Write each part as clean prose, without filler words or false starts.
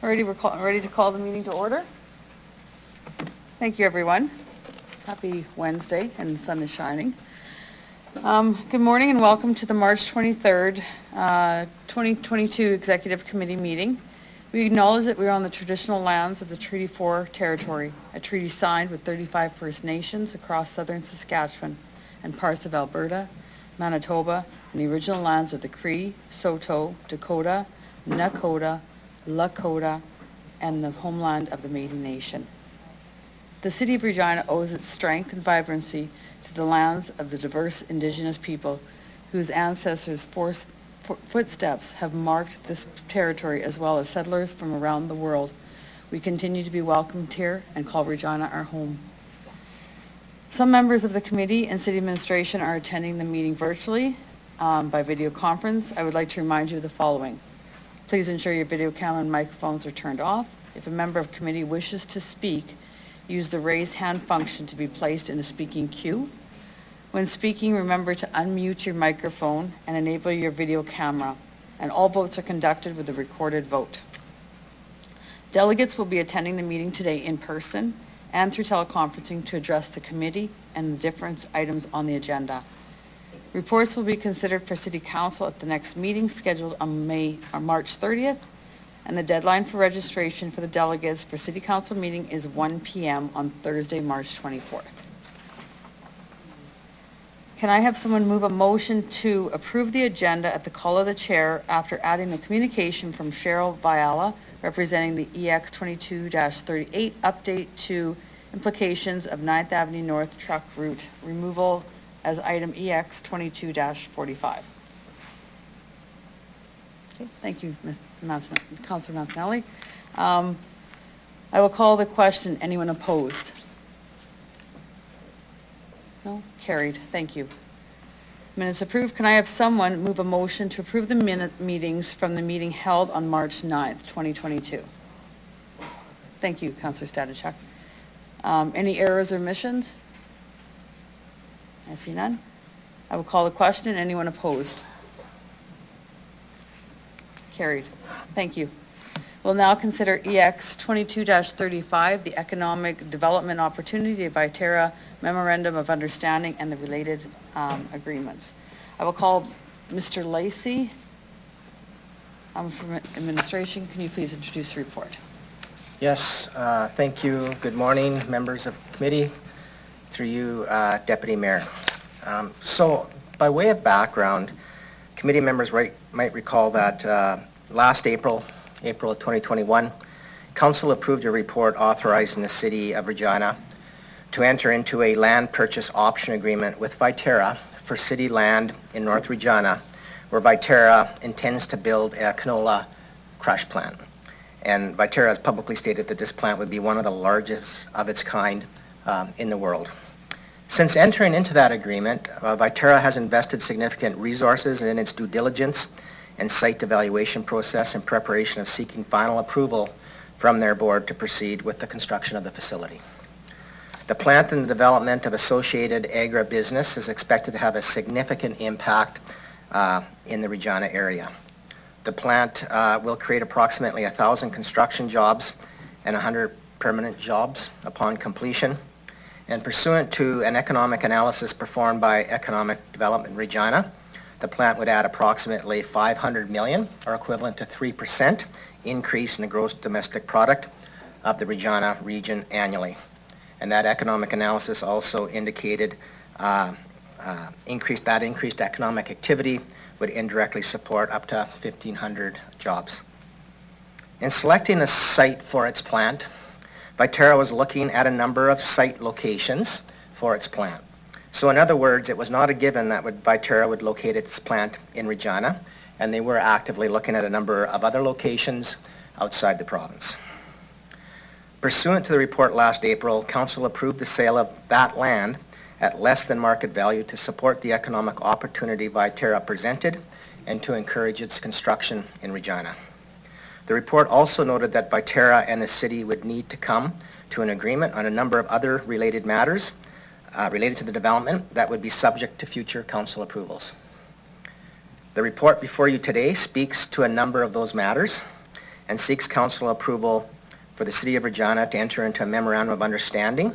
Ready to call the meeting to order? Thank you, everyone. Happy Wednesday, and the sun is shining. Good morning and welcome to the March 23rd, 2022 Executive Committee meeting. We acknowledge that we are on the traditional lands of the Treaty 4 territory, a treaty signed with 35 First Nations across southern Saskatchewan and parts of Alberta, Manitoba, and the original lands of the Cree, Saulteaux, Dakota, Nakota, Lakota, and the homeland of the Métis Nation. The City of Regina owes its strength and vibrancy to the lands of the diverse Indigenous people whose ancestors' footsteps have marked this territory, as well as settlers from around the world. We continue to be welcomed here and call Regina our home. Some members of the committee and city administration are attending the meeting virtually by video conference. I would like to remind you of the following. Please ensure your video camera and microphones are turned off. If a member of committee wishes to speak, use the raised hand function to be placed in a speaking queue. When speaking, remember to unmute your microphone and enable your video camera, and all votes are conducted with a recorded vote. Delegates will be attending the meeting today in person and through teleconferencing to address the committee and the different items on the agenda. Reports will be considered for City Council at the next meeting scheduled on March 30th, and the deadline for registration for the delegates for City Council meeting is 1 p.m. on Thursday, March 24th. Can I have someone move a motion to approve the agenda at the call of the chair after adding the communication from Cheryl Viala representing the EX 22-38 update to implications of 9th Avenue North truck route removal as item EX 22-45. Okay, thank you, Councillor Mancinelli. I will call the question. Anyone opposed? No? Carried. Thank you. Minutes approved. Can I have someone move a motion to approve the minute meetings from the meeting held on March 9th, 2022? Thank you, Councillor Stanichuk. Any errors or omissions? I see none. I will call the question. Anyone opposed? Carried. Thank you. We'll now consider EX 22-35, the Economic Development Opportunity of Viterra Memorandum of Understanding and the related agreements. I will call Mr. Lacey from Administration. Can you please introduce the report? Yes, thank you. Good morning, members of the committee. Through you, Deputy Mayor. So, by way of background, committee members might recall that last April of 2021, Council approved a report authorizing the City of Regina to enter into a land purchase option agreement with Viterra for city land in North Regina, where Viterra intends to build a canola crush plant. And Viterra has publicly stated that this plant would be one of the largest of its kind in the world. Since entering into that agreement, Viterra has invested significant resources in its due diligence and site evaluation process in preparation of seeking final approval from their board to proceed with the construction of the facility. The plant and the development of associated agribusiness is expected to have a significant impact in the Regina area. The plant will create approximately 1,000 construction jobs and 100 permanent jobs upon completion. And pursuant to an economic analysis performed by Economic Development Regina, the plant would add approximately $500 million, or equivalent to 3% increase in the gross domestic product of the Regina region annually. And that economic analysis also indicated increased economic activity would indirectly support up to 1,500 jobs. In selecting a site for its plant, Viterra was looking at a number of site locations for its plant. So in other words, it was not a given that Viterra would locate its plant in Regina, and they were actively looking at a number of other locations outside the province. Pursuant to the report last April, Council approved the sale of that land at less than market value to support the economic opportunity Viterra presented and to encourage its construction in Regina. The report also noted that Viterra and the city would need to come to an agreement on a number of other related matters related to the development that would be subject to future council approvals. The report before you today speaks to a number of those matters, and seeks council approval for the City of Regina to enter into a memorandum of understanding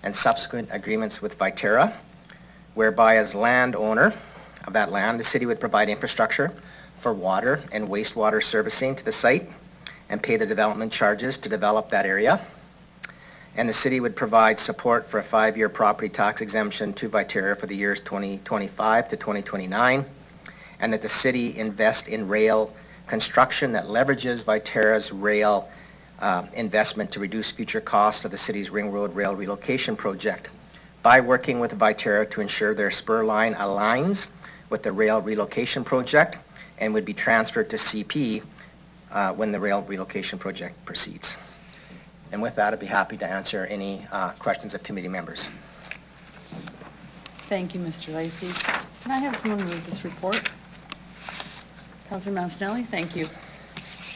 and subsequent agreements with Viterra, whereby as landowner of that land, the city would provide infrastructure for water and wastewater servicing to the site and pay the development charges to develop that area. And the city would provide support for a 5-year property tax exemption to Viterra for the years 2025 to 2029, and that the city invest in rail construction that leverages Viterra's rail investment to reduce future costs of the city's Ring Road Rail Relocation Project by working with Viterra to ensure their spur line aligns with the rail relocation project and would be transferred to CP when the rail relocation project proceeds. And with that, I'd be happy to answer any questions of committee members. Thank you, Mr. Lacey. Can I have someone move this report? Councillor Mancinelli, thank you.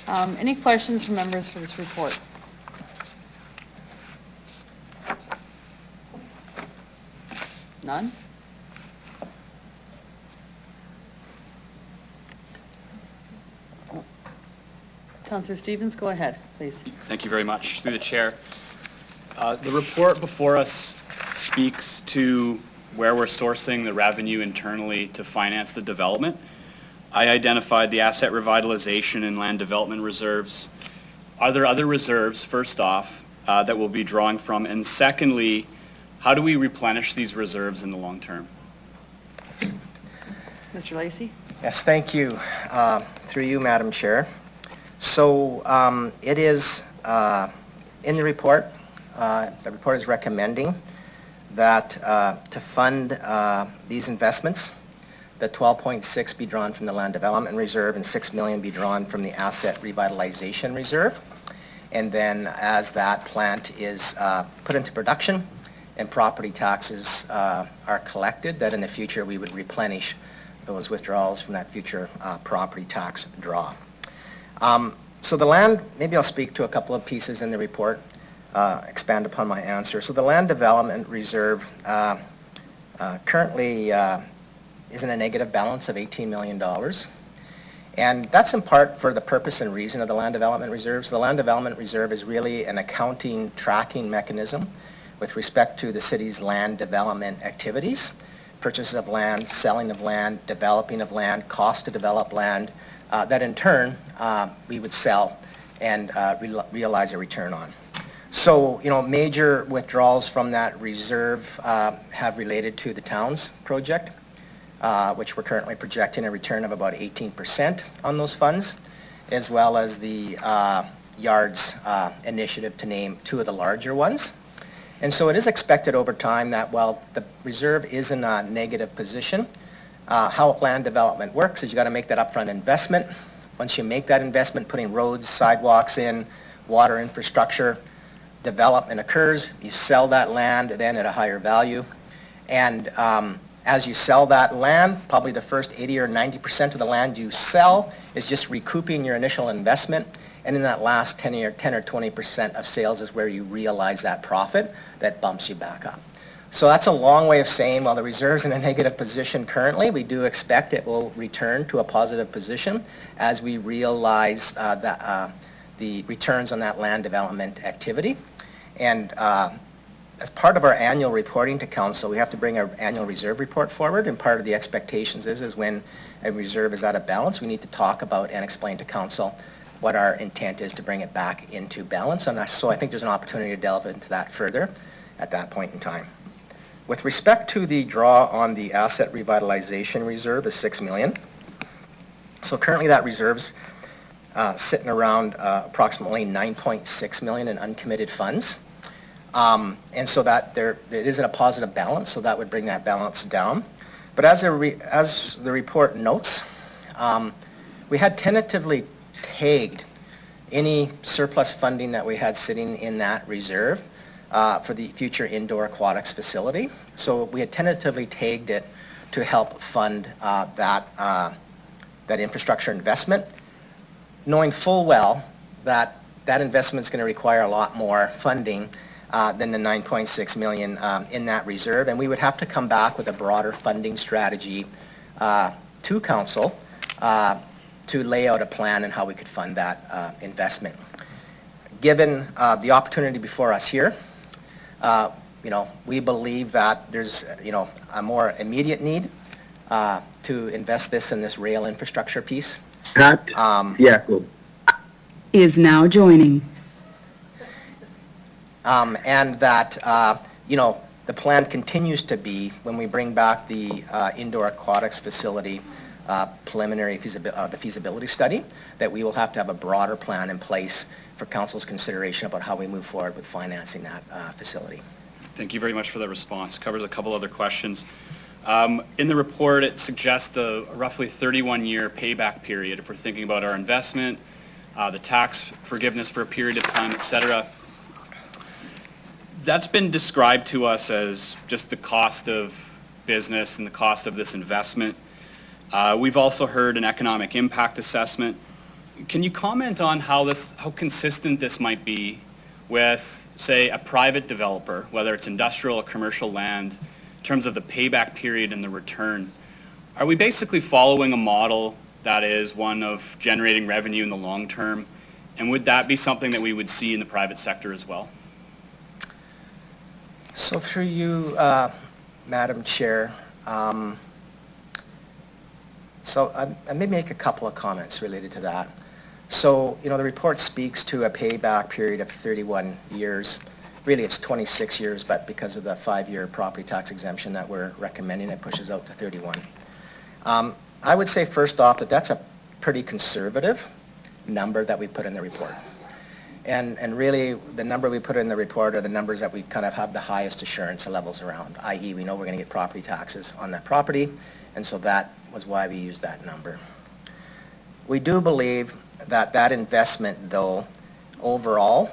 Any questions from members for this report? None? Councillor Stevens, go ahead, please. Thank you very much. Through the chair. The report before us speaks to where we're sourcing the revenue internally to finance the development. I identified the asset revitalization and land development reserves. Are there other reserves, first off, that we'll be drawing from? And secondly, how do we replenish these reserves in the long term? Mr. Lacey? Yes, thank you. Through you, Madam Chair. So it is in the report is recommending that to fund these investments, the 12.6 be drawn from the land development reserve and 6 million be drawn from the asset revitalization reserve. And then as that plant is put into production and property taxes are collected, that in the future we would replenish those withdrawals from that future property tax draw. So the land, maybe I'll speak to a couple of pieces in the report, expand upon my answer. So the land development reserve currently is in a negative balance of $18 million. And that's in part for the purpose and reason of the land development reserves. The land development reserve is really an accounting tracking mechanism with respect to the city's land development activities, purchase of land, selling of land, developing of land, cost to develop land, that in turn we would sell and realize a return on. So, major withdrawals from that reserve have related to the Towns project, which we're currently projecting a return of about 18% on those funds, as well as the Yards initiative, to name two of the larger ones. And so it is expected over time that while the reserve is in a negative position, how land development works is you got to make that upfront investment. Once you make that investment, putting roads, sidewalks in, water infrastructure, development occurs, you sell that land then at a higher value. And as you sell that land, probably the first 80 or 90% of the land you sell is just recouping your initial investment. And in that last 10 or 20% of sales is where you realize that profit that bumps you back up. So that's a long way of saying while the reserve's in a negative position currently, we do expect it will return to a positive position as we realize the returns on that land development activity. And as part of our annual reporting to council, we have to bring our annual reserve report forward, and part of the expectations is when a reserve is out of balance, we need to talk about and explain to council what our intent is to bring it back into balance. And so I think there's an opportunity to delve into that further at that point in time. With respect to the draw on the asset revitalization reserve is $6 million. So currently that reserve's sitting around approximately $9.6 million in uncommitted funds. And so that it is in a positive balance, so that would bring that balance down. But as the report notes, we had tentatively tagged any surplus funding that we had sitting in that reserve for the future indoor aquatics facility. So we had tentatively tagged it to help fund that infrastructure investment, knowing full well that that investment is going to require a lot more funding than the $9.6 million in that reserve, and we would have to come back with a broader funding strategy to council to lay out a plan and how we could fund that investment. Given the opportunity before us here, we believe that there's, a more immediate need to invest this in this rail infrastructure piece. Pat, is now joining. And that, the plan continues to be, when we bring back the indoor aquatics facility preliminary the feasibility study, that we will have to have a broader plan in place for council's consideration about how we move forward with financing that facility. Thank you very much for that response. Covers a couple other questions. In the report, it suggests a roughly 31-year payback period if we're thinking about our investment, the tax forgiveness for a period of time, et cetera. That's been described to us as just the cost of business and the cost of this investment. We've also heard an economic impact assessment. Can you comment on how consistent this might be with, say, a private developer, whether it's industrial or commercial land, in terms of the payback period and the return? Are we basically following a model that is one of generating revenue in the long term? And would that be something that we would see in the private sector as well? So through you, Madam Chair, so I may make a couple of comments related to that. So, the report speaks to a payback period of 31 years. Really, it's 26 years, but because of the 5-year property tax exemption that we're recommending, it pushes out to 31. I would say first off that that's a pretty conservative number that we put in the report. And really, the number we put in the report are the numbers that we kind of have the highest assurance levels around, i.e. we know we're going to get property taxes on that property, and so that was why we used that number. We do believe that investment, though, overall,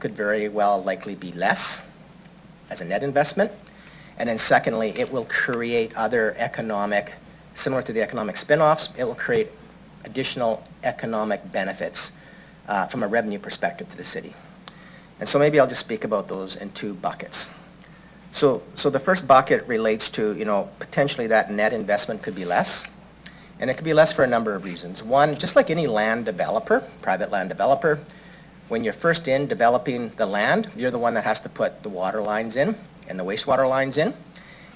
could very well likely be less as a net investment. And then secondly, it will create other economic, similar to the economic spin-offs, it will create additional economic benefits from a revenue perspective to the city. And so maybe I'll just speak about those in two buckets. So the first bucket relates to, potentially that net investment could be less. And it could be less for a number of reasons. One, just like any land developer, private land developer, when you're first in developing the land, you're the one that has to put the water lines in and the wastewater lines in.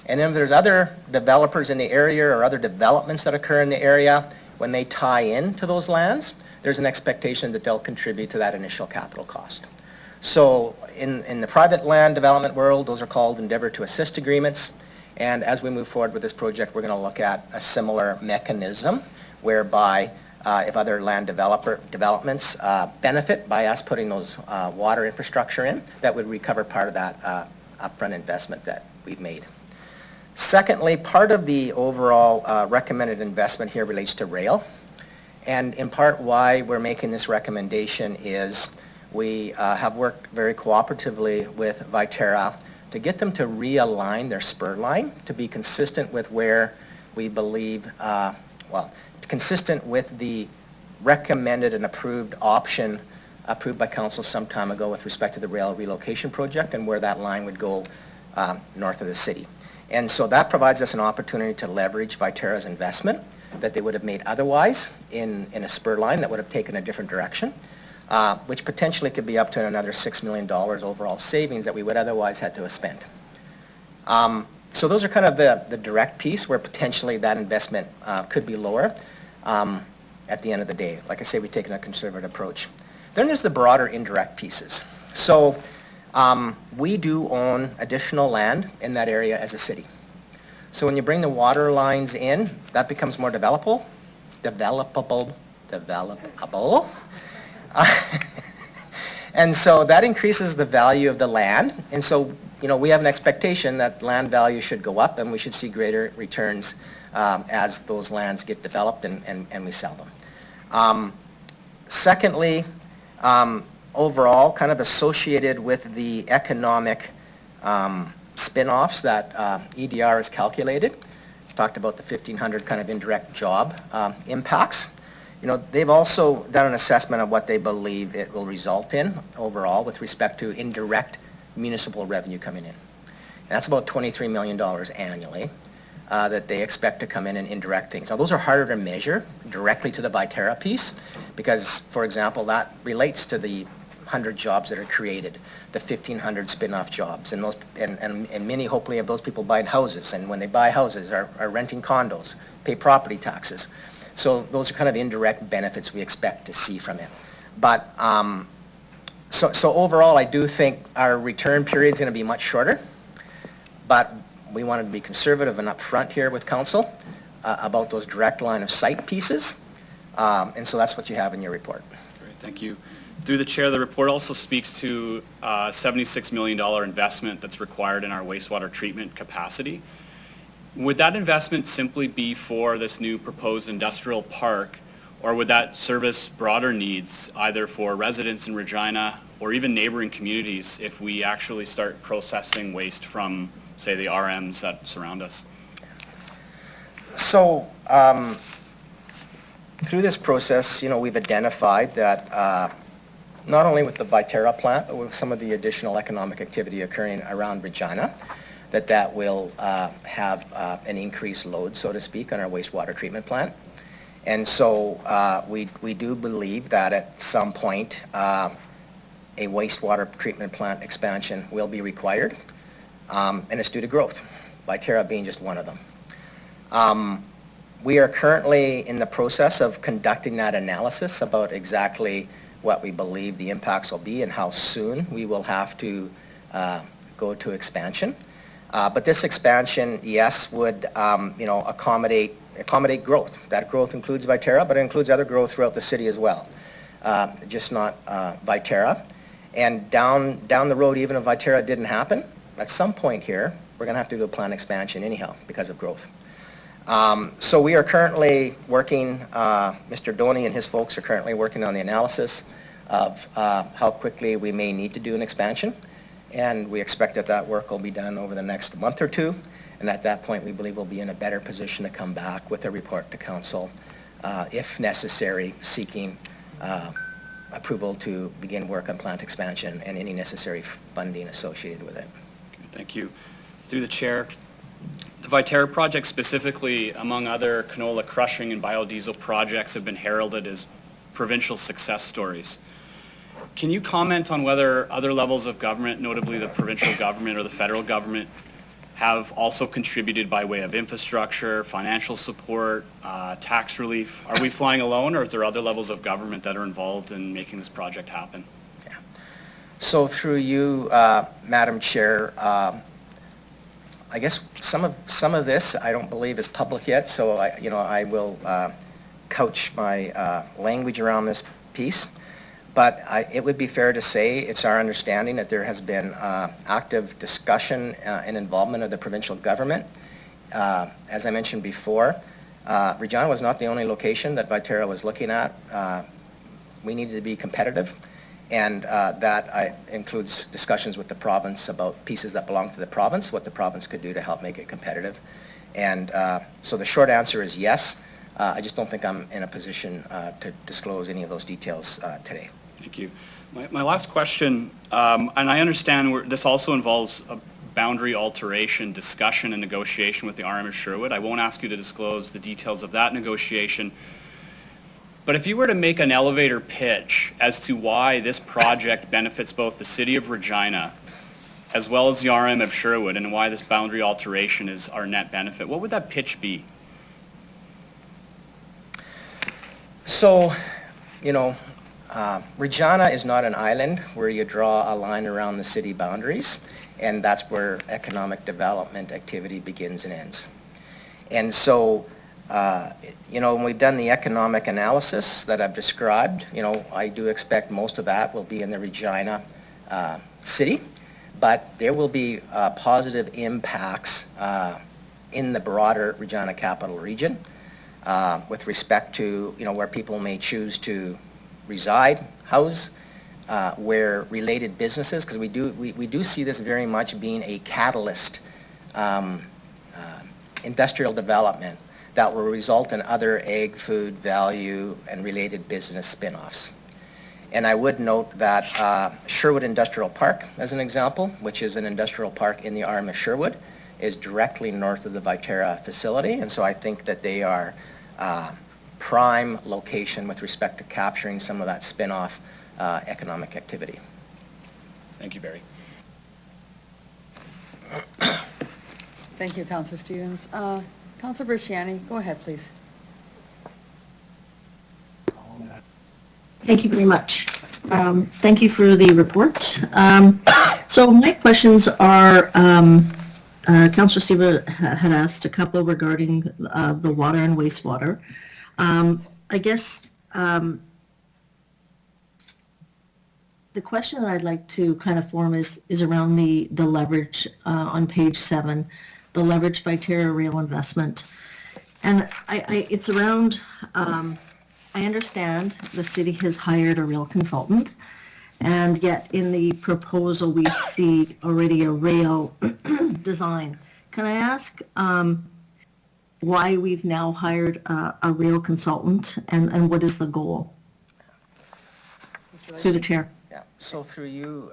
And then if there's other developers in the area or other developments that occur in the area, when they tie in to those lands, there's an expectation that they'll contribute to that initial capital cost. So in the private land development world, those are called endeavor to assist agreements. And as we move forward with this project, we're going to look at a similar mechanism whereby if other land developments benefit by us putting those water infrastructure in, that would recover part of that upfront investment that we've made. Secondly, part of the overall recommended investment here relates to rail. And in part why we're making this recommendation is we have worked very cooperatively with Viterra to get them to realign their spur line to be consistent with where we believe, consistent with the recommended and approved option approved by council some time ago with respect to the rail relocation project and where that line would go north of the city. And so that provides us an opportunity to leverage Viterra's investment that they would have made otherwise in a spur line that would have taken a different direction. Which potentially could be up to another $6 million overall savings that we would otherwise had to have spent. So those are kind of the direct piece where potentially that investment could be lower at the end of the day. Like I say, we've taken a conservative approach. Then there's the broader indirect pieces. So we do own additional land in that area as a city. So when you bring the water lines in, that becomes more developable. And so that increases the value of the land. And so, we have an expectation that land value should go up and we should see greater returns as those lands get developed and we sell them. Secondly, overall, kind of associated with the economic spin-offs that EDR has calculated, talked about the 1,500 kind of indirect job impacts. They've also done an assessment of what they believe it will result in overall with respect to indirect municipal revenue coming in. And that's about $23 million annually. that they expect to come in and indirect things. Now, those are harder to measure directly to the Viterra piece because, for example, that relates to the 100 jobs that are created, the 1,500 spin-off jobs, and those, and many, hopefully, of those people buying houses, and when they buy houses, are renting condos, pay property taxes. So those are kind of indirect benefits we expect to see from it. But so overall, I do think our return period is going to be much shorter, but we wanted to be conservative and upfront here with council about those direct line of sight pieces, and so that's what you have in your report. Great, thank you. Through the chair, the report also speaks to a $76 million investment that's required in our wastewater treatment capacity. Would that investment simply be for this new proposed industrial park, or would that service broader needs either for residents in Regina or even neighboring communities if we actually start processing waste from, say, the RMs that surround us? So through this process, we've identified that not only with the Viterra plant, but with some of the additional economic activity occurring around Regina, that will have an increased load, so to speak, on our wastewater treatment plant. And so we do believe that at some point a wastewater treatment plant expansion will be required, and it's due to growth, Viterra being just one of them. We are currently in the process of conducting that analysis about exactly what we believe the impacts will be and how soon we will have to go to expansion. But this expansion, yes, would accommodate growth. That growth includes Viterra, but it includes other growth throughout the city as well, just not Viterra. And down the road, even if Viterra didn't happen, at some point here, we're going to have to do a plant expansion anyhow because of growth. So we are currently working, Mr. Doney and his folks are currently working on the analysis of how quickly we may need to do an expansion. And we expect that work will be done over the next month or two. And at that point, we believe we'll be in a better position to come back with a report to council, if necessary, seeking approval to begin work on plant expansion and any necessary funding associated with it. Thank you. Through the chair, the Viterra project specifically, among other canola crushing and biodiesel projects, have been heralded as provincial success stories. Can you comment on whether other levels of government, notably the provincial government or the federal government, have also contributed by way of infrastructure, financial support, tax relief? Are we flying alone, or is there other levels of government that are involved in making this project happen? Yeah. So through you, Madam Chair, I guess some of this I don't believe is public yet, so I will couch my language around this piece. But it would be fair to say it's our understanding that there has been active discussion and involvement of the provincial government. As I mentioned before, Regina was not the only location that Viterra was looking at. We needed to be competitive, and that includes discussions with the province about pieces that belong to the province, what the province could do to help make it competitive. And so the short answer is yes. I just don't think I'm in a position to disclose any of those details today. Thank you. My last question, and I understand this also involves a boundary alteration discussion and negotiation with the RM of Sherwood. I won't ask you to disclose the details of that negotiation. But if you were to make an elevator pitch as to why this project benefits both the city of Regina as well as the RM of Sherwood, and why this boundary alteration is our net benefit, what would that pitch be? So, Regina is not an island where you draw a line around the city boundaries, and that's where economic development activity begins and ends. And so, when we've done the economic analysis that I've described, I do expect most of that will be in the Regina city, but there will be positive impacts in the broader Regina Capital Region with respect to, where people may choose to reside, house, where related businesses, because we do see this very much being a catalyst industrial development that will result in other ag, food, value, and related business spin-offs. And I would note that Sherwood Industrial Park, as an example, which is an industrial park in the RM of Sherwood, is directly north of the Viterra facility, and so I think that they are prime location with respect to capturing some of that spin-off economic activity. Thank you, Barry. Thank you, Councillor Stevens. Councillor Briciani, go ahead, please. Thank you very much. Thank you for the report. So my questions are, Councillor Stevens had asked a couple regarding the water and wastewater. I guess the question that I'd like to kind of form is around the leverage on page 7, the leverage Viterra rail investment. And it's around, I understand the city has hired a rail consultant, and yet in the proposal we see already a rail design. Can I ask why we've now hired a rail consultant, and what is the goal? Through the chair. Yeah, so through you,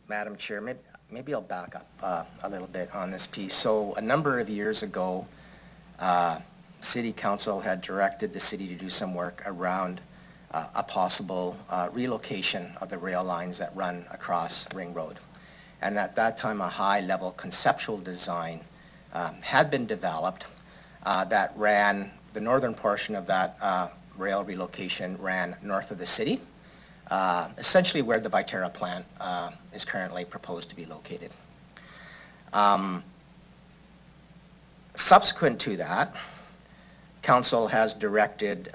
Madam Chair, maybe I'll back up a little bit on this piece. So a number of years ago, City Council had directed the city to do some work around a possible relocation of the rail lines that run across Ring Road. And at that time, a high-level conceptual design had been developed that ran, the northern portion of that rail relocation ran north of the city, essentially where the Viterra plant is currently proposed to be located. Subsequent to that, Council has directed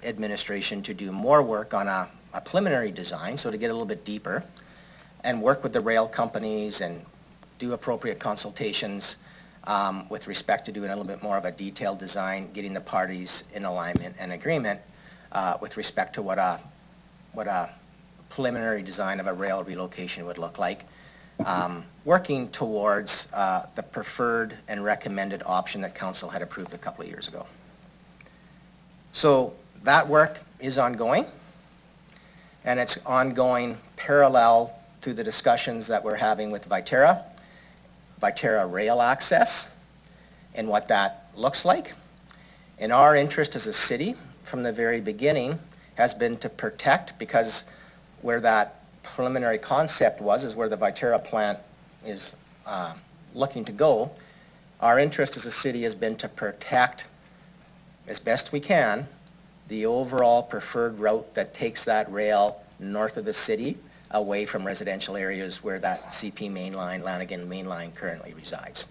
administration to do more work on a preliminary design, so to get a little bit deeper, and work with the rail companies and do appropriate consultations with respect to doing a little bit more of a detailed design, getting the parties in alignment and agreement with respect to what a preliminary design of a rail relocation would look like, working towards the preferred and recommended option that Council had approved a couple of years ago. So that work is ongoing, and it's ongoing parallel to the discussions that we're having with Viterra rail access, and what that looks like. And our interest as a city from the very beginning has been to protect, because where that preliminary concept is where the Viterra plant is looking to go. Our interest as a city has been to protect as best we can the overall preferred route that takes that rail north of the city away from residential areas where that CP mainline, Lanigan mainline currently resides.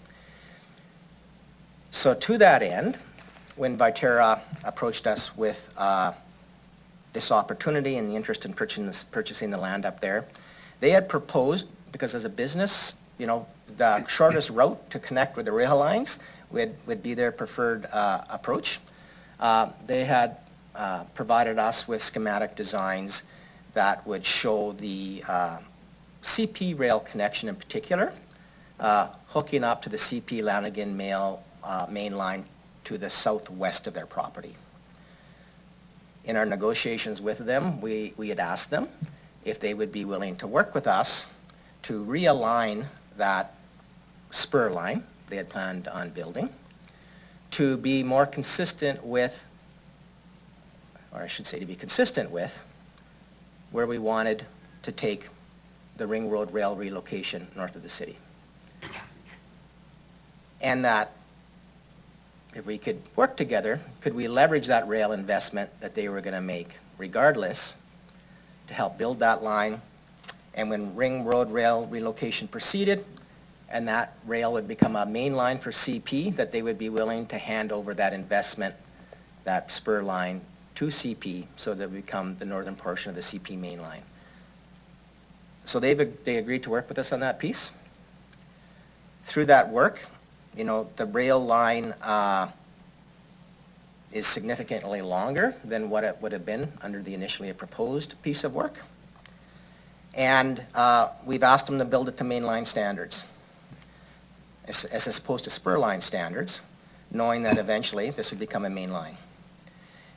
So to that end, when Viterra approached us with this opportunity and the interest in purchasing the land up there, they had proposed, because as a business, you know, the shortest route to connect with the rail lines would be their preferred approach. They had provided us with schematic designs that would show the CP rail connection in particular, hooking up to the CP Lanigan main line to the southwest of their property. In our negotiations with them, we had asked them if they would be willing to work with us to realign that spur line they had planned on building to be more consistent with, or I should say to be consistent with, where we wanted to take the Ring Road rail relocation north of the city. And that if we could work together, could we leverage that rail investment that they were going to make regardless to help build that line, and when Ring Road rail relocation proceeded and that rail would become a main line for CP, that they would be willing to hand over that investment, that spur line, to CP so that it would become the northern portion of the CP main line. So they agreed to work with us on that piece. Through that work, you know, the rail line is significantly longer than what it would have been under the initially proposed piece of work. And we've asked them to build it to mainline standards, as opposed to spur line standards, knowing that eventually this would become a main line.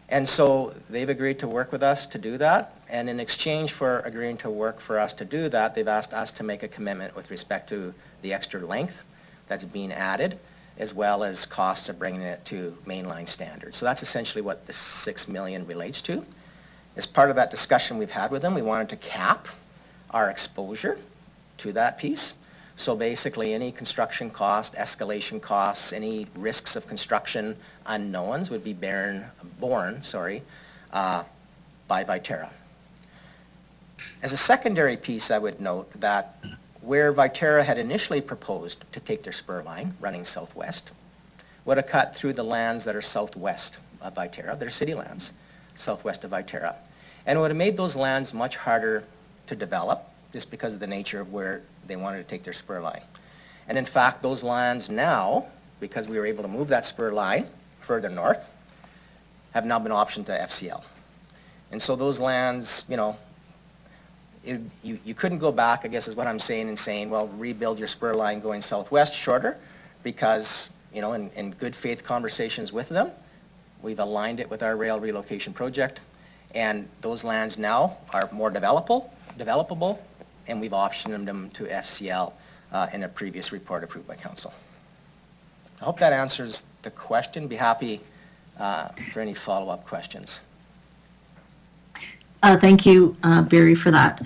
And so they've agreed to work with us to do that, and in exchange for agreeing to work for us to do that, they've asked us to make a commitment with respect to the extra length, that's being added, as well as costs of bringing it to mainline standards. So that's essentially what the 6 million relates to. As part of that discussion we've had with them, we wanted to cap our exposure to that piece. So basically any construction cost, escalation costs, any risks of construction unknowns would be borne by Viterra. As a secondary piece, I would note that where Viterra had initially proposed to take their spur line running southwest, would have cut through the lands that are southwest of Viterra, their city lands, southwest of Viterra, and would have made those lands much harder to develop just because of the nature of where they wanted to take their spur line. And in fact, those lands now, because we were able to move that spur line further north, have now been optioned to FCL. And so those lands, you know, you couldn't go back, I guess is what I'm saying, and saying, well, rebuild your spur line going southwest shorter, because, you know, in good faith conversations with them, we've aligned it with our rail relocation project, and those lands now are more developable, and we've optioned them to FCL in a previous report approved by council. I hope that answers the question. Be happy for any follow-up questions. Thank you, Barry, for that.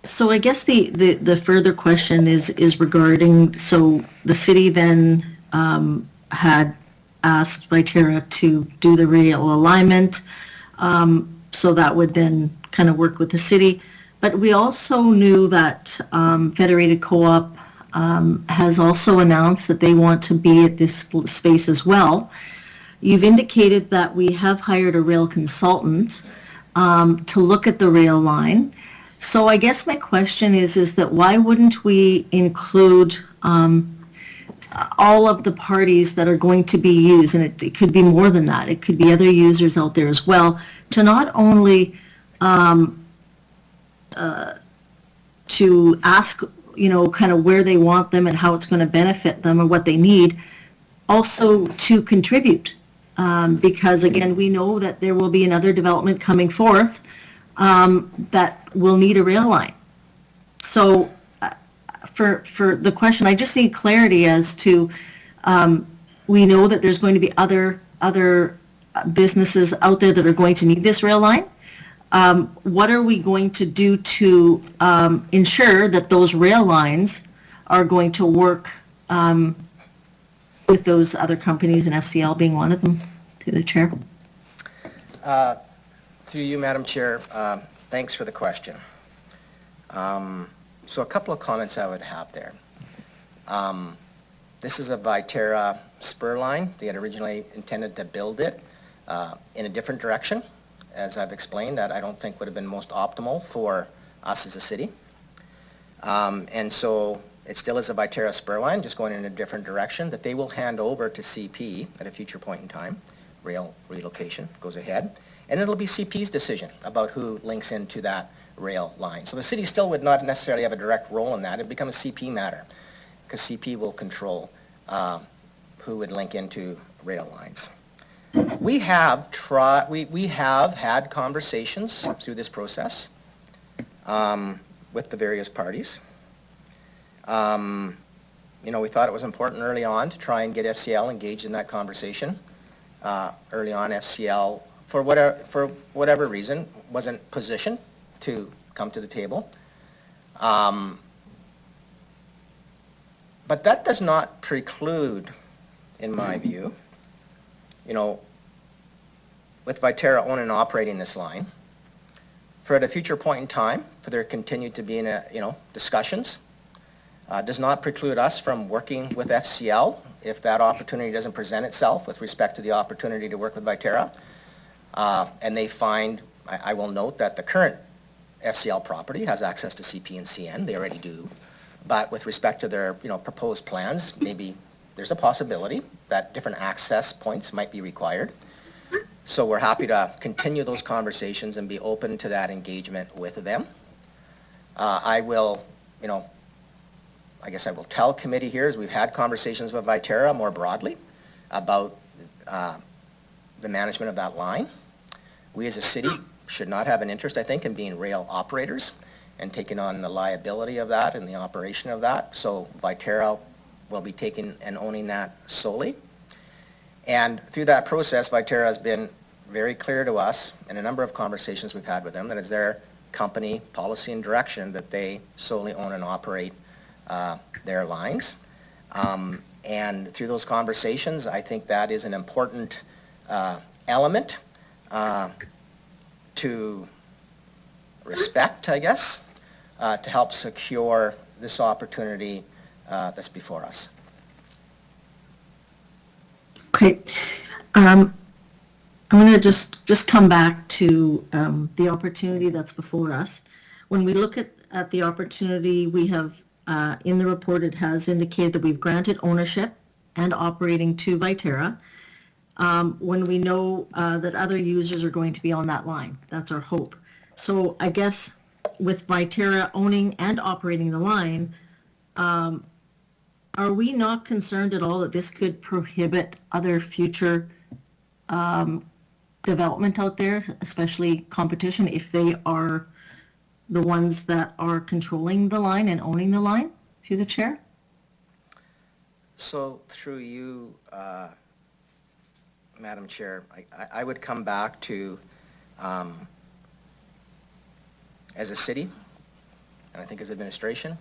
So I guess the further question is regarding, so the city then had asked Viterra to do the rail alignment, so that would then kind of work with the city. But we also knew that Federated Co-op has also announced that they want to be at this space as well. You've indicated that we have hired a rail consultant to look at the rail line. So I guess my question is that why wouldn't we include all of the parties that are going to be used, and it could be more than that, it could be other users out there as well, to not only to ask, you know, kind of where they want them and how it's going to benefit them or what they need, also to contribute. Because again, we know that there will be another development coming forth that will need a rail line. So for the question, I just need clarity as to, we know that there's going to be other businesses out there that are going to need this rail line. What are we going to do to ensure that those rail lines are going to work with those other companies, and FCL being one of them? Through the chair. Through you, Madam Chair, thanks for the question. So a couple of comments I would have there. This is a Viterra spur line. They had originally intended to build it in a different direction. As I've explained, that I don't think would have been most optimal for us as a city. And so it still is a Viterra spur line, just going in a different direction, that they will hand over to CP at a future point in time. Rail relocation goes ahead, and it'll be CP's decision about who links into that rail line. So the city still would not necessarily have a direct role in that. It'd become a CP matter, because CP will control who would link into rail lines. We have had conversations through this process with the various parties. You know, we thought it was important early on to try and get FCL engaged in that conversation. Early on, FCL, for whatever reason, wasn't positioned to come to the table. But that does not preclude, in my view, you know, with Viterra owning and operating this line, for at a future point in time, for there continue to be, discussions, does not preclude us from working with FCL if that opportunity doesn't present itself with respect to the opportunity to work with Viterra. And they find, I will note that the current FCL property has access to CP and CN, they already do. But with respect to their, proposed plans, maybe there's a possibility that different access points might be required. So we're happy to continue those conversations and be open to that engagement with them. I will, I guess I will tell committee here, as we've had conversations with Viterra more broadly about the management of that line. We as a city should not have an interest, I think, in being rail operators. and taking on the liability of that and the operation of that. So Viterra will be taking and owning that solely. And through that process, Viterra has been very clear to us in a number of conversations we've had with them that it's their company policy and direction that they solely own and operate their lines. And through those conversations, I think that is an important element to respect, I guess, to help secure this opportunity that's before us. Okay. I'm going to just come back to the opportunity that's before us. When we look at the opportunity, we have in the report, it has indicated that we've granted ownership and operating to Viterra when we know that other users are going to be on that line. That's our hope. So I guess with Viterra owning and operating the line, are we not concerned at all that this could prohibit other future development out there, especially competition, if they are the ones that are controlling the line and owning the line, through the chair? So through you, Madam Chair, I would come back to, as a city, and I think as administration,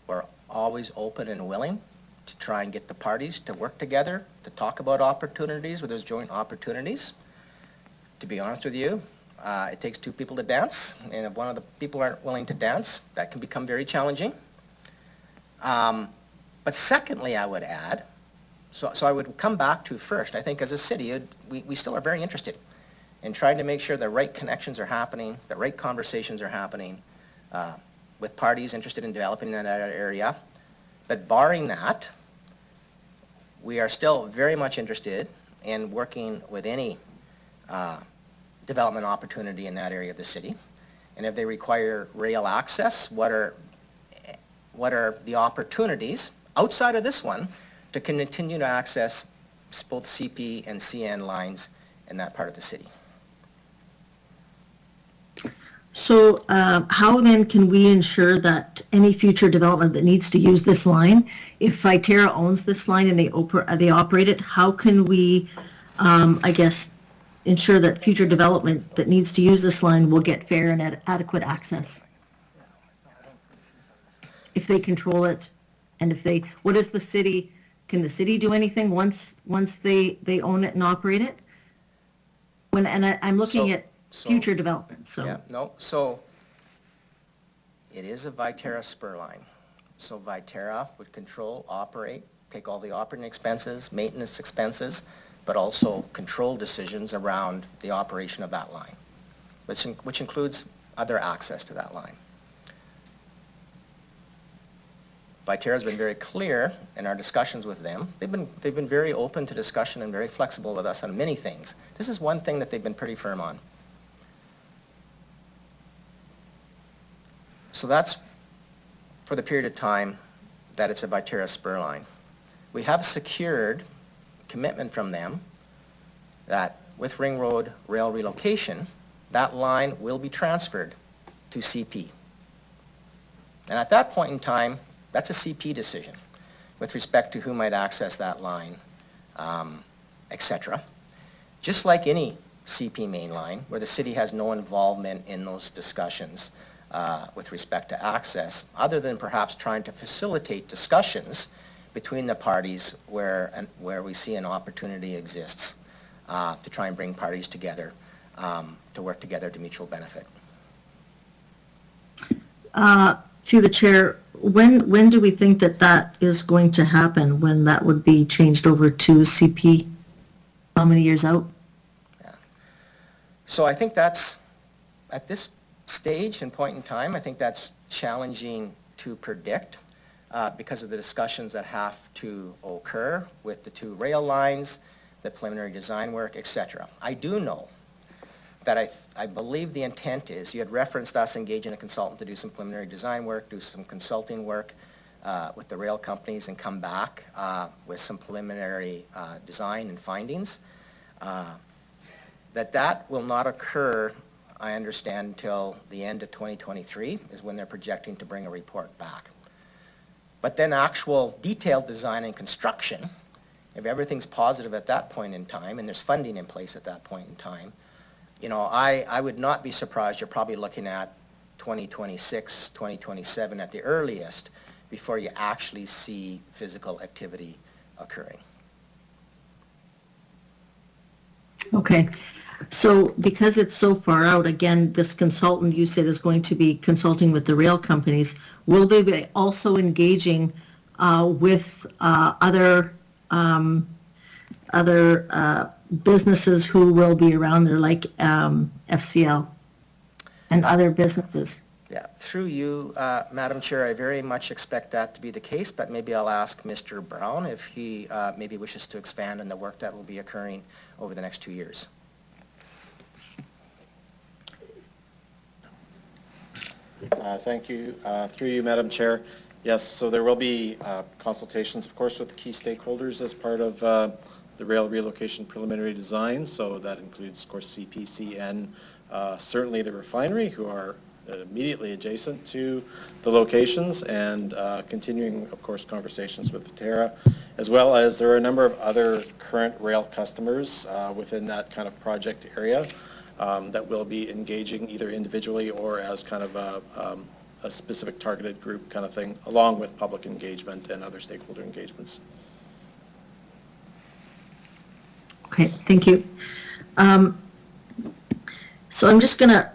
we're always open and willing to try and get the parties to work together, to talk about opportunities where there's joint opportunities. To be honest with you, it takes two people to dance, and if one of the people aren't willing to dance, that can become very challenging. But secondly, I would add, so I would come back to first, I think as a city, we still are very interested in trying to make sure the right connections are happening, the right conversations are happening with parties interested in developing in that area. But barring that, we are still very much interested in working with any development opportunity in that area of the city. And if they require rail access, what are the opportunities outside of this one to continue to access both CP and CN lines in that part of the city? So how then can we ensure that any future development that needs to use this line, if Viterra owns this line and they operate it, how can we, I guess, ensure that future development that needs to use this line will get fair and adequate access? If they control it, and if they, what is the city, can the city do anything once they own it and operate it? I'm looking at future development, so. Yeah, no, so it is a Viterra spur line. So Viterra would control, operate, take all the operating expenses, maintenance expenses, but also control decisions around the operation of that line, which includes other access to that line. Viterra has been very clear in our discussions with them. They've been very open to discussion and very flexible with us on many things. This is one thing that they've been pretty firm on. So that's for the period of time that it's a Viterra spur line. We have secured commitment from them that with Ring Road rail relocation, that line will be transferred to CP. And at that point in time, that's a CP decision with respect to who might access that line, etc. Just like any CP main line, where the city has no involvement in those discussions with respect to access, other than perhaps trying to facilitate discussions between the parties where we see an opportunity exists to try and bring parties together to work together to mutual benefit. To the chair, when do we think that is going to happen, when that would be changed over to CP? How many years out? Yeah. So I think that's, at this stage and point in time, I think that's challenging to predict because of the discussions that have to occur with the two rail lines, the preliminary design work, etc. I do know that I believe the intent is, you had referenced us engaging a consultant to do some preliminary design work, do some consulting work with the rail companies and come back with some preliminary design and findings. That will not occur I understand, until the end of 2023 is when they're projecting to bring a report back. But then actual detailed design and construction, if everything's positive at that point in time, and there's funding in place at that point in time, you know, I would not be surprised. You're probably looking at 2026, 2027 at the earliest before you actually see physical activity occurring. Okay. So because it's so far out, again, this consultant you said is going to be consulting with the rail companies. Will they be also engaging with other businesses who will be around there, like FCL and other businesses? Yeah, through you, Madam Chair, I very much expect that to be the case, but maybe I'll ask Mr. Brown if he maybe wishes to expand on the work that will be occurring over the next 2 years. Thank you. Through you, Madam Chair. Yes, so there will be consultations, of course, with the key stakeholders as part of the rail relocation preliminary design. So that includes, of course, CPC and certainly the refinery, who are immediately adjacent to the locations, and continuing, of course, conversations with Viterra, as well as there are a number of other current rail customers within that kind of project area that will be engaging either individually or as kind of a specific targeted group kind of thing, along with public engagement and other stakeholder engagements. Okay, thank you. So I'm just gonna,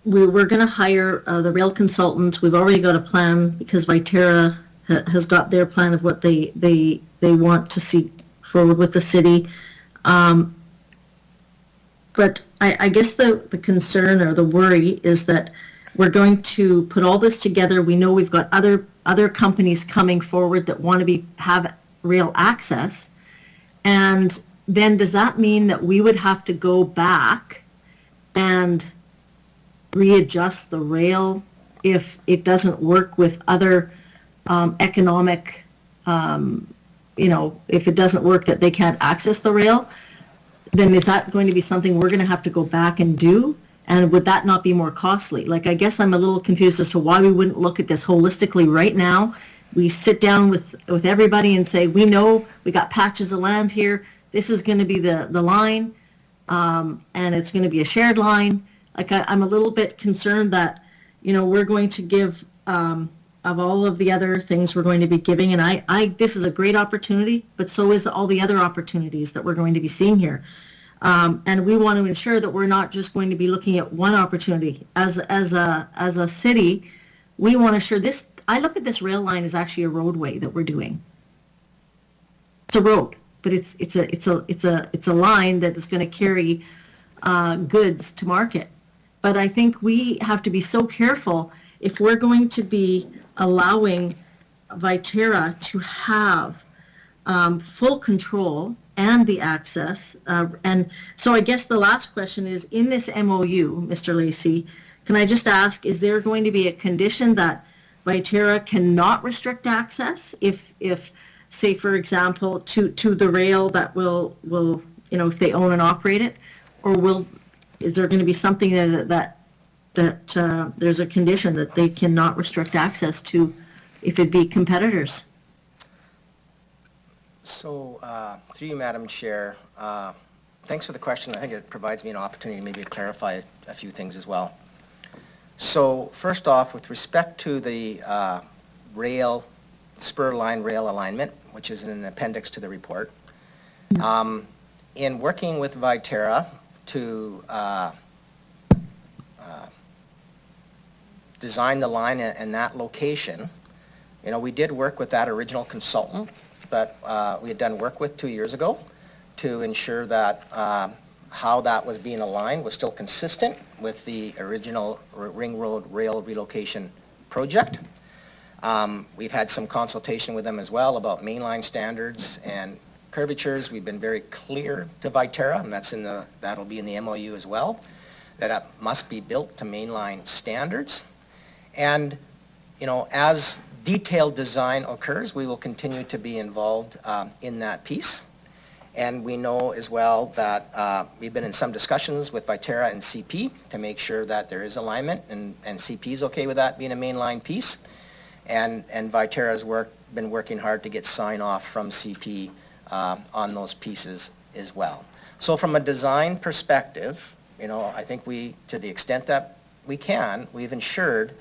we're gonna hire the rail consultants. We've already got a plan because Viterra has got their plan of what they want to see forward with the city. But I guess the concern or the worry is that we're going to put all this together. We know we've got other companies coming forward that want to have rail access. And then does that mean that we would have to go back and readjust the rail if it doesn't work with other economic, if it doesn't work that they can't access the rail? Then is that going to be something we're going to have to go back and do? And would that not be more costly? Like, I guess I'm a little confused as to why we wouldn't look at this holistically right now. We sit down with everybody and say, we know we got patches of land here. This is going to be the line, and it's going to be a shared line. Like, I'm a little bit concerned that, we're going to give, of all of the other things we're going to be giving, and this is a great opportunity, but so is all the other opportunities that we're going to be seeing here. And we want to ensure that we're not just going to be looking at one opportunity. As a city, we want to ensure this. I look at this rail line as actually a roadway that we're doing. It's a road, but it's a line that is going to carry goods to market. But I think we have to be so careful if we're going to be allowing Viterra to have full control and the access. And so I guess the last question is, in this MOU, Mr. Lacey, can I just ask, is there going to be a condition that Viterra cannot restrict access if say, for example, to the rail that will if they own and operate it? Or is there going to be something that there's a condition that they cannot restrict access to if it be competitors? So, through you, Madam Chair, thanks for the question. I think it provides me an opportunity to maybe clarify a few things as well. So, first off, with respect to the spur line rail alignment, which is in an appendix to the report, in working with Viterra to design the line and that location, we did work with that original consultant that we had done work with 2 years ago to ensure that how that was being aligned was still consistent with the original Ring Road Rail Relocation Project. We've had some consultation with them as well about mainline standards and curvatures. We've been very clear to Viterra, and that'll be in the MOU as well, that it must be built to mainline standards. And, as detailed design occurs, we will continue to be involved in that piece. And we know as well that we've been in some discussions with Viterra and CP to make sure that there is alignment, and CP is okay with that being a mainline piece. And Viterra's been working hard to get sign off from CP on those pieces as well. So from a design perspective, you know, I think we, to the extent that we can, we've ensured,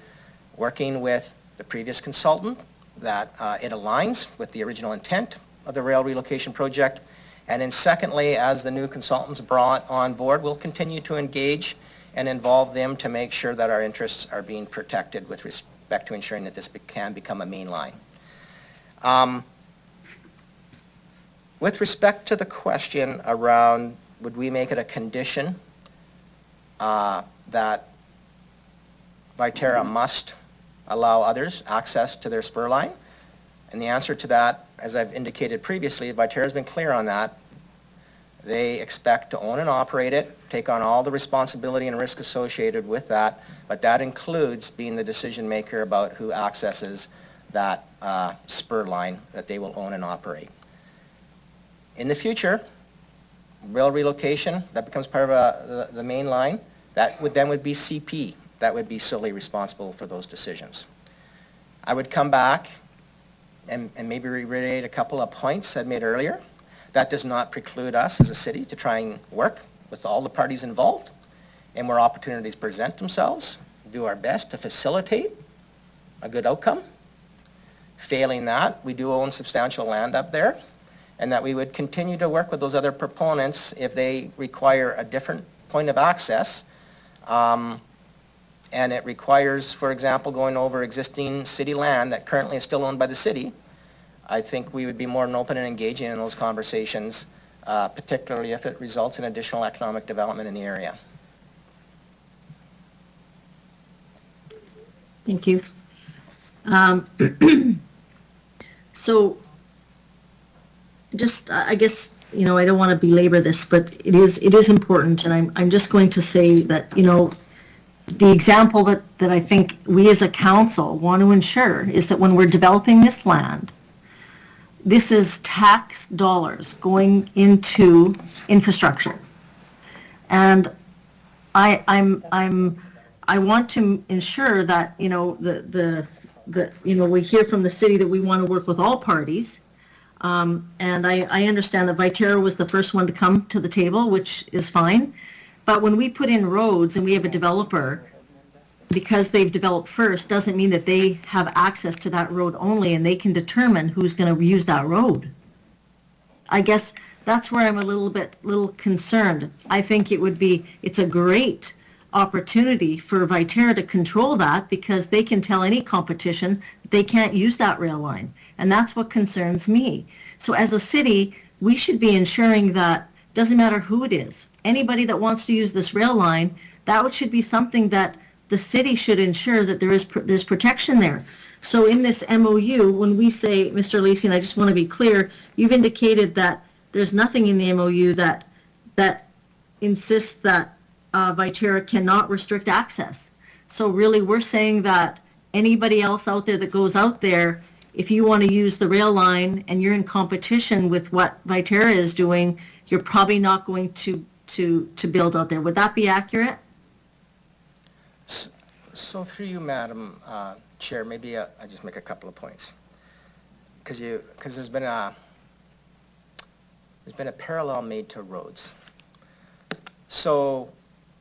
working with the previous consultant, that it aligns with the original intent of the rail relocation project. And then secondly, as the new consultants brought on board, we'll continue to engage and involve them to make sure that our interests are being protected with respect to ensuring that this can become a main line. With respect to the question around, would we make it a condition that Viterra must allow others access to their spur line? And the answer to that, as I've indicated previously, Viterra's been clear on that. They expect to own and operate it, take on all the responsibility and risk associated with that, but that includes being the decision maker about who accesses that spur line that they will own and operate. In the future, rail relocation, that becomes part of the main line, that would be CP. That would be solely responsible for those decisions. I would come back and maybe reiterate a couple of points I made earlier. That does not preclude us as a city to try and work with all the parties involved, and where opportunities present themselves, do our best to facilitate a good outcome. Failing that, we do own substantial land up there, and that we would continue to work with those other proponents if they require a different point of access, and it requires, for example, going over existing city land that currently is still owned by the city. I think we would be more than open and engaging in those conversations, particularly if it results in additional economic development in the area. Thank you. So just, I guess, you know, I don't want to belabor this, but it is important, and I'm just going to say that, you know, the example that I think we as a council want to ensure is that when we're developing this land, this is tax dollars going into infrastructure. And I want to ensure that, you know, you know, we hear from the city that we want to work with all parties. And I understand that Viterra was the first one to come to the table, which is fine. But when we put in roads and we have a developer, because they've developed first, doesn't mean that they have access to that road only and they can determine who's going to use that road. I guess that's where I'm a little concerned. I think it's a great opportunity for Viterra to control that, because they can tell any competition that they can't use that rail line. And that's what concerns me. So as a city, we should be ensuring that, doesn't matter who it is, anybody that wants to use this rail line, that should be something that the city should ensure that there's protection there. So in this MOU, when we say, Mr. Lacey, and I just want to be clear, you've indicated that there's nothing in the MOU that insists that Viterra cannot restrict access. So really, we're saying that anybody else out there that goes out there, if you want to use the rail line and you're in competition with what Viterra is doing, you're probably not going to build out there. Would that be accurate? So through you, Madam Chair, maybe I just make a couple of points, because there's been a parallel made to roads. So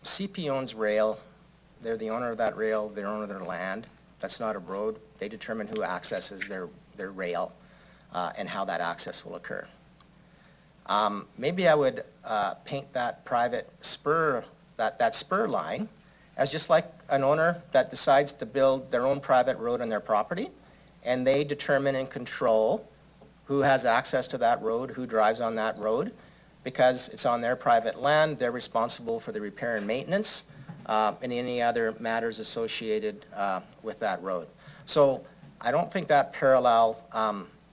CP owns rail. They're the owner of that rail. They're owner of their land. That's not a road. They determine who accesses their rail and how that access will occur. Maybe I would paint that private spur, that spur line, as just like an owner that decides to build their own private road on their property, and they determine and control who has access to that road, who drives on that road, because it's on their private land. They're responsible for the repair and maintenance and any other matters associated with that road. So I don't think that parallel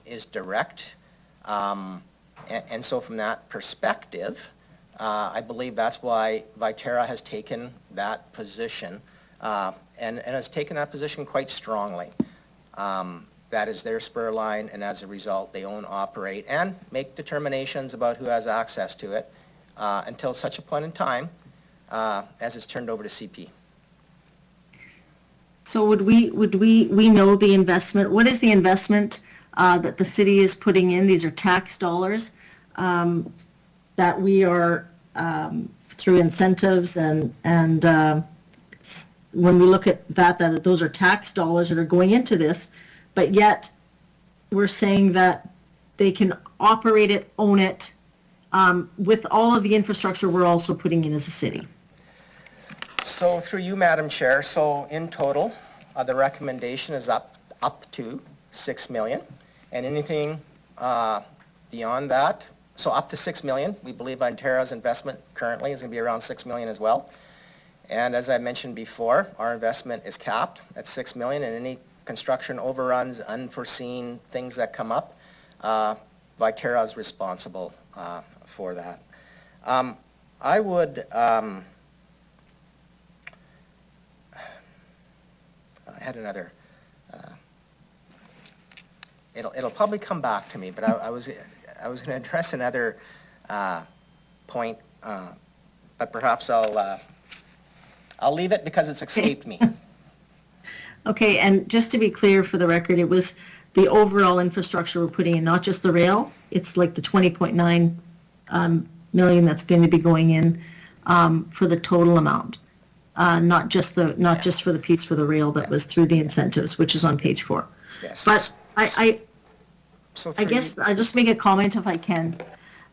is direct. And so from that perspective, I believe that's why Viterra has taken that position and has taken that position quite strongly. that is their spur line, and as a result, they own, operate, and make determinations about who has access to it until such a point in time as it's turned over to CP. So would we know the investment? What is the investment that the city is putting in? These are tax dollars that we are through incentives and when we look at that those are tax dollars that are going into this, but yet we're saying that they can operate it, own it, with all of the infrastructure we're also putting in as a city. So through you, Madam Chair, so in total, the recommendation is up to 6 million, and anything beyond that, so up to 6 million, we believe Viterra's investment currently is going to be around 6 million as well. And as I mentioned before, our investment is capped at 6 million, and any construction overruns, unforeseen things that come up, Viterra is responsible for that. I would, I had another, it'll probably come back to me, but I was going to address another point, but perhaps I'll leave it because it's escaped me. Okay, and just to be clear for the record, it was the overall infrastructure we're putting in, not just the rail. It's like the 20.9 million that's going to be going in for the total amount, not just for the piece for the rail that was through the incentives, which is on page 4. Yes. But I So guess I'll just make a comment if I can.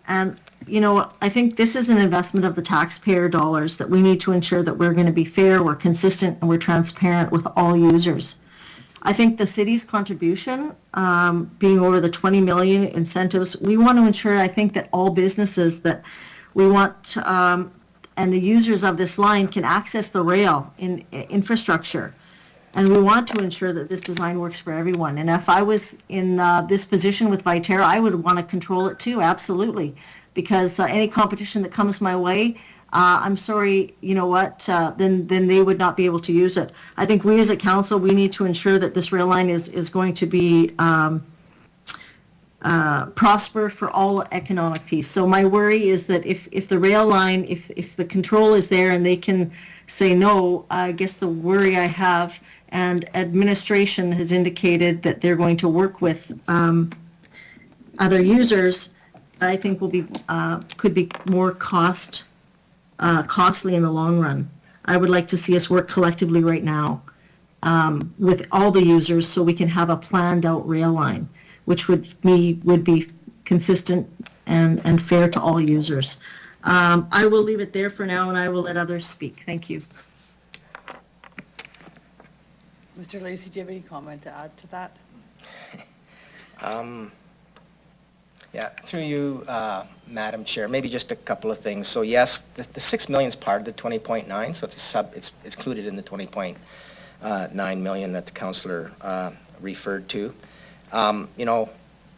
And, you know, I think this is an investment of the taxpayer dollars that we need to ensure that we're going to be fair, we're consistent, and we're transparent with all users. I think the city's contribution, being over the 20 million incentives, we want to ensure, I think, that all businesses that we want and the users of this line can access the rail in infrastructure. And we want to ensure that this design works for everyone. And if I was in this position with Viterra, I would want to control it too, absolutely. Because any competition that comes my way, I'm sorry, you know what, then they would not be able to use it. I think we as a council, we need to ensure that this rail line is going to be prosper for all economic piece. So my worry is that if the rail line, if the control is there and they can say no, I guess the worry I have, and administration has indicated that they're going to work with other users, I think will be could be more costly in the long run. I would like to see us work collectively right now with all the users so we can have a planned out rail line, which would be consistent and fair to all users. I will leave it there for now, and I will let others speak. Thank you. Mr. Lacey, do you have any comment to add to that? Yeah, through you, Madam Chair, maybe just a couple of things. So yes, the 6 million is part of the 20.9, so it's included in the 20.9 million that the councillor referred to. You know,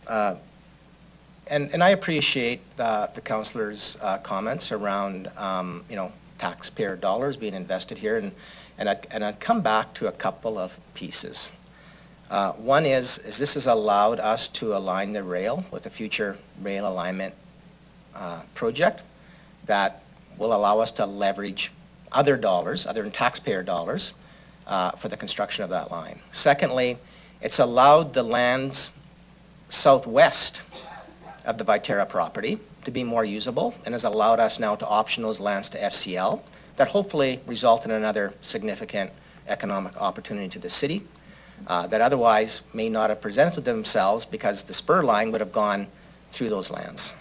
and I appreciate the councillor's comments around you know, taxpayer dollars being invested here, and I'd come back to a couple of pieces. One is this has allowed us to align the rail with a future rail alignment project that will allow us to leverage other dollars, other than taxpayer dollars, for the construction of that line. Secondly, it's allowed the lands southwest of the Viterra property to be more usable, and has allowed us now to option those lands to FCL that hopefully result in another significant economic opportunity to the city that otherwise may not have presented themselves because the spur line would have gone through those lands.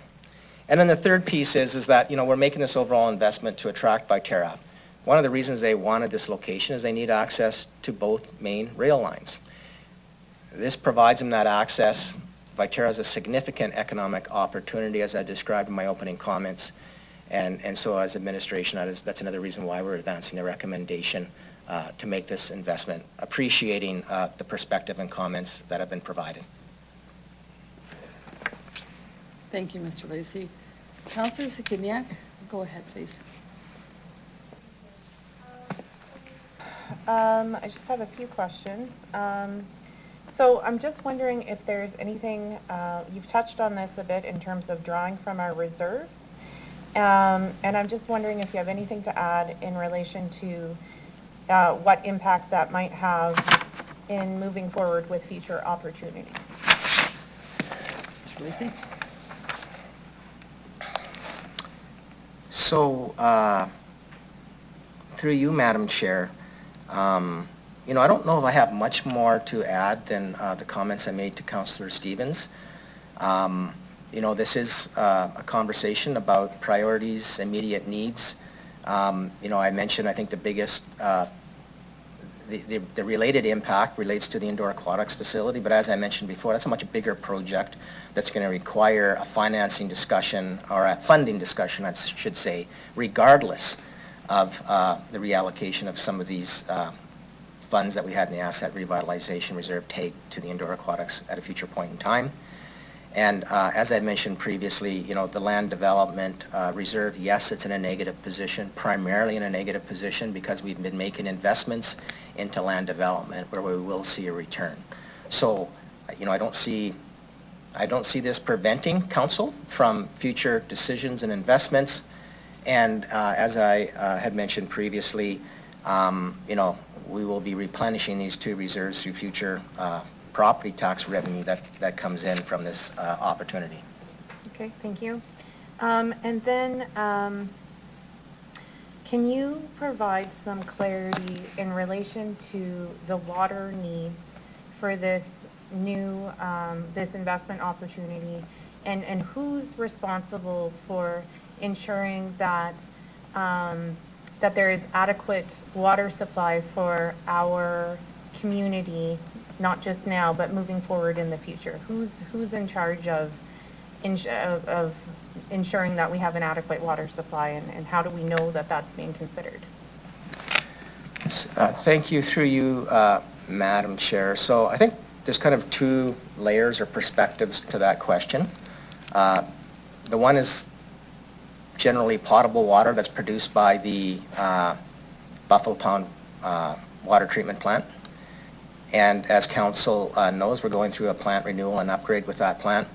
And then the third piece is that, you know, we're making this overall investment to attract Viterra. One of the reasons they wanted this location is they need access to both main rail lines. This provides them that access. Viterra is a significant economic opportunity, as I described in my opening comments. And so as administration, that's another reason why we're advancing the recommendation to make this investment, appreciating the perspective and comments that have been provided. Thank you, Mr. Lacey. Councillor Sikiniak, go ahead, please. I just have a few questions. So I'm just wondering if there's anything, you've touched on this a bit in terms of drawing from our reserves. And I'm just wondering if you have anything to add in relation to what impact that might have in moving forward with future opportunities. Lucy? So, through you, Madam Chair, I don't know if I have much more to add than the comments I made to Councillor Stevens. This is a conversation about priorities, immediate needs. I mentioned, I think the biggest, the related impact relates to the indoor aquatics facility, but as I mentioned before, that's a much bigger project that's going to require a financing discussion, or a funding discussion, I should say, regardless of the reallocation of some of these funds that we had in the Asset Revitalization Reserve take to the indoor aquatics at a future point in time. And as I mentioned previously, the land development reserve, yes, it's in a negative position, primarily in a negative position because we've been making investments into land development where we will see a return. So, I don't see this preventing council from future decisions and investments. And as I had mentioned previously, we will be replenishing these two reserves through future property tax revenue that comes in from this opportunity. Okay, thank you. And then can you provide some clarity in relation to the water needs for this new, this investment opportunity, and who's responsible for ensuring that that there is adequate water supply for our community, not just now, but moving forward in the future? Who's in charge of ensuring that we have an adequate water supply, and how do we know that that's being considered? Thank you, through you, Madam Chair. So I think there's kind of two layers or perspectives to that question. The one is generally potable water that's produced by the Buffalo Pound water treatment plant. And as council knows, we're going through a plant renewal and upgrade with that plant.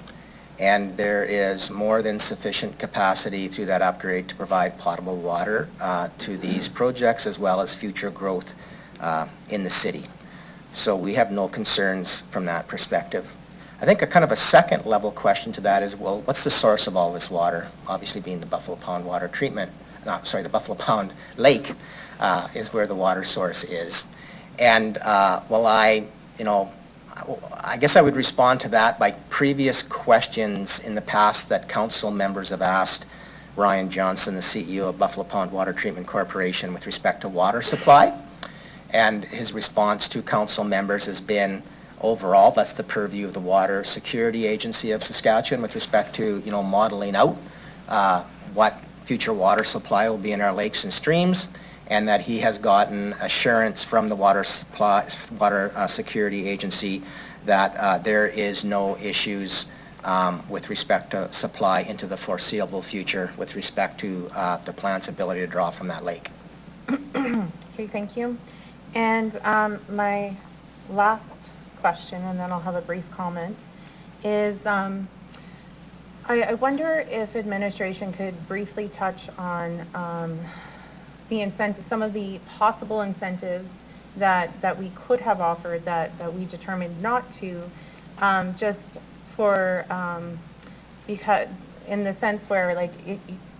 And there is more than sufficient capacity through that upgrade to provide potable water to these projects, as well as future growth in the city. So we have no concerns from that perspective. I think a kind of a second level question to that is, well, what's the source of all this water? Obviously being the Buffalo Pound water treatment, the Buffalo Pound Lake is where the water source is. And I guess I would respond to that by previous questions in the past that council members have asked Ryan Johnson, the CEO of Buffalo Pound Water Treatment Corporation, with respect to water supply. And his response to council members has been, overall, that's the purview of the Water Security Agency of Saskatchewan with respect to, modeling out what future water supply will be in our lakes and streams, and that he has gotten assurance from the Water Security Agency that there is no issues with respect to supply into the foreseeable future with respect to the plant's ability to draw from that lake. Okay, thank you. And my last question, and then I'll have a brief comment, is I wonder if administration could briefly touch on the incentive, some of the possible incentives that we could have offered that we determined not to, just for, because in the sense where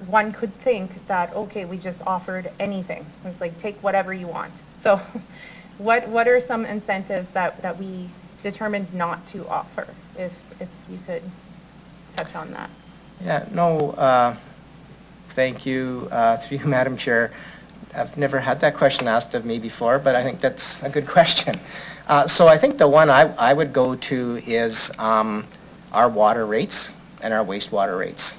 one could think that, okay, we just offered anything. It's like, take whatever you want. So what are some incentives that we determined not to offer, if you could touch on that? Yeah, no, thank you, through you, Madam Chair. I've never had that question asked of me before, but I think that's a good question. So I think the one I would go to is our water rates and our wastewater rates.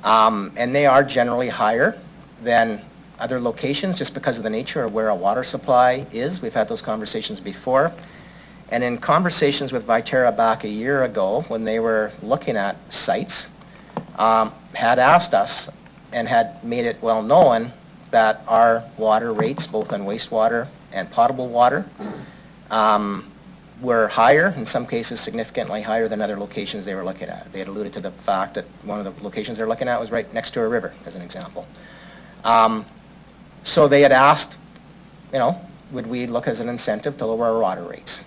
And they are generally higher than other locations just because of the nature of where our water supply is. We've had those conversations before. And in conversations with Viterra back a year ago, when they were looking at sites, had asked us and had made it well known that our water rates, both on wastewater and potable water, were higher, in some cases significantly higher than other locations they were looking at. They had alluded to the fact that one of the locations they're looking at was right next to a river, as an example. So they had asked, would we look as an incentive to lower our water rates?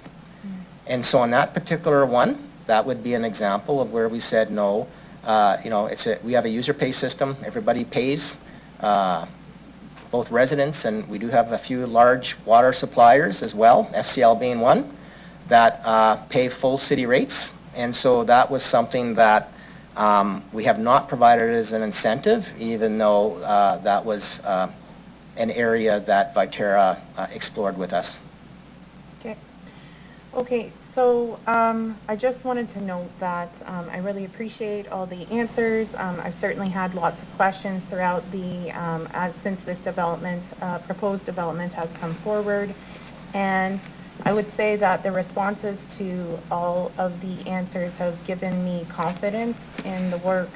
And so on that particular one, that would be an example of where we said no. We have a user pay system. Everybody pays, both residents, and we do have a few large water suppliers as well, FCL being one, that pay full city rates. And so that was something that we have not provided as an incentive, even though that was an area that Viterra explored with us. Okay, so I just wanted to note that I really appreciate all the answers. I've certainly had lots of questions throughout since this proposed development has come forward. And I would say that the responses to all of the answers have given me confidence in the work.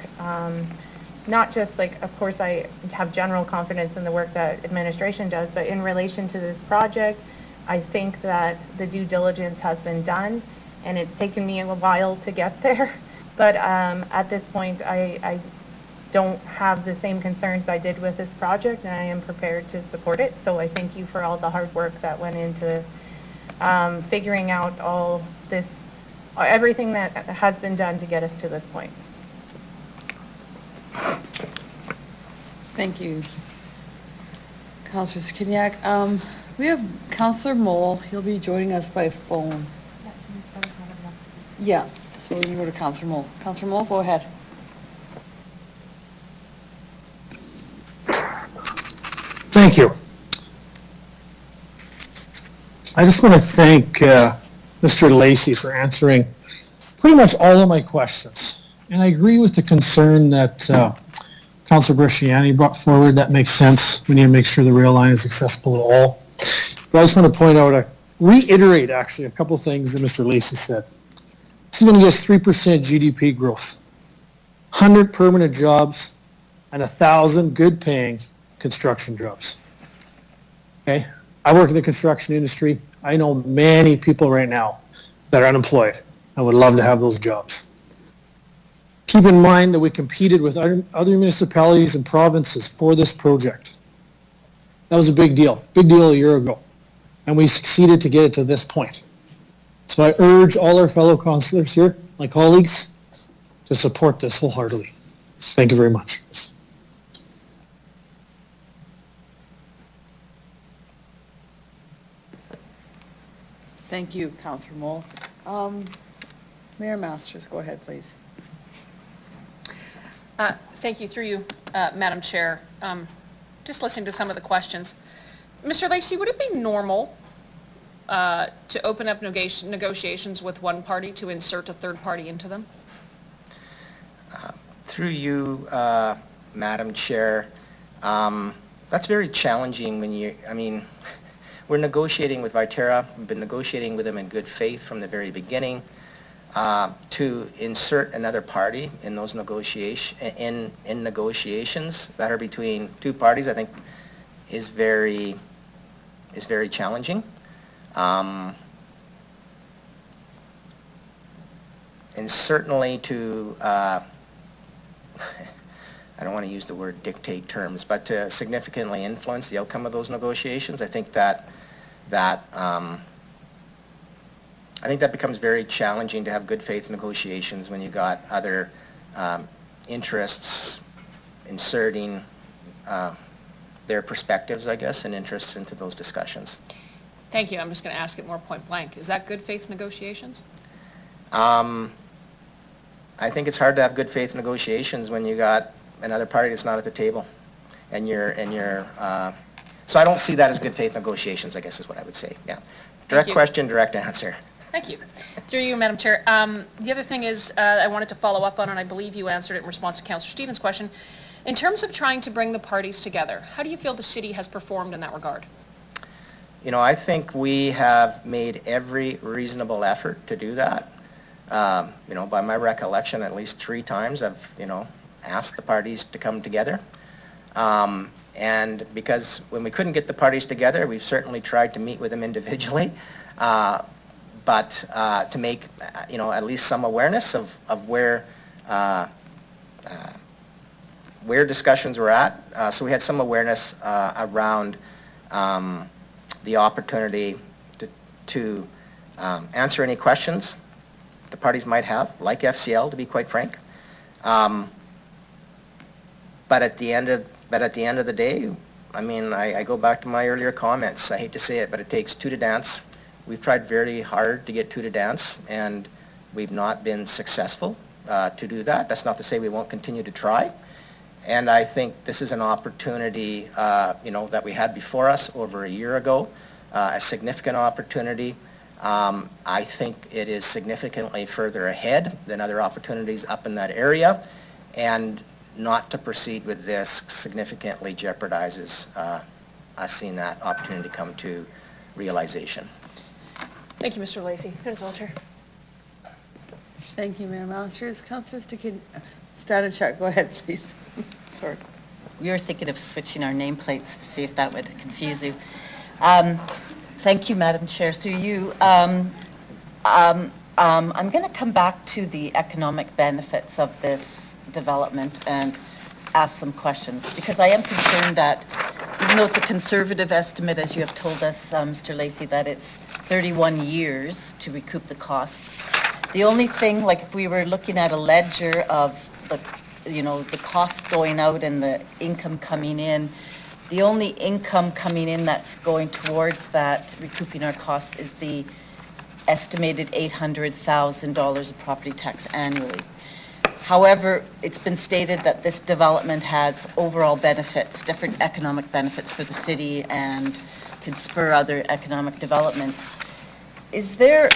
Not just of course I have general confidence in the work that administration does, but in relation to this project, I think that the due diligence has been done, and it's taken me a while to get there. But at this point, I don't have the same concerns I did with this project, and I am prepared to support it. So I thank you for all the hard work that went into figuring out everything that has been done to get us to this point. Thank you, Councillor Skiniak. We have Councillor Mole. He'll be joining us by phone. Yeah, so we're going to go to Councillor Mole. Councillor Mole, go ahead. Thank you. I just want to thank Mr. Lacey for answering pretty much all of my questions. And I agree with the concern that Councillor Bresciani brought forward. That makes sense. We need to make sure the rail line is accessible to all. But I just want to point out, reiterate actually a couple things that Mr. Lacey said. This is going to get us 3% GDP growth, 100 permanent jobs, and 1,000 good paying construction jobs. Okay? I work in the construction industry. I know many people right now that are unemployed. I would love to have those jobs. Keep in mind that we competed with other municipalities and provinces for this project. That was a big deal a year ago. And we succeeded to get it to this point. So I urge all our fellow councillors here, my colleagues, to support this wholeheartedly. Thank you very much. Thank you, Councillor Mole. Mayor Masters, go ahead, please. Thank you, through you, Madam Chair. Just listening to some of the questions. Mr. Lacey, would it be normal to open up negotiations with one party to insert a third party into them? Through you, Madam Chair, that's very challenging when we're negotiating with Viterra. We've been negotiating with them in good faith from the very beginning. To insert another party in those negotiations that are between two parties, I think is very challenging. And certainly to I don't want to use the word dictate terms, but to significantly influence the outcome of those negotiations, I think that becomes very challenging to have good faith negotiations when you got other interests inserting their perspectives, I guess, and interests into those discussions. Thank you. I'm just going to ask it more point blank. Is that good faith negotiations? I think it's hard to have good faith negotiations when you got another party that's not at the table, and so I don't see that as good faith negotiations, I guess is what I would say. Yeah. Direct question, direct answer. Thank you. Through you, Madam Chair. The other thing is I wanted to follow up on, and I believe you answered it in response to Councillor Stevens' question. In terms of trying to bring the parties together, how do you feel the city has performed in that regard? I think we have made every reasonable effort to do that. By my recollection, at least 3 times I've, asked the parties to come together. And because when we couldn't get the parties together, we've certainly tried to meet with them individually. But but to make, at least some awareness of where discussions were at. So we had some awareness around the opportunity to answer any questions the parties might have, like FCL, to be quite frank. But at the end of the day, I mean, I go back to my earlier comments. I hate to say it, but it takes two to dance. We've tried very hard to get two to dance, and we've not been successful to do that. That's not to say we won't continue to try. And I think this is an opportunity, that we had before us over a year ago, a significant opportunity. I think it is significantly further ahead than other opportunities up in that area, and not to proceed with this significantly jeopardizes us seeing that opportunity come to realization. Thank you, Mr. Lacy. Ms. Walter. Thank you, Madam Masters. Councillor Stanachak, go ahead, please. Sorry. We were thinking of switching our nameplates to see if that would confuse you. Thank you, Madam Chair. Through you, I'm going to come back to the economic benefits of this development and ask some questions, because I am concerned that even though it's a conservative estimate, as you have told us, Mr. Lacy, that it's 31 years to recoup the costs. The only thing, like if we were looking at a ledger of the costs going out and the income coming in, the only income coming in that's going towards that recouping our costs is the estimated $800,000 of property tax annually. However, it's been stated that this development has overall benefits, different economic benefits for the city, and can spur other economic developments. Is there,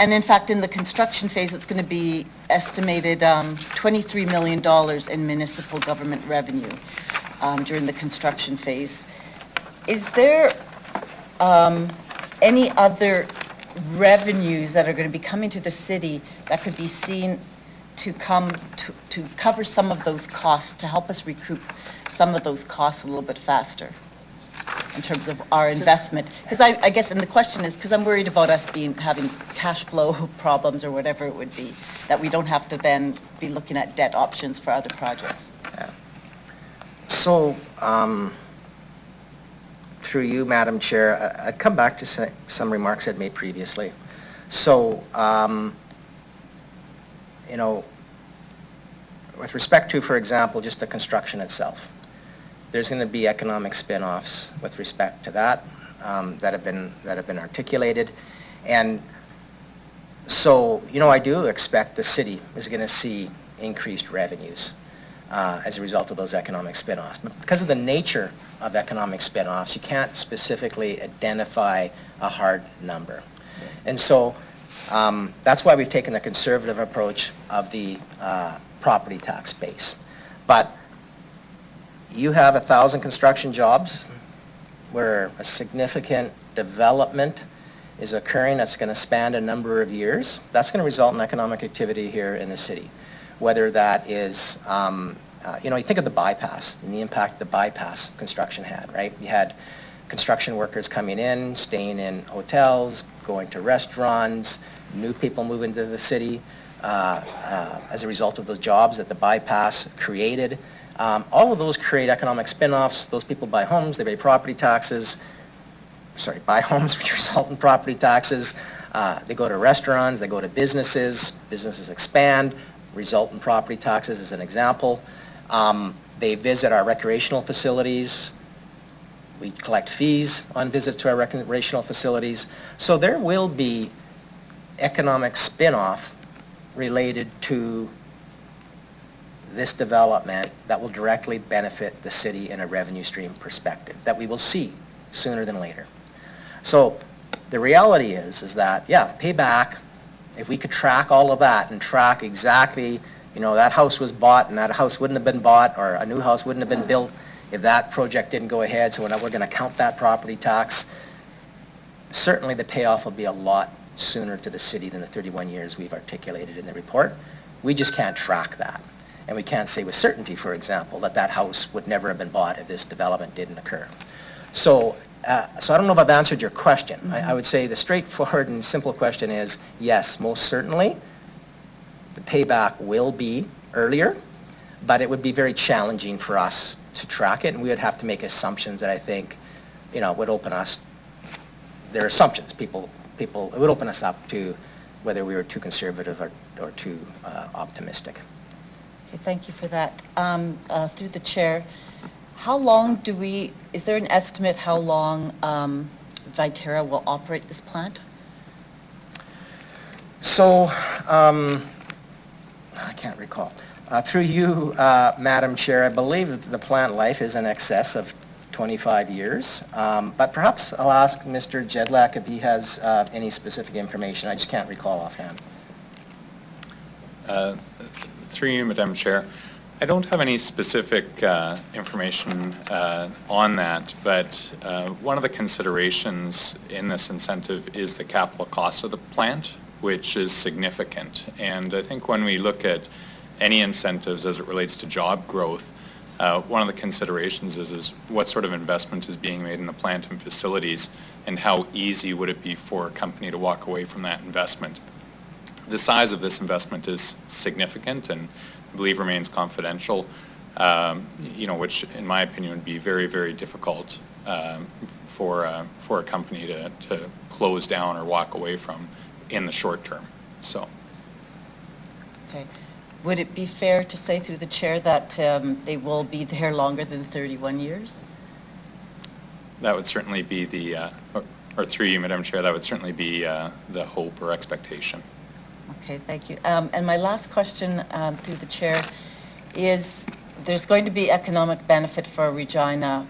and in fact in the construction phase it's going to be estimated $23 million in municipal government revenue during the construction phase. Is there any other revenues that are going to be coming to the city that could be seen to come to cover some of those costs, to help us recoup some of those costs a little bit faster in terms of our investment? Because I guess, and the question is, because I'm worried about us having cash flow problems or whatever it would be, that we don't have to then be looking at debt options for other projects. Yeah. So, through you, Madam Chair, I'd come back to some remarks I'd made previously. So, with respect to, for example, just the construction itself, there's going to be economic spin-offs with respect to that that have been articulated, and so I do expect the city is going to see increased revenues as a result of those economic spin-offs. But because of the nature of economic spin-offs, you can't specifically identify a hard number, and so that's why we've taken the conservative approach of the property tax base. But you have 1,000 construction jobs where a significant development is occurring that's going to span a number of years. That's going to result in economic activity here in the city. Whether that is, you think of the bypass and the impact the bypass construction had, right? You had construction workers coming in, staying in hotels, going to restaurants, new people moving to the city as a result of those jobs that the bypass created. All of those create economic spin-offs. Those people buy homes, they pay property taxes. Buy homes which result in property taxes. They go to restaurants, they go to businesses expand, result in property taxes as an example. They visit our recreational facilities. We collect fees on visits to our recreational facilities. So there will be economic spin-off related to this development that will directly benefit the city in a revenue stream perspective that we will see sooner than later. So the reality is that, yeah, payback, if we could track all of that and track exactly, that house was bought and that house wouldn't have been bought, or a new house wouldn't have been built if that project didn't go ahead, so we're going to count that property tax, certainly the payoff will be a lot sooner to the city than the 31 years we've articulated in the report. We just can't track that. And we can't say with certainty, for example, that that house would never have been bought if this development didn't occur. So So I don't know if I've answered your question. I would say the straightforward and simple question is, yes, most certainly, the payback will be earlier, but it would be very challenging for us to track it, and we would have to make assumptions that I think, would open us, they're assumptions. It would open us up to whether we were too conservative or too optimistic. Okay, thank you for that. Through the chair, how long is there an estimate how long Viterra will operate this plant? So, I can't recall. Through you, Madam Chair, I believe that the plant life is in excess of 25 years. But perhaps I'll ask Mr. Jedlak if he has any specific information. I just can't recall offhand. Through you, Madam Chair, I don't have any specific information on that, but one of the considerations in this incentive is the capital cost of the plant, which is significant. And I think when we look at any incentives as it relates to job growth, one of the considerations is what sort of investment is being made in the plant and facilities, and how easy would it be for a company to walk away from that investment. The size of this investment is significant and I believe remains confidential, which in my opinion would be very, very difficult for a company to close down or walk away from in the short term. So. Okay. Would it be fair to say through the chair that they will be there longer than 31 years? That would certainly be or through you, Madam Chair, that would certainly be the hope or expectation. Okay, thank you. And my last question through the chair is, there's going to be economic benefit for Regina.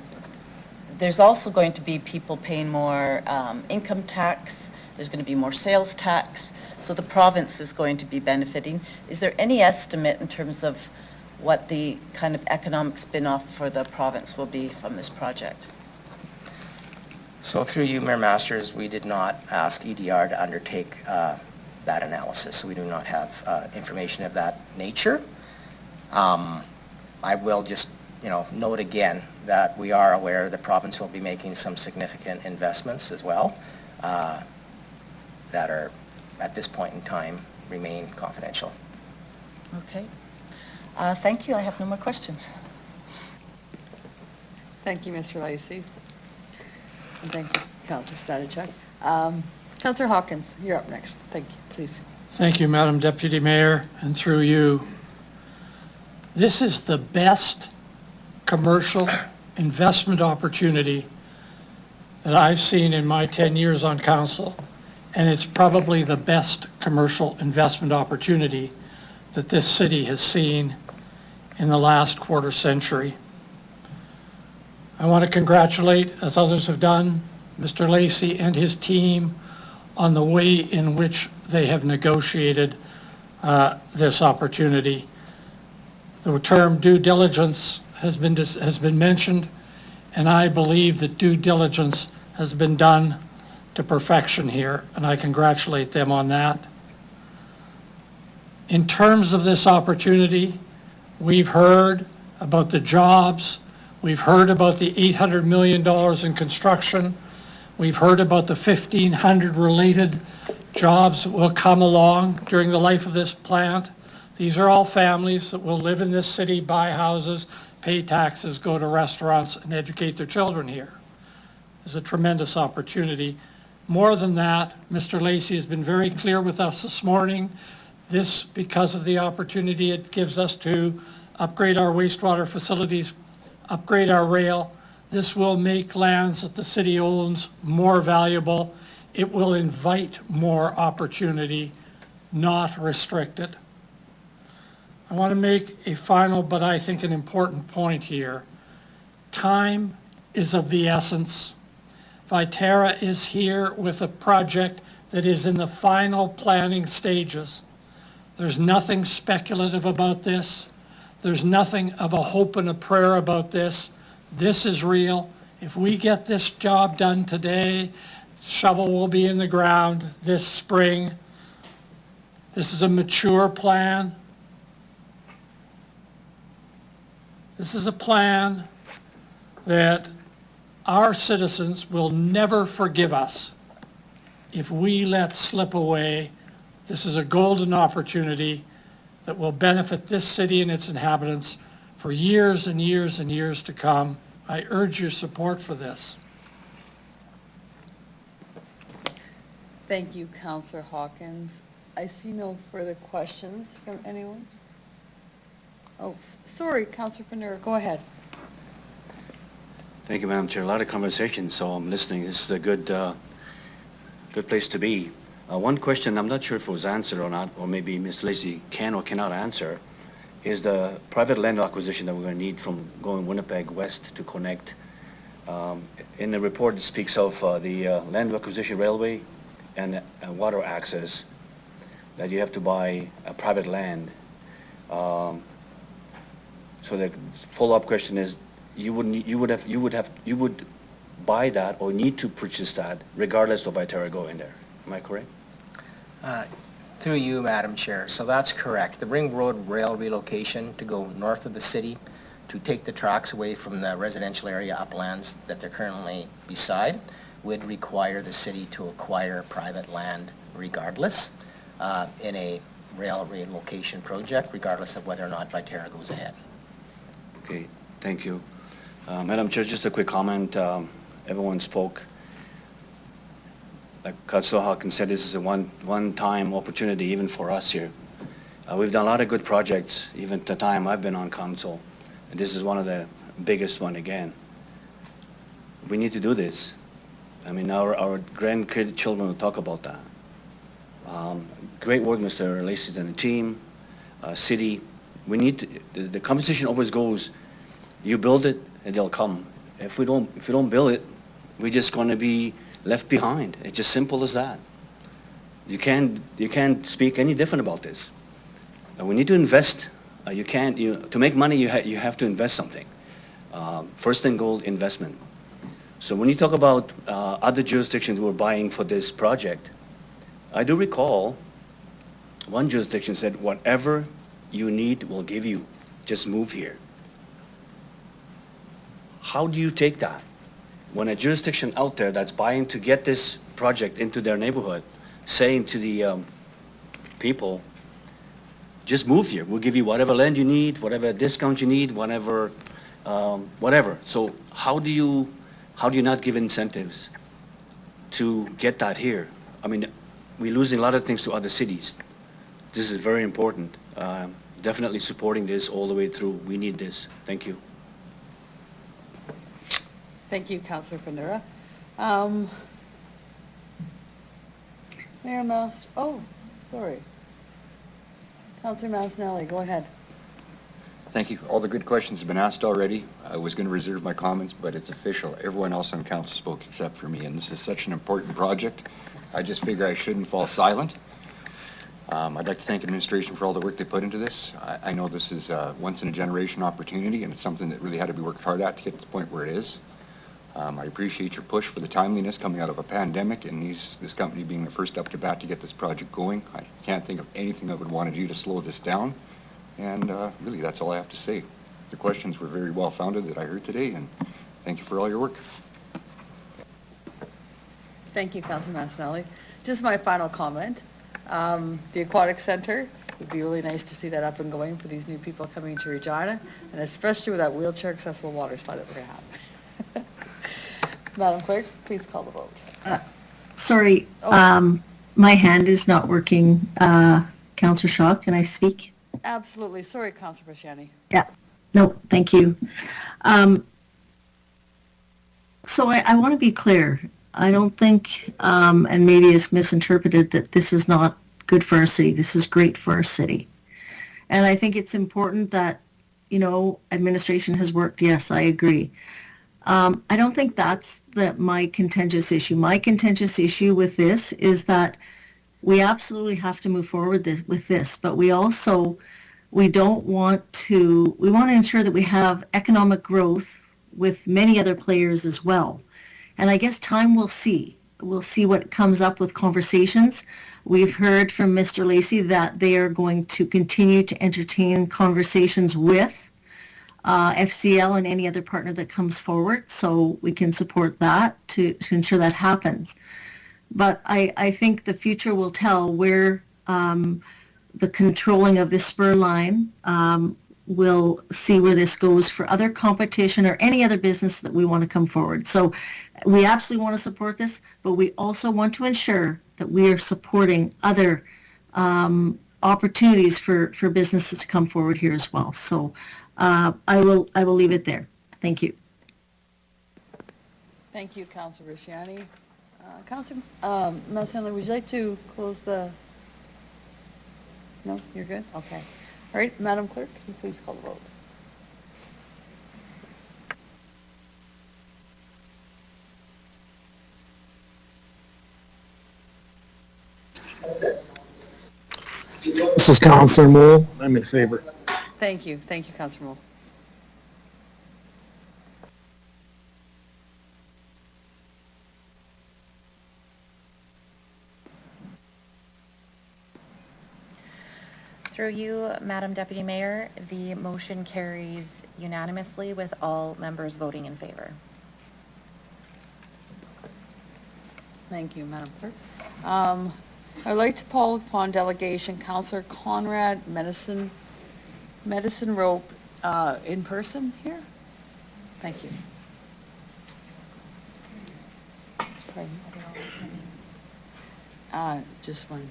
There's also going to be people paying more income tax. There's going to be more sales tax. So the province is going to be benefiting. Is there any estimate in terms of what the kind of economic spin-off for the province will be from this project? So through you, Mayor Masters, we did not ask EDR to undertake that analysis, so we do not have information of that nature. I will just, note again that we are aware the province will be making some significant investments as well that are, at this point in time, remain confidential. Okay. Thank you. I have no more questions. Thank you, Mr. Lacey. And thank you, Councillor Statichuk. Councillor Hawkins, you're up next. Thank you, please. Thank you, Madam Deputy Mayor, and through you. This is the best commercial investment opportunity that I've seen in my 10 years on council, and it's probably the best commercial investment opportunity that this city has seen in the last quarter century. I want to congratulate, as others have done, Mr. Lacey and his team on the way in which they have negotiated this opportunity. The term due diligence has been mentioned, and I believe that due diligence has been done to perfection here, and I congratulate them on that. In terms of this opportunity, we've heard about the jobs, we've heard about the $800 million in construction, we've heard about the 1,500 related jobs that will come along during the life of this plant. These are all families that will live in this city, buy houses, pay taxes, go to restaurants, and educate their children here. It's a tremendous opportunity. More than that, Mr. Lacey has been very clear with us this morning. This, because of the opportunity it gives us to upgrade our wastewater facilities, upgrade our rail. This will make lands that the city owns more valuable. It will invite more opportunity, not restrict it. I want to make a final, but I think an important point here. Time is of the essence. Viterra is here with a project that is in the final planning stages. There's nothing speculative about this. There's nothing of a hope and a prayer about this. This is real. If we get this job done today, shovel will be in the ground this spring. This is a mature plan. This is a plan that our citizens will never forgive us if we let slip away. This is a golden opportunity that will benefit this city and its inhabitants for years and years and years to come. I urge your support for this. Thank you, Councillor Hawkins. I see no further questions from anyone. Oh, sorry, Councillor Panura, go ahead. Thank you, Madam Chair. A lot of conversation, so I'm listening. This is a good place to be. One question, I'm not sure if it was answered or not, or maybe Ms. Lacey can or cannot answer, is the private land acquisition that we're going to need from going Winnipeg West to connect. In the report, it speaks of the land acquisition railway and water access, that you have to buy a private land. So the follow-up question is, you would buy that or need to purchase that regardless of Viterra going there. Am I correct? Through you, Madam Chair. So that's correct. The Ring Road rail relocation to go north of the city to take the tracks away from the residential area uplands that they're currently beside would require the city to acquire private land regardless in a rail relocation project, regardless of whether or not Viterra goes ahead. Okay, thank you. Madam Chair, just a quick comment. Everyone spoke. Like Councillor Hawkins said, this is a one-time opportunity even for us here. We've done a lot of good projects, even the time I've been on council, and this is one of the biggest one again. We need to do this. I mean, our grandchildren will talk about that. Great work, Mr. Lacey and the team, city. We need to, the conversation always goes, you build it and they'll come. If we don't build it, we're just going to be left behind. It's just simple as that. You can't speak any different about this. We need to invest. To make money, you have to invest something. First and goal, investment. So when you talk about other jurisdictions who are buying for this project, I do recall one jurisdiction said, whatever you need, we'll give you. Just move here. How do you take that? When a jurisdiction out there that's buying to get this project into their neighborhood, saying to the people, just move here. We'll give you whatever land you need, whatever discount you need, whatever. So how do you not give incentives to get that here? I mean, we're losing a lot of things to other cities. This is very important. Definitely supporting this all the way through. We need this. Thank you. Thank you, Councillor Panura. Mayor Mouse, oh, sorry. Councillor Masnelli, go ahead. Thank you. All the good questions have been asked already. I was going to reserve my comments, but it's official. Everyone else on council spoke except for me, and this is such an important project. I just figure I shouldn't fall silent. I'd like to thank administration for all the work they put into this. I know this is a once-in-a-generation opportunity, and it's something that really had to be worked hard at to get to the point where it is. I appreciate your push for the timeliness coming out of a pandemic and this company being the first up to bat to get this project going. I can't think of anything I would want to do to slow this down. And really, that's all I have to say. The questions were very well founded that I heard today, and thank you for all your work. Thank you, Councillor Masnelli. Just my final comment. The Aquatic Centre, it would be really nice to see that up and going for these new people coming to Regina, and especially with that wheelchair accessible water slide that we're going to have. Madam Clerk, please call the vote. Sorry, my hand is not working. Councillor Shaw, can I speak? Absolutely. Sorry, Councillor Brasciani. Yeah. No, thank you. So I want to be clear. I don't think, and maybe it's misinterpreted, that this is not good for our city. This is great for our city. And I think it's important that, administration has worked. Yes, I agree. I don't think that's my contentious issue. My contentious issue with this is that we absolutely have to move forward with this, but we want to ensure that we have economic growth with many other players as well. And I guess time will see. We'll see what comes up with conversations. We've heard from Mr. Lacey that they are going to continue to entertain conversations with FCL and any other partner that comes forward, so we can support that to ensure that happens. But I think the future will tell where the controlling of this spur line, we'll see where this goes for other competition or any other business that we want to come forward. So we absolutely want to support this, but we also want to ensure that we are supporting other opportunities for businesses to come forward here as well. So I will leave it there. Thank you. Thank you, Councilor Risciani. Councilor Melsenle, would you like to close the? No, you're good? Okay. All right, Madam Clerk, can you please call the vote? This is Councilor Moule. I'm in favor. Thank you, Councilor Moule. Through you, Madam Deputy Mayor, the motion carries unanimously with all members voting in favor. Thank you, Madam Clerk. I'd like to call upon delegation Councillor Conrad Medicine Rope in person here. Thank you. Just one.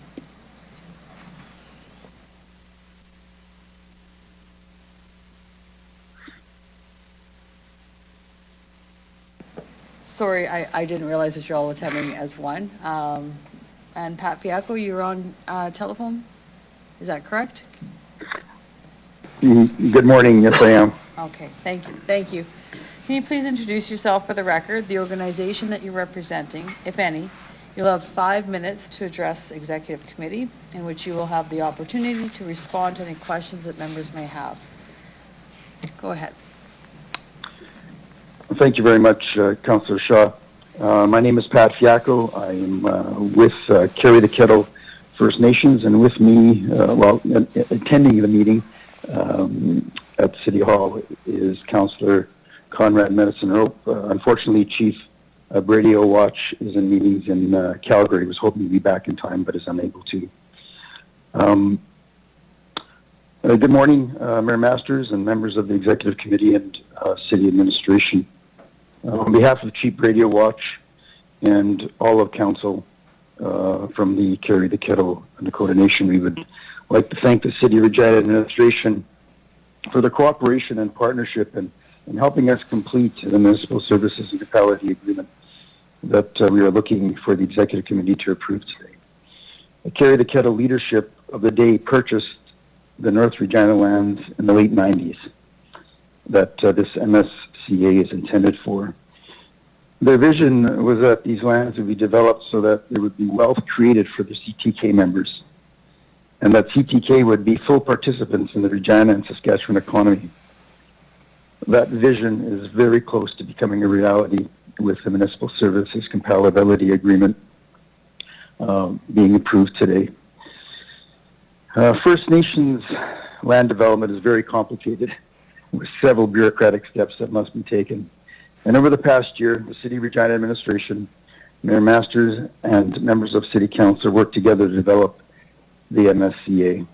Sorry, I didn't realize that you're all attending as one. And Pat Fiacco, you're on telephone? Is that correct? Good morning. Yes, I am. Okay, thank you. Can you please introduce yourself for the record, the organization that you're representing, if any? You'll have 5 minutes to address Executive Committee, in which you will have the opportunity to respond to any questions that members may have. Go ahead. Thank you very much, Councillor Shaw. My name is Pat Fiacco. I am with Carry the Kettle First Nations, and with me, attending the meeting at City Hall is Councillor Conrad Medicine Rope. Unfortunately, Chief Brady Watch is in meetings in Calgary. He was hoping to be back in time, but is unable to. Good morning, Mayor Masters and members of the Executive Committee and City Administration. On behalf of Chief Radio Watch and all of Council from the Carry the Kettle Dakota Nation, we would like to thank the City of Regina Administration for the cooperation and partnership in helping us complete the Municipal Services and Compatibility Agreement that we are looking for the Executive Committee to approve today. The Carry the Kettle leadership of the day purchased the North Regina lands in the late 90s that this MSCA is intended for. Their vision was that these lands would be developed so that there would be wealth created for the CTK members, and that CTK would be full participants in the Regina and Saskatchewan economy. That vision is very close to becoming a reality with the Municipal Services Compatibility Agreement being approved today. First Nations land development is very complicated, with several bureaucratic steps that must be taken. And over the past year, the City of Regina Administration, Mayor Masters, and members of City Council worked together to develop the MSCA.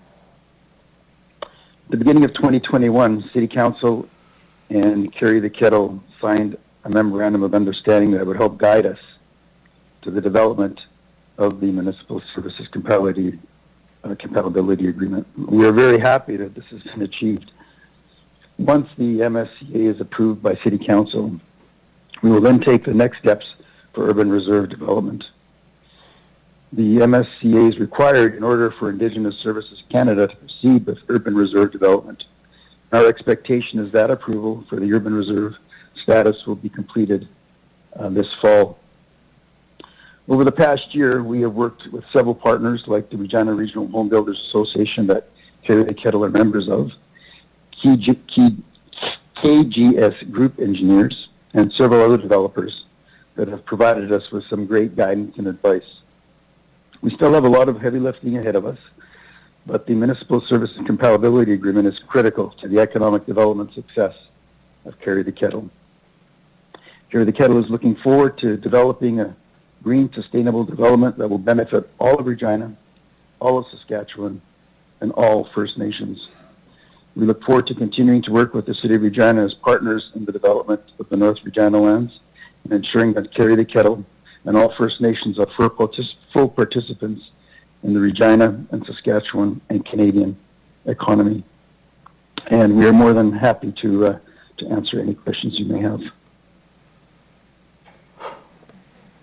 At the beginning of 2021, City Council and Carry the Kettle signed a memorandum of understanding that would help guide us to the development of the Municipal Services Compatibility Agreement. We are very happy that this has been achieved. Once the MSCA is approved by City Council, we will then take the next steps for urban reserve development. The MSCA is required in order for Indigenous Services Canada to proceed with urban reserve development. Our expectation is that approval for the urban reserve status will be completed this fall. Over the past year, we have worked with several partners like the Regina Regional Home Builders Association that Carry the Kettle are members of, KGS Group Engineers, and several other developers that have provided us with some great guidance and advice. We still have a lot of heavy lifting ahead of us, but the Municipal Service and Compatibility Agreement is critical to the economic development success of Carry the Kettle. Carry the Kettle is looking forward to developing a green, sustainable development that will benefit all of Regina, all of Saskatchewan, and all First Nations. We look forward to continuing to work with the City of Regina as partners in the development of the North Regina lands and ensuring that Carry the Kettle and all First Nations are full participants in the Regina and Saskatchewan and Canadian economy. And we are more than happy to answer any questions you may have.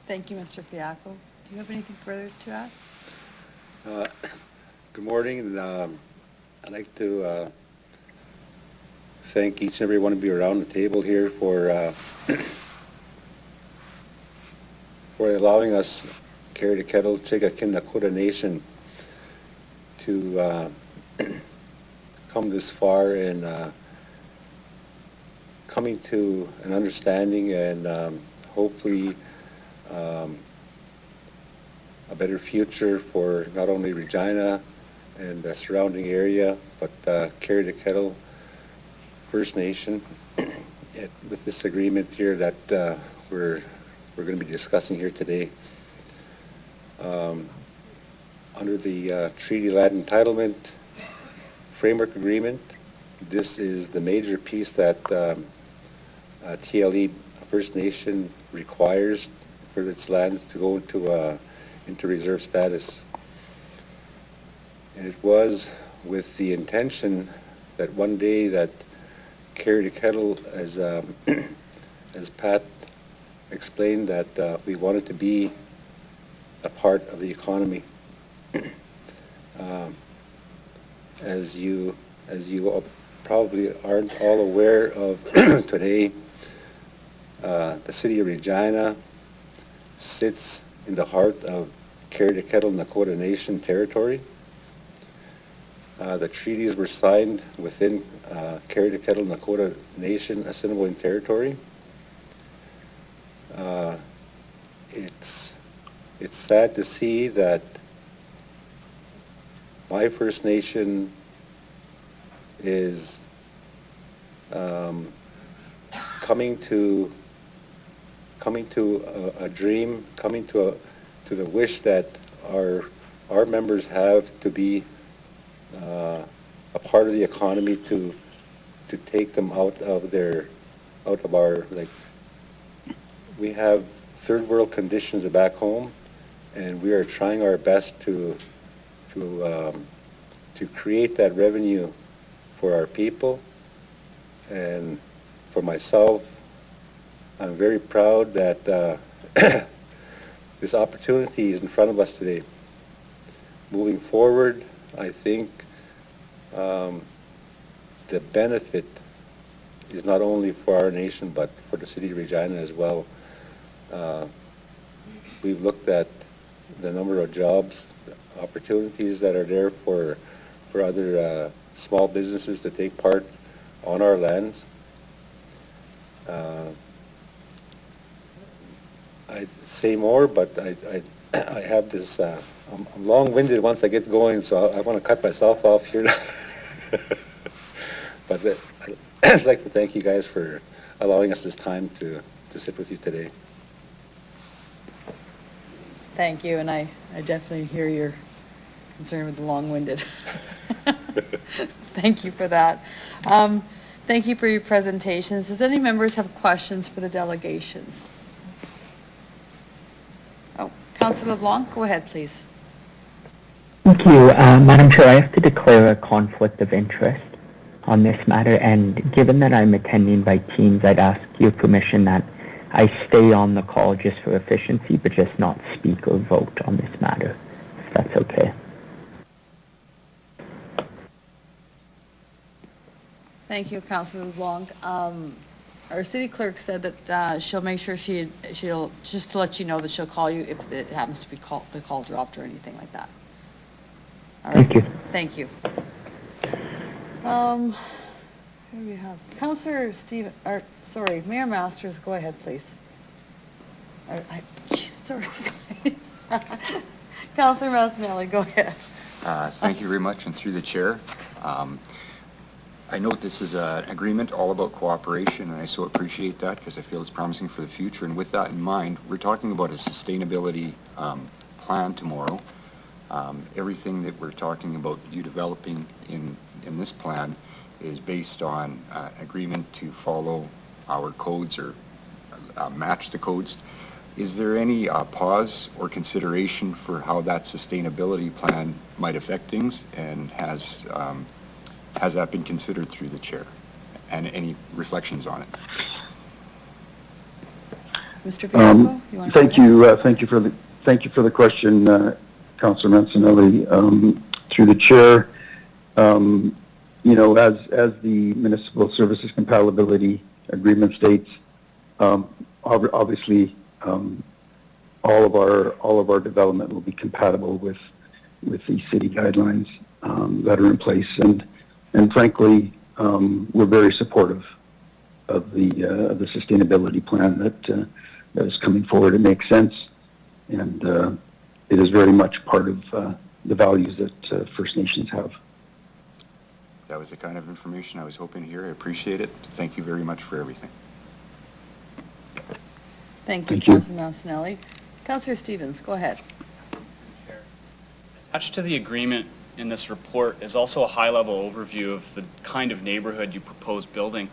Thank you, Mr. Fiacco. Do you have anything further to add? Good morning, and I'd like to thank each and every one of you around the table here for allowing us, Carry the Kettle, Chigakin Nakota Nation, to come this far and coming to an understanding and hopefully a better future for not only Regina and the surrounding area, but Carry the Kettle First Nation with this agreement here that we're going to be discussing here today. Under the Treaty Land Entitlement Framework Agreement, this is the major piece that TLE First Nation requires for its lands to go into reserve status. And it was with the intention that one day that Carry the Kettle, as Pat explained, that we wanted to be a part of the economy. As you probably aren't all aware of today, the City of Regina sits in the heart of Carry the Kettle Nakota Nation territory. The treaties were signed within Carry the Kettle Nakota Nation Assiniboine territory. It's sad to see that my First Nation is coming to a dream, coming to the wish that our members have to be a part of the economy, to take them out of our, like, we have third world conditions back home, and we are trying our best to create that revenue for our people. And for myself, I'm very proud that this opportunity is in front of us today. Moving forward, I think the benefit is not only for our nation, but for the City of Regina as well. We've looked at the number of jobs, opportunities that are there for other small businesses to take part on our lands. I'd say more, but I have this, I'm long-winded once I get going, so I want to cut myself off here. But I'd like to thank you guys for allowing us this time to sit with you today. Thank you, and I definitely hear your concern with the long-winded. Thank you for that. Thank you for your presentations. Does any members have questions for the delegations? Oh, Councillor LeBlanc, go ahead, please. Thank you. Madam Chair, I have to declare a conflict of interest on this matter, and given that I'm attending by Teams, I'd ask your permission that I stay on the call just for efficiency, but just not speak or vote on this matter, if that's okay. Thank you, Councillor LeBlanc. Our city clerk said that she'll make sure she'll just to let you know that she'll call you if it happens to be the call dropped or anything like that. All right. Thank you. Thank you. Who do we have? Councillor Mayor Masters, go ahead, please. Sorry. Councillor Massinelli, go ahead. Thank you very much, and through the chair. I note this is an agreement all about cooperation, and I so appreciate that because I feel it's promising for the future. And with that in mind, we're talking about a sustainability plan tomorrow. Everything that we're talking about you developing in this plan is based on agreement to follow our codes or match the codes. Is there any pause or consideration for how that sustainability plan might affect things, and has that been considered through the chair, and any reflections on it? Mr. Fialko, you want to Thank you for the question, Councilor Mancinelli. Through the chair, you know, as the municipal services compatibility agreement states, obviously all of our development will be compatible with the city guidelines that are in place, and frankly, we're very supportive of the sustainability plan that is coming forward. It makes sense, and it is very much part of the values that First Nations have. That was the kind of information I was hoping to hear. I appreciate it. Thank you very much for everything. Thank you, Thank you. Councilor Mancinelli. Councilor Stevens, go ahead. Attached to the agreement in this report is also a high-level overview of the kind of neighborhood you propose building.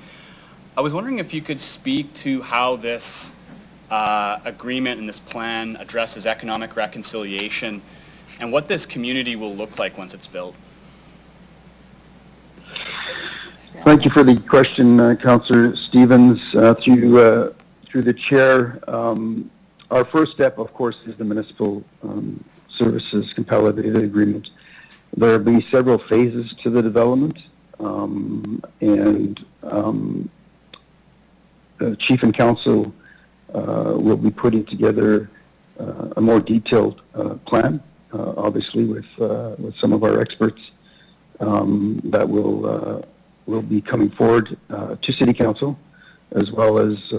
I was wondering if you could speak to how this agreement and this plan addresses economic reconciliation and what this community will look like once it's built. Thank you for the question, Councillor Stevens. Through the chair, our first step, of course, is the municipal services compatibility agreement. There will be several phases to the development, and the Chief and Council will be putting together a more detailed plan, obviously with some of our experts that will be coming forward to City Council, as well as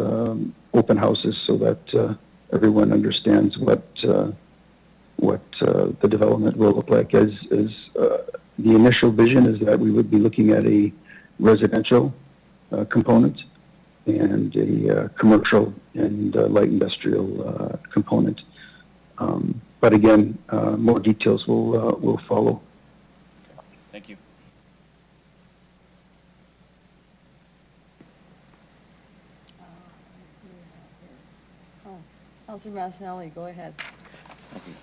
open houses, so that everyone understands what the development will look like. As the initial vision is that we would be looking at a residential component and a commercial and light industrial component. But again, more details will follow. Thank you. Councilor Mancinelli, go ahead. Thank you.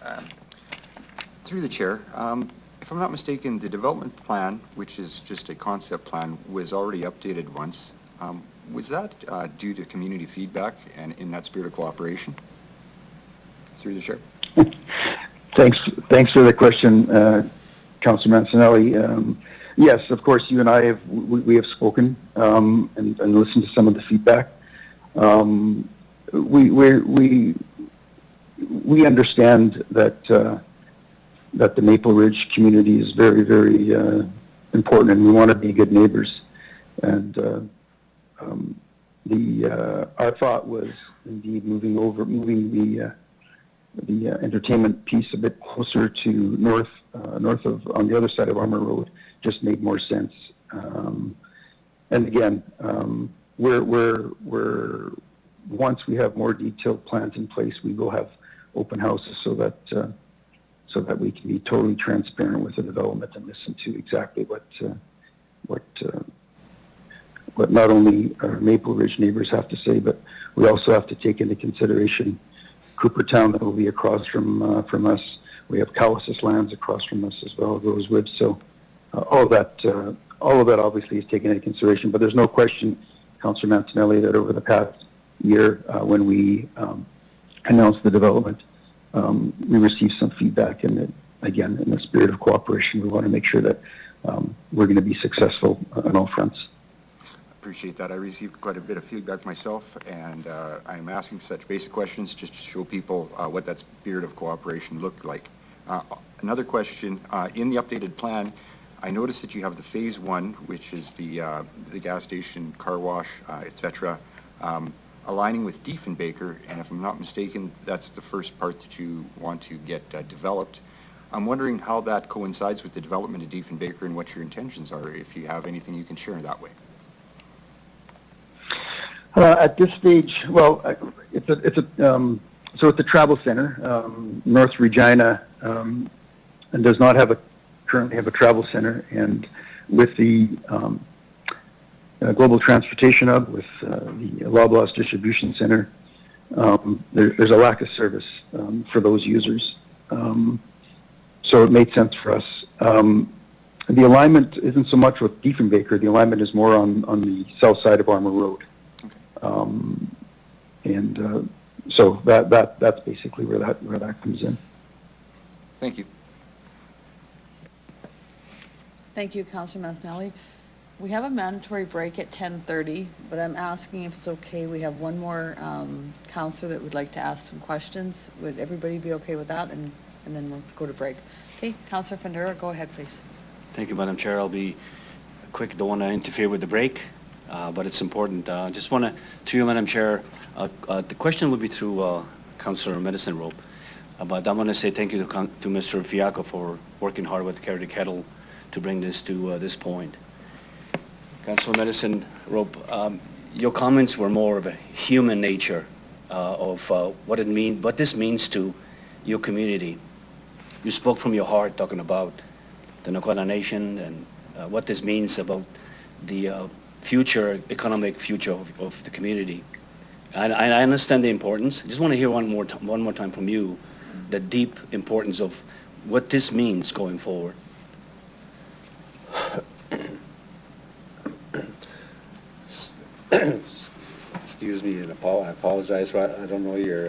Through the chair, if I'm not mistaken, the development plan, which is just a concept plan, was already updated once. Was that due to community feedback and in that spirit of cooperation? Through the chair. Thanks for the question, Councilor Mancinelli. Yes, of course, you and I we have spoken and listened to some of the feedback. We understand that the Maple Ridge community is very, very important, and we want to be good neighbors. And our thought was indeed moving the entertainment piece a bit closer to north of, on the other side of Armour Road, just made more sense. And again, once we have more detailed plans in place, we will have open houses so that we can be totally transparent with the development and listen to exactly what not only our Maple Ridge neighbors have to say, but we also have to take into consideration Coopertown, that will be across from us. We have Callisis lands across from us as well, Rosewood. So all of that obviously is taken into consideration. But there's no question, Councillor Mancinelli, that over the past year, when we announced the development, we received some feedback, and again, in the spirit of cooperation, we want to make sure that we're going to be successful on all fronts. Appreciate that. I received quite a bit of feedback myself, and I'm asking such basic questions just to show people what that spirit of cooperation looked like. Another question, in the updated plan, I noticed that you have the phase 1, which is the gas station, car wash, etc., aligning with Diefenbaker, and if I'm not mistaken, that's the first part that you want to get developed. I'm wondering how that coincides with the development of Diefenbaker and what your intentions are, if you have anything you can share that way. At this stage, well, it's a travel center. North Regina and does not currently have a travel center, and with the Global Transportation Hub, with the Loblaws Distribution Center, there's a lack of service for those users. So it made sense for us. The alignment isn't so much with Diefenbaker. The alignment is more on the south side of Armour Road. So that's basically where that comes in. Thank you. Thank you, Councillor Masnelli. We have a mandatory break at 10:30, but I'm asking if it's okay. We have one more councillor that would like to ask some questions. Would everybody be okay with that? And then we'll go to break. Okay, Councillor Fundera, go ahead, please. Thank you, Madam Chair. I'll be quick. Don't want to interfere with the break, but it's important. Just want to you, Madam Chair, the question would be through Councillor Medicine Rope. But I want to say thank you to Mr. Fiacco for working hard with Carry the Kettle to bring this to this point. Councillor Medicine Rope, your comments were more of a human nature of what this means to your community. You spoke from your heart, talking about the Nakota Nation and what this means about the economic future of the community. And I understand the importance. I just want to hear one more time from you, the deep importance of what this means going forward. Excuse me, and I apologize for I don't know your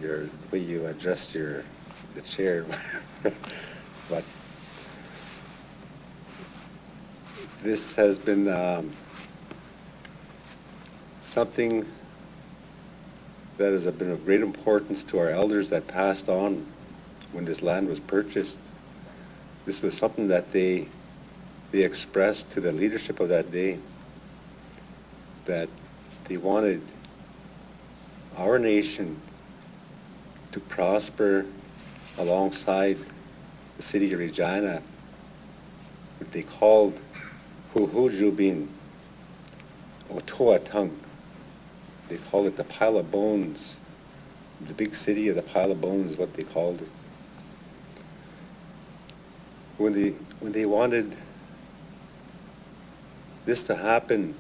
the way you adjust the chair, but this has been something that has been of great importance to our elders that passed on when this land was purchased. This was something that they expressed to the leadership of that day, that they wanted our nation to prosper alongside the city of Regina, what they called Huhujubin, Otoatung. They called it the pile of bones. The big city of the pile of bones is what they called it. When they wanted this to happen,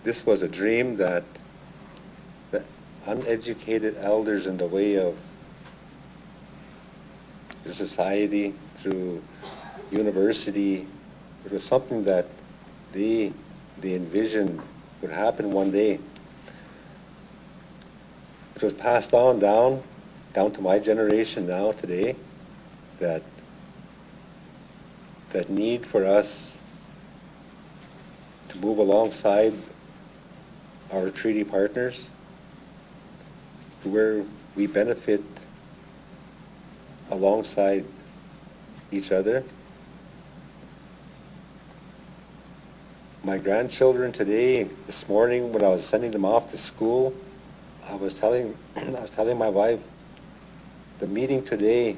this was a dream that the uneducated elders in the way of the society, through university, it was something that they envisioned would happen one day. It was passed on down to my generation now today, that need for us to move alongside our treaty partners to where we benefit alongside each other. My grandchildren today, this morning, when I was sending them off to school, I was telling my wife, the meeting today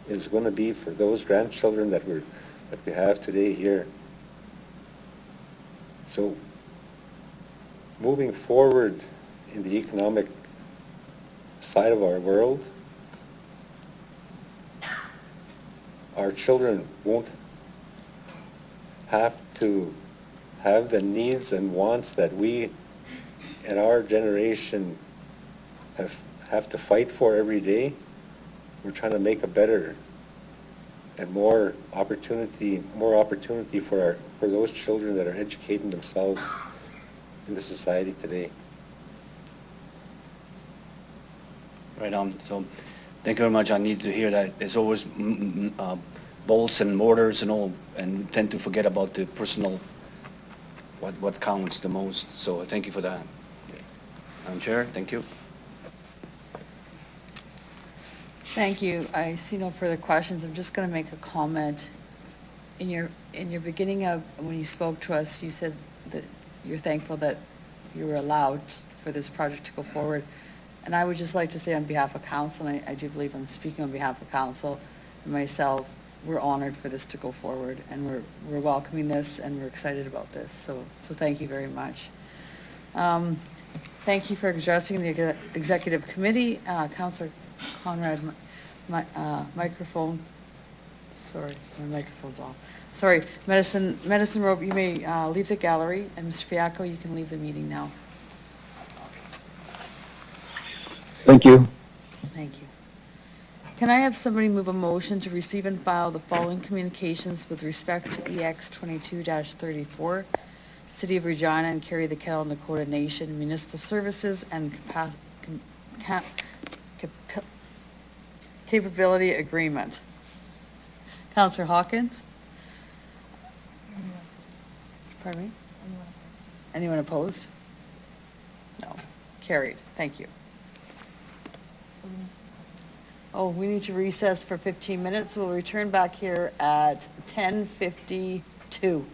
is going to be for those grandchildren that we have today here. So, moving forward in the economic side of our world, our children won't have to have the needs and wants that we in our generation have to fight for every day. We're trying to make a better and more opportunity for those children that are educating themselves in the society today. Right on. So, thank you very much. I need to hear that. It's always bolts and mortars and all, and tend to forget about the personal, what counts the most. So, thank you for that. Madam Chair, thank you. Thank you. I see no further questions. I'm just going to make a comment. In your beginning of, when you spoke to us, you said that you're thankful that you were allowed for this project to go forward. And I would just like to say on behalf of council, and I do believe I'm speaking on behalf of council and myself, we're honored for this to go forward, and we're welcoming this, and we're excited about this. So thank you very much. Thank you for addressing the executive committee. Councillor Conrad, microphone. Sorry, my microphone's off. Sorry, Medicine Robe, you may leave the gallery, and Mr. Fiacco, you can leave the meeting now. Thank you. Thank you. Can I have somebody move a motion to receive and file the following communications with respect to EX 22-34, City of Regina and Carry the Kettle Nakota Nation Municipal Services and Capability Agreement? Councillor Hawkins? Pardon me? Anyone opposed? No. Carried. Thank you. Oh, we need to recess for 15 minutes. We'll return back here at 10:52.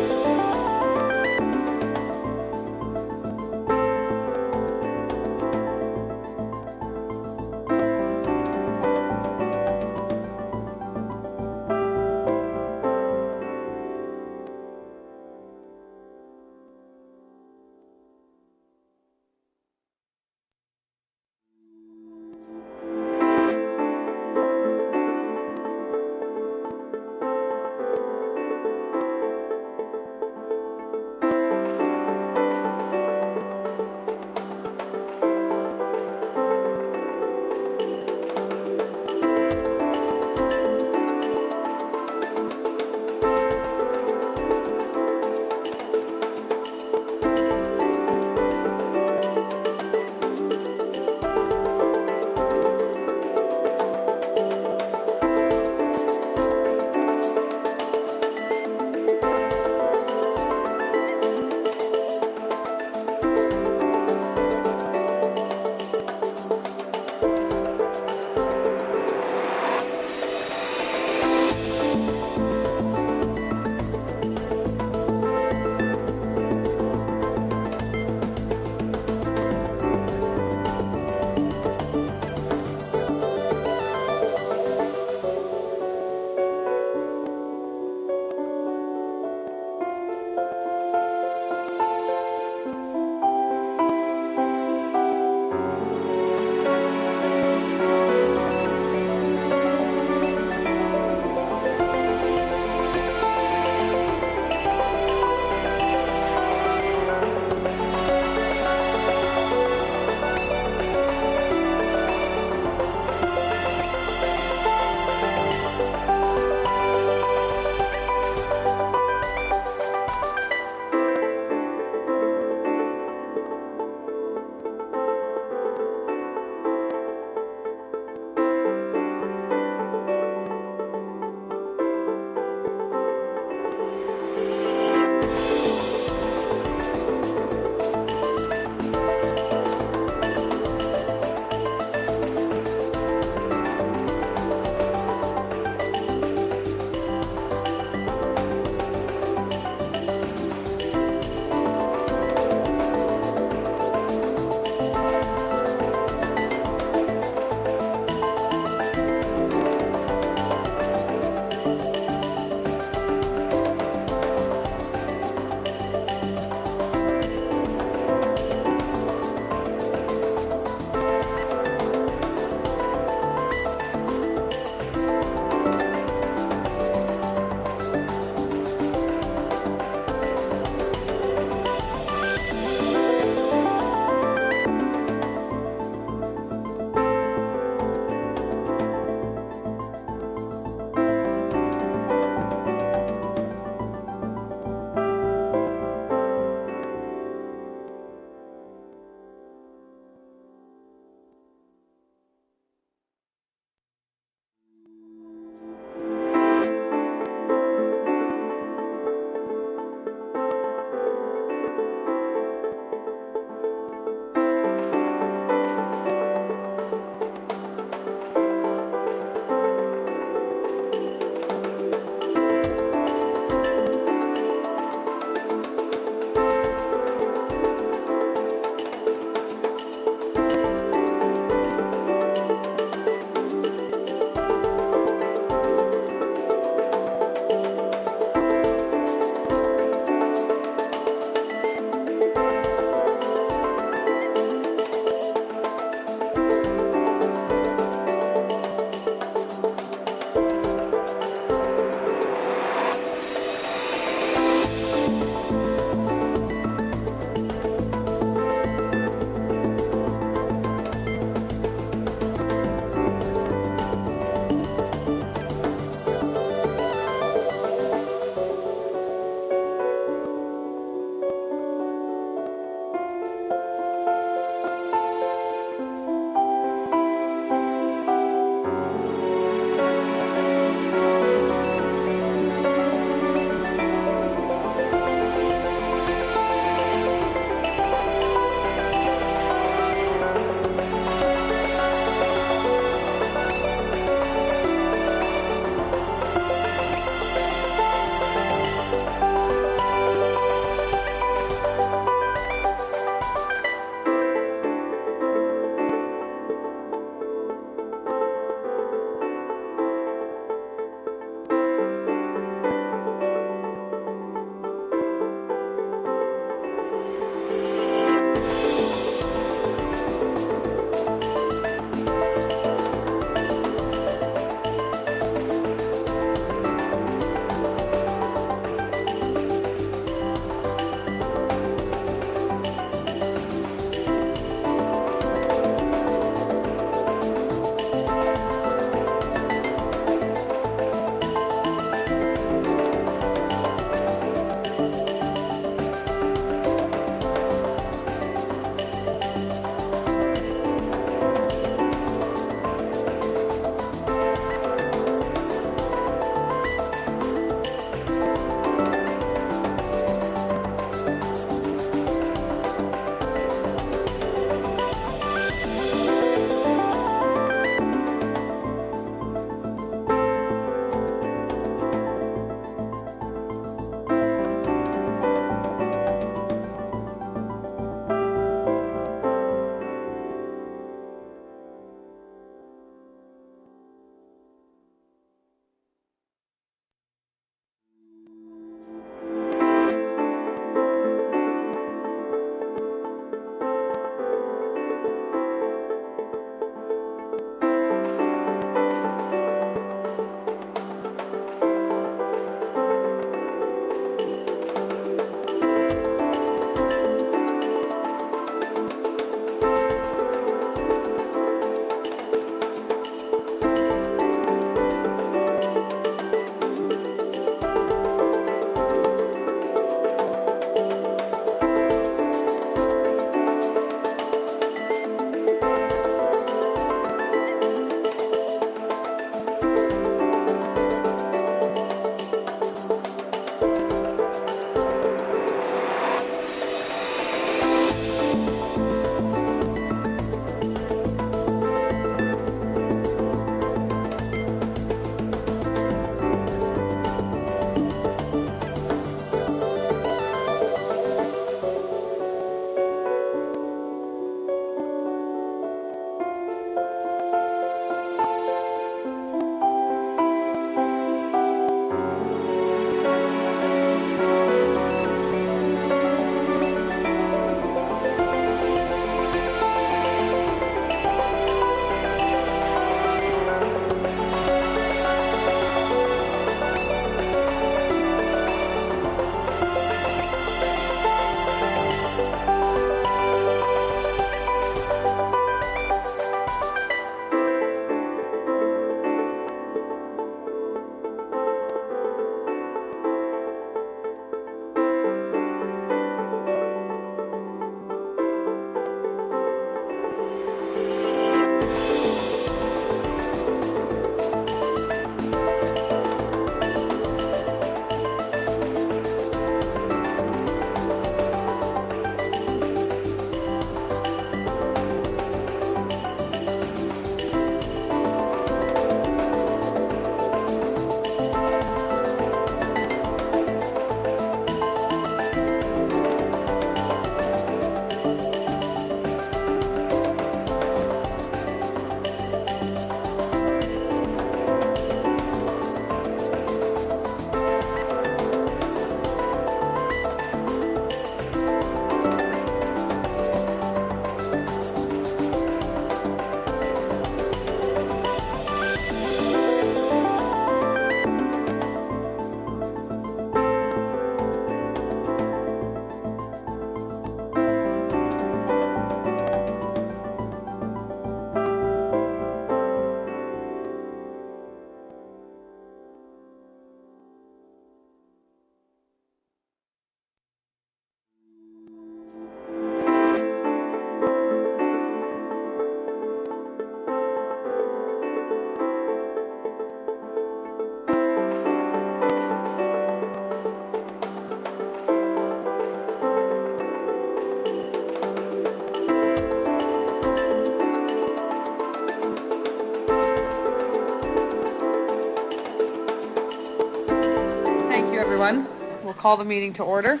everyone. We'll call the meeting to order.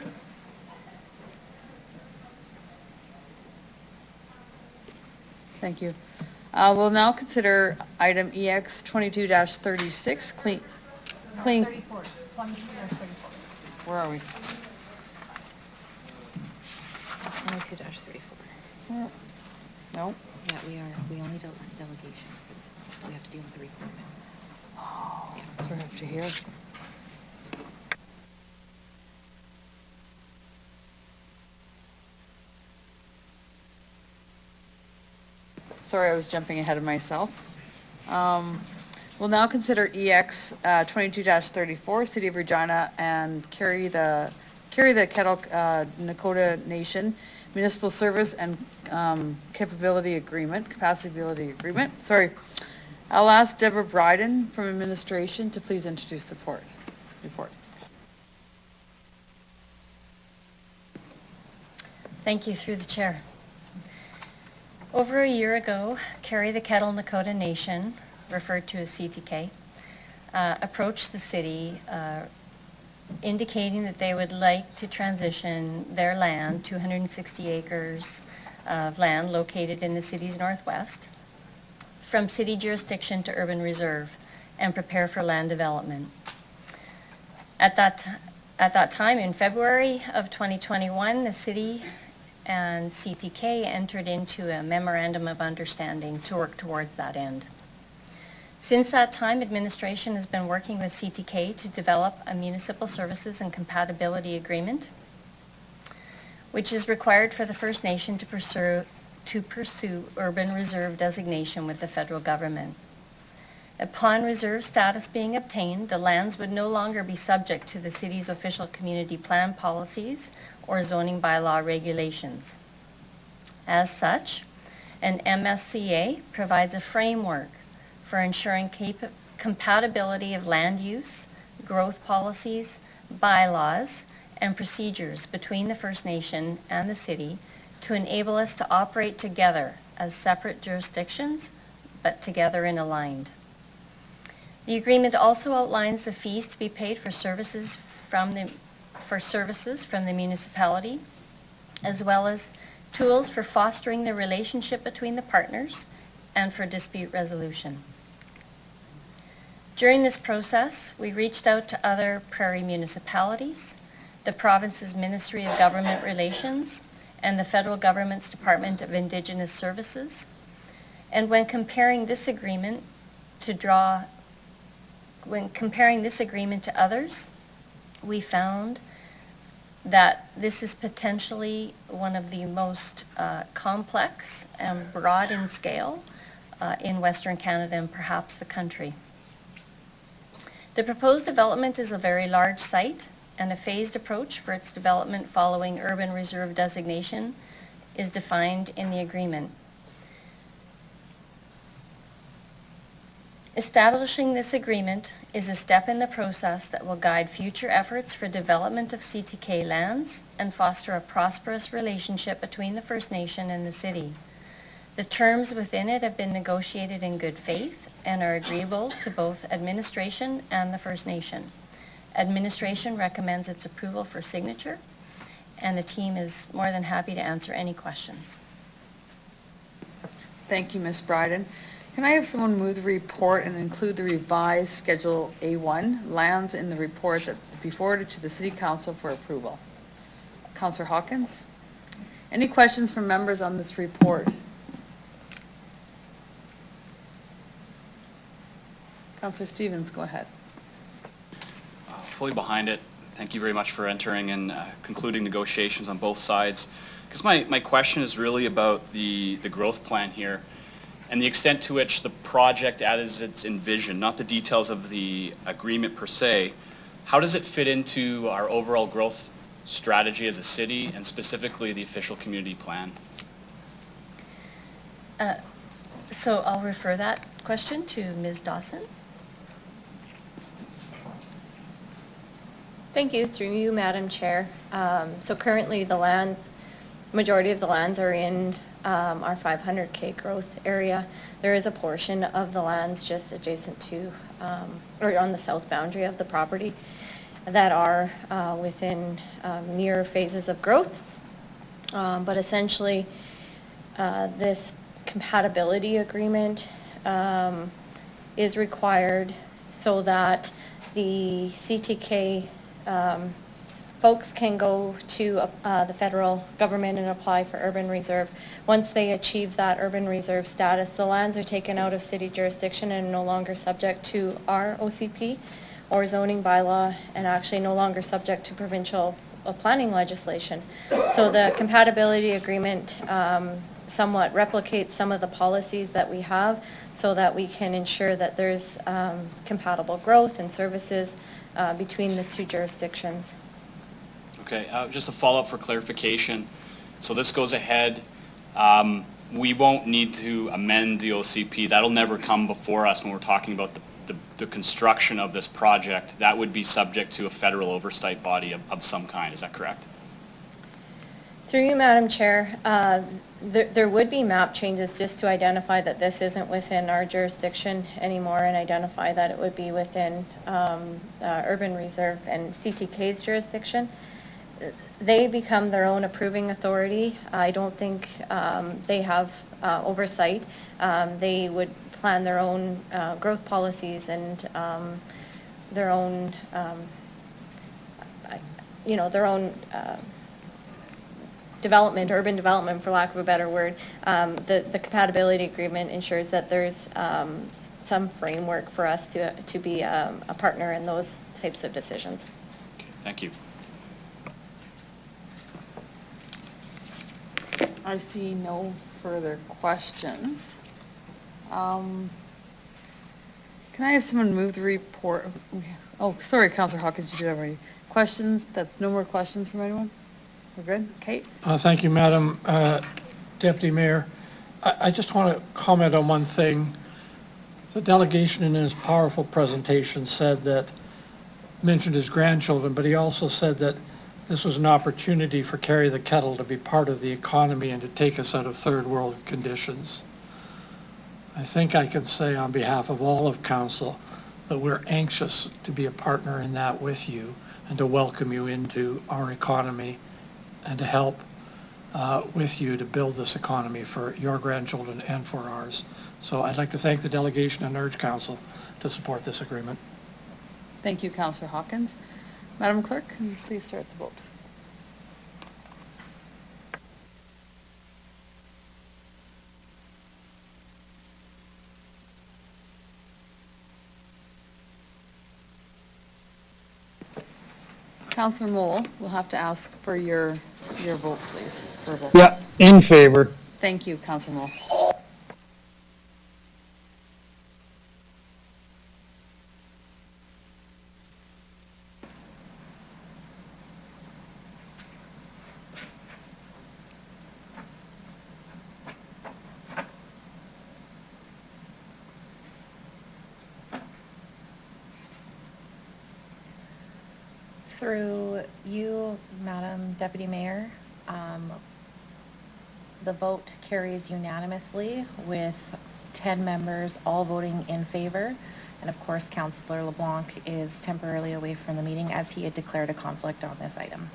Thank you. We'll now consider item EX 22-36, clean. 34, 22-34. Where are we? 22-34. No. Yeah, we only dealt with delegations for this one. We have to deal with the report now. Oh, that's right up to here. Sorry, I was jumping ahead of myself. We'll now consider EX 22-34, City of Regina and carry the Kettle Nakota Nation Municipal Service and Capacity Ability Agreement. Sorry. I'll ask Deborah Bryden from Administration to please introduce the report. Thank you, through the chair. Over a year ago, Carry the Kettle Nakota Nation, referred to as CTK, approached the city indicating that they would like to transition their land, 260 acres of land located in the city's northwest, from city jurisdiction to urban reserve and prepare for land development. At that time, in February of 2021, the city and CTK entered into a memorandum of understanding to work towards that end. Since that time, administration has been working with CTK to develop a municipal services and compatibility agreement, which is required for the First Nation to pursue urban reserve designation with the federal government. Upon reserve status being obtained, the lands would no longer be subject to the city's official community plan policies or zoning bylaw regulations. As such, an MSCA provides a framework for ensuring compatibility of land use, growth policies, bylaws, and procedures between the First Nation and the city to enable us to operate together as separate jurisdictions, but together and aligned. The agreement also outlines the fees to be paid for services from the municipality, as well as tools for fostering the relationship between the partners and for dispute resolution. During this process, we reached out to other prairie municipalities, the province's Ministry of Government Relations, and the federal government's Department of Indigenous Services. And when comparing this agreement to others, we found that this is potentially one of the most complex and broad in scale in Western Canada and perhaps the country. The proposed development is a very large site, and a phased approach for its development following urban reserve designation is defined in the agreement. Establishing this agreement is a step in the process that will guide future efforts for development of CTK lands and foster a prosperous relationship between the First Nation and the city. The terms within it have been negotiated in good faith and are agreeable to both administration and the First Nation. Administration recommends its approval for signature, and the team is more than happy to answer any questions. Thank you, Ms. Bryden. Can I have someone move the report and include the revised Schedule A1 lands in the report that be forwarded to the City Council for approval? Councillor Hawkins? Any questions from members on this report? Councillor Stevens, go ahead. Fully behind it. Thank you very much for entering and concluding negotiations on both sides. Because my question is really about the growth plan here and the extent to which the project as it's envisioned, not the details of the agreement per se, how does it fit into our overall growth strategy as a city and specifically the official community plan? So I'll refer that question to Ms. Dawson. Thank you. Through you, Madam Chair. So currently the majority of the lands are in our 500K growth area. There is a portion of the lands just adjacent to, or on the south boundary of the property. that are within near phases of growth. But essentially, this compatibility agreement is required so that the CTK folks can go to the federal government and apply for urban reserve. Once they achieve that urban reserve status, the lands are taken out of city jurisdiction and no longer subject to our OCP or zoning bylaw, and actually no longer subject to provincial planning legislation. So the compatibility agreement somewhat replicates some of the policies that we have so that we can ensure that there's compatible growth and services between the two jurisdictions. Okay, just a follow-up for clarification. So this goes ahead, we won't need to amend the OCP. That'll never come before us when we're talking about the construction of this project. That would be subject to a federal oversight body of some kind, is that correct? Through you, Madam Chair, there would be map changes just to identify that this isn't within our jurisdiction anymore and identify that it would be within Urban Reserve and CTK's jurisdiction. They become their own approving authority. I don't think they have oversight. They would plan their own growth policies and their own, their own development, urban development, for lack of a better word. The compatibility agreement ensures that there's some framework for us to be a partner in those types of decisions. Okay, thank you. I see no further questions. Can I have someone move the report? Oh, sorry, Councillor Hawkins, you did already. Questions? That's no more questions from anyone? We're good? Kate? Thank you, Madam Deputy Mayor. I just want to comment on one thing. The delegation in his powerful presentation mentioned his grandchildren, but he also said that this was an opportunity for Carry the Kettle to be part of the economy and to take us out of third world conditions. I think I can say on behalf of all of Council that we're anxious to be a partner in that with you and to welcome you into our economy and to help with you to build this economy for your grandchildren and for ours. So I'd like to thank the delegation and urge Council to support this agreement. Thank you, Councillor Hawkins. Madam Clerk, can you please start the vote? Councillor Moule, we'll have to ask for your vote, please. Verbal. Yeah, in favor. Thank you, Councillor Moule. Through you, Madam Deputy Mayor, the vote carries unanimously with 10 members all voting in favor. And of course, Councillor LeBlanc is temporarily away from the meeting as he had declared a conflict on this item.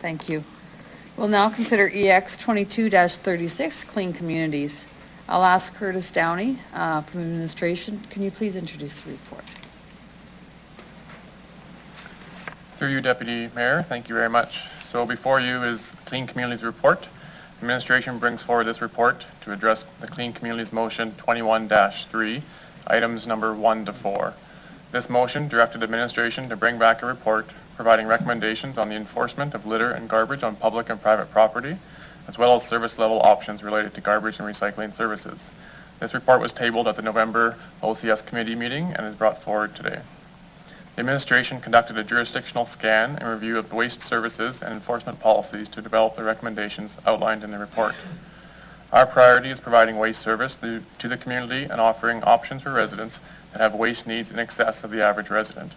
Thank you. We'll now consider EX 22-36, Clean Communities. I'll ask Curtis Downey from administration. Can you please introduce the report? Through you, Deputy Mayor, thank you very much. So before you is Clean Communities report. Administration brings forward this report to address the Clean Communities Motion 21-3, items number 1 to 4. This motion directed administration to bring back a report providing recommendations on the enforcement of litter and garbage on public and private property, as well as service level options related to garbage and recycling services. This report was tabled at the November OCS committee meeting and is brought forward today. The administration conducted a jurisdictional scan and review of the waste services and enforcement policies to develop the recommendations outlined in the report. Our priority is providing waste service to the community and offering options for residents that have waste needs in excess of the average resident.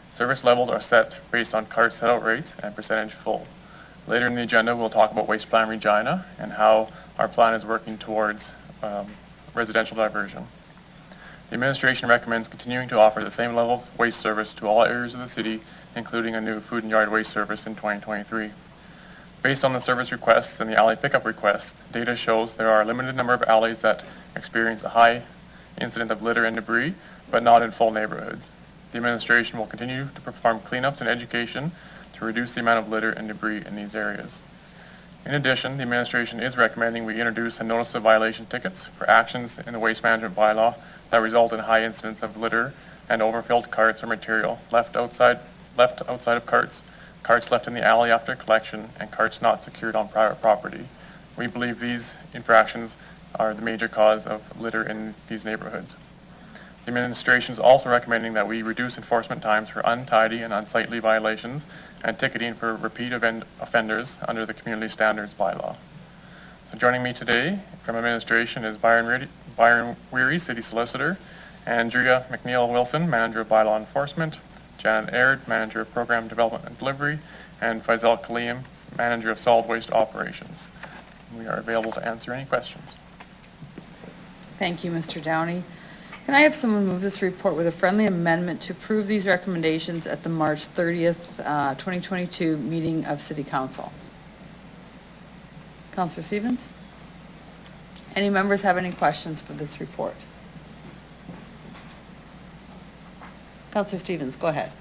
Service levels are set based on cart set-out rates and percentage full. Later in the agenda, we'll talk about Waste Plan Regina and how our plan is working towards residential diversion. The administration recommends continuing to offer the same level of waste service to all areas of the city, including a new food and yard waste service in 2023. Based on the service requests and the alley pickup requests, data shows there are a limited number of alleys that experience a high incident of litter and debris, but not in full neighborhoods. The administration will continue to perform cleanups and education to reduce the amount of litter and debris in these areas. In addition, the administration is recommending we introduce a notice of violation tickets for actions in the waste management bylaw that result in high incidents of litter and overfilled carts or material left outside of carts, carts left in the alley after collection, and carts not secured on private property. We believe these infractions are the major cause of litter in these neighborhoods. The administration is also recommending that we reduce enforcement times for untidy and unsightly violations and ticketing for repeat offenders under the Community Standards Bylaw. So joining me today from administration is Byron Weary, City Solicitor, Andrea McNeil-Wilson, Manager of Bylaw Enforcement, Janet Aird, Manager of Program Development and Delivery, and Faisal Kaleem, Manager of Solid Waste Operations. We are available to answer any questions. Thank you, Mr. Downey. Can I have someone move this report with a friendly amendment to approve these recommendations at the March 30th, 2022 meeting of City Council? Councillor Stevens? Any members have any questions for this report? Councillor Stevens, go ahead.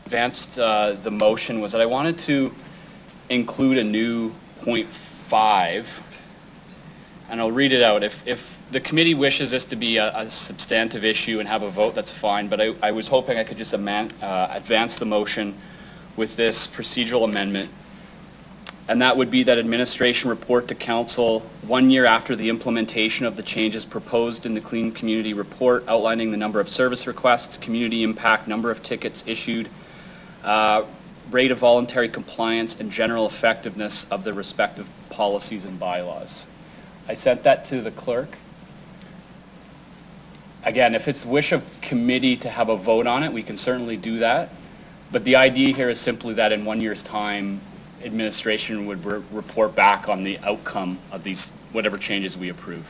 Advanced the motion was that I wanted to include a new point 5, and I'll read it out. If the committee wishes this to be a substantive issue and have a vote, that's fine, but I was hoping I could just advance the motion with this procedural amendment, and that would be that administration report to council 1 year after the implementation of the changes proposed in the Clean Community Report, outlining the number of service requests, community impact, number of tickets issued, rate of voluntary compliance, and general effectiveness of the respective policies and bylaws. I sent that to the clerk. Again, if it's the wish of committee to have a vote on it, we can certainly do that. But the idea here is simply that in 1 year's time, administration would report back on the outcome of these, whatever changes we approve.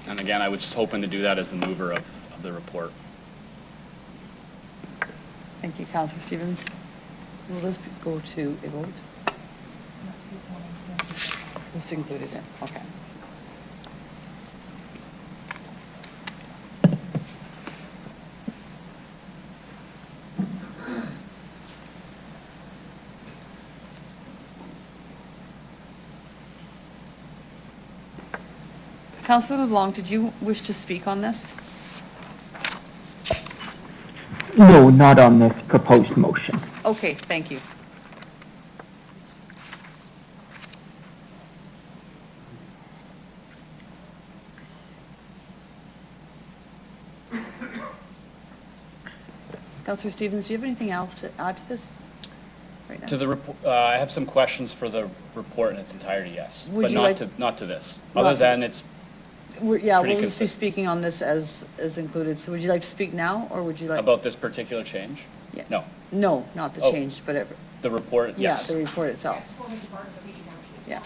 And again, I was just hoping to do that as the mover of the report. Thank you, Councillor Stevens. Will this go to a vote? Just included in, okay. Councillor LeBlanc, did you wish to speak on this? No, not on this proposed motion. Okay, thank you. Councillor Stevens, do you have anything else to add to this? Right now? To the report, I have some questions for the report in its entirety, yes, Would but you not to this. Not Other to- than it's Yeah, pretty we'll just be consistent. speaking on this as included. So would you like to speak now, or would you like? About this particular change? Yeah. No. No, not the Oh. change, but The report, yes. yeah, the report itself. Yeah.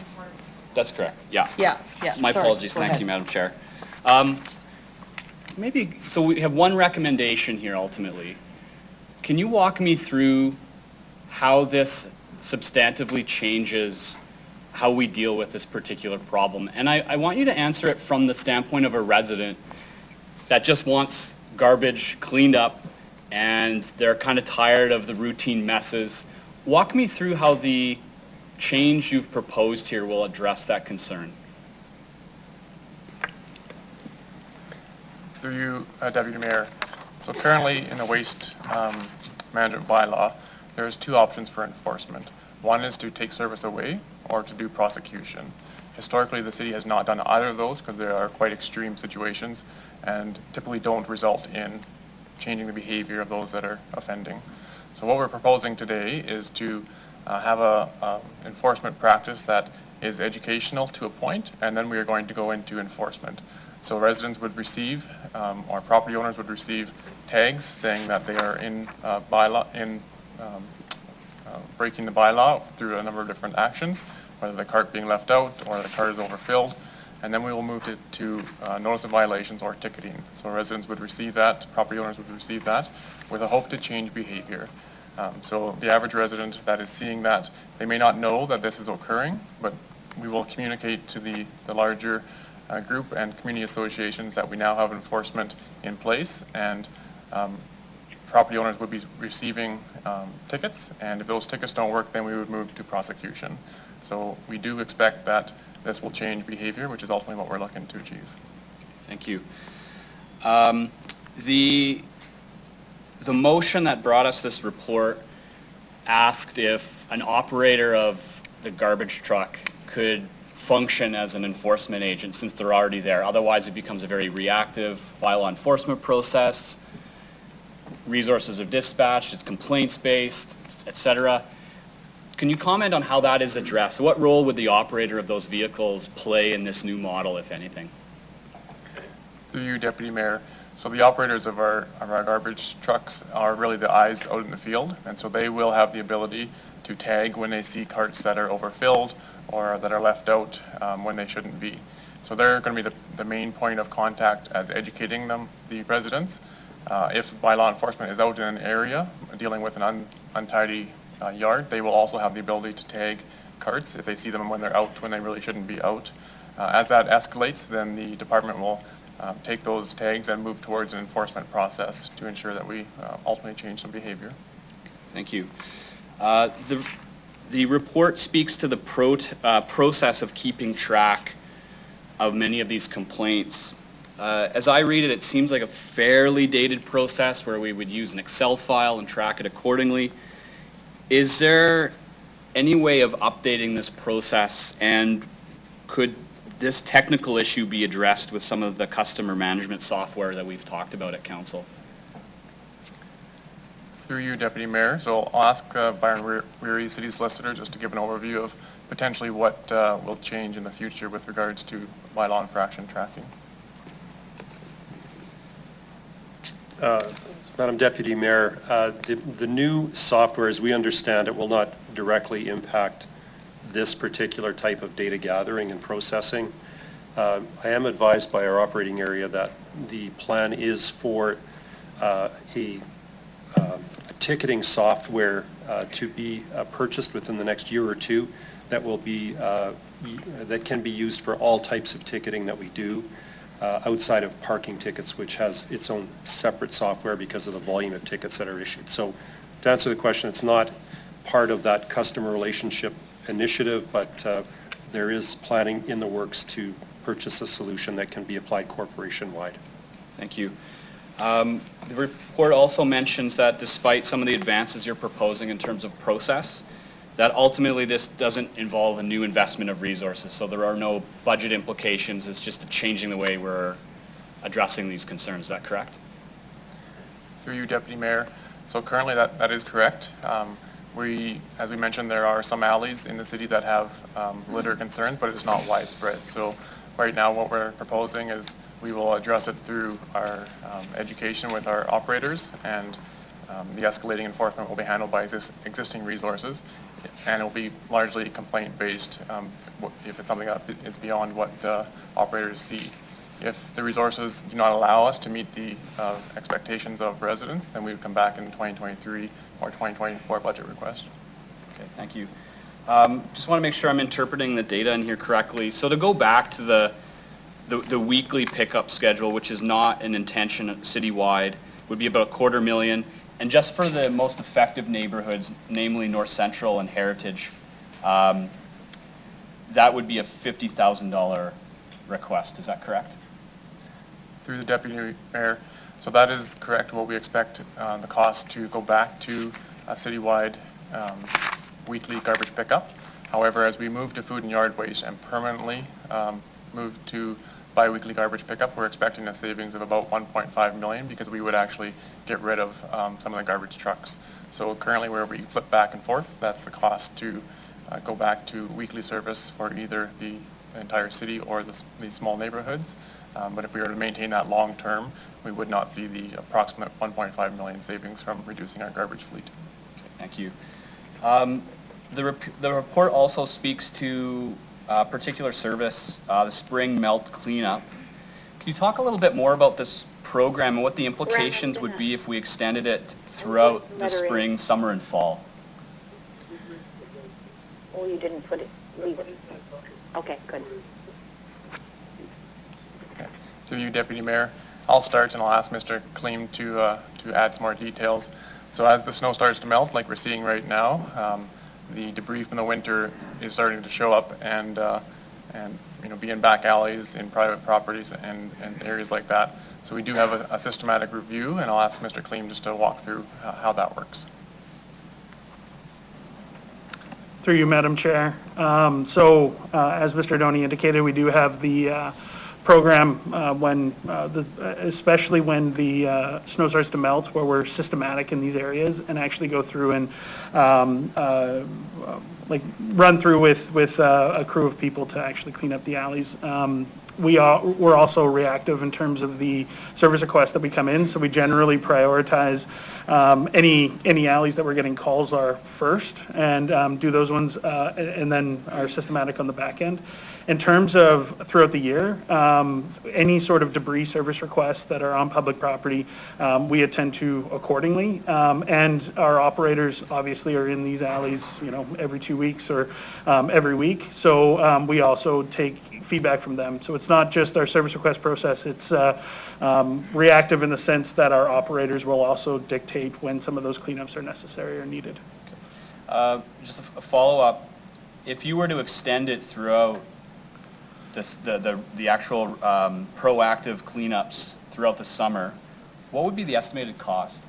That's correct, yeah. Yeah. My Sorry, apologies, go thank ahead. you, Madam Chair. Maybe, so we have one recommendation here ultimately. Can you walk me through how this substantively changes how we deal with this particular problem? And I want you to answer it from the standpoint of a resident that just wants garbage cleaned up and they're kind of tired of the routine messes. Walk me through how the change you've proposed here will address that concern. Through you, Deputy Mayor. So currently in the waste management bylaw, there's two options for enforcement. One is to take service away or to do prosecution. Historically, the city has not done either of those because they are quite extreme situations and typically don't result in changing the behavior of those that are offending. So what we're proposing today is to have a enforcement practice that is educational to a point, and then we are going to go into enforcement. So residents would receive, or property owners would receive tags saying that they are in breaking the bylaw through a number of different actions. whether the cart being left out or the cart is overfilled. And then we will move to notice of violations or ticketing. So residents would receive that, property owners would receive that with a hope to change behavior. So the average resident that is seeing that, they may not know that this is occurring, but we will communicate to the larger group and community associations that we now have enforcement in place, and property owners would be receiving tickets, and if those tickets don't work, then we would move to prosecution. So we do expect that this will change behavior, which is ultimately what we're looking to achieve. Thank you. The motion that brought us this report asked if an operator of the garbage truck could function as an enforcement agent since they're already there. Otherwise, it becomes a very reactive bylaw enforcement process. Resources are dispatched, it's complaints-based, etc. Can you comment on how that is addressed? What role would the operator of those vehicles play in this new model, if anything? Through you, Deputy Mayor. So the operators of our garbage trucks are really the eyes out in the field, and so they will have the ability to tag when they see carts that are overfilled or that are left out when they shouldn't be. So they're going to be the main point of contact as educating them, the residents. If bylaw enforcement is out in an area dealing with an untidy yard, they will also have the ability to tag carts if they see them when they're out when they really shouldn't be out. As that escalates, then the department will take those tags and move towards an enforcement process to ensure that we ultimately change some behavior. Thank you. The report speaks to the process of keeping track of many of these complaints. As I read it, it seems like a fairly dated process where we would use an Excel file and track it accordingly. Is there any way of updating this process, and could this technical issue be addressed with some of the customer management software that we've talked about at Council? Through you, Deputy Mayor. So I'll ask Byron Weary, City Solicitor, just to give an overview of potentially what will change in the future with regards to bylaw infraction tracking. Madam Deputy Mayor, the new software, as we understand it, will not directly impact this particular type of data gathering and processing. I am advised by our operating area that the plan is for a ticketing software to be purchased within the next year or two that will be that can be used for all types of ticketing that we do outside of parking tickets, which has its own separate software because of the volume of tickets that are issued. So to answer the question, it's not part of that customer relationship initiative, but there is planning in the works to purchase a solution that can be applied corporation-wide. Thank you. The report also mentions that despite some of the advances you're proposing in terms of process, that ultimately this doesn't involve a new investment of resources, so there are no budget implications. It's just changing the way we're addressing these concerns. Is that correct? Through you, Deputy Mayor. So currently that is correct. As we mentioned, there are some alleys in the city that have litter concerns, but it's not widespread. So right now what we're proposing is we will address it through our education with our operators, and the escalating enforcement will be handled by existing resources, and it will be largely complaint-based if it's something that is beyond what operators see. If the resources do not allow us to meet the expectations of residents, then we would come back in 2023 or 2024 budget request. Okay, thank you. Just want to make sure I'm interpreting the data in here correctly. So to go back to the weekly pickup schedule, which is not an intention citywide, would be about $250,000. And just for the most effective neighborhoods, namely North Central and Heritage, that would be a $50,000 request. Is that correct? Through the Deputy Mayor. So that is correct. What we expect the cost to go back to a citywide weekly garbage pickup. However, as we move to food and yard waste and permanently move to bi-weekly garbage pickup, we're expecting a savings of about $1.5 million because we would actually get rid of some of the garbage trucks. So currently where we flip back and forth, that's the cost to go back to weekly service for either the entire city or the small neighborhoods. But if we were to maintain that long term, we would not see the approximate $1.5 million savings from reducing our garbage fleet. Okay, thank you. The report also speaks to a particular service, the spring melt cleanup. Can you talk a little bit more about this program and what the implications would be if we extended it throughout the spring, summer, and fall? Oh, you didn't put it, leave it. Okay, good. To you, Deputy Mayor. I'll start and I'll ask Mr. Kleem to add some more details. So as the snow starts to melt, like we're seeing right now, the debris from the winter is starting to show up and be in back alleys, in private properties and areas like that. So we do have a systematic review, and I'll ask Mr. Kleem just to walk through how that works. Through you, Madam Chair. As Mr. Doney indicated, we do have the program especially when the snow starts to melt, where we're systematic in these areas and actually go through and run through with a crew of people to actually clean up the alleys. We're also reactive in terms of the service requests that we come in, so we generally prioritize any alleys that we're getting calls are first and do those ones and then are systematic on the back end. In terms of throughout the year, any sort of debris service requests that are on public property, we attend to accordingly. And our operators obviously are in these alleys, every 2 weeks or every week. So we also take feedback from them. So it's not just our service request process, it's reactive in the sense that our operators will also dictate when some of those cleanups are necessary or needed. Okay. Just a follow-up. If you were to extend it throughout the actual proactive cleanups throughout the summer, what would be the estimated cost?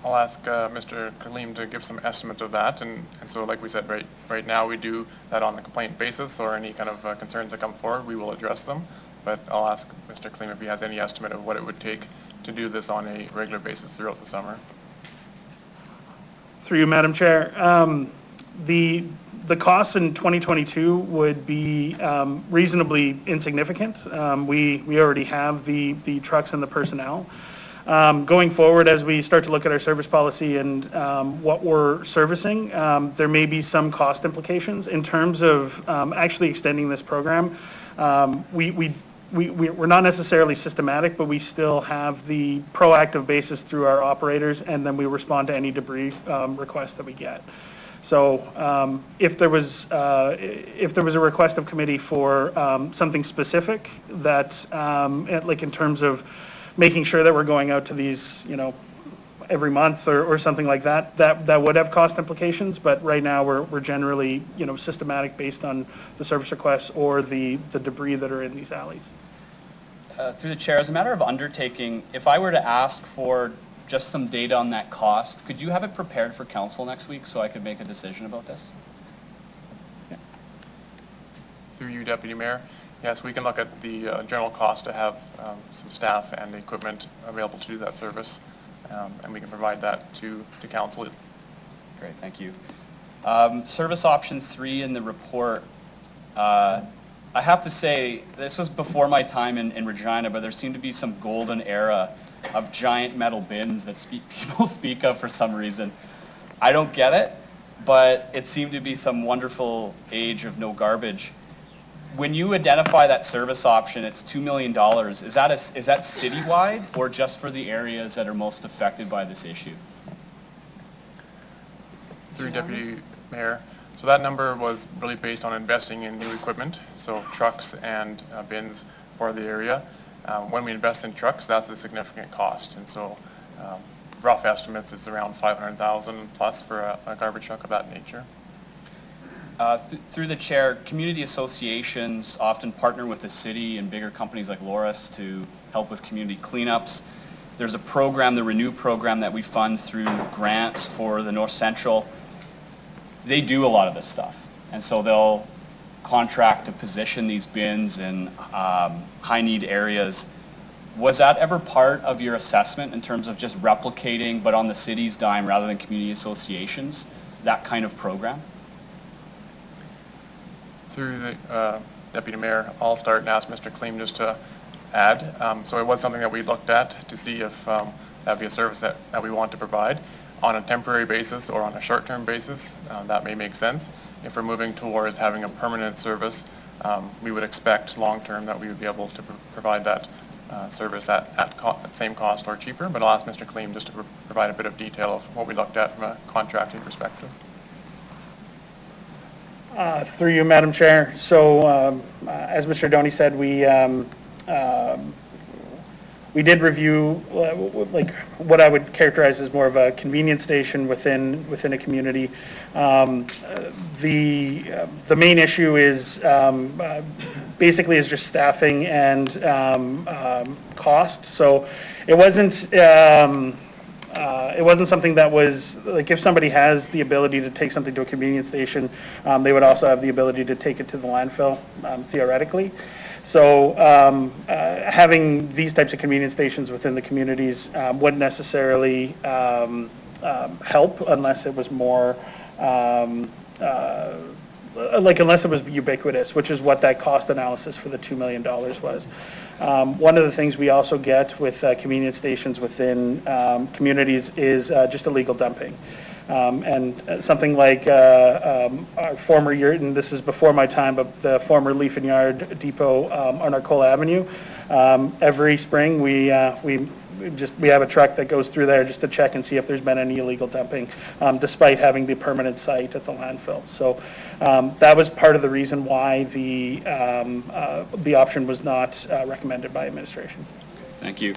I'll ask Mr. Kleem to give some estimates of that, and so like we said, right now we do that on a complaint basis, or any kind of concerns that come forward, we will address them. But I'll ask Mr. Kleem if he has any estimate of what it would take to do this on a regular basis throughout the summer. Through you, Madam Chair. The costs in 2022 would be reasonably insignificant. We already have the trucks and the personnel. Going forward, as we start to look at our service policy and what we're servicing, there may be some cost implications. In terms of actually extending this program, we're not necessarily systematic, but we still have the proactive basis through our operators, and then we respond to any debris requests that we get. So if there was a request of committee for something specific that, like in terms of making sure that we're going out to these, every month or something like that, that would have cost implications. But right now we're generally, systematic based on the service requests or the debris that are in these alleys. Through the chair, as a matter of undertaking, if I were to ask for just some data on that cost, could you have it prepared for council next week so I could make a decision about this? Yeah. Through you, Deputy Mayor. Yes, we can look at the general cost to have some staff and equipment available to do that service, and we can provide that to council. Great, thank you. Service option 3 in the report. I have to say, this was before my time in Regina, but there seemed to be some golden era of giant metal bins that people speak of for some reason. I don't get it, but it seemed to be some wonderful age of no garbage. When you identify that service option, it's $2 million. Is that citywide or just for the areas that are most affected by this issue? Through Deputy Mayor. So that number was really based on investing in new equipment, so trucks and bins for the area. When we invest in trucks, that's a significant cost, and so rough estimates is around $500,000 plus for a garbage truck of that nature. Through the chair, community associations often partner with the city and bigger companies like Loris to help with community cleanups. There's a program, the Renew program, that we fund through grants for the North Central. They do a lot of this stuff, and so they'll contract to position these bins in high-need areas. Was that ever part of your assessment in terms of just replicating, but on the city's dime rather than community associations, that kind of program? Through the Deputy Mayor, I'll start and ask Mr. Kleem just to add. So it was something that we looked at to see if that'd be a service that we want to provide. On a temporary basis or on a short-term basis, that may make sense. If we're moving towards having a permanent service, we would expect long-term that we would be able to provide that service at same cost or cheaper, but I'll ask Mr. Kleem just to provide a bit of detail of what we looked at from a contracting perspective. Through you, Madam Chair. So as Mr. Doney said, we did review like what I would characterize as more of a convenience station within a community. The main issue is basically is just staffing and cost. So it wasn't something that was like, if somebody has the ability to take something to a convenience station, they would also have the ability to take it to the landfill, theoretically. So having these types of convenience stations within the communities wouldn't necessarily help unless it was more, unless it was ubiquitous, which is what that cost analysis for the $2 million was. One of the things we also get with convenience stations within communities is just illegal dumping. And something like our former yard, and this is before my time, but the former Leaf and Yard Depot on Arcola Avenue, every spring we have a truck that goes through there just to check and see if there's been any illegal dumping, despite having the permanent site at the landfill. So that was part of the reason why the option was not recommended by administration. Thank you.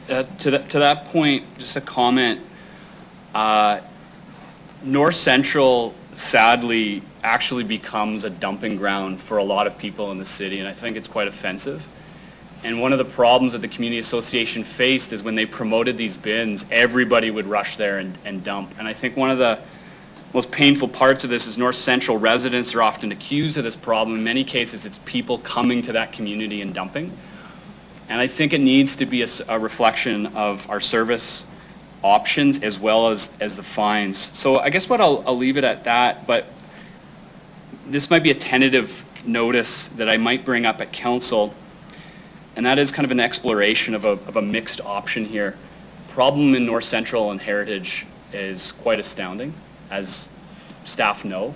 To that point, just a comment. North Central, sadly, actually becomes a dumping ground for a lot of people in the city, and I think it's quite offensive. And one of the problems that the Community Association faced is when they promoted these bins, everybody would rush there and dump. And I think one of the most painful parts of this is North Central residents are often accused of this problem. In many cases, it's people coming to that community and dumping. And I think it needs to be a reflection of our service options as well as the fines. So I guess I'll leave it at that, but this might be a tentative notice that I might bring up at council, and that is kind of an exploration of a mixed option here. Problem in North Central and Heritage is quite astounding, as staff know.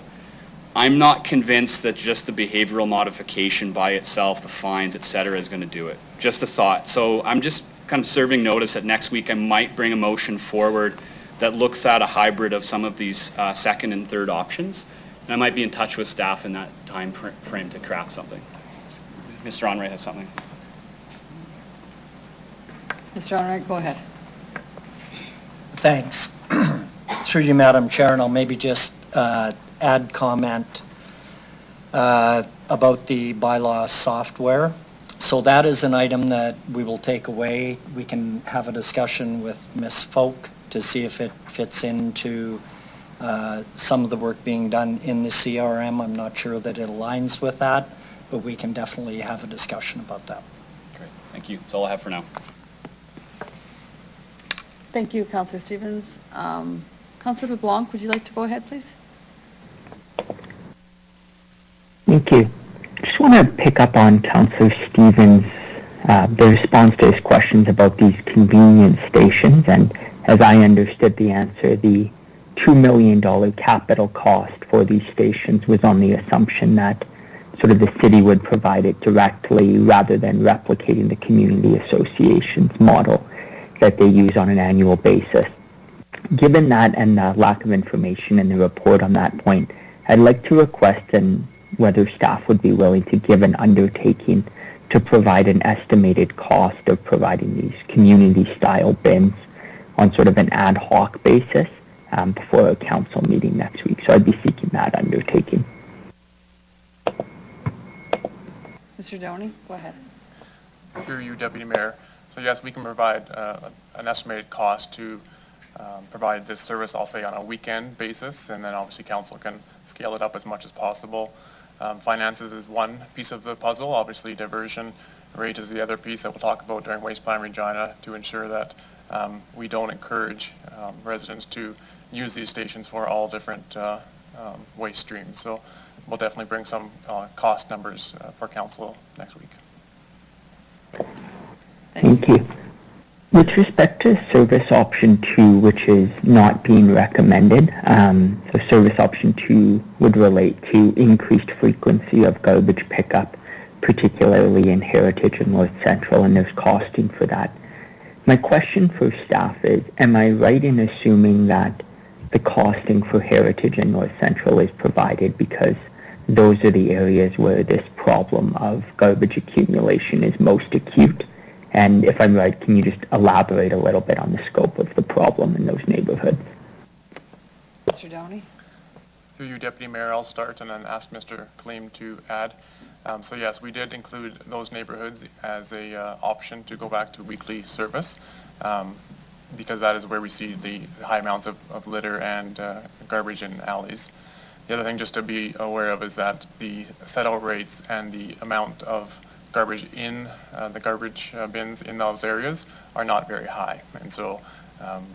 I'm not convinced that just the behavioral modification by itself, the fines, et cetera, is going to do it. Just a thought. So I'm just kind of serving notice that next week I might bring a motion forward that looks at a hybrid of some of these second and third options. And I might be in touch with staff in that time frame to craft something. Mr. Onrait has something. Mr. Onrait, go ahead. Thanks. Through you, Madam Chair, and I'll maybe just add comment about the bylaw software. So that is an item that we will take away. We can have a discussion with Ms. Folk to see if it fits into some of the work being done in the CRM. I'm not sure that it aligns with that, but we can definitely have a discussion about that. Great, thank you. That's all I have for now. Thank you, Councillor Stevens. Councillor LeBlanc, would you like to go ahead, please? Thank you. I just want to pick up on Councillor Stevens' the response to his questions about these convenience stations, and as I understood the answer, the $2 million capital cost for these stations was on the assumption that sort of the city would provide it directly rather than replicating the community association's model that they use on an annual basis. Given that and the lack of information in the report on that point, I'd like to request whether staff would be willing to give an undertaking to provide an estimated cost of providing these community-style bins on sort of an ad hoc basis before a council meeting next week. So I'd be seeking that undertaking. Mr. Doney, go ahead. Through you, Deputy Mayor. So yes, we can provide an estimated cost to provide this service, I'll say on a weekend basis, and then obviously council can scale it up as much as possible. Finances is one piece of the puzzle. Obviously diversion rate is the other piece that we'll talk about during Waste Plan Regina to ensure that we don't encourage residents to use these stations for all different waste streams. So we'll definitely bring some cost numbers for council next week. Thank you. With respect to service option 2, which is not being recommended, so service option 2 would relate to increased frequency of garbage pickup, particularly in Heritage and North Central, and there's costing for that. My question for staff is, am I right in assuming that the costing for Heritage and North Central is provided because those are the areas where this problem of garbage accumulation is most acute? And if I'm right, can you just elaborate a little bit on the scope of the problem in those neighborhoods? Mr. Downey? Through you, Deputy Mayor, I'll start and then ask Mr. Kleem to add. So yes, we did include those neighborhoods as a option to go back to weekly service because that is where we see the high amounts of litter and garbage in alleys. The other thing just to be aware of is that the set-out rates and the amount of garbage in the garbage bins in those areas are not very high. And so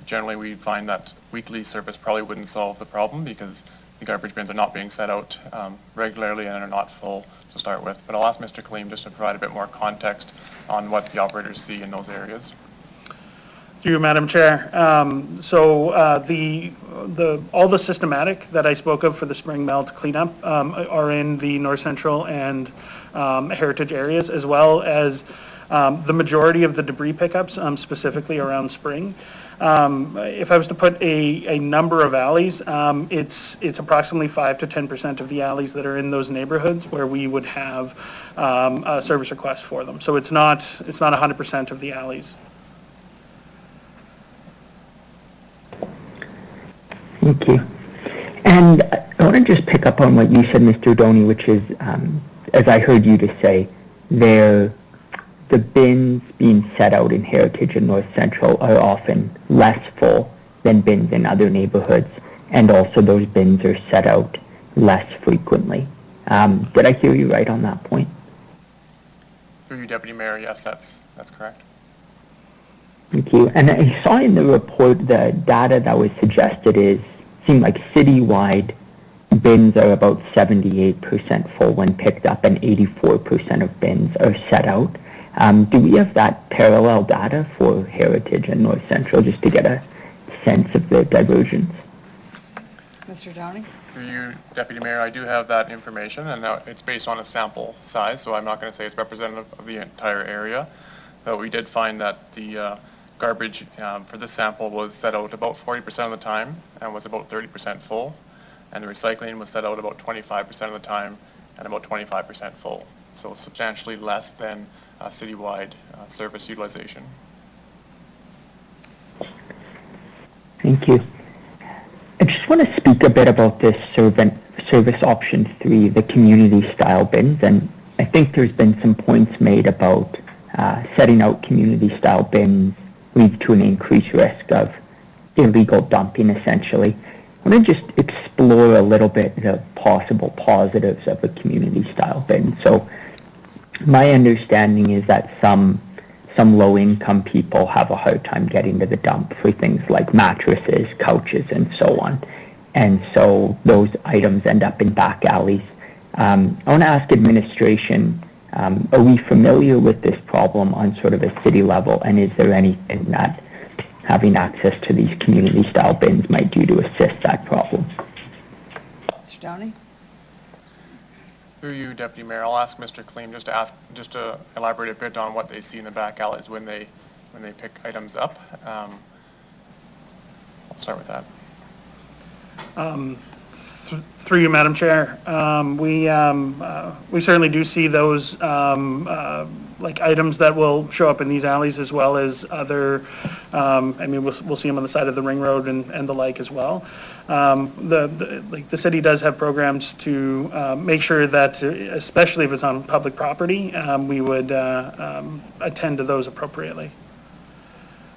generally we find that weekly service probably wouldn't solve the problem because the garbage bins are not being set out regularly and are not full to start with. But I'll ask Mr. Kleem just to provide a bit more context on what the operators see in those areas. Thank you, Madam Chair. All the systematic that I spoke of for the spring melt cleanup are in the North Central and Heritage areas, as well as the majority of the debris pickups, specifically around spring. If I was to put a number of alleys, it's approximately 5 to 10% of the alleys that are in those neighborhoods where we would have a service request for them. So it's not 100% of the alleys. Thank you. And I want to just pick up on what you said, Mr. Doney, which is, as I heard you to say, the bins being set out in Heritage and North Central are often less full than bins in other neighborhoods, and also those bins are set out less frequently. Did I hear you right on that point? Through you, Deputy Mayor, yes, that's correct. Thank you. And I saw in the report the data that was suggested seemed like citywide bins are about 78% full when picked up and 84% of bins are set out. Do we have that parallel data for Heritage and North Central just to get a sense of the divergence? Mr. Downey? Through you, Deputy Mayor, I do have that information, and now it's based on a sample size, so I'm not going to say it's representative of the entire area. But we did find that the garbage for this sample was set out about 40% of the time and was about 30% full, and the recycling was set out about 25% of the time and about 25% full, so substantially less than citywide service utilization. Thank you. I just want to speak a bit about this service option 3, the community style bins, and I think there's been some points made about setting out community style bins leads to an increased risk of illegal dumping, essentially. I want to just explore a little bit the possible positives of a community style bin. So my understanding is that some low-income people have a hard time getting to the dump for things like mattresses, couches, and so on. And so those items end up in back alleys. I want to ask administration, are we familiar with this problem on sort of a city level, and is there anything that having access to these community style bins might do to assist that problem? Mr. Downey? Through you, Deputy Mayor, I'll ask Mr. Kleem just to elaborate a bit on what they see in the back alleys when they pick items up. I'll start with that. Through you, Madam Chair, we certainly do see those like items that will show up in these alleys, as well as other. We'll see them on the side of the ring road and the like as well. The city does have programs to make sure that, especially if it's on public property, we would attend to those appropriately.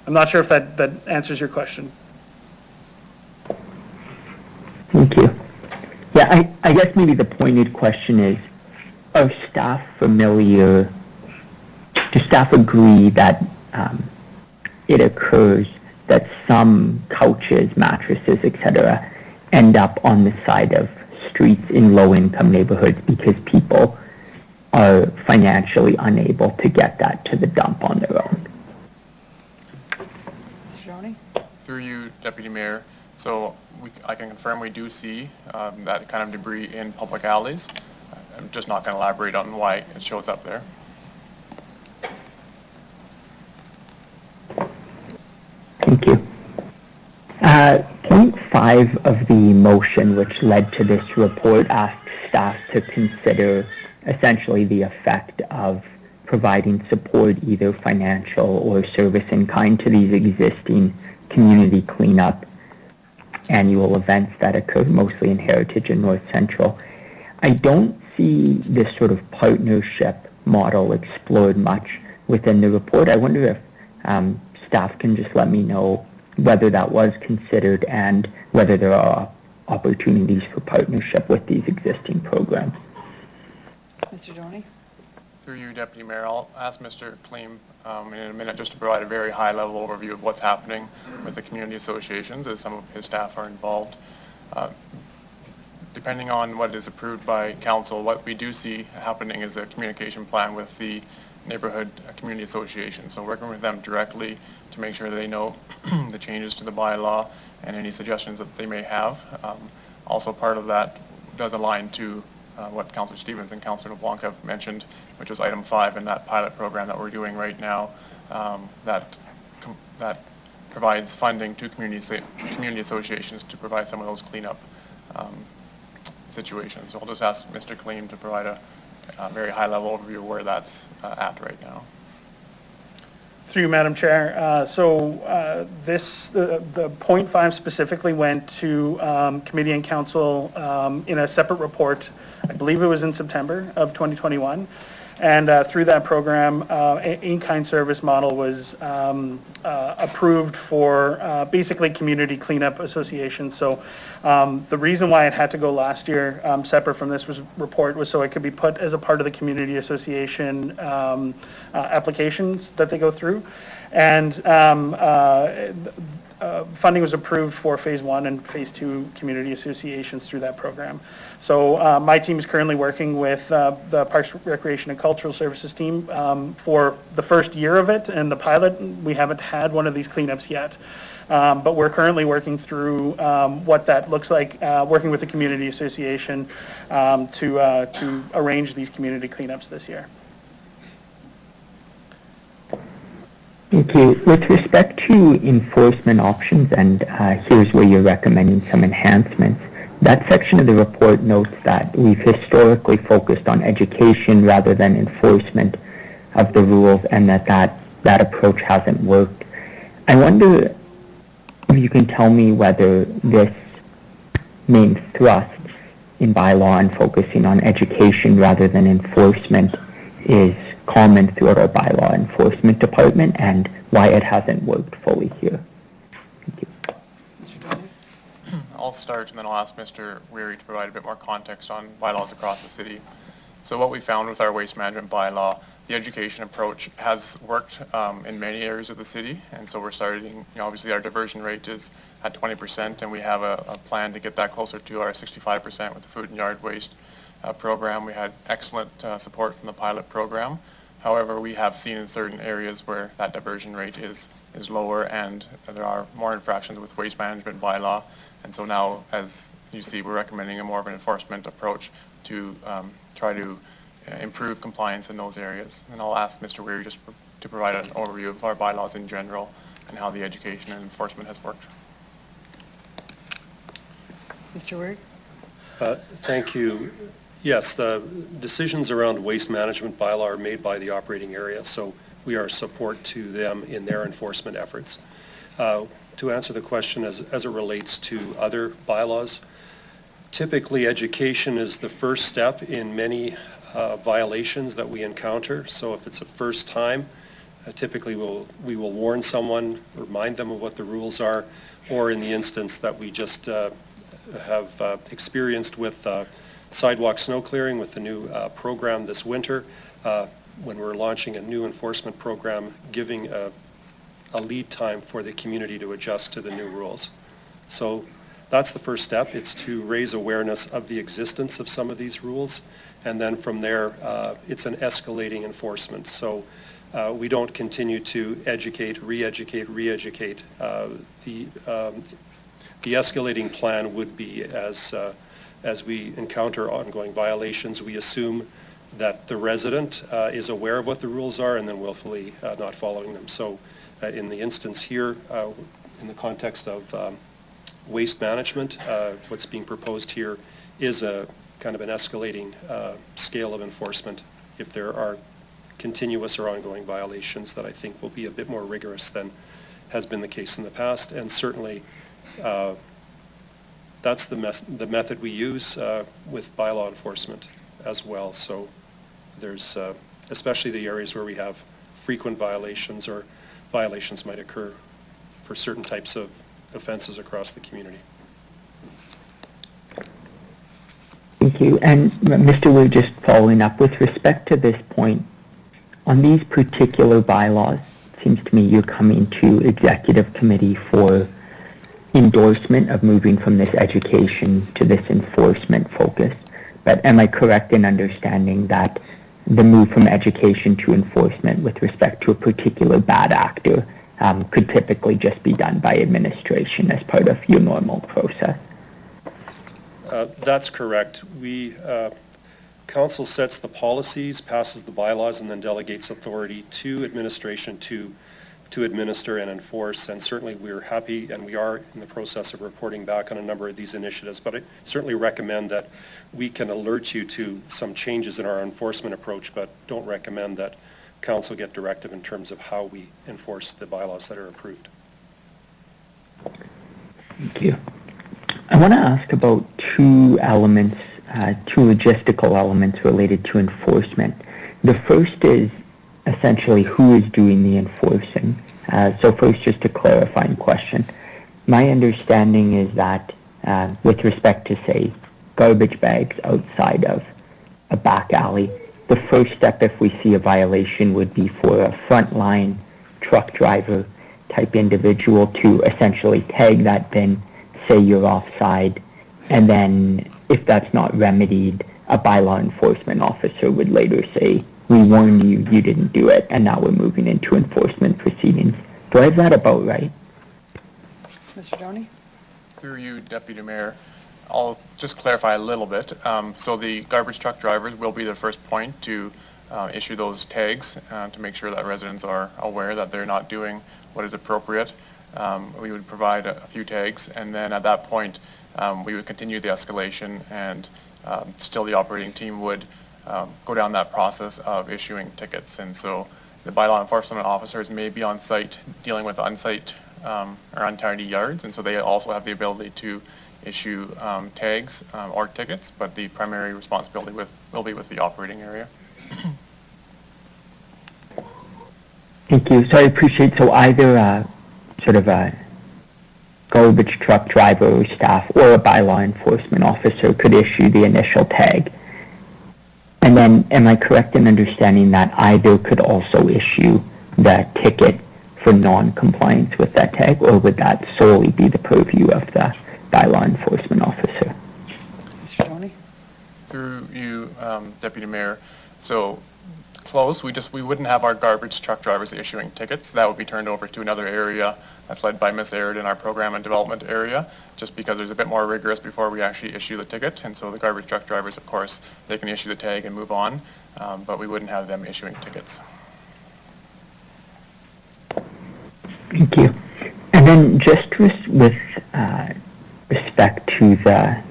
I'm not sure if that answers your question. Thank you. Yeah, I guess maybe the pointed question is, are staff familiar, do staff agree that it occurs that some couches, mattresses, etc., end up on the side of streets in low-income neighborhoods because people are financially unable to get that to the dump on their own? Deputy Mayor. So I can confirm we do see that kind of debris in public alleys. I'm just not going to elaborate on why it shows up there. Thank you. Point 5 of the motion, which led to this report, asks staff to consider essentially the effect of providing support, either financial or service in kind, to these existing community cleanup annual events that occur mostly in Heritage and North Central. I don't see this sort of partnership model explored much within the report. I wonder if staff can just let me know whether that was considered and whether there are opportunities for partnership with these existing programs. Mr. Doney? Through you, Deputy Mayor, I'll ask Mr. Kleem in a minute just to provide a very high-level overview of what's happening with the community associations as some of his staff are involved. Depending on what is approved by council, what we do see happening is a communication plan with the neighborhood community association. So working with them directly to make sure they know the changes to the bylaw and any suggestions that they may have. Also part of that does align to what Councillor Stevens and Councillor LeBlanc have mentioned, which was item 5 in that pilot program that we're doing right now, that provides funding to community associations to provide some of those cleanup situations. So I'll just ask Mr. Kleem to provide a very high-level overview of where that's at right now. Through you, Madam Chair. The point 5 specifically went to committee and council in a separate report. I believe it was in September of 2021. And through that program, an in-kind service model was approved for basically community cleanup associations. So the reason why it had to go last year, separate from this report, was so it could be put as a part of the community association applications that they go through. And funding was approved for phase 1 and phase 2 community associations through that program. So my team is currently working with the Parks, Recreation and Cultural Services team for the first year of it, and the pilot, we haven't had one of these cleanups yet. But we're currently working through what that looks like, working with the community association to arrange these community cleanups this year. Thank you. With respect to enforcement options, and here's where you're recommending some enhancements, that section of the report notes that we've historically focused on education rather than enforcement of the rules, and that approach hasn't worked. I wonder if you can tell me whether this main thrust in bylaw and focusing on education rather than enforcement is common throughout our bylaw enforcement department, and why it hasn't worked fully here. Thank you. I'll start and then I'll ask Mr. Weary to provide a bit more context on bylaws across the city. So what we found with our waste management bylaw, the education approach has worked in many areas of the city, and so we're starting, obviously our diversion rate is at 20%, and we have a plan to get that closer to our 65% with the food and yard waste program. We had excellent support from the pilot program. However, we have seen in certain areas where that diversion rate is lower, and there are more infractions with waste management bylaw. And so now, as you see, we're recommending a more of an enforcement approach to try to improve compliance in those areas. And I'll ask Mr. Weary just to provide an overview of our bylaws in general and how the education and enforcement has worked. Mr. Weary? Thank you. Yes, the decisions around waste management bylaw are made by the operating area, so we are support to them in their enforcement efforts. To answer the question as it relates to other bylaws, typically education is the first step in many violations that we encounter. So if it's a first time, typically we will warn someone, remind them of what the rules are, or in the instance that we just have experienced with sidewalk snow clearing with the new program this winter, when we're launching a new enforcement program, giving a lead time for the community to adjust to the new rules. So that's the first step. It's to raise awareness of the existence of some of these rules, and then from there it's an escalating enforcement. So we don't continue to educate, re-educate, re-educate. The escalating plan would be as we encounter ongoing violations, we assume that the resident is aware of what the rules are and then willfully not following them. So in the instance here, in the context of waste management, what's being proposed here is a kind of an escalating scale of enforcement. If there are continuous or ongoing violations, that I think will be a bit more rigorous than has been the case in the past, and certainly that's the method we use with bylaw enforcement as well. So there's especially the areas where we have frequent violations or violations might occur for certain types of offenses across the community. Thank you. And Mr. Wu, just following up with respect to this point, on these particular bylaws, it seems to me you're coming to executive committee for endorsement of moving from this education to this enforcement focus. But am I correct in understanding that the move from education to enforcement with respect to a particular bad actor could typically just be done by administration as part of your normal process? That's correct. Council sets the policies, passes the bylaws, and then delegates authority to administration to administer and enforce. And certainly we're happy, and we are in the process of reporting back on a number of these initiatives. But I certainly recommend that we can alert you to some changes in our enforcement approach, but don't recommend that Council get directive in terms of how we enforce the bylaws that are approved. Thank you. I want to ask about two elements, two logistical elements related to enforcement. The first is essentially who is doing the enforcing. So first, just a clarifying question. My understanding is that with respect to, say, garbage bags outside of a back alley, the first step if we see a violation would be for a frontline truck driver type individual to essentially tag that bin, say you're offside, and then if that's not remedied, a bylaw enforcement officer would later say, we warned you, you didn't do it, and now we're moving into enforcement proceedings. Do I have that about right? Mr. Doney? Through you, Deputy Mayor, I'll just clarify a little bit. So the garbage truck drivers will be the first point to issue those tags to make sure that residents are aware that they're not doing what is appropriate. We would provide a few tags, and then at that point we would continue the escalation, and still the operating team would go down that process of issuing tickets. And so the bylaw enforcement officers may be on site dealing with on-site or untidy yards, and so they also have the ability to issue tags or tickets, but the primary responsibility will be with the operating area. Thank you. So I appreciate, so either sort of a garbage truck driver or staff or a bylaw enforcement officer could issue the initial tag. And then am I correct in understanding that either could also issue the ticket for non-compliance with that tag, or would that solely be the purview of the bylaw enforcement officer? Mr. Doney? Through you, Deputy Mayor, so close, we wouldn't have our garbage truck drivers issuing tickets. That would be turned over to another area that's led by Ms. Aird in our program and development area, just because there's a bit more rigorous before we actually issue the ticket. And so the garbage truck drivers, of course, they can issue the tag and move on, but we wouldn't have them issuing tickets. Thank you. And then just with respect to the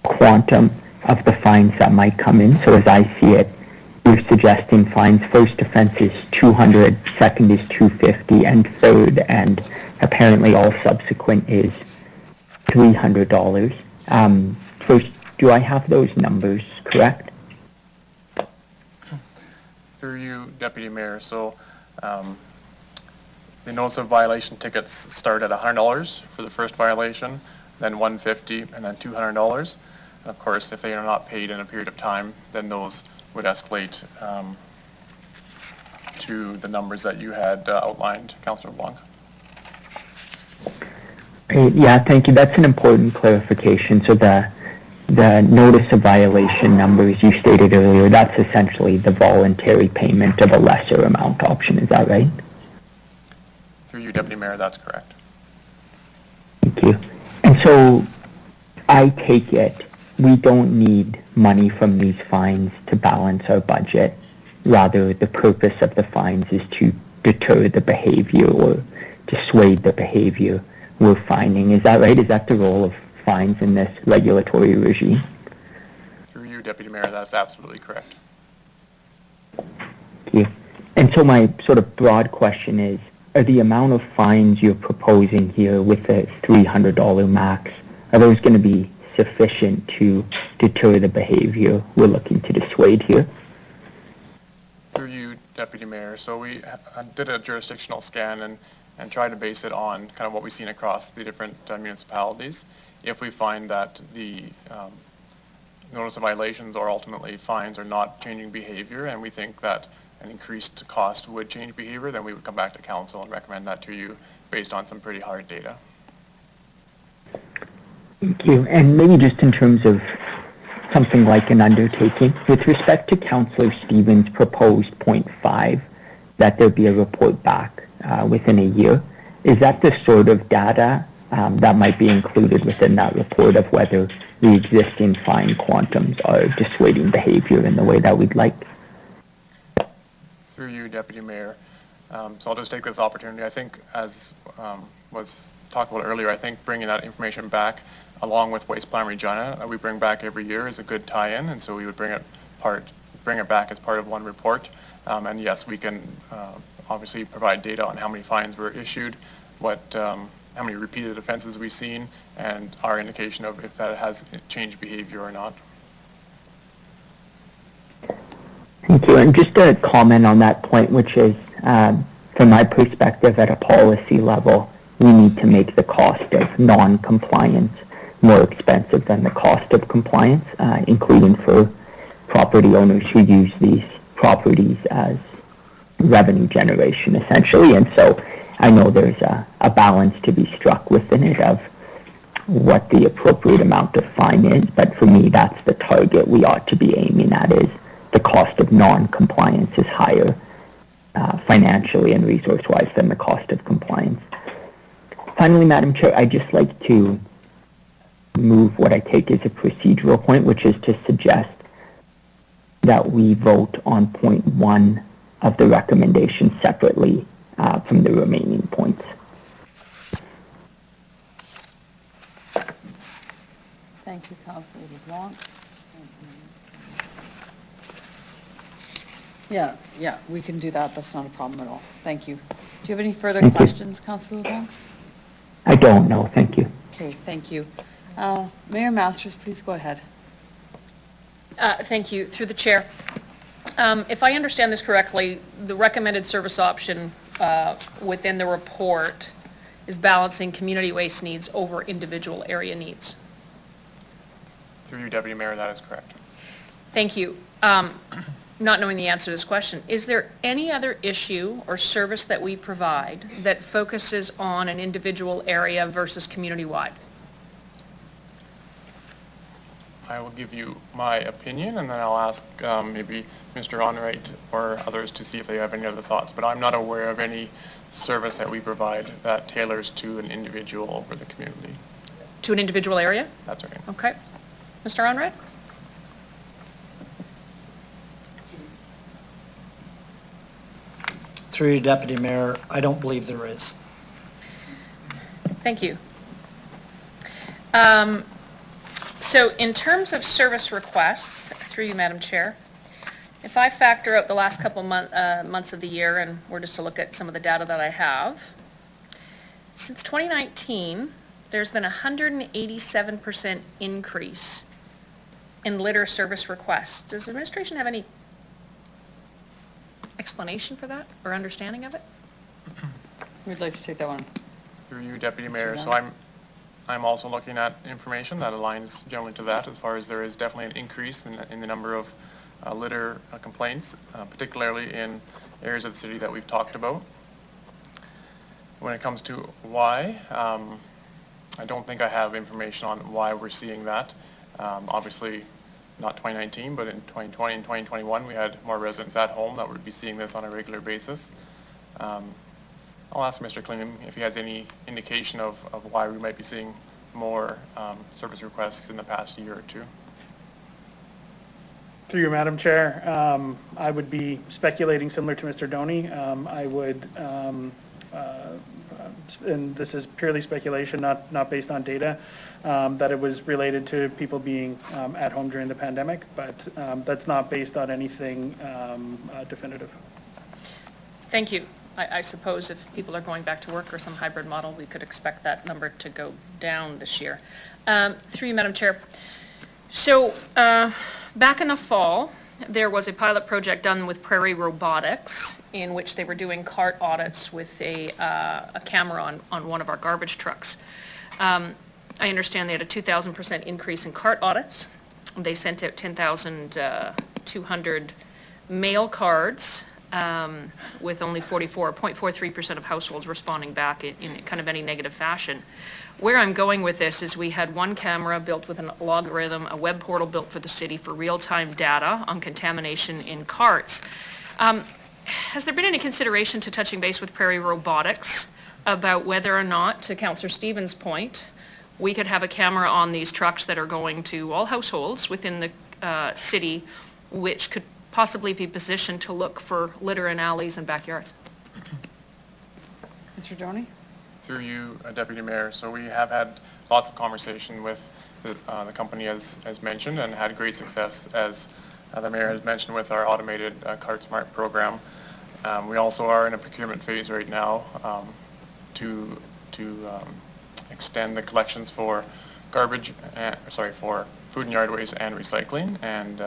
quantum of the fines that might come in, so as I see it, you're suggesting fines, first offense is $200, second is $250, and third, and apparently all subsequent is $300. First, do I have those numbers correct? Through you, Deputy Mayor, so the notice of violation tickets start at $100 for the first violation, then $150, and then $200. And of course, if they are not paid in a period of time, then those would escalate to the numbers that you had outlined, Councillor Blanc. Yeah, thank you. That's an important clarification. So the the notice of violation numbers you stated earlier, that's essentially the voluntary payment of a lesser amount option, is that right? Through you, Deputy Mayor, that's correct. Thank you. And so I take it we don't need money from these fines to balance our budget. Rather, the purpose of the fines is to deter the behavior or dissuade the behavior we're finding. Is that right? Is that the role of fines in this regulatory regime? Through you, Deputy Mayor, that's absolutely correct. Thank you. And so my sort of broad question is, are the amount of fines you're proposing here with the $300 max, are those going to be sufficient to deter the behavior we're looking to dissuade here? Through you, Deputy Mayor. So we did a jurisdictional scan and tried to base it on kind of what we've seen across the different municipalities. If we find that the notice of violations or ultimately fines are not changing behavior, and we think that an increased cost would change behavior, then we would come back to council and recommend that to you based on some pretty hard data. Thank you. And maybe just in terms of something like an undertaking, with respect to Councillor Stevens' proposed point 5, that there be a report back within a year, is that the sort of data that might be included within that report of whether the existing fine quantums are dissuading behavior in the way that we'd like? Through you, Deputy Mayor. So I'll just take this opportunity. I think, as was talked about earlier, I think bringing that information back along with Waste Plan Regina, we bring back every year, is a good tie-in, and so we would bring it back as part of one report. And yes, we can obviously provide data on how many fines were issued, how many repeated offenses we've seen, and our indication of if that has changed behavior or not. Thank you. And just a comment on that point, which is, from my perspective at a policy level, we need to make the cost of non-compliance more expensive than the cost of compliance, including for property owners who use these properties as revenue generation, essentially. And so I know there's a balance to be struck within it of what the appropriate amount of fine is, but for me, that's the target we ought to be aiming at, is the cost of non-compliance is higher financially and resource-wise than the cost of compliance. Finally, Madam Chair, I'd just like to move what I take as a procedural point, which is to suggest that we vote on point 1 of the recommendation separately from the remaining points. Thank you, Councillor LeBlanc. Yeah, we can do that. That's not a problem at all. Thank you. Do you have any further questions, Councillor LeBlanc? I don't know. Thank you. Okay, thank you. Mayor Masters, please go ahead. Thank you. Through the chair. If I understand this correctly, the recommended service option within the report is balancing community waste needs over individual area needs. Through you, Deputy Mayor, that is correct. Thank you. Not knowing the answer to this question, is there any other issue or service that we provide that focuses on an individual area versus community-wide? I will give you my opinion, and then I'll ask maybe Mr. Onright or others to see if they have any other thoughts. But I'm not aware of any service that we provide that tailors to an individual over the community. To an individual area? That's right. Okay. Mr. Onright? Through you, Deputy Mayor, I don't believe there is. Thank you. So in terms of service requests, through you, Madam Chair, if I factor out the last couple months of the year, and we're just to look at some of the data that I have, since 2019, there's been a 187% increase in litter service requests. Does the administration have any explanation for that or understanding of it? We'd like to take that one. Through you, Deputy Mayor. So I'm also looking at information that aligns generally to that, as far as there is definitely an increase in the number of litter complaints, particularly in areas of the city that we've talked about. When it comes to why, I don't think I have information on why we're seeing that. Obviously, not 2019, but in 2020 and 2021, we had more residents at home that would be seeing this on a regular basis. I'll ask Mr. Klim if he has any indication of why we might be seeing more service requests in the past year or two. Through you, Madam Chair, I would be speculating similar to Mr. Doney. I would, and this is purely speculation, not based on data, that it was related to people being at home during the pandemic, but that's not based on anything definitive. Thank you. I suppose if people are going back to work or some hybrid model, we could expect that number to go down this year. Through you, Madam Chair. So back in the fall, there was a pilot project done with Prairie Robotics in which they were doing cart audits with a camera on one of our garbage trucks. I understand they had a 2,000% increase in cart audits. They sent out 10,200 mail cards with only 0.43% of households responding back in kind of any negative fashion. Where I'm going with this is we had one camera built with an algorithm, a web portal built for the city for real-time data on contamination in carts. Has there been any consideration to touching base with Prairie Robotics about whether or not, to Councillor Stevens' point, we could have a camera on these trucks that are going to all households within the city, which could possibly be positioned to look for litter in alleys and backyards? Mr. Doney? Through you, Deputy Mayor. So we have had lots of conversation with the company as mentioned, and had great success, as the Mayor has mentioned, with our automated Cart Smart program. We also are in a procurement phase right now to extend the collections for garbage, for food and yard waste and recycling, and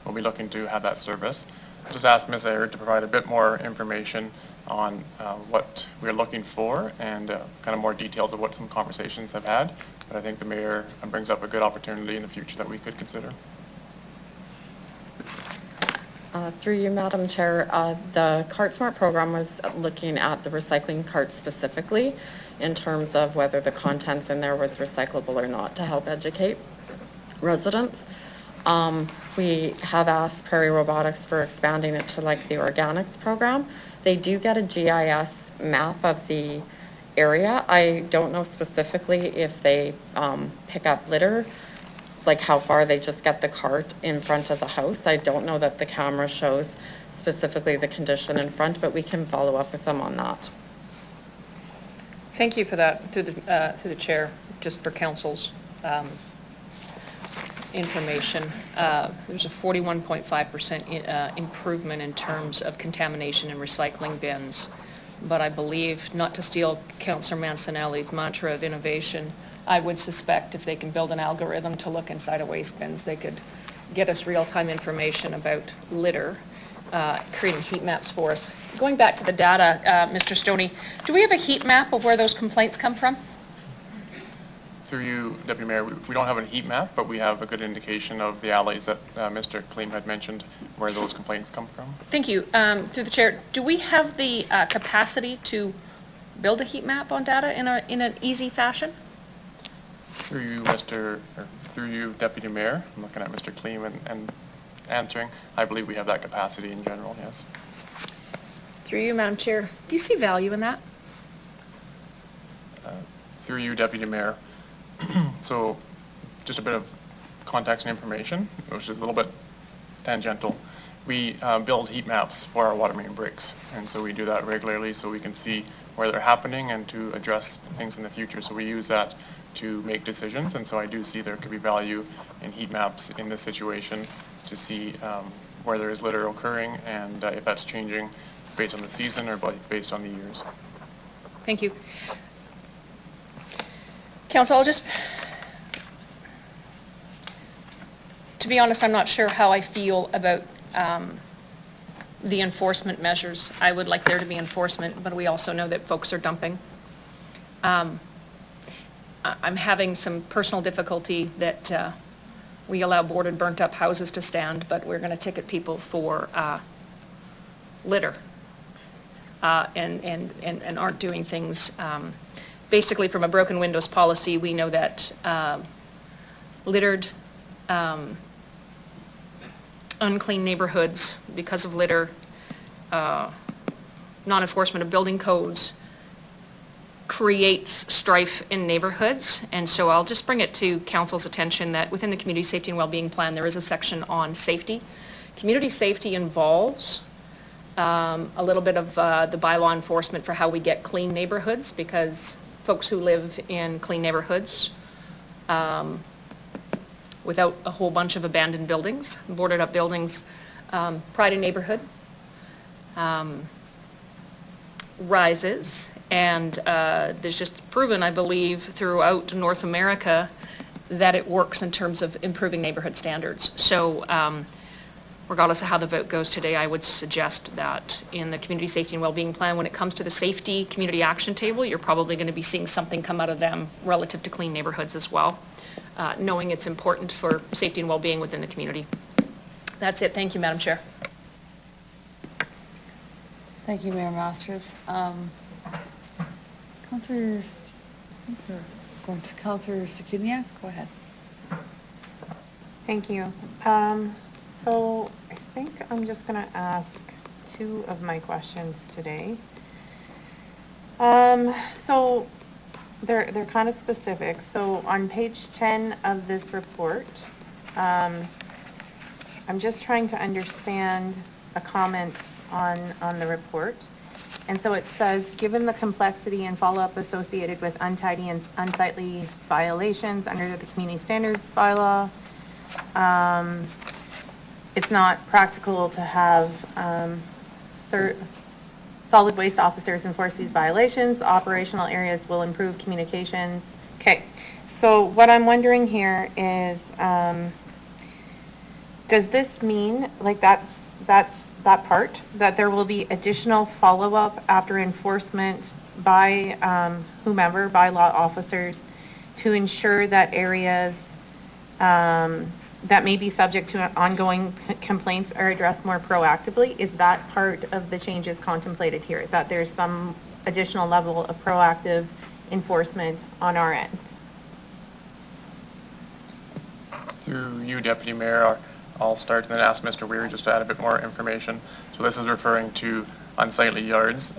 we'll be looking to have that service. Just ask Ms. Ayer to provide a bit more information on what we're looking for and kind of more details of what some conversations have had. But I think the Mayor brings up a good opportunity in the future that we could consider. Through you, Madam Chair, the Cart Smart program was looking at the recycling carts specifically in terms of whether the contents in there was recyclable or not, to help educate residents. We have asked Prairie Robotics for expanding it to like the organics program. They do get a GIS map of the area. I don't know specifically if they pick up litter, like how far they just get the cart in front of the house. I don't know that the camera shows specifically the condition in front, but we can follow up with them on that. Thank you for that, through the chair, just for council's information. There's a 41.5% improvement in terms of contamination in recycling bins. But I believe, not to steal Councillor Mancinelli's mantra of innovation, I would suspect if they can build an algorithm to look inside of waste bins, they could get us real-time information about litter, creating heat maps for us. Going back to the data, Mr. Stoney, do we have a heat map of where those complaints come from? Through you, Deputy Mayor, we don't have a heat map, but we have a good indication of the alleys that Mr. Klim had mentioned, where those complaints come from. Thank you. Through the chair, do we have the capacity to build a heat map on data in an easy fashion? Through you, Deputy Mayor, I'm looking at Mr. Klim and answering. I believe we have that capacity in general, yes. Through you, Madam Chair, do you see value in that? Through you, Deputy Mayor. So just a bit of context and information, which is a little bit tangential. We build heat maps for our water main breaks, and so we do that regularly so we can see where they're happening and to address things in the future. So we use that to make decisions, and so I do see there could be value in heat maps in this situation to see where there is litter occurring and if that's changing based on the season or based on the years. Thank you. Council, to be honest, I'm not sure how I feel about the enforcement measures. I would like there to be enforcement, but we also know that folks are dumping. I'm having some personal difficulty that we allow boarded, burnt up houses to stand, but we're going to ticket people for litter and aren't doing things. Basically, from a broken windows policy, we know that littered unclean neighborhoods because of litter, non-enforcement of building codes, creates strife in neighborhoods. And so I'll just bring it to council's attention that within the Community Safety and Wellbeing Plan, there is a section on safety. Community safety involves a little bit of the bylaw enforcement for how we get clean neighborhoods, because folks who live in clean neighborhoods without a whole bunch of abandoned buildings, boarded up buildings, pride in neighborhood rises. And there's just proven, I believe, throughout North America that it works in terms of improving neighborhood standards. So regardless of how the vote goes today, I would suggest that in the Community Safety and Wellbeing Plan, when it comes to the Safety Community Action Table, you're probably going to be seeing something come out of them relative to clean neighborhoods as well, knowing it's important for safety and well-being within the community. That's it. Thank you, Madam Chair. Thank you, Mayor Masters. Councillor, going to Councillor Secuniak, go ahead. Thank you. So I think I'm just going to ask two of my questions today. So they're kind of specific. So on page 10 of this report, I'm just trying to understand a comment on the report. And so it says, given the complexity and follow-up associated with untidy and unsightly violations under the community standards bylaw, it's not practical to have solid waste officers enforce these violations. The operational areas will improve communications. Okay, so what I'm wondering here is, does this mean, like that's that part, that there will be additional follow-up after enforcement by whomever, by law officers, to ensure that areas that may be subject to ongoing complaints are addressed more proactively? Is that part of the changes contemplated here, that there's some additional level of proactive enforcement on our end? Through you, Deputy Mayor, I'll start and then ask Mr. Weir just to add a bit more information. So this is referring to unsightly yards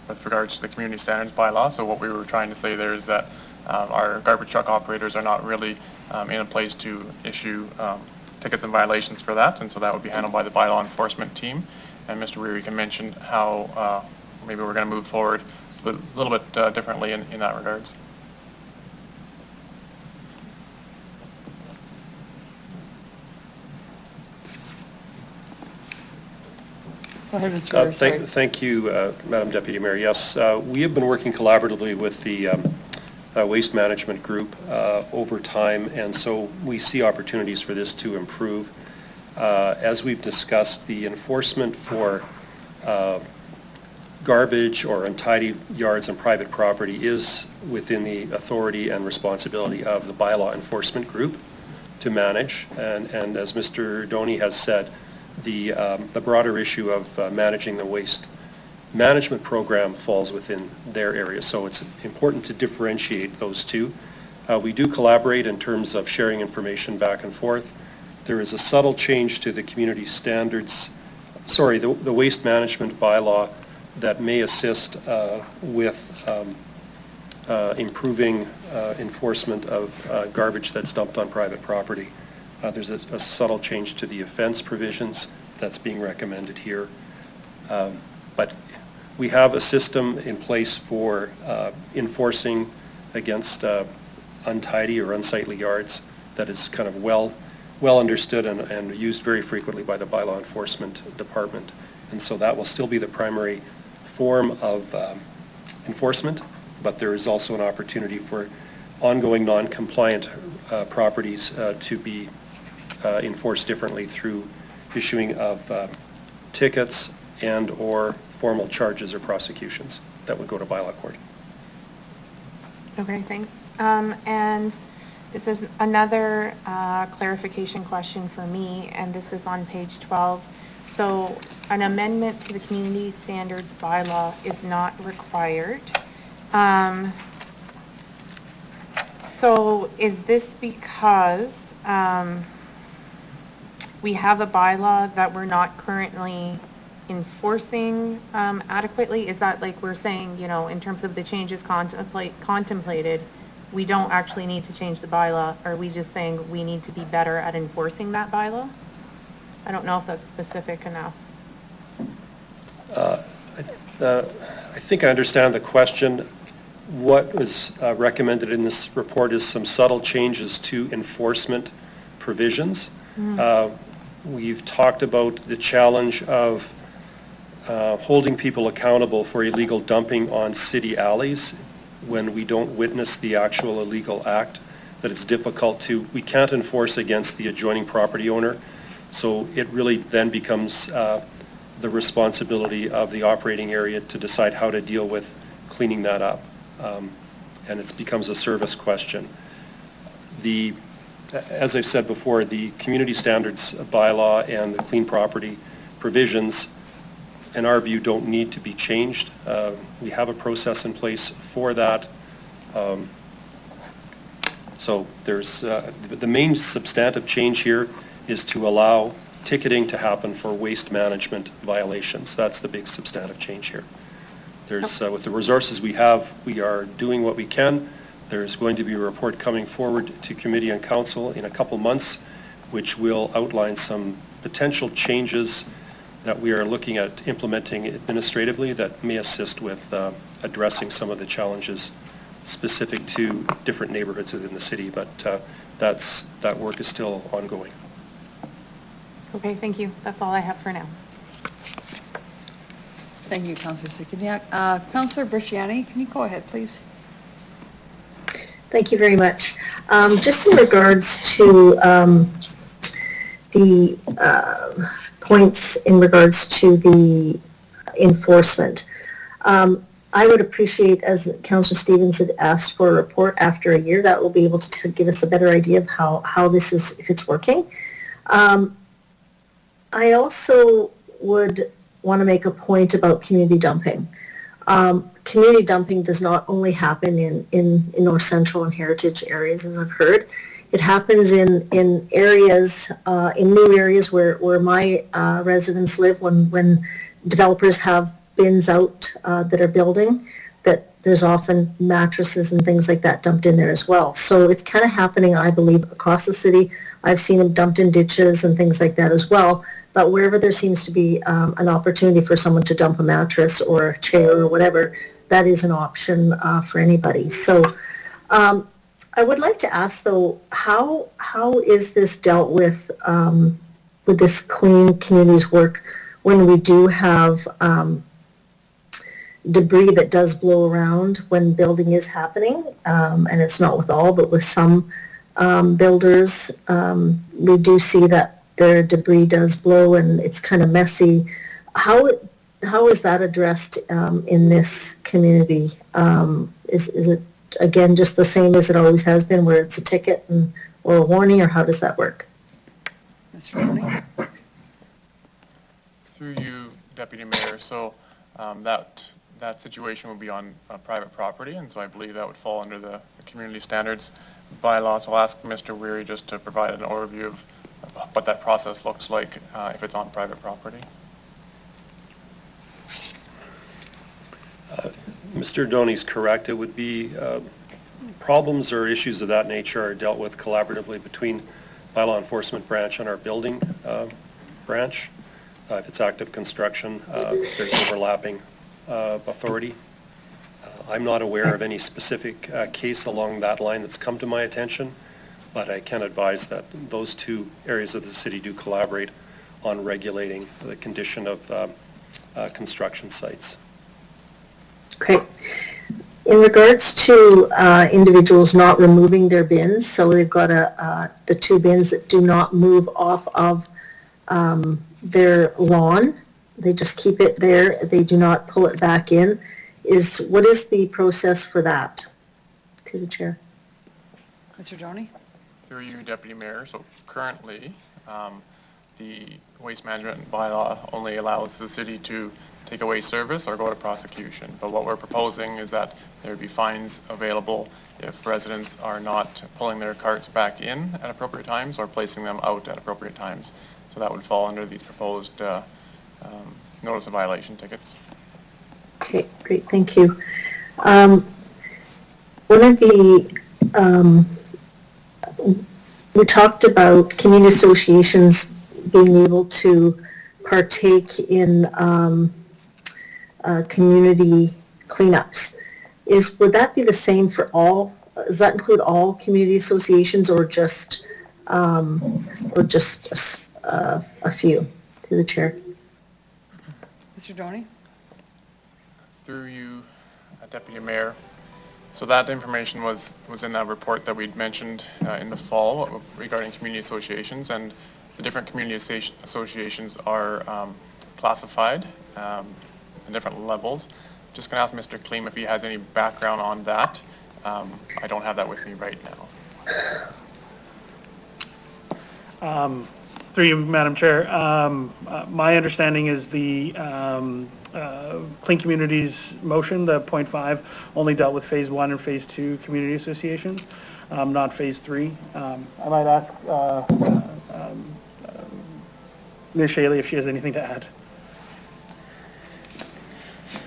with regards to the community standards bylaw. So what we were trying to say there is that our garbage truck operators are not really in a place to issue tickets and violations for that, and so that would be handled by the bylaw enforcement team. And Mr. Weir, you can mention how maybe we're going to move forward a little bit differently in that regards. Go ahead, Mr. Weir, sorry. Thank you, Madam Deputy Mayor. Yes, we have been working collaboratively with the Waste Management Group over time, and so we see opportunities for this to improve. As we've discussed, the enforcement for garbage or untidy yards on private property is within the authority and responsibility of the bylaw enforcement group to manage, and as Mr. Doney has said, the broader issue of managing the waste management program falls within their area, so it's important to differentiate those two. We do collaborate in terms of sharing information back and forth. There is a subtle change to the community standards, the waste management bylaw that may assist with improving enforcement of garbage that's dumped on private property. There's a subtle change to the offense provisions that's being recommended here. But we have a system in place for enforcing against untidy or unsightly yards that is kind of well understood and used very frequently by the bylaw enforcement department. And so that will still be the primary form of enforcement, but there is also an opportunity for ongoing non-compliant properties to be enforced differently through issuing of tickets and or formal charges or prosecutions that would go to bylaw court. Okay, thanks. And this is another clarification question for me, and this is on page 12. So an amendment to the community standards bylaw is not required. So is this because we have a bylaw that we're not currently enforcing adequately? Is that like we're saying, you know, in terms of the changes contemplated, we don't actually need to change the bylaw? Or are we just saying we need to be better at enforcing that bylaw? I don't know if that's specific enough. I think I understand the question. What was recommended in this report is some subtle changes to enforcement provisions. We've talked about the challenge of holding people accountable for illegal dumping on city alleys when we don't witness the actual illegal act, that it's difficult to, we can't enforce against the adjoining property owner. So it really then becomes the responsibility of the operating area to decide how to deal with cleaning that up. And it becomes a service question. As I've said before, the community standards bylaw and the clean property provisions, in our view, don't need to be changed. We have a process in place for that. So there's the main substantive change here is to allow ticketing to happen for waste management violations. That's the big substantive change here. There's with the resources we have, we are doing what we can. There's going to be a report coming forward to committee and council in a couple months, which will outline some potential changes that we are looking at implementing administratively that may assist with addressing some of the challenges specific to different neighborhoods within the city, but that work is still ongoing. Okay, thank you. That's all I have for now. Thank you, Councillor Sikiniak. Councillor Bresciani, can you go ahead, please? Thank you very much. Just in regards to the points in regards to the enforcement, I would appreciate, as Councillor Stevens had asked for a report after a year, that will be able to give us a better idea of how this is, if it's working. I also would want to make a point about community dumping. Community dumping does not only happen in North Central and heritage areas, as I've heard. It happens in areas, in new areas where my residents live, when developers have bins out that are building, that there's often mattresses and things like that dumped in there as well. So it's kind of happening, I believe, across the city. I've seen them dumped in ditches and things like that as well. But wherever there seems to be an opportunity for someone to dump a mattress or a chair or whatever, that is an option for anybody. So I would like to ask, though, how is this dealt with this clean communities work when we do have debris that does blow around when building is happening, and it's not with all, but with some builders, we do see that their debris does blow and it's kind of messy. How is that addressed in this community? Is it, again, just the same as it always has been, where it's a ticket or a warning, or how does that work? Mr. Tony? Through you, Deputy Mayor, so that situation would be on private property, and so I believe that would fall under the community standards bylaw. So I'll ask Mr. Weary just to provide an overview of what that process looks like if it's on private property. Mr. Doney's correct. It would be problems or issues of that nature are dealt with collaboratively between bylaw enforcement branch and our building branch. If it's active construction, there's overlapping authority. I'm not aware of any specific case along that line that's come to my attention, but I can advise that those two areas of the city do collaborate on regulating the condition of construction sites. Okay. In regards to individuals not removing their bins, so they've got the two bins that do not move off of their lawn, they just keep it there, they do not pull it back in. What is the process for that? To the chair. Mr. Doney? Through you, Deputy Mayor, so currently the waste management bylaw only allows the city to take away service or go to prosecution. But what we're proposing is that there would be fines available if residents are not pulling their carts back in at appropriate times or placing them out at appropriate times. So that would fall under these proposed notice of violation tickets. Okay, great, thank you. One of the, we talked about community associations being able to partake in community cleanups. Would that be the same for all? Does that include all community associations or just a few? Through the chair. Mr. Doney? Through you, Deputy Mayor. So that information was in that report that we'd mentioned in the fall regarding community associations, and the different community associations are classified at different levels. Just going to ask Mr. Kleem if he has any background on that. I don't have that with me right now. Through you, Madam Chair, my understanding is the Clean Communities motion, the 0.5, only dealt with phase 1 and phase 2 community associations, not phase 3. I might ask Ms. Shaley if she has anything to add.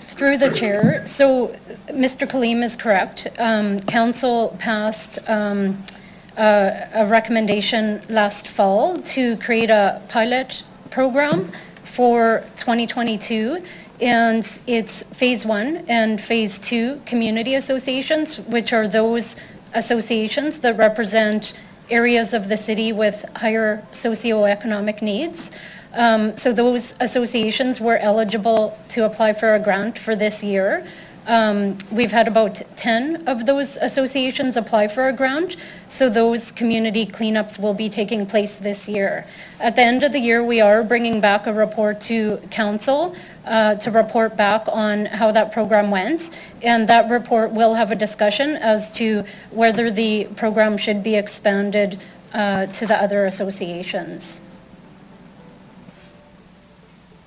Through the chair, so Mr. Kaleem is correct. Council passed a recommendation last fall to create a pilot program for 2022, and it's phase 1 and phase 2 community associations, which are those associations that represent areas of the city with higher socioeconomic needs. So those associations were eligible to apply for a grant for this year. We've had about 10 of those associations apply for a grant, so those community cleanups will be taking place this year. At the end of the year, we are bringing back a report to council to report back on how that program went, and that report will have a discussion as to whether the program should be expanded to the other associations.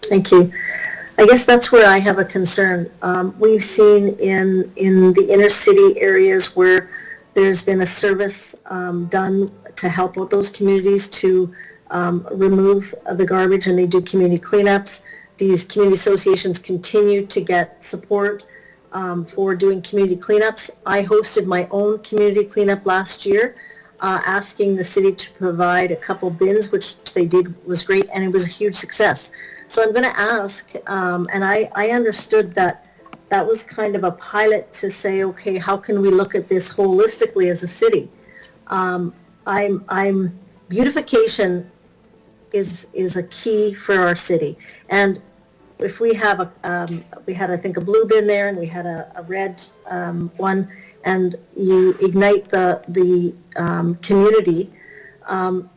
Thank you. I guess that's where I have a concern. We've seen in the inner city areas where there's been a service done to help out those communities to remove the garbage, and they do community cleanups. These community associations continue to get support for doing community cleanups. I hosted my own community cleanup last year, asking the city to provide a couple bins, which they did, was great, and it was a huge success. So I'm going to ask, and I understood that that was kind of a pilot to say, okay, how can we look at this holistically as a city? Beautification is a key for our city. And if we have we had, I think, a blue bin there, and we had a red one, and you ignite the community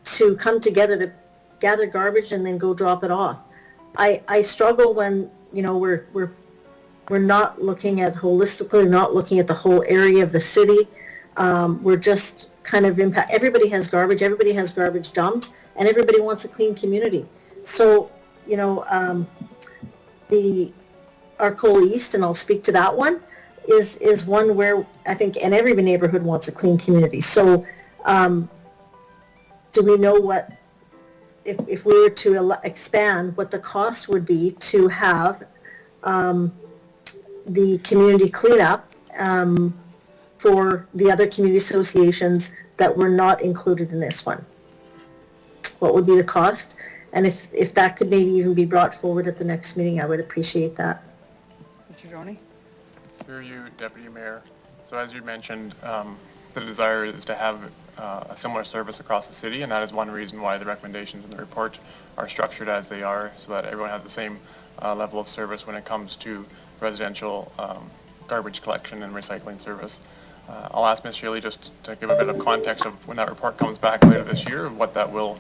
to come together to gather garbage and then go drop it off. I struggle when, you know, we're not looking at holistically, not looking at the whole area of the city. We're just kind of impact. Everybody has garbage dumped, and everybody wants a clean community. So, you know, our Cole East, and I'll speak to that one, is one where I think, and every neighborhood wants a clean community. So, do we know what, if we were to expand, what the cost would be to have the community cleanup for the other community associations that were not included in this one? What would be the cost? And if that could maybe even be brought forward at the next meeting, I would appreciate that. Mr. Doney? Through you, Deputy Mayor. So as you mentioned, the desire is to have a similar service across the city, and that is one reason why the recommendations in the report are structured as they are, so that everyone has the same level of service when it comes to residential garbage collection and recycling service. I'll ask Ms. Shaley just to give a bit of context of when that report comes back later this year, what that will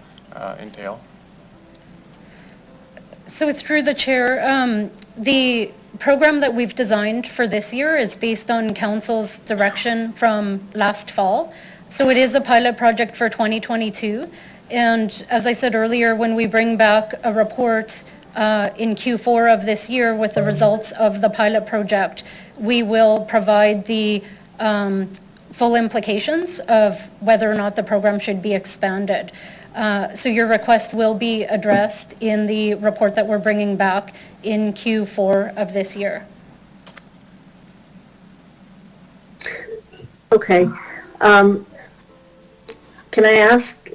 entail. So it's through the chair. The program that we've designed for this year is based on council's direction from last fall. So it is a pilot project for 2022. And as I said earlier, when we bring back a report in Q4 of this year with the results of the pilot project, we will provide the full implications of whether or not the program should be expanded. So your request will be addressed in the report that we're bringing back in Q4 of this year. Okay. Can I ask,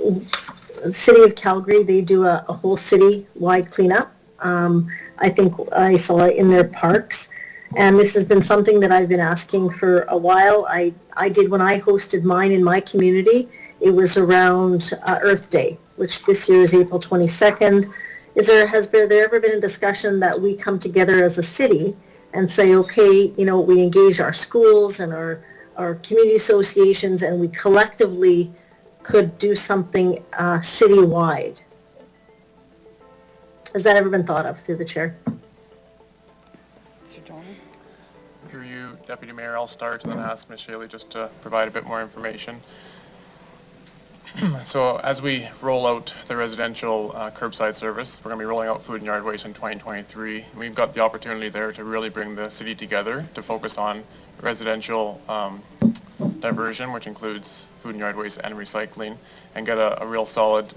the City of Calgary, they do a whole city-wide cleanup. I think I saw it in their parks. And this has been something that I've been asking for a while. I did when I hosted mine in my community. It was around Earth Day, which this year is April 22nd. Has there ever been a discussion that we come together as a city and say, okay, you know, we engage our schools and our community associations, and we collectively could do something citywide? Has that ever been thought of through the chair? Mr. Dorman? Through you, Deputy Mayor, I'll start and then ask Ms. Shaley just to provide a bit more information. So as we roll out the residential curbside service, we're going to be rolling out food and yard waste in 2023. We've got the opportunity there to really bring the city together to focus on residential diversion, which includes food and yard waste and recycling, and get a real solid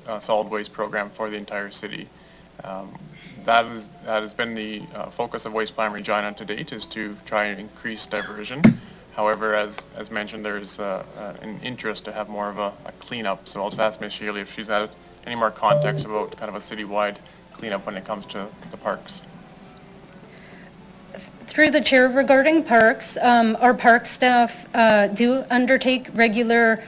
waste program for the entire city. That has been the focus of Waste Plan Regina to date, is to try and increase diversion. However, as mentioned, there's an interest to have more of a cleanup. So I'll just ask Ms. Shaley if she's had any more context about kind of a citywide cleanup when it comes to the parks. Through the chair, regarding parks, our park staff do undertake regular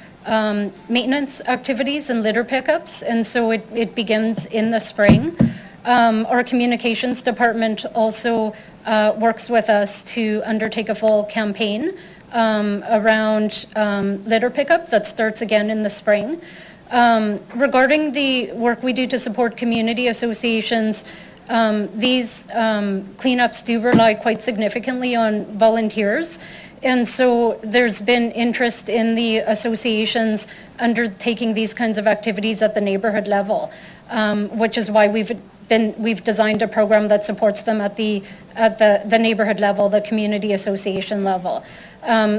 maintenance activities and litter pickups, and so it begins in the spring. Our communications department also works with us to undertake a full campaign around litter pickup that starts again in the spring. Regarding the work we do to support community associations, these cleanups do rely quite significantly on volunteers. And so there's been interest in the associations undertaking these kinds of activities at the neighborhood level, which is why we've designed a program that supports them at the neighborhood level, the community association level.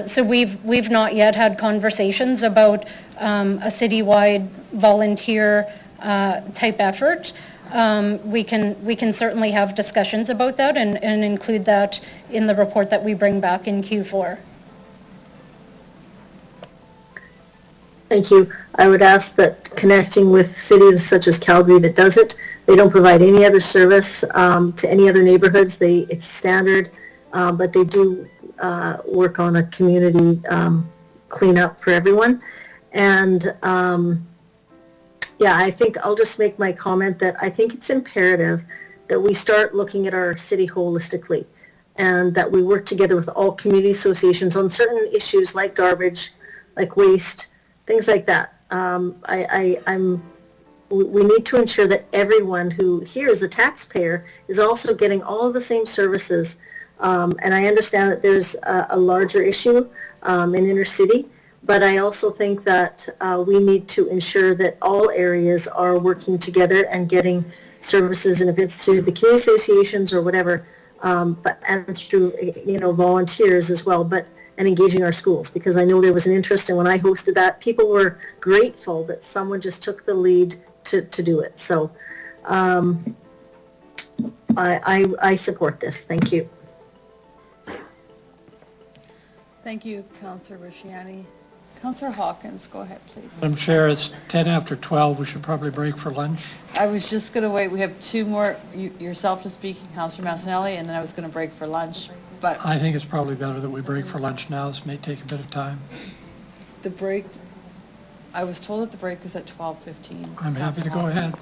So we've not yet had conversations about a citywide volunteer type effort. We can certainly have discussions about that and include that in the report that we bring back in Q4. Thank you. I would ask that connecting with cities such as Calgary that does it, they don't provide any other service to any other neighborhoods. It's standard, but they do work on a community cleanup for everyone. And yeah, I think I'll just make my comment that I think it's imperative that we start looking at our city holistically, and that we work together with all community associations on certain issues like garbage, like waste, things like that. We need to ensure that everyone who here is a taxpayer is also getting all of the same services. And I understand that there's a larger issue in inner city, but I also think that we need to ensure that all areas are working together and getting services, and if it's through the community associations or whatever, and through volunteers as well, and engaging our schools, because I know there was an interest, and when I hosted that, people were grateful that someone just took the lead to do it. So I support this. Thank you. Thank you, Councillor Rusciani. Councillor Hawkins, go ahead, please. Madam Chair, it's 10 after 12. We should probably break for lunch. I was just going to wait. We have two more, yourself to speak, Councillor Massanelli, and then I was going to break for lunch. But I think it's probably better that we break for lunch now. This may take a bit of time. the break, I was told that the break was at 12:15. I'm happy to go ahead.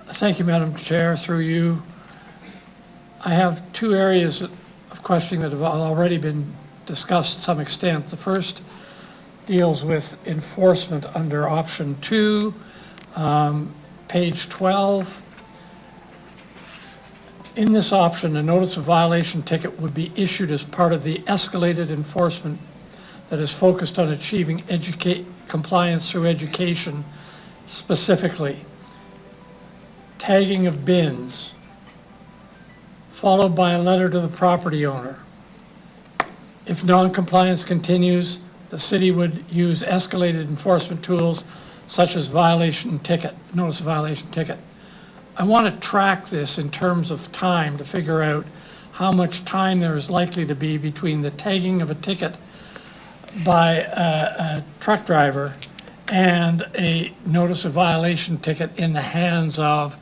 Thank you, Madam Chair, through you. I have two areas of questioning that have already been discussed to some extent. The first deals with enforcement under option 2, page 12. In this option, a notice of violation ticket would be issued as part of the escalated enforcement that is focused on achieving compliance through education, specifically tagging of bins, followed by a letter to the property owner. If non-compliance continues, the city would use escalated enforcement tools such as notice of violation ticket. I want to track this in terms of time to figure out how much time there is likely to be between the tagging of a ticket by a truck driver and a notice of violation ticket in the hands of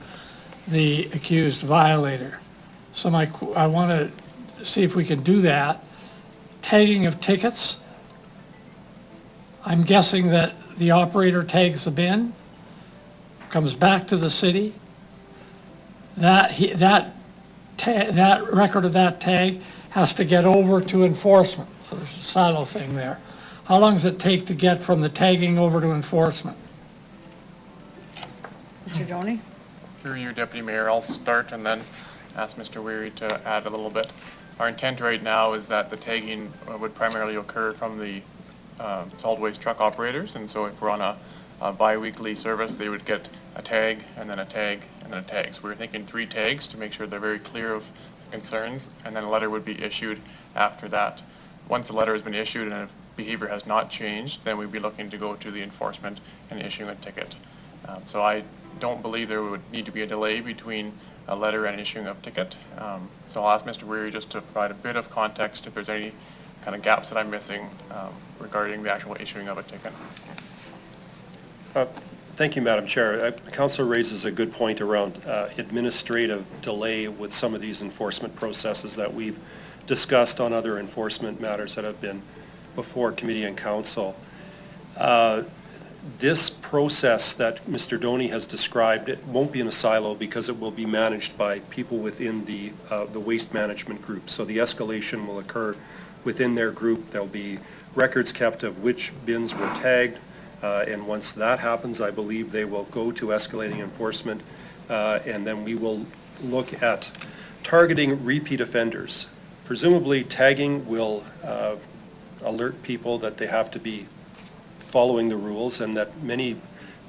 the accused violator. So I want to see if we can do that. Tagging of tickets, I'm guessing that the operator tags the bin, comes back to the city. That record of that tag has to get over to enforcement. So there's a silo thing there. How long does it take to get from the tagging over to enforcement? Mr. Doney? Through you, Deputy Mayor, I'll start and then ask Mr. Weary to add a little bit. Our intent right now is that the tagging would primarily occur from the solid waste truck operators, and so if we're on a bi-weekly service, they would get a tag and then a tag and then a tag. So we were thinking 3 tags to make sure they're very clear of concerns, and then a letter would be issued after that. Once the letter has been issued and if behavior has not changed, then we'd be looking to go to the enforcement and issuing a ticket. So I don't believe there would need to be a delay between a letter and issuing a ticket. So I'll ask Mr. Weary just to provide a bit of context if there's any kind of gaps that I'm missing regarding the actual issuing of a ticket. Thank you, Madam Chair. Councilor raises a good point around administrative delay with some of these enforcement processes that we've discussed on other enforcement matters that have been before committee and council. This process that Mr. Doney has described, it won't be in a silo because it will be managed by people within the waste management group. So the escalation will occur within their group. There'll be records kept of which bins were tagged, and once that happens, I believe they will go to escalating enforcement, and then we will look at targeting repeat offenders. Presumably tagging will alert people that they have to be following the rules, and that many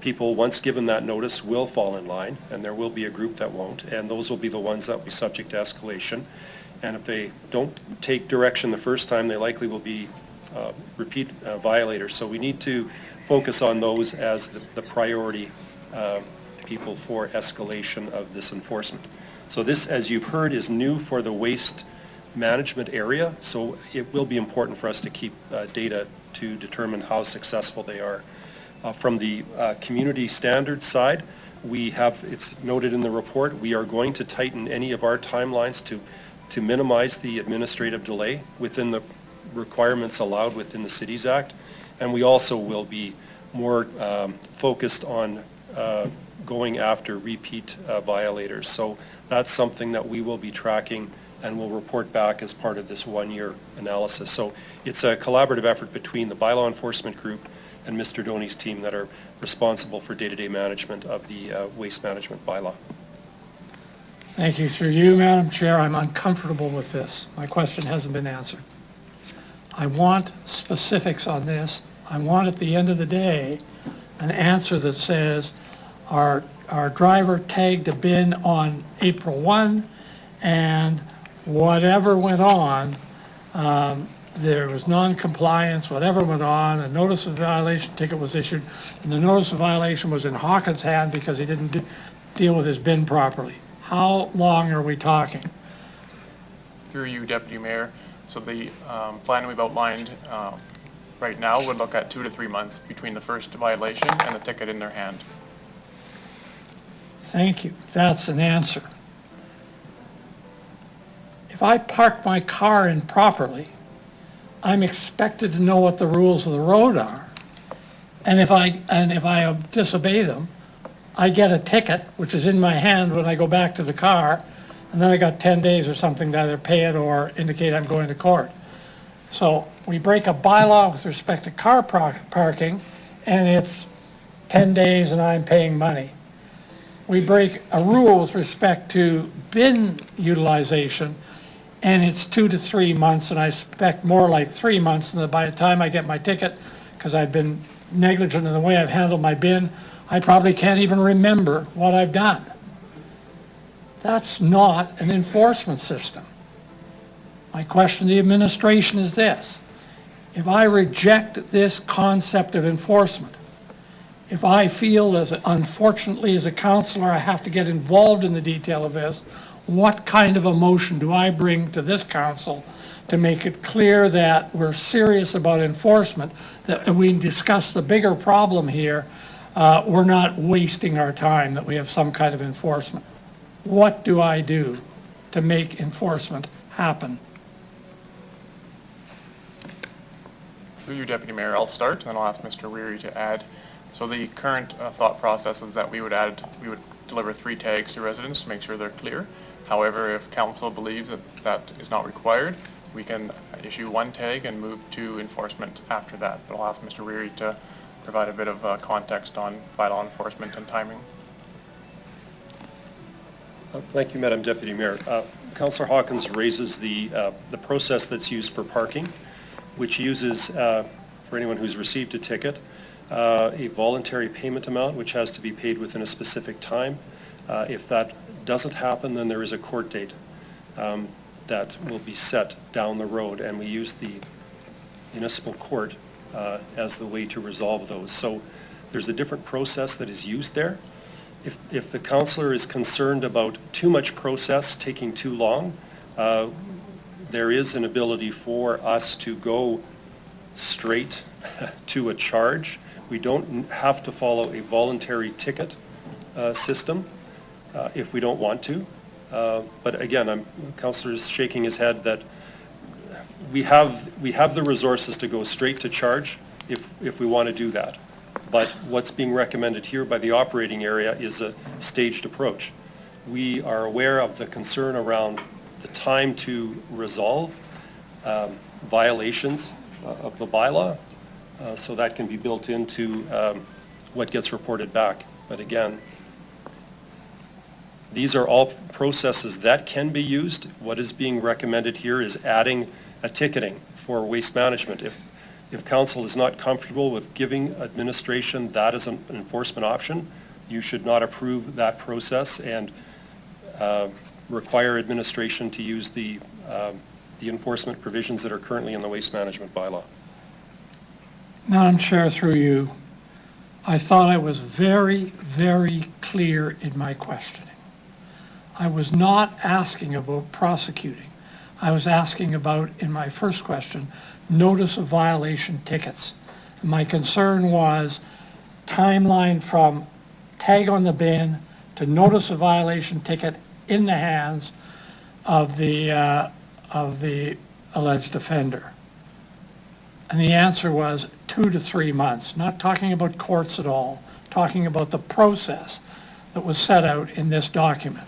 people, once given that notice, will fall in line, and there will be a group that won't, and those will be the ones that will be subject to escalation. And if they don't take direction the first time, they likely will be repeat violators. So we need to focus on those as the priority people for escalation of this enforcement. So this, as you've heard, is new for the waste management area, so it will be important for us to keep data to determine how successful they are. From the community standards side, we have, it's noted in the report, we are going to tighten any of our timelines to minimize the administrative delay within the requirements allowed within the Cities Act, and we also will be more focused on going after repeat violators. So that's something that we will be tracking and will report back as part of this 1-year analysis. So it's a collaborative effort between the bylaw enforcement group and Mr. Doney's team that are responsible for day-to-day management of the waste management bylaw. Thank you. Through you, Madam Chair, I'm uncomfortable with this. My question hasn't been answered. I want specifics on this. I want at the end of the day an answer that says our driver tagged a bin on April 1 and whatever went on, there was non-compliance, whatever went on, a notice of violation ticket was issued, and the notice of violation was in Hawkins' hand because he didn't deal with his bin properly. How long are we talking? Through you, Deputy Mayor. So the plan we've outlined right now would look at 2 to 3 months between the first violation and the ticket in their hand. Thank you. That's an answer. If I park my car improperly, I'm expected to know what the rules of the road are. And if I disobey them, I get a ticket, which is in my hand when I go back to the car, and then I got 10 days or something to either pay it or indicate I'm going to court. So we break a bylaw with respect to car parking, and it's 10 days and I'm paying money. We break a rule with respect to bin utilization, and it's 2 to 3 months, and I expect more like 3 months, and by the time I get my ticket, because I've been negligent in the way I've handled my bin, I probably can't even remember what I've done. That's not an enforcement system. My question to the administration is this. If I reject this concept of enforcement, if I feel, as unfortunately as a counselor, I have to get involved in the detail of this, what kind of a motion do I bring to this council to make it clear that we're serious about enforcement, that we discuss the bigger problem here, we're not wasting our time, that we have some kind of enforcement? What do I do to make enforcement happen? Through you, Deputy Mayor, I'll start, and then I'll ask Mr. Weary to add. So the current thought process is that we would deliver 3 tags to residents to make sure they're clear. However, if council believes that that is not required, we can issue 1 tag and move to enforcement after that. But I'll ask Mr. Weary to provide a bit of context on bylaw enforcement and timing. Thank you, Madam Deputy Mayor. Councillor Hawkins raises the process that's used for parking, which uses, for anyone who's received a ticket, a voluntary payment amount which has to be paid within a specific time. If that doesn't happen, then there is a court date that will be set down the road, and we use the municipal court as the way to resolve those. So there's a different process that is used there. If the councillor is concerned about too much process taking too long, there is an ability for us to go straight to a charge. We don't have to follow a voluntary ticket system if we don't want to. But again, councillor is shaking his head that we have the resources to go straight to charge if we want to do that. But what's being recommended here by the operating area is a staged approach. We are aware of the concern around the time to resolve violations of the bylaw, so that can be built into what gets reported back. But again, these are all processes that can be used. What is being recommended here is adding a ticketing for waste management. If council is not comfortable with giving administration that as an enforcement option, you should not approve that process and require administration to use the enforcement provisions that are currently in the waste management bylaw. Madam Chair, through you, I thought I was very, very clear in my questioning. I was not asking about prosecuting. I was asking about, in my first question, notice of violation tickets. My concern was timeline from tag on the bin to notice of violation ticket in the hands of the alleged offender. And the answer was 2 to 3 months, not talking about courts at all, talking about the process that was set out in this document.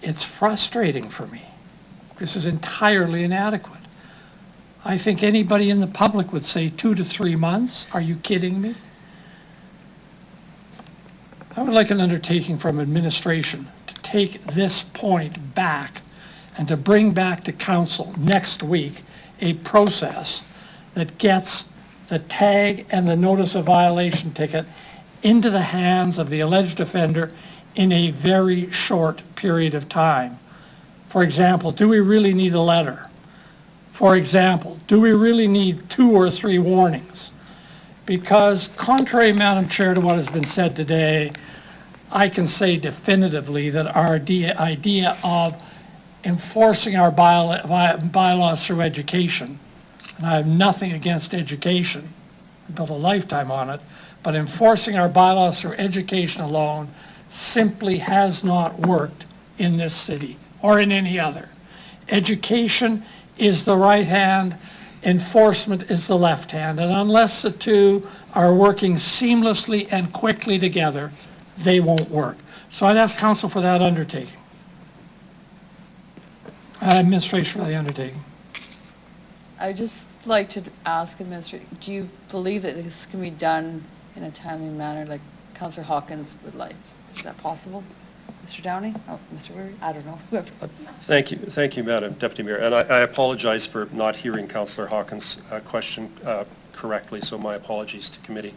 It's frustrating for me. This is entirely inadequate. I think anybody in the public would say 2 to 3 months. Are you kidding me? I would like an undertaking from administration to take this point back and to bring back to council next week a process that gets the tag and the notice of violation ticket into the hands of the alleged offender in a very short period of time. For example, do we really need a letter? For example, do we really need 2 or 3 warnings? Because contrary, Madam Chair, to what has been said today, I can say definitively that our idea of enforcing our bylaws through education, and I have nothing against education, I built a lifetime on it, but enforcing our bylaws through education alone simply has not worked in this city or in any other. Education is the right hand, enforcement is the left hand, and unless the two are working seamlessly and quickly together, they won't work. So I'd ask council for that undertaking. Administration for the undertaking. I'd just like to ask administration, do you believe that this can be done in a timely manner like Councillor Hawkins would like? Is that possible? Mr. Downey? Oh, Mr. Weary? I don't know. Thank you, Madam Deputy Mayor. And I apologize for not hearing Councillor Hawkins' question correctly, so my apologies to committee.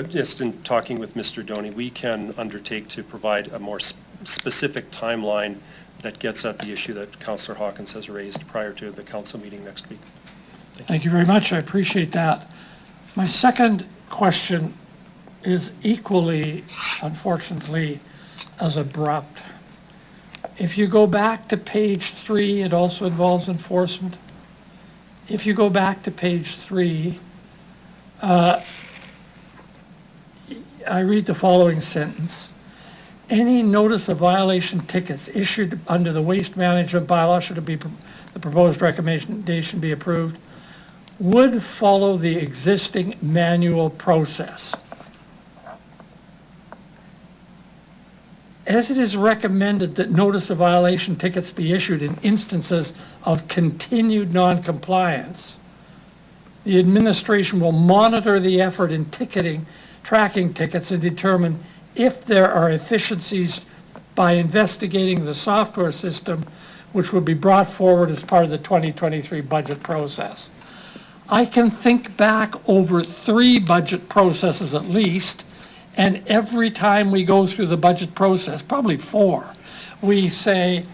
Just in talking with Mr. Doney, we can undertake to provide a more specific timeline that gets at the issue that Councillor Hawkins has raised prior to the council meeting next week. Thank you very much. I appreciate that. My second question is equally, unfortunately, as abrupt. If you go back to page 3, it also involves enforcement. If you go back to page 3, I read the following sentence. Any notice of violation tickets issued under the waste management bylaw, should it be the proposed recommendation be approved, would follow the existing manual process. As it is recommended that notice of violation tickets be issued in instances of continued non-compliance, the administration will monitor the effort in ticketing, tracking tickets, and determine if there are efficiencies by investigating the software system, which will be brought forward as part of the 2023 budget process. I can think back over 3 budget processes at least, and every time we go through the budget process, probably 4, we say,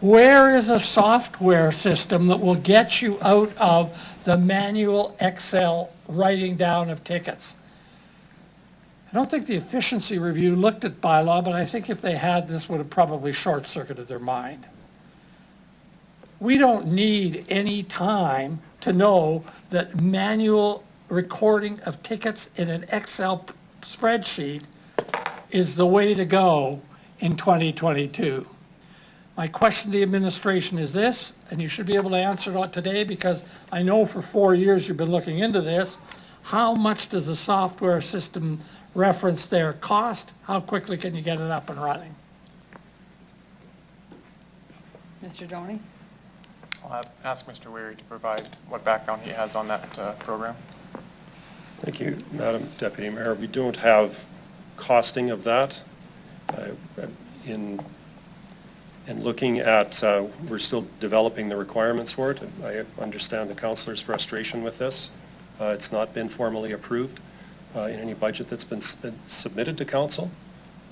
where is a software system that will get you out of the manual Excel writing down of tickets? I don't think the efficiency review looked at bylaw, but I think if they had, this would have probably short-circuited their mind. We don't need any time to know that manual recording of tickets in an Excel spreadsheet is the way to go in 2022. My question to the administration is this, and you should be able to answer it today because I know for 4 years you've been looking into this. How much does the software system reference their cost? How quickly can you get it up and running? Mr. Doney? I'll ask Mr. Weary to provide what background he has on that program. Thank you, Madam Deputy Mayor. We don't have costing of that. In looking at, we're still developing the requirements for it. I understand the councillor's frustration with this. It's not been formally approved in any budget that's been submitted to council.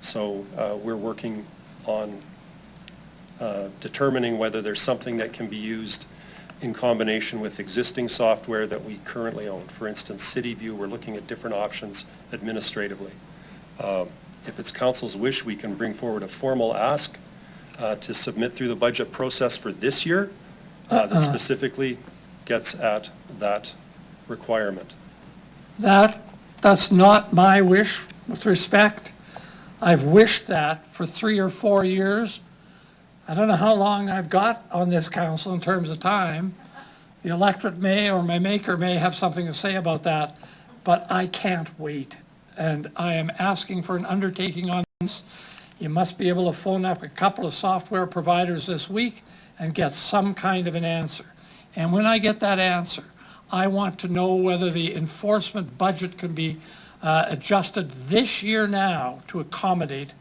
So we're working on determining whether there's something that can be used in combination with existing software that we currently own. For instance, CityView, we're looking at different options administratively. If it's council's wish, we can bring forward a formal ask to submit through the budget process for this year that specifically gets at that requirement. That's not my wish, with respect. I've wished that for 3 or 4 years. I don't know how long I've got on this council in terms of time. The electorate may, or my maker may have something to say about that, but I can't wait. And I am asking for an undertaking on this. You must be able to phone up a couple of software providers this week and get some kind of an answer. And when I get that answer, I want to know whether the enforcement budget can be adjusted this year now to accommodate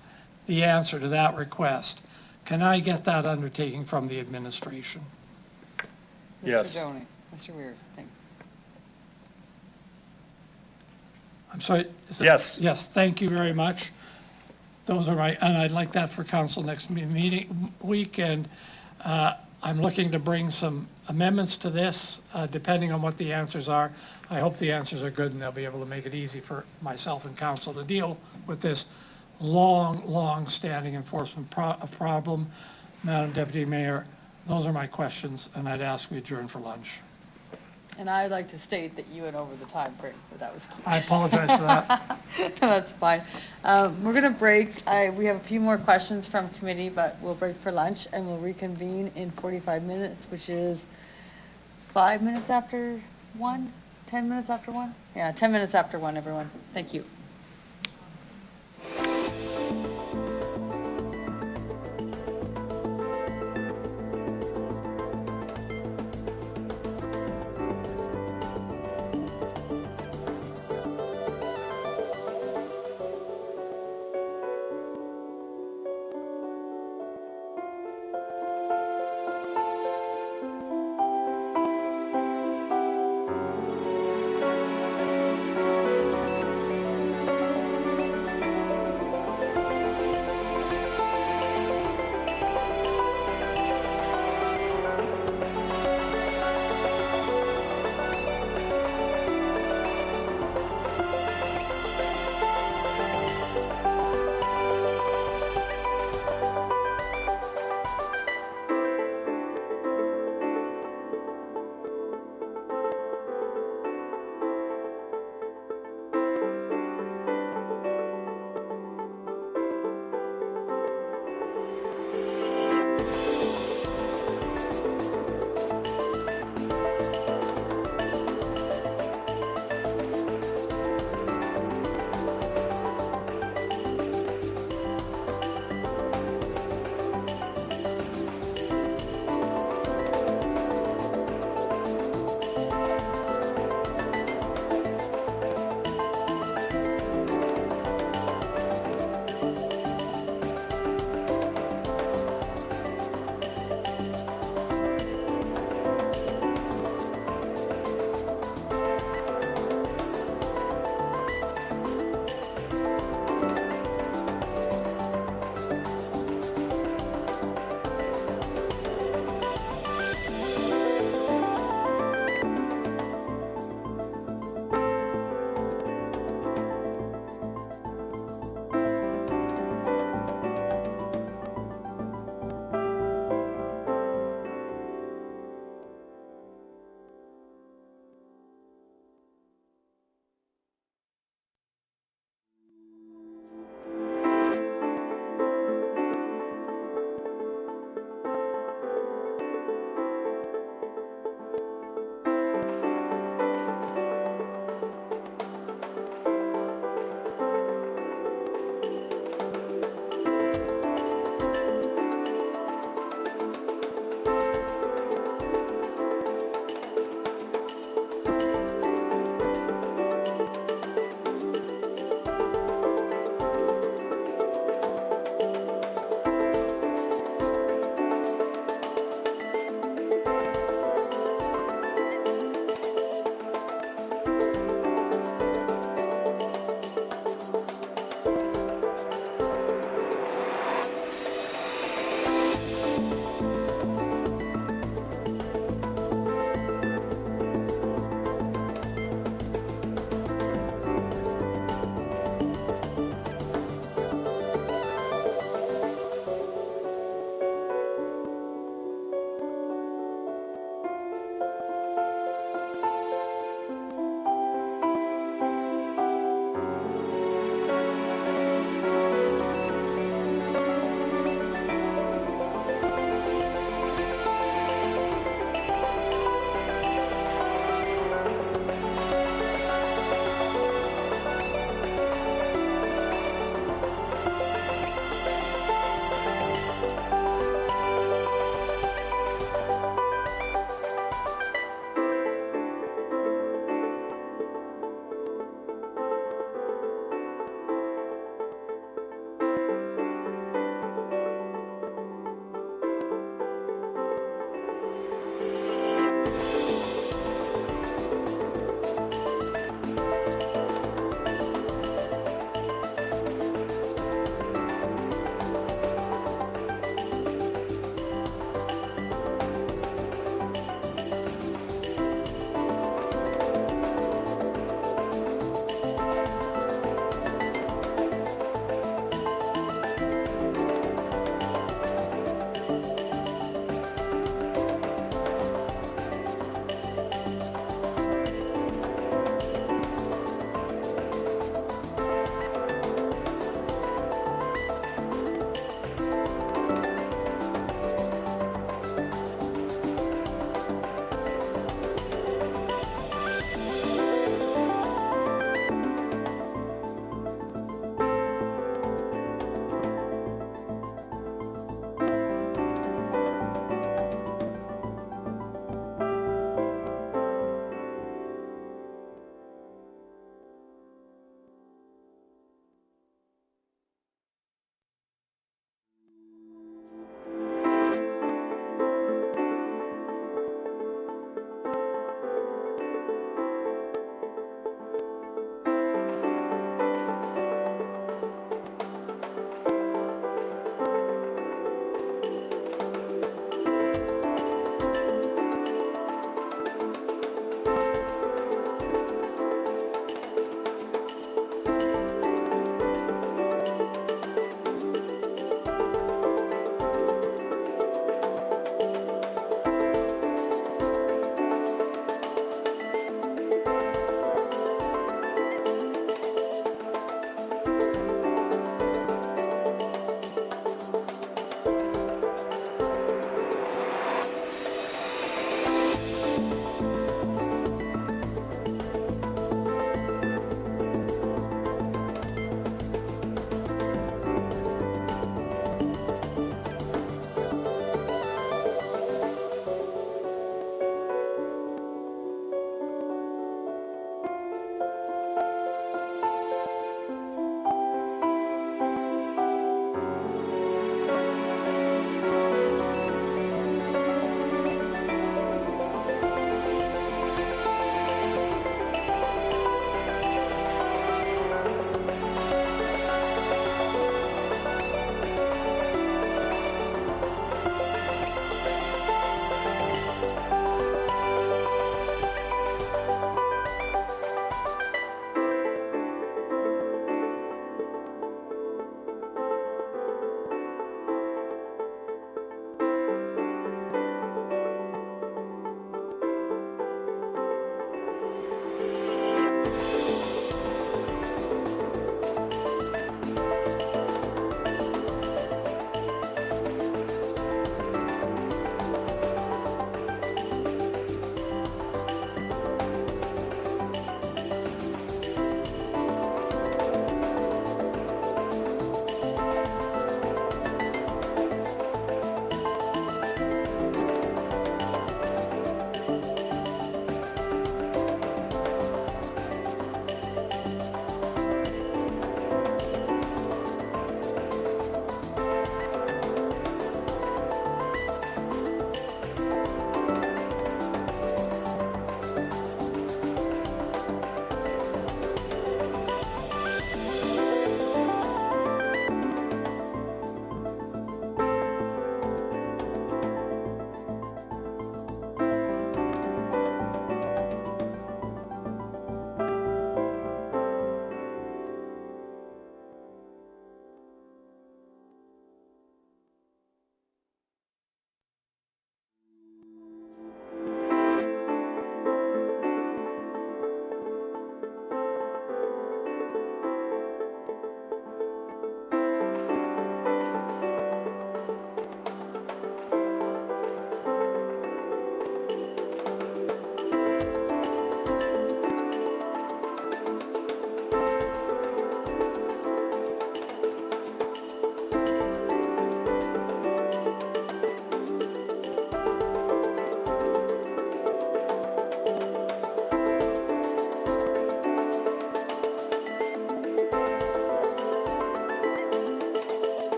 the answer to that request. Can I get that undertaking from the administration? Yes. Mr. Doney, Mr. Weir, thank you. I'm sorry? Yes. Yes, thank you very much. Those are my, and I'd like that for council next meeting week, and I'm looking to bring some amendments to this, depending on what the answers are. I hope the answers are good and they'll be able to make it easy for myself and council to deal with this long-standing enforcement problem. Madam Deputy Mayor, those are my questions, and I'd ask we adjourn for lunch. And I'd like to state that you went over the time frame, but that was cute. I apologize for that. That's fine. We're going to break. We have a few more questions from committee, but we'll break for lunch and we'll reconvene in 45 minutes, which is 5 minutes after 1? 10 minutes after 1? Yeah, 10 minutes after 1, everyone. Thank you.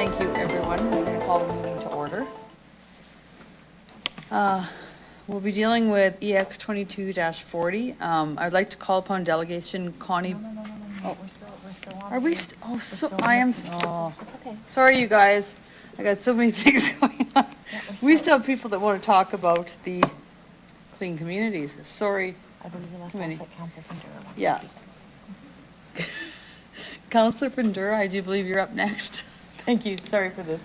Thank you, everyone. We're going to call the meeting to order. We'll be dealing with EX 22-40. I'd like to call upon delegation Connie. No, we're still on. Are we, I am, oh, It's okay. sorry, you guys. I got so many things going on. We still have people that want to talk about the clean communities. Sorry. I believe you left Committee. off at Councillor Ventura wants to Yeah. speak. Councillor Ventura, I do believe you're up next. Thank you. Sorry for this.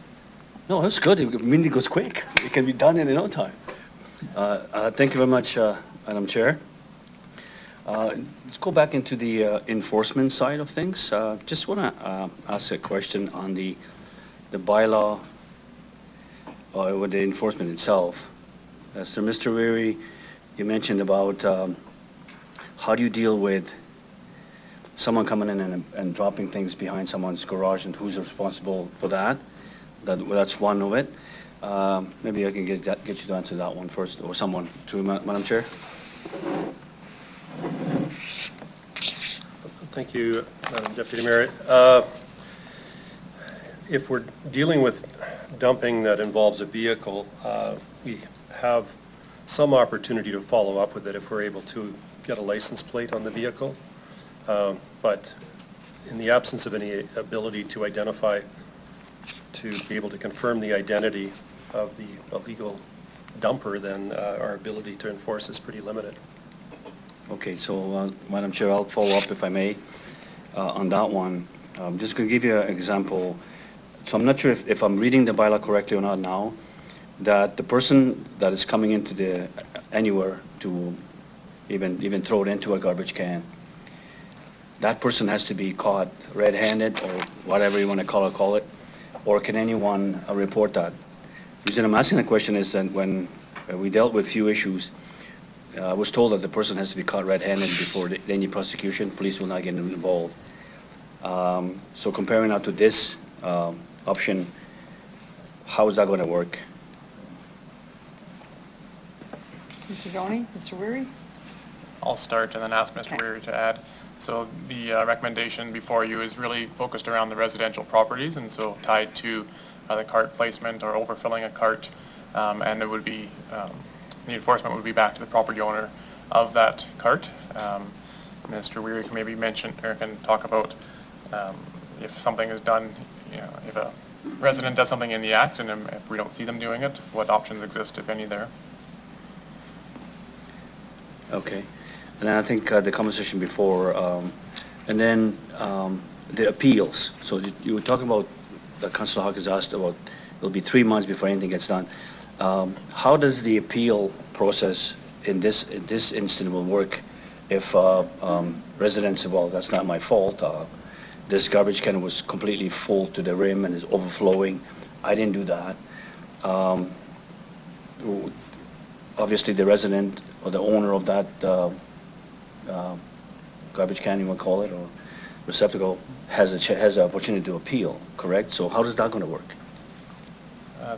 No, that's good. The meeting goes quick. It can be done in no time. Thank you very much, Madam Chair. Let's go back into the enforcement side of things. Just want to ask a question on the bylaw or with the enforcement itself. So Mr. Weary, you mentioned about how do you deal with someone coming in and dropping things behind someone's garage and who's responsible for that? That's one of it. Maybe I can get you to answer that one first, or someone, through Madam Chair. Thank you, Madam Deputy Mayor. If we're dealing with dumping that involves a vehicle, we have some opportunity to follow up with it if we're able to get a license plate on the vehicle. But in the absence of any ability to identify, to be able to confirm the identity of the illegal dumper, then our ability to enforce is pretty limited. Okay, so Madam Chair, I'll follow up if I may on that one. I'm just going to give you an example. So I'm not sure if I'm reading the bylaw correctly or not now, that the person that is coming into the anywhere to even throw it into a garbage can, that person has to be caught red-handed or whatever you want to call it, or can anyone report that? The reason I'm asking the question is that when we dealt with few issues, I was told that the person has to be caught red-handed before any prosecution. Police will not get involved. So comparing that to this option, how is that going to work? Mr. Doney, Mr. Weary? I'll start and then ask Mr. Weary to add. So the recommendation before you is really focused around the residential properties, and so tied to the cart placement or overfilling a cart, and it would be the enforcement would be back to the property owner of that cart. Mr. Weary can maybe mention or can talk about if something is done, you know, if a resident does something in the act and if we don't see them doing it, what options exist, if any, there. Okay. And then I think the conversation before, and then the appeals. So you were talking about, Councillor Hawkins asked about, it'll be 3 months before anything gets done. How does the appeal process in this instance will work if residents say, well, that's not my fault, this garbage can was completely full to the rim and is overflowing, I didn't do that. Obviously the resident or the owner of that garbage can, you want to call it, or receptacle, has an opportunity to appeal, correct? So how is that going to work?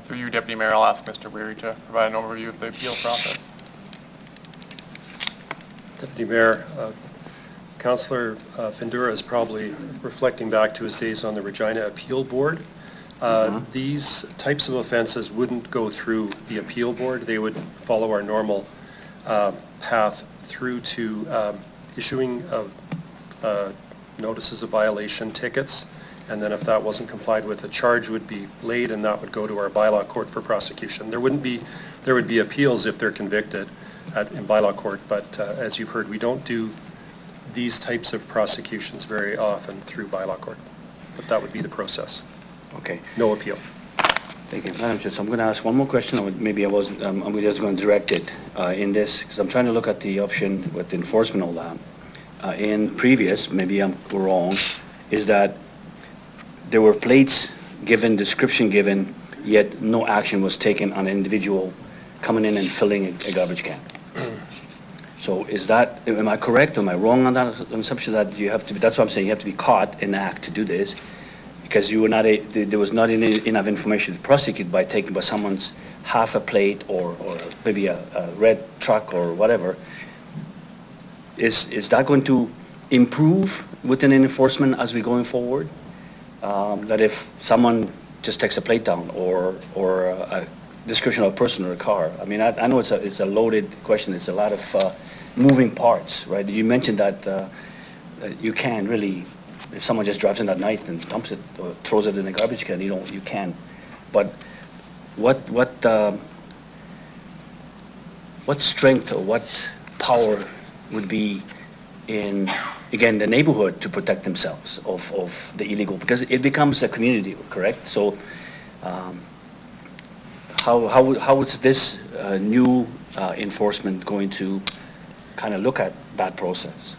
Through you, Deputy Mayor, I'll ask Mr. Weary to provide an overview of the appeal process. Deputy Mayor, Councillor Findura is probably reflecting back to his days on the Regina Appeal Board. These types of offenses wouldn't go through the appeal board. They would follow our normal path through to issuing of notices of violation tickets, and then if that wasn't complied with, a charge would be laid and that would go to our bylaw court for prosecution. There would be appeals if they're convicted in bylaw court, but as you've heard, we don't do these types of prosecutions very often through bylaw court, but that would be the process. Okay. No appeal. Thank you, Madam Chair. So I'm going to ask one more question, or maybe I wasn't, I'm just going to direct it in this, because I'm trying to look at the option with enforcement of that. In previous, maybe I'm wrong, is that there were plates given, description given, yet no action was taken on an individual coming in and filling a garbage can. So is that, am I correct, am I wrong on that assumption that you have to be, that's what I'm saying, you have to be caught in the act to do this, because you were not there was not enough information to prosecute by taking by someone's half a plate or maybe a red truck or whatever. Is that going to improve within enforcement as we going forward? That if someone just takes a plate down or a description of a person or a car. I mean, I know it's a loaded question. It's a lot of moving parts, right? You mentioned that you can really, if someone just drives in at night and dumps it or throws it in a garbage can, you can. But what strength or what power would be in, again, the neighborhood to protect themselves of the illegal, because it becomes a community, correct? So how is this new enforcement going to kind of look at that process?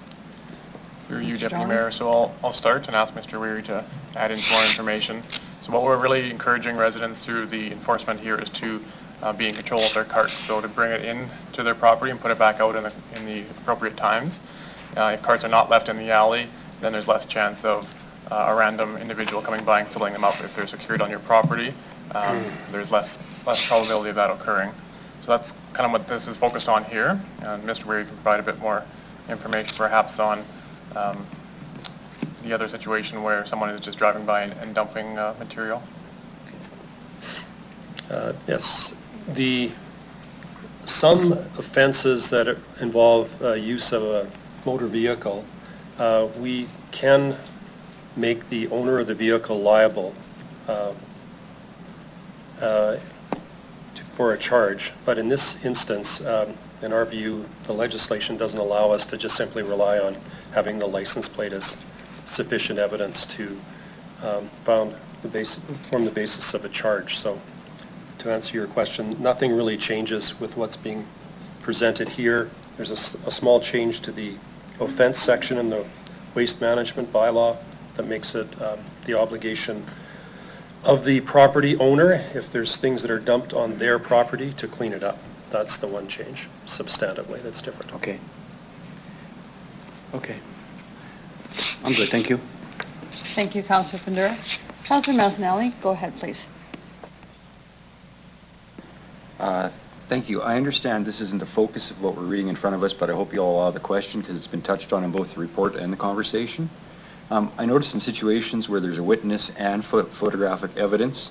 Through you, Deputy Mayor, so I'll start and ask Mr. Weary to add in some more information. So what we're really encouraging residents through the enforcement here is to be in control of their carts, so to bring it in to their property and put it back out in the appropriate times. If carts are not left in the alley, then there's less chance of a random individual coming by and filling them up. If they're secured on your property, there's less probability of that occurring. So that's kind of what this is focused on here. And Mr. Weary can provide a bit more information perhaps on the other situation where someone is just driving by and dumping material. Yes. Some offenses that involve use of a motor vehicle, we can make the owner of the vehicle liable for a charge. But in this instance, in our view, the legislation doesn't allow us to just simply rely on having the license plate as sufficient evidence to form the basis of a charge. So to answer your question, nothing really changes with what's being presented here. There's a small change to the offense section in the waste management bylaw that makes it the obligation of the property owner, if there's things that are dumped on their property, to clean it up. That's the one change, substantively, that's different. Okay. Okay. I'm good, thank you. Thank you, Councillor Pandura. Councillor Massanelli, go ahead, please. Thank you. I understand this isn't the focus of what we're reading in front of us, but I hope you'll allow the question because it's been touched on in both the report and the conversation. I noticed in situations where there's a witness and photographic evidence,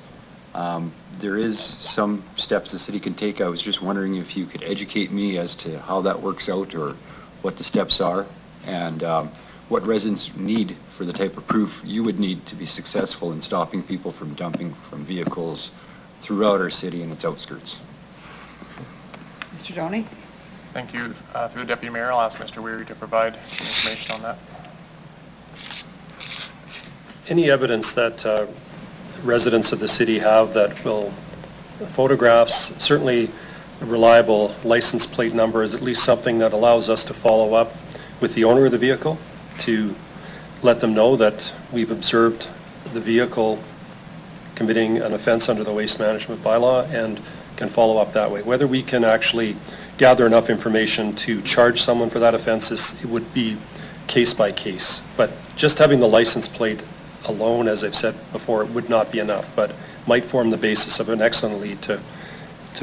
there is some steps the city can take. I was just wondering if you could educate me as to how that works out or what the steps are and what residents need for the type of proof you would need to be successful in stopping people from dumping from vehicles throughout our city and its outskirts. Mr. Doney? Thank you. Through the Deputy Mayor, I'll ask Mr. Weary to provide some information on that. Any evidence that residents of the city have that will photographs, certainly a reliable license plate number is at least something that allows us to follow up with the owner of the vehicle to let them know that we've observed the vehicle committing an offense under the waste management bylaw and can follow up that way. Whether we can actually gather enough information to charge someone for that offense it would be case by case. But just having the license plate alone, as I've said before, it would not be enough, but might form the basis of an excellent lead to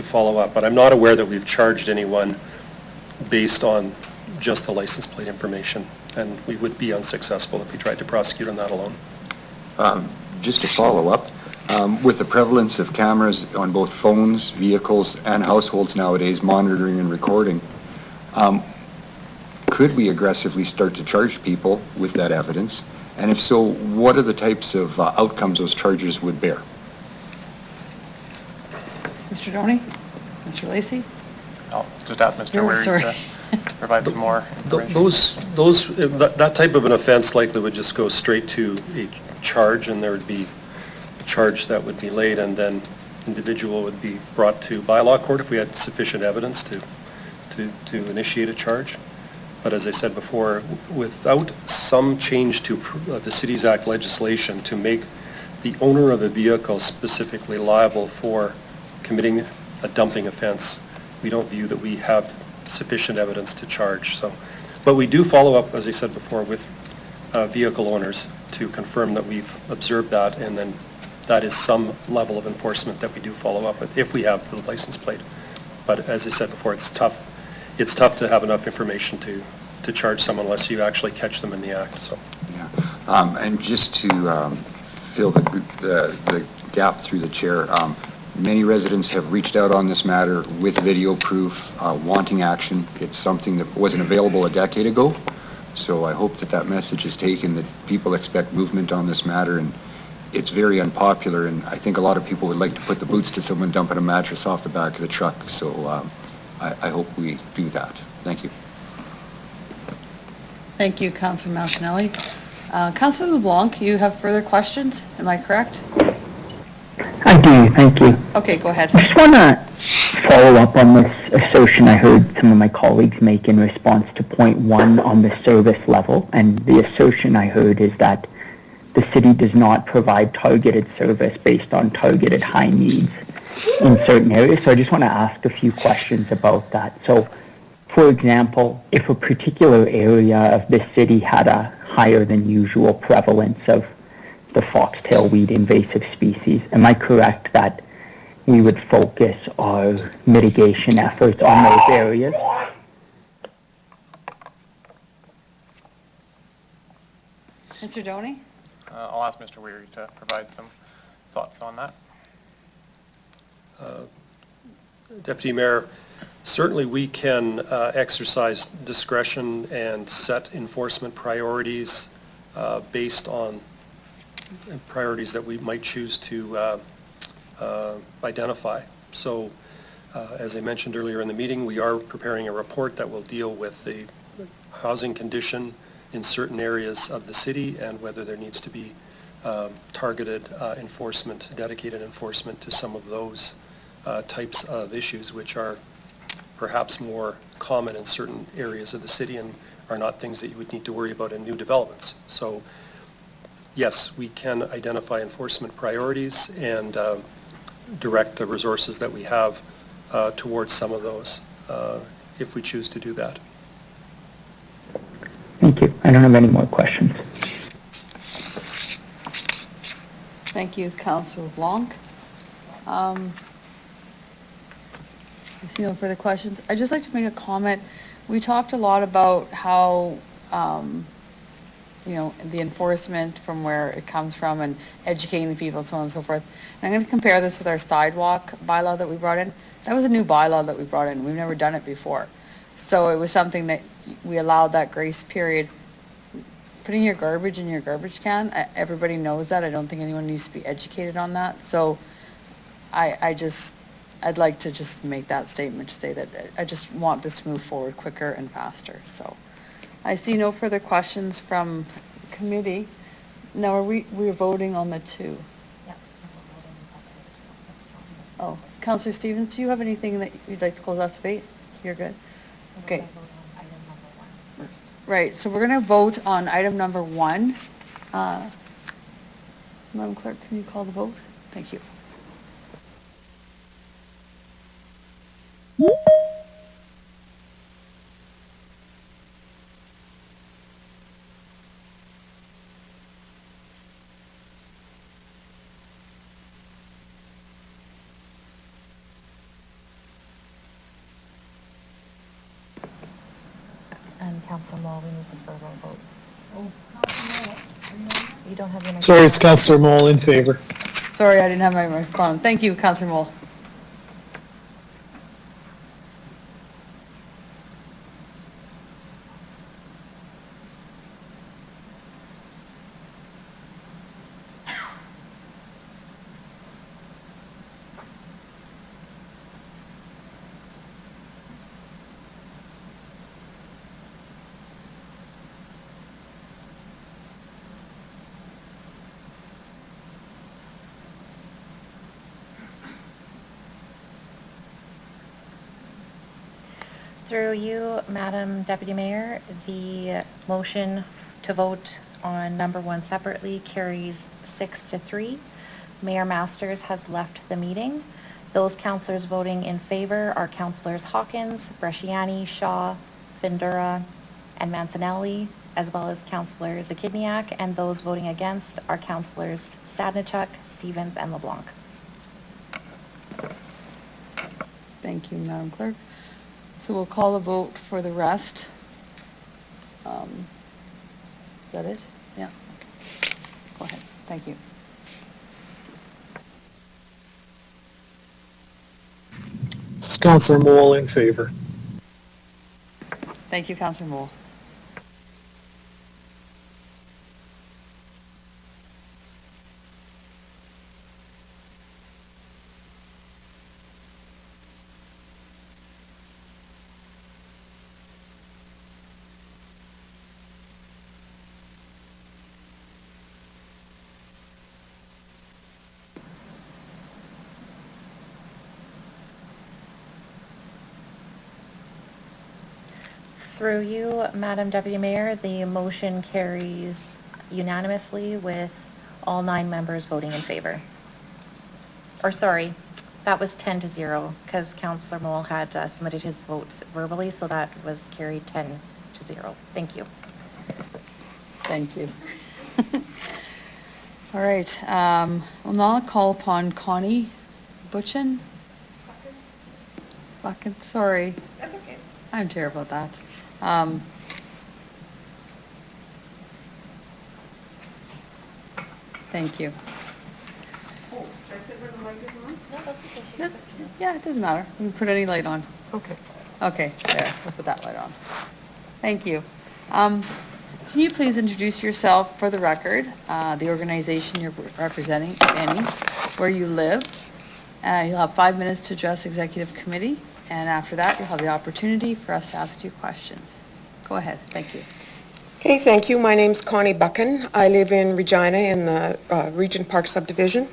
follow up. But I'm not aware that we've charged anyone based on just the license plate information, and we would be unsuccessful if we tried to prosecute on that alone. Just to follow up, with the prevalence of cameras on both phones, vehicles, and households nowadays monitoring and recording, could we aggressively start to charge people with that evidence? And if so, what are the types of outcomes those charges would bear? Mr. Doney? Mr. Lacey? I'll just ask Mr. Weary to provide some more information. That type of an offense likely would just go straight to a charge, and there would be a charge that would be laid, and then individual would be brought to bylaw court if we had sufficient evidence to initiate a charge. But as I said before, without some change to the Cities Act legislation to make the owner of a vehicle specifically liable for committing a dumping offense, we don't view that we have sufficient evidence to charge. So, but we do follow up, as I said before, with vehicle owners to confirm that we've observed that, and then that is some level of enforcement that we do follow up with if we have the license plate. But as I said before, it's tough to have enough information to charge someone unless you actually catch them in the act. So. Yeah. And just to fill the gap through the chair. Many residents have reached out on this matter with video proof, wanting action. It's something that wasn't available a decade ago. So I hope that that message is taken, that people expect movement on this matter, and it's very unpopular, and I think a lot of people would like to put the boots to someone dumping a mattress off the back of the truck. So I hope we do that. Thank you. Thank you, Councillor Mancinelli. Councillor LeBlanc, you have further questions, am I correct? I do, thank you. Okay, go ahead. I just want to follow up on this assertion I heard some of my colleagues make in response to point 1 on the service level. And the assertion I heard is that the city does not provide targeted service based on targeted high needs in certain areas. So I just want to ask a few questions about that. So, for example, if a particular area of the city had a higher than usual prevalence of the foxtail weed invasive species, am I correct that we would focus our mitigation efforts on those areas? Mr. Doney? I'll ask Mr. Weary to provide some thoughts on that. Deputy Mayor, certainly we can exercise discretion and set enforcement priorities based on priorities that we might choose to identify. So, as I mentioned earlier in the meeting, we are preparing a report that will deal with the housing condition in certain areas of the city and whether there needs to be targeted enforcement, dedicated enforcement to some of those types of issues which are perhaps more common in certain areas of the city and are not things that you would need to worry about in new developments. So yes, we can identify enforcement priorities and direct the resources that we have towards some of those if we choose to do that. Thank you. I don't have any more questions. Thank you, Councillor Blanc. I see no further questions. I'd just like to make a comment. We talked a lot about how, you know, the enforcement from where it comes from and educating the people and so on and so forth. And I'm going to compare this with our sidewalk bylaw that we brought in. That was a new bylaw that we brought in. We've never done it before. So it was something that we allowed that grace period. Putting your garbage in your garbage can, everybody knows that. I don't think anyone needs to be educated on that. So I'd like to just make that statement to say that I just want this to move forward quicker and faster. So I see no further questions from committee. Now, we're voting on the 2? Yep. Oh, Councillor Stevens, do you have anything that you'd like to close off debate? You're good? Okay. Right, so we're going to vote on item number 1. Madam Clerk, can you call the vote? Thank you. And Councillor Moll, we need this for a roll vote. You don't have your... Sorry, it's Councillor Moll in favor. Sorry, I didn't have my microphone. Thank you, Councillor Moll. Through you, Madam Deputy Mayor, the motion to vote on number 1 separately carries 6-3. Mayor Masters has left the meeting. Those councillors voting in favor are Councillors Hawkins, Bresciani, Shaw, Findura, and Mancinelli, as well as Councillor Zakidniak, and those voting against are Councillors Stadnichuk, Stevens, and LeBlanc. Thank you, Madam Clerk. So we'll call a vote for the rest. Is that it? Yeah. Okay. Go ahead. Thank you. Councillor Moole in favor. Thank you, Councillor Moore. Through you, Madam Deputy Mayor, the motion carries unanimously with all 9 members voting in favor. Or sorry, that was 10-0 because Councillor Moule had submitted his vote verbally, so that was carried 10-0. Thank you. Thank you. All right, we'll now call upon Connie Butchin. Bucket, sorry. That's okay. I'm terrible at that. Thank you. Oh, should I sit where the mic is on? No, that's okay. Yeah, it doesn't matter. We can put any light on. Okay. Okay, there, we'll put that light on. Thank you. Can you please introduce yourself for the record, the organization you're representing, if any, where you live? You'll have 5 minutes to address Executive Committee, and after that, you'll have the opportunity for us to ask you questions. Go ahead, thank you. Okay, thank you. My name's Connie Buchan. I live in Regina in the Regent Park subdivision,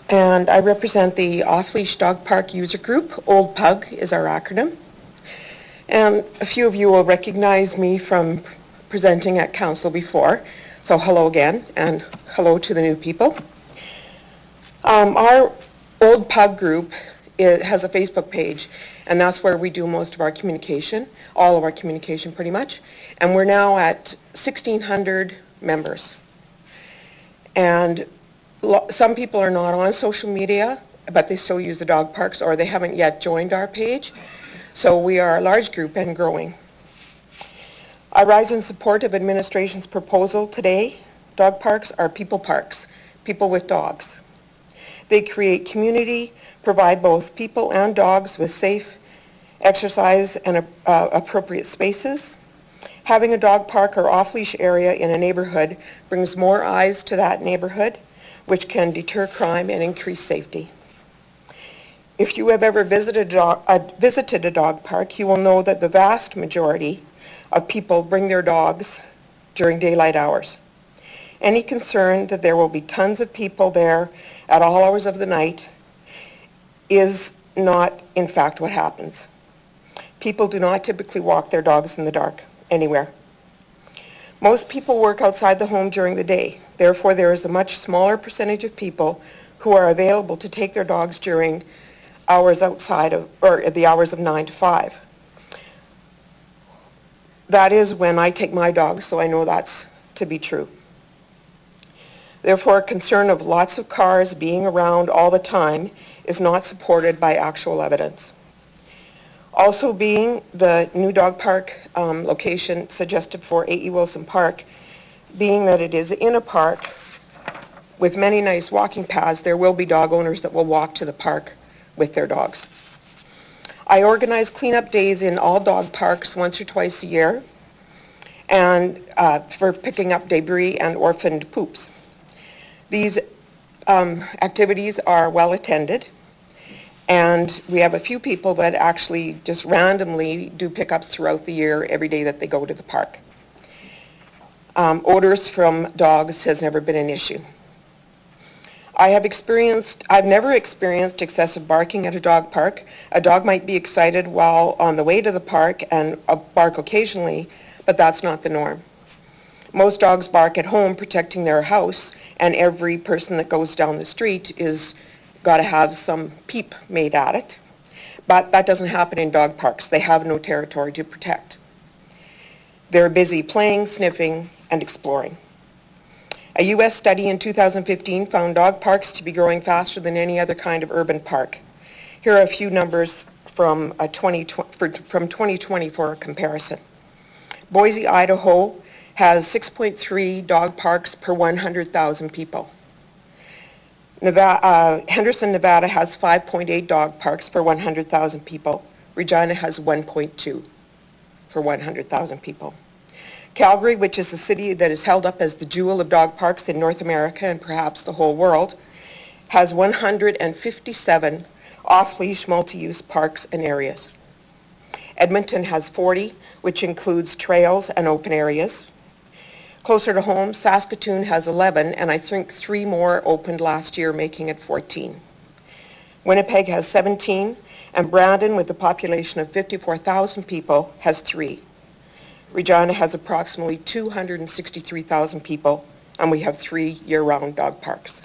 and I represent the Off-Leash Dog Park User Group. Old PUG is our acronym. And a few of you will recognize me from presenting at council before, so hello again, and hello to the new people. Our Old PUG group has a Facebook page, and that's where we do most of our communication, all of our communication pretty much. And we're now at 1,600 members. And some people are not on social media, but they still use the dog parks, or they haven't yet joined our page. So we are a large group and growing. I rise in support of administration's proposal today. Dog parks are people parks, people with dogs. They create community, provide both people and dogs with safe exercise and appropriate spaces. Having a dog park or off-leash area in a neighborhood brings more eyes to that neighborhood, which can deter crime and increase safety. If you have ever visited a dog park, you will know that the vast majority of people bring their dogs during daylight hours. Any concern that there will be tons of people there at all hours of the night is not, in fact, what happens. People do not typically walk their dogs in the dark anywhere. Most people work outside the home during the day. Therefore, there is a much smaller percentage of people who are available to take their dogs during hours outside of, or at the hours of 9 to 5. That is when I take my dogs, so I know that's to be true. Therefore, a concern of lots of cars being around all the time is not supported by actual evidence. Also, being the new dog park location suggested for A.E. Wilson Park, being that it is in a park with many nice walking paths, there will be dog owners that will walk to the park with their dogs. I organize cleanup days in all dog parks once or twice a year, and for picking up debris and orphaned poops. These activities are well attended, and we have a few people that actually just randomly do pickups throughout the year every day that they go to the park. Odors from dogs has never been an issue. I've never experienced excessive barking at a dog park. A dog might be excited while on the way to the park and bark occasionally, but that's not the norm. Most dogs bark at home protecting their house, and every person that goes down the street is got to have some peep made at it. But that doesn't happen in dog parks. They have no territory to protect. They're busy playing, sniffing, and exploring. A U.S. study in 2015 found dog parks to be growing faster than any other kind of urban park. Here are a few numbers from 2020 for a comparison. Boise, Henderson, Nevada has 5.8 dog parks for 100,000 people. Regina has 1.2 for 100,000 people. Calgary, which is the city that is held up as the jewel of dog parks in North America and perhaps the whole world, has 157 off-leash multi-use parks and areas. Edmonton has 40, which includes trails and open areas. Closer to home, Saskatoon has 11, and I think 3 more opened last year, making it 14. Winnipeg has 17, and Brandon, with a population of 54,000 people, has 3. Regina has approximately 263,000 people, and we have 3 year-round dog parks.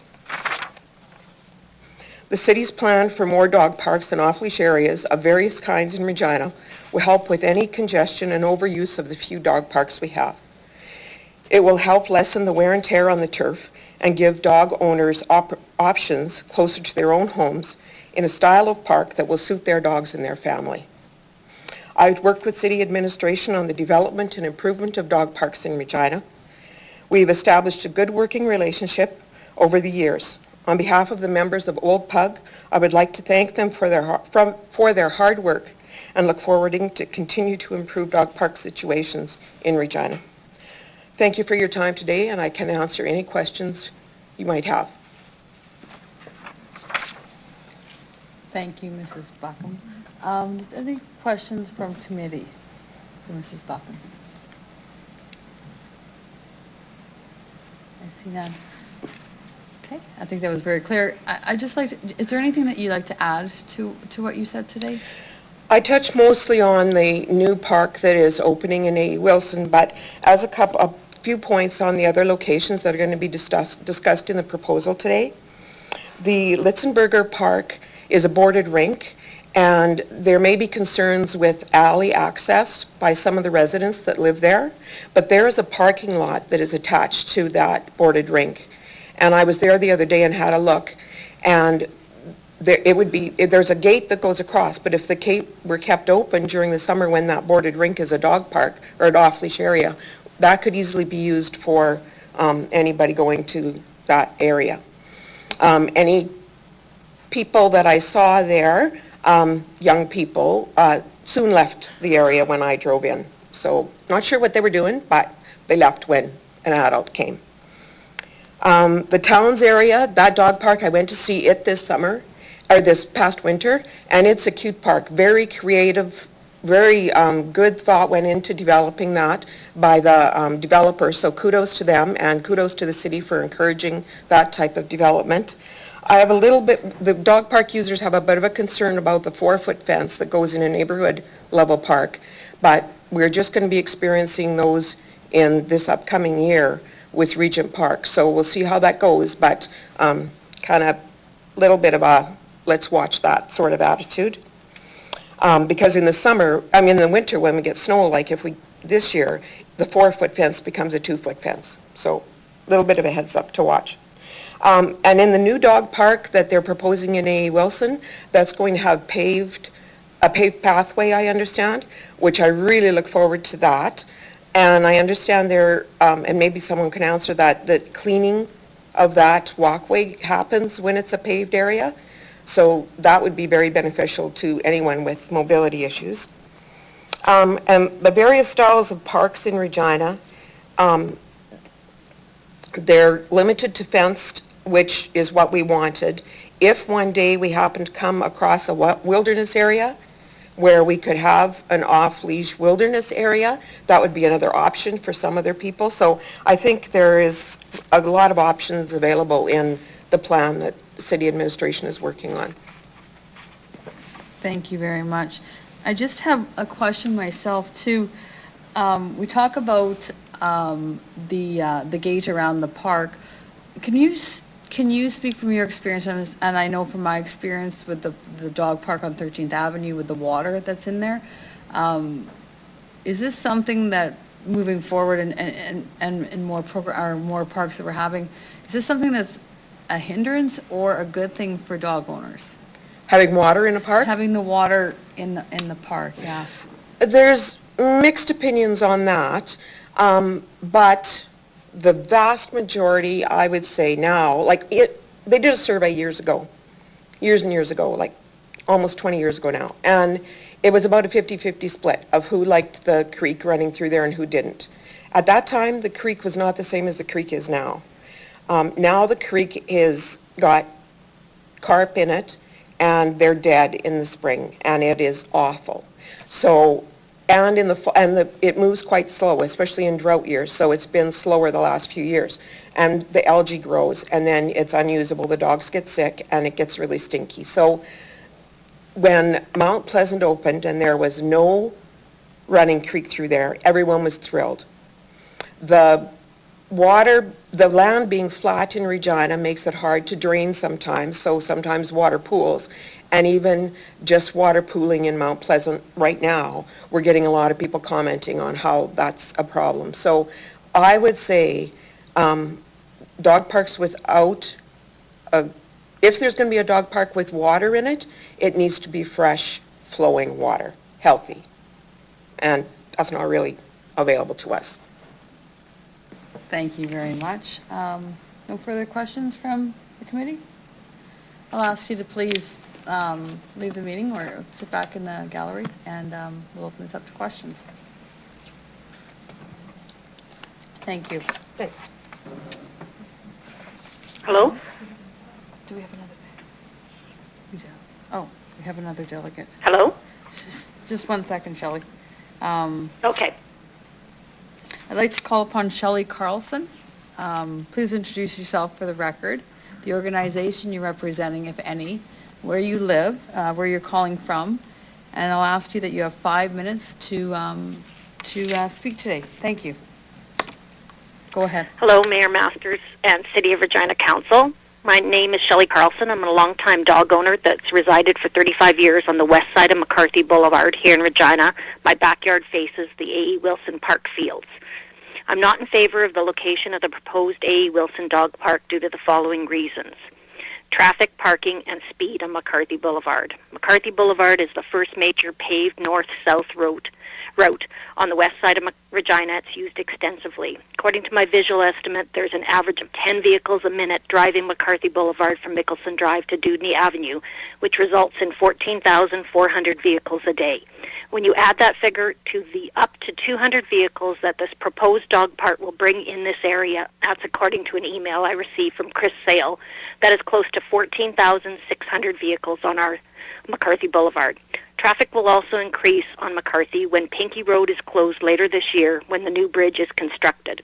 The city's plan for more dog parks and off-leash areas of various kinds in Regina will help with any congestion and overuse of the few dog parks we have. It will help lessen the wear and tear on the turf and give dog owners options closer to their own homes in a style of park that will suit their dogs and their family. I've worked with city administration on the development and improvement of dog parks in Regina. We've established a good working relationship over the years. On behalf of the members of Old Pug, I would like to thank them for their hard work and look forward to continue to improve dog park situations in Regina. Thank you for your time today, and I can answer any questions you might have. Thank you, Mrs. Buckham. Any questions from committee for Mrs. Buckham? I see none. Okay, I think that was very clear. I just like to, is there anything that you'd like to add to what you said today? I touched mostly on the new park that is opening in A. Wilson, but as a few points on the other locations that are going to be discussed in the proposal today. The Litzenberger Park is a boarded rink, and there may be concerns with alley access by some of the residents that live there, but there is a parking lot that is attached to that boarded rink. And I was there the other day and had a look, and there's a gate that goes across, but if the gate were kept open during the summer when that boarded rink is a dog park or an off-leash area, that could easily be used for anybody going to that area. Any people that I saw there, young people, soon left the area when I drove in. So not sure what they were doing, but they left when an adult came. The Towns area, that dog park, I went to see it this past winter, and it's a cute park, very creative, very good thought went into developing that by the developers, so kudos to them and kudos to the city for encouraging that type of development. I have the dog park users have a bit of a concern about the 4-foot fence that goes in a neighborhood level park, but we're just going to be experiencing those in this upcoming year with Regent Park, so we'll see how that goes, but kind of little bit of a let's watch that sort of attitude. Because in the winter when we get snow, like this year, the 4-foot fence becomes a 2-foot fence. So a little bit of a heads up to watch. And in the new dog park that they're proposing in A. Wilson, that's going to have a paved pathway, I understand, which I really look forward to that. And I understand there, and maybe someone can answer that cleaning of that walkway happens when it's a paved area. So that would be very beneficial to anyone with mobility issues. And the various styles of parks in Regina, they're limited to fenced, which is what we wanted. If one day we happen to come across a wilderness area where we could have an off-leash wilderness area, that would be another option for some other people. So I think there is a lot of options available in the plan that city administration is working on. Thank you very much. I just have a question myself too. We talk about the gate around the park. Can you speak from your experience, and I know from my experience with the dog park on 13th Avenue with the water that's in there, is this something that moving forward and more parks that we're having, is this something that's a hindrance or a good thing for dog owners? Having water in a park? Having the water in the park, yeah. There's mixed opinions on that, but the vast majority, I would say now, they did a survey years and years ago, like almost 20 years ago now. And it was about a 50-50 split of who liked the creek running through there and who didn't. At that time, the creek was not the same as the creek is now. Now the creek is got carp in it, and they're dead in the spring, and it is awful. So, and it moves quite slow, especially in drought years, so it's been slower the last few years. And the algae grows, and then it's unusable. The dogs get sick, and it gets really stinky. So when Mount Pleasant opened and there was no running creek through there, everyone was thrilled. The land being flat in Regina makes it hard to drain sometimes, so sometimes water pools. And even just water pooling in Mount Pleasant right now, we're getting a lot of people commenting on how that's a problem. So I would say dog parks without, if there's going to be a dog park with water in it, it needs to be fresh, flowing water, healthy. And that's not really available to us. Thank you very much. No further questions from the committee? I'll ask you to please leave the meeting or sit back in the gallery, and we'll open this up to questions. Thank you. Thanks. Hello? Do we have another? Oh, we have another delegate. Hello? Just 1 second, Shelley. Okay. I'd like to call upon Shelley Carlson. Please introduce yourself for the record, the organization you're representing, if any, where you live, where you're calling from, and I'll ask you that you have 5 minutes to speak today. Thank you. Go ahead. Hello, Mayor Masters and City of Regina Council. My name is Shelley Carlson. I'm a longtime dog owner that's resided for 35 years on the west side of McCarthy Boulevard here in Regina. My backyard faces the A.E. Wilson Park fields. I'm not in favor of the location of the proposed A.E. Wilson Dog Park due to the following reasons. Traffic, parking, and speed on McCarthy Boulevard. McCarthy Boulevard is the first major paved north-south route on the west side of Regina. It's used extensively. According to my visual estimate, there's an average of 10 vehicles a minute driving McCarthy Boulevard from Mickelson Drive to Dudney Avenue, which results in 14,400 vehicles a day. When you add that figure to the up to 200 vehicles that this proposed dog park will bring in this area, that's according to an email I received from Chris Sale, that is close to 14,600 vehicles on our McCarthy Boulevard. Traffic will also increase on McCarthy when Pinky Road is closed later this year when the new bridge is constructed.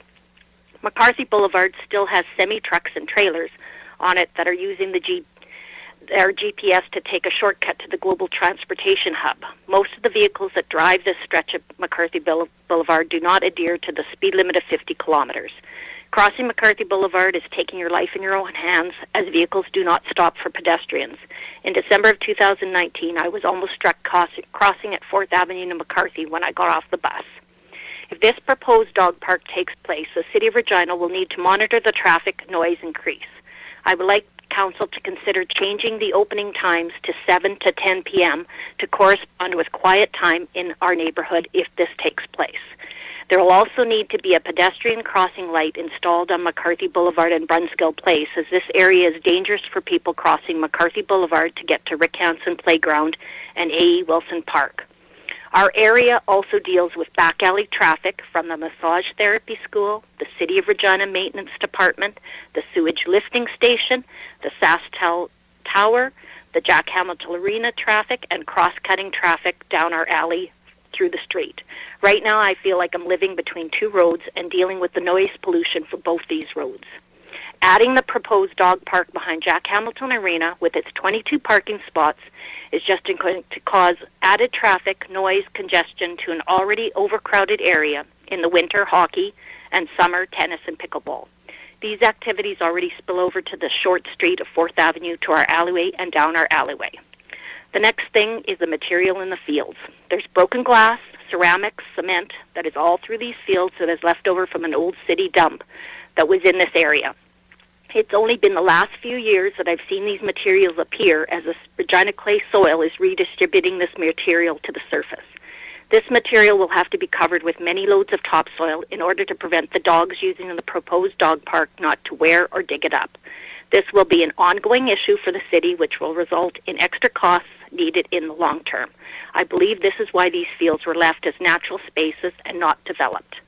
McCarthy Boulevard still has semi-trucks and trailers on it that are using their GPS to take a shortcut to the global transportation hub. Most of the vehicles that drive this stretch of McCarthy Boulevard do not adhere to the speed limit of 50 kilometers. Crossing McCarthy Boulevard is taking your life in your own hands as vehicles do not stop for pedestrians. In December of 2019, I was almost struck crossing at 4th Avenue to McCarthy when I got off the bus. If this proposed dog park takes place, the City of Regina will need to monitor the traffic noise increase. I would like Council to consider changing the opening times to 7 to 10 p.m. to correspond with quiet time in our neighborhood if this takes place. There will also need to be a pedestrian crossing light installed on McCarthy Boulevard and Brunskill Place, as this area is dangerous for people crossing McCarthy Boulevard to get to Rick Hansen Playground and A.E. Wilson Park. Our area also deals with back alley traffic from the Massage Therapy School, the City of Regina Maintenance Department, the Sewage Lifting Station, the SaskTel Tower, the Jack Hamilton Arena traffic, and cross-cutting traffic down our alley through the street. Right now, I feel like I'm living between two roads and dealing with the noise pollution for both these roads. Adding the proposed dog park behind Jack Hamilton Arena with its 22 parking spots is just going to cause added traffic, noise, congestion to an already overcrowded area in the winter hockey and summer tennis and pickleball. These activities already spill over to the short street of 4th Avenue to our alleyway and down our alleyway. The next thing is the material in the fields. There's broken glass, ceramics, cement that is all through these fields that is left over from an old city dump that was in this area. It's only been the last few years that I've seen these materials appear as the Regina clay soil is redistributing this material to the surface. This material will have to be covered with many loads of topsoil in order to prevent the dogs using the proposed dog park not to wear or dig it up. This will be an ongoing issue for the city, which will result in extra costs needed in the long term. I believe this is why these fields were left as natural spaces and not developed.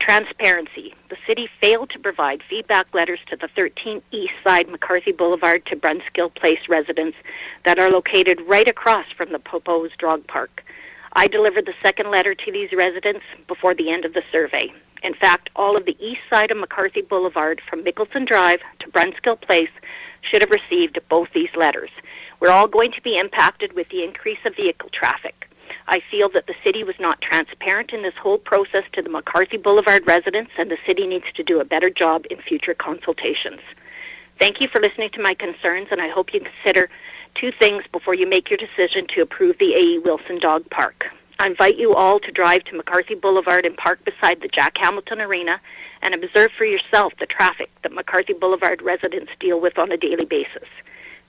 Transparency. The city failed to provide feedback letters to the 13 East Side McCarthy Boulevard to Brunskill Place residents that are located right across from the proposed dog park. I delivered the second letter to these residents before the end of the survey. In fact, all of the east side of McCarthy Boulevard from Mickelson Drive to Brunskill Place should have received both these letters. We're all going to be impacted with the increase of vehicle traffic. I feel that the city was not transparent in this whole process to the McCarthy Boulevard residents, and the city needs to do a better job in future consultations. Thank you for listening to my concerns, and I hope you consider two things before you make your decision to approve the A.E. Wilson Dog Park. I invite you all to drive to McCarthy Boulevard and park beside the Jack Hamilton Arena and observe for yourself the traffic that McCarthy Boulevard residents deal with on a daily basis.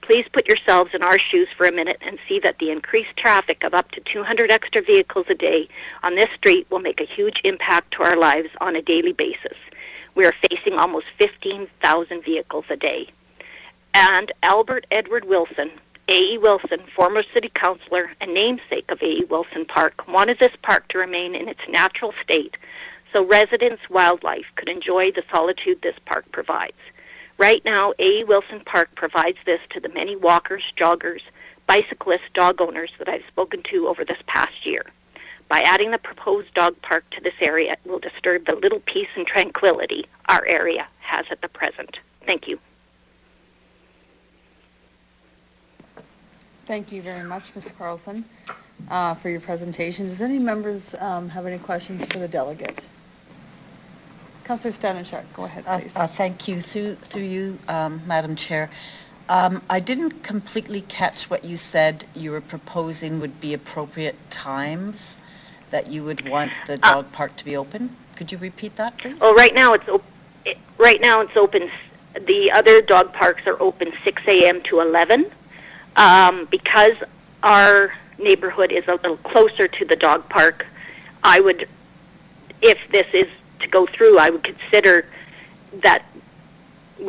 Please put yourselves in our shoes for a minute and see that the increased traffic of up to 200 extra vehicles a day on this street will make a huge impact to our lives on a daily basis. We are facing almost 15,000 vehicles a day. And Albert Edward Wilson, A.E. Wilson, former city councillor and namesake of A.E. Wilson Park, wanted this park to remain in its natural state so residents, wildlife could enjoy the solitude this park provides. Right now, A.E. Wilson Park provides this to the many walkers, joggers, bicyclists, dog owners that I've spoken to over this past year. By adding the proposed dog park to this area, it will disturb the little peace and tranquility our area has at the present. Thank you. Thank you very much, Ms. Carlson, for your presentation. Does any members have any questions for the delegate? Councillor Stanichuk, go ahead, please. Thank you. Through you, Madam Chair. I didn't completely catch what you said you were proposing would be appropriate times that you would want the dog park to be open. Could you repeat that, please? Well, right now it's open. The other dog parks are open 6 a.m. to 11. Because our neighborhood is a little closer to the dog park, I would, if this is to go through, I would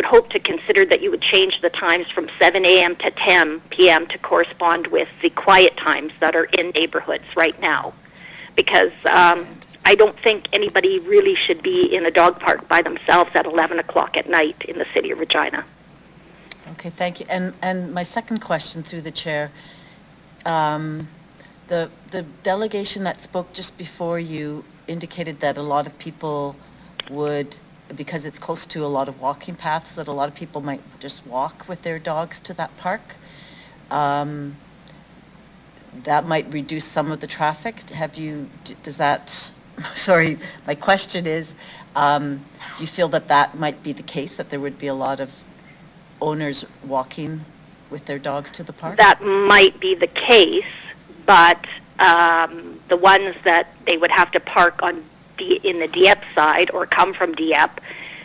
hope to consider that you would change the times from 7 a.m. to 10 p.m. to correspond with the quiet times that are in neighborhoods right now. Because I don't think anybody really should be in a dog park by themselves at 11 o'clock at night in the city of Regina. Okay, thank you. And my second question through the chair, the delegation that spoke just before you indicated that a lot of people would, because it's close to a lot of walking paths, that a lot of people might just walk with their dogs to that park. That might reduce some of the traffic. Sorry, my question is, do you feel that that might be the case, that there would be a lot of owners walking with their dogs to the park? That might be the case, but the ones that they would have to park on in the Dieppe side or come from Dieppe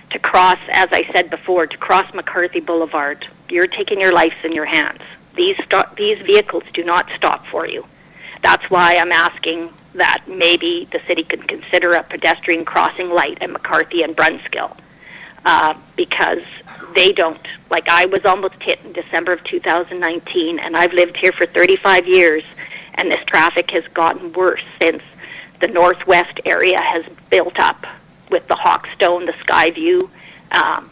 to cross, as I said before, to cross McCarthy Boulevard, you're taking your lives in your hands. These vehicles do not stop for you. That's why I'm asking that maybe the city could consider a pedestrian crossing light at McCarthy and Brunskill. Because they don't. Like, I was almost hit in December of 2019, and I've lived here for 35 years, and this traffic has gotten worse since the northwest area has built up with the Hawkstone, the Skyview,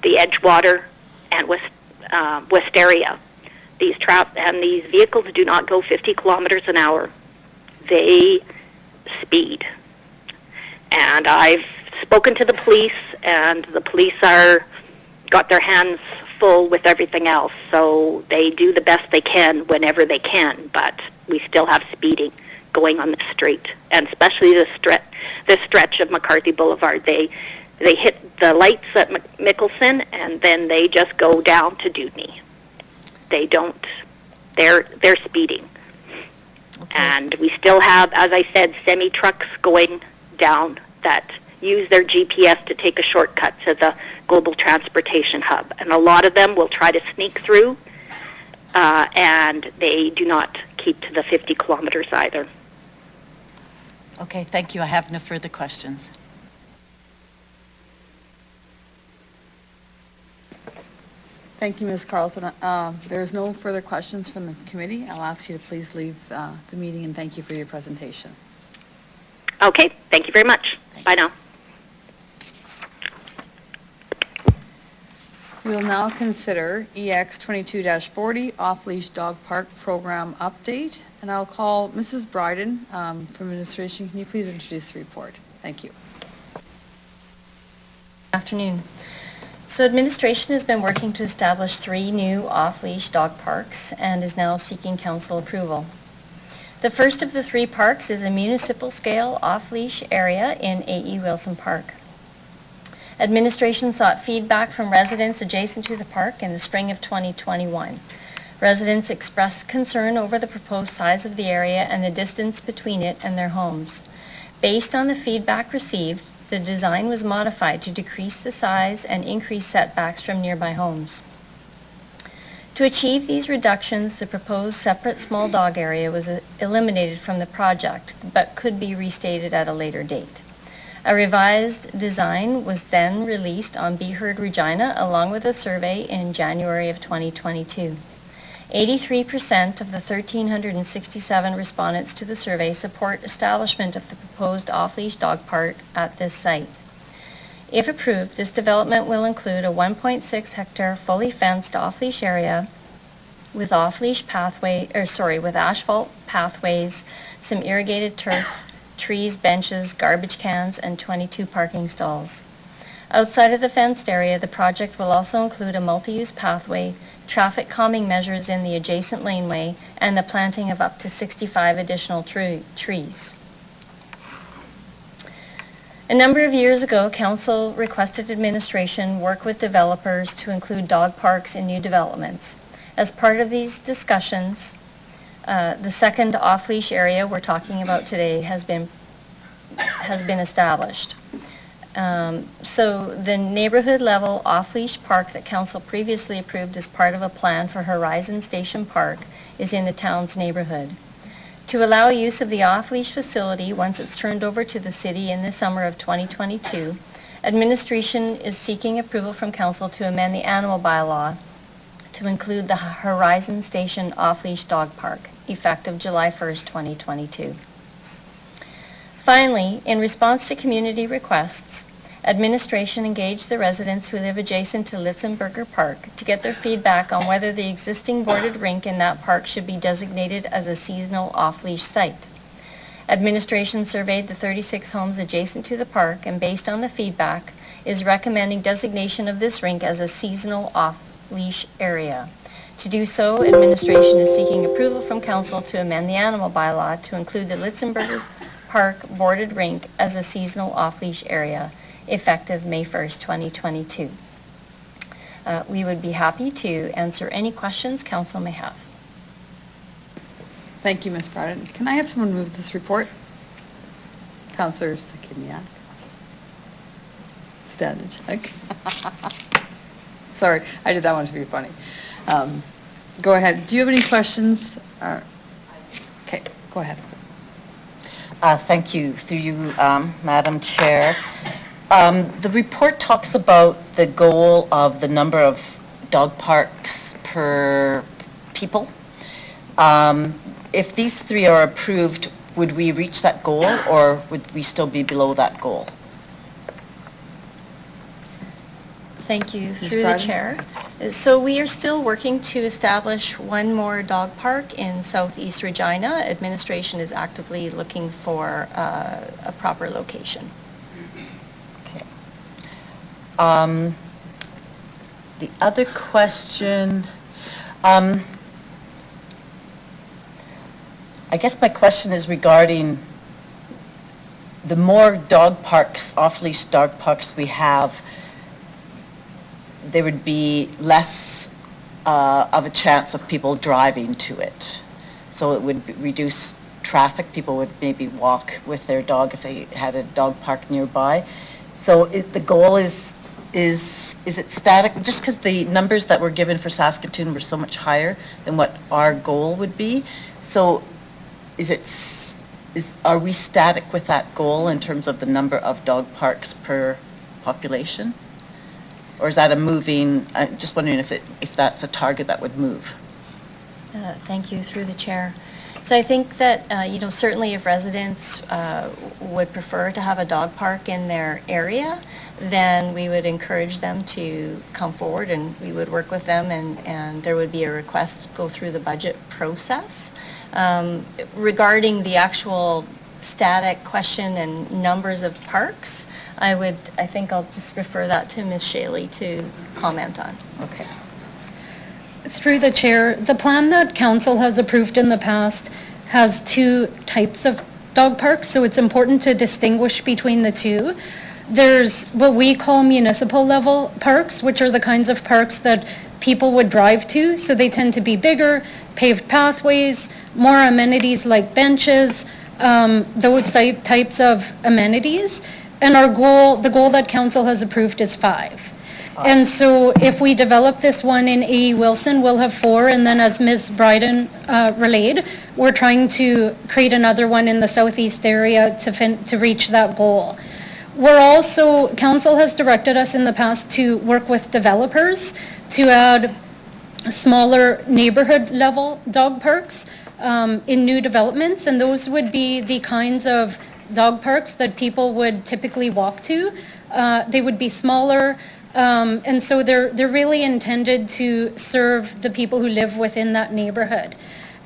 the Edgewater, and Wisteria. These vehicles do not go 50 kilometers an hour. They speed. And I've spoken to the police, and the police got their hands full with everything else, so they do the best they can whenever they can, but we still have speeding going on the street, and especially this stretch of McCarthy Boulevard. They hit the lights at Mickelson, and then they just go down to Dewdney. They're speeding. Okay. And we still have, as I said, semi-trucks going down that use their GPS to take a shortcut to the global transportation hub. And a lot of them will try to sneak through, and they do not keep to the 50 kilometers either. Okay, thank you. I have no further questions. Thank you, Ms. Carlson. There's no further questions from the committee. I'll ask you to please leave the meeting, and thank you for your presentation. Okay, thank you very much. Bye now. We will now consider EX 22-40 off-leash dog park program update, and I'll call Mrs. Bryden from administration. Can you please introduce the report? Thank you. Afternoon. So administration has been working to establish 3 new off-leash dog parks and is now seeking council approval. The first of the 3 parks is a municipal scale off-leash area in A.E. Wilson Park. Administration sought feedback from residents adjacent to the park in the spring of 2021. Residents expressed concern over the proposed size of the area and the distance between it and their homes. Based on the feedback received, the design was modified to decrease the size and increase setbacks from nearby homes. To achieve these reductions, the proposed separate small dog area was eliminated from the project, but could be restated at a later date. A revised design was then released on Be Heard Regina along with a survey in January of 2022. 83% of the 1,367 respondents to the survey support establishment of the proposed off-leash dog park at this site. If approved, this development will include a 1.6 hectare fully fenced off-leash area with off-leash with asphalt pathways, some irrigated turf, trees, benches, garbage cans, and 22 parking stalls. Outside of the fenced area, the project will also include a multi-use pathway, traffic calming measures in the adjacent laneway, and the planting of up to 65 additional trees. A number of years ago, Council requested administration work with developers to include dog parks in new developments. As part of these discussions, the second off-leash area we're talking about today has been established. So the neighborhood level off-leash park that council previously approved as part of a plan for Horizon Station Park is in the town's neighborhood. To allow use of the off-leash facility once it's turned over to the city in the summer of 2022, administration is seeking approval from council to amend the animal bylaw to include the Horizon Station off-leash dog park, effective July 1st, 2022. Finally, in response to community requests, administration engaged the residents who live adjacent to Litzenberger Park to get their feedback on whether the existing boarded rink in that park should be designated as a seasonal off-leash site. Administration surveyed the 36 homes adjacent to the park and based on the feedback is recommending designation of this rink as a seasonal off-leash area. To do so, administration is seeking approval from council to amend the animal bylaw to include the Litzenberger Park boarded rink as a seasonal off-leash area, effective May 1st, 2022. We would be happy to answer any questions council may have. Thank you, Ms. Bryden. Can I have someone move this report? Councillor Sakiniak. Standage. Sorry, I did that one to be funny. Go ahead. Do you have any questions? Okay, go ahead. Thank you. Through you, Madam Chair. The report talks about the goal of the number of dog parks per people. If these 3 are approved, would we reach that goal or would we still be below that goal? Thank you. Through the chair. So we are still working to establish 1 more dog park in southeast Regina. Administration is actively looking for a proper location. Okay. The other question, I guess my question is regarding the more dog parks, off-leash dog parks we have, there would be less of a chance of people driving to it. So it would reduce traffic. People would maybe walk with their dog if they had a dog park nearby. So the goal is it static? Just because the numbers that were given for Saskatoon were so much higher than what our goal would be. So are we static with that goal in terms of the number of dog parks per population? Or is that a moving, just wondering if that's a target that would move? Thank you, through the chair. So I think that, you know, certainly if residents would prefer to have a dog park in their area, then we would encourage them to come forward and we would work with them and there would be a request go through the budget process. Regarding the actual static question and numbers of parks, I think I'll just refer that to Ms. Shaley to comment on. Okay. Through the chair, the plan that council has approved in the past has two types of dog parks, so it's important to distinguish between the two. There's what we call municipal level parks, which are the kinds of parks that people would drive to, so they tend to be bigger, paved pathways, more amenities like benches, those types of amenities. And the goal that council has approved is 5. And so if we develop this one in A.E. Wilson, we'll have 4, and then as Ms. Bryden relayed, we're trying to create another one in the southeast area to reach that goal. Council has directed us in the past to work with developers to add smaller neighborhood level dog parks in new developments, and those would be the kinds of dog parks that people would typically walk to. They would be smaller, and so they're really intended to serve the people who live within that neighborhood.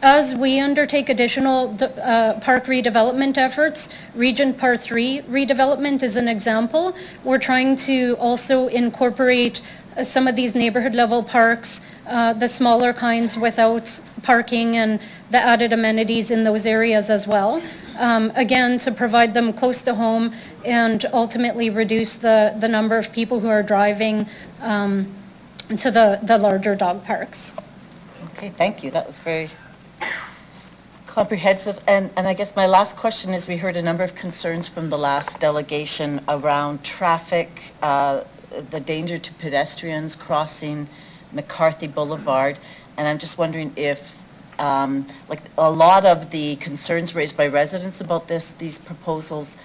As we undertake additional park redevelopment efforts, Region Par 3 redevelopment is an example. We're trying to also incorporate some of these neighborhood level parks, the smaller kinds without parking and the added amenities in those areas as well. Again, to provide them close to home and ultimately reduce the number of people who are driving to the larger dog parks. Okay, thank you. That was very comprehensive. And I guess my last question is, we heard a number of concerns from the last delegation around traffic, the danger to pedestrians crossing McCarthy Boulevard. And I'm just wondering if, like a lot of the concerns raised by residents about these proposals,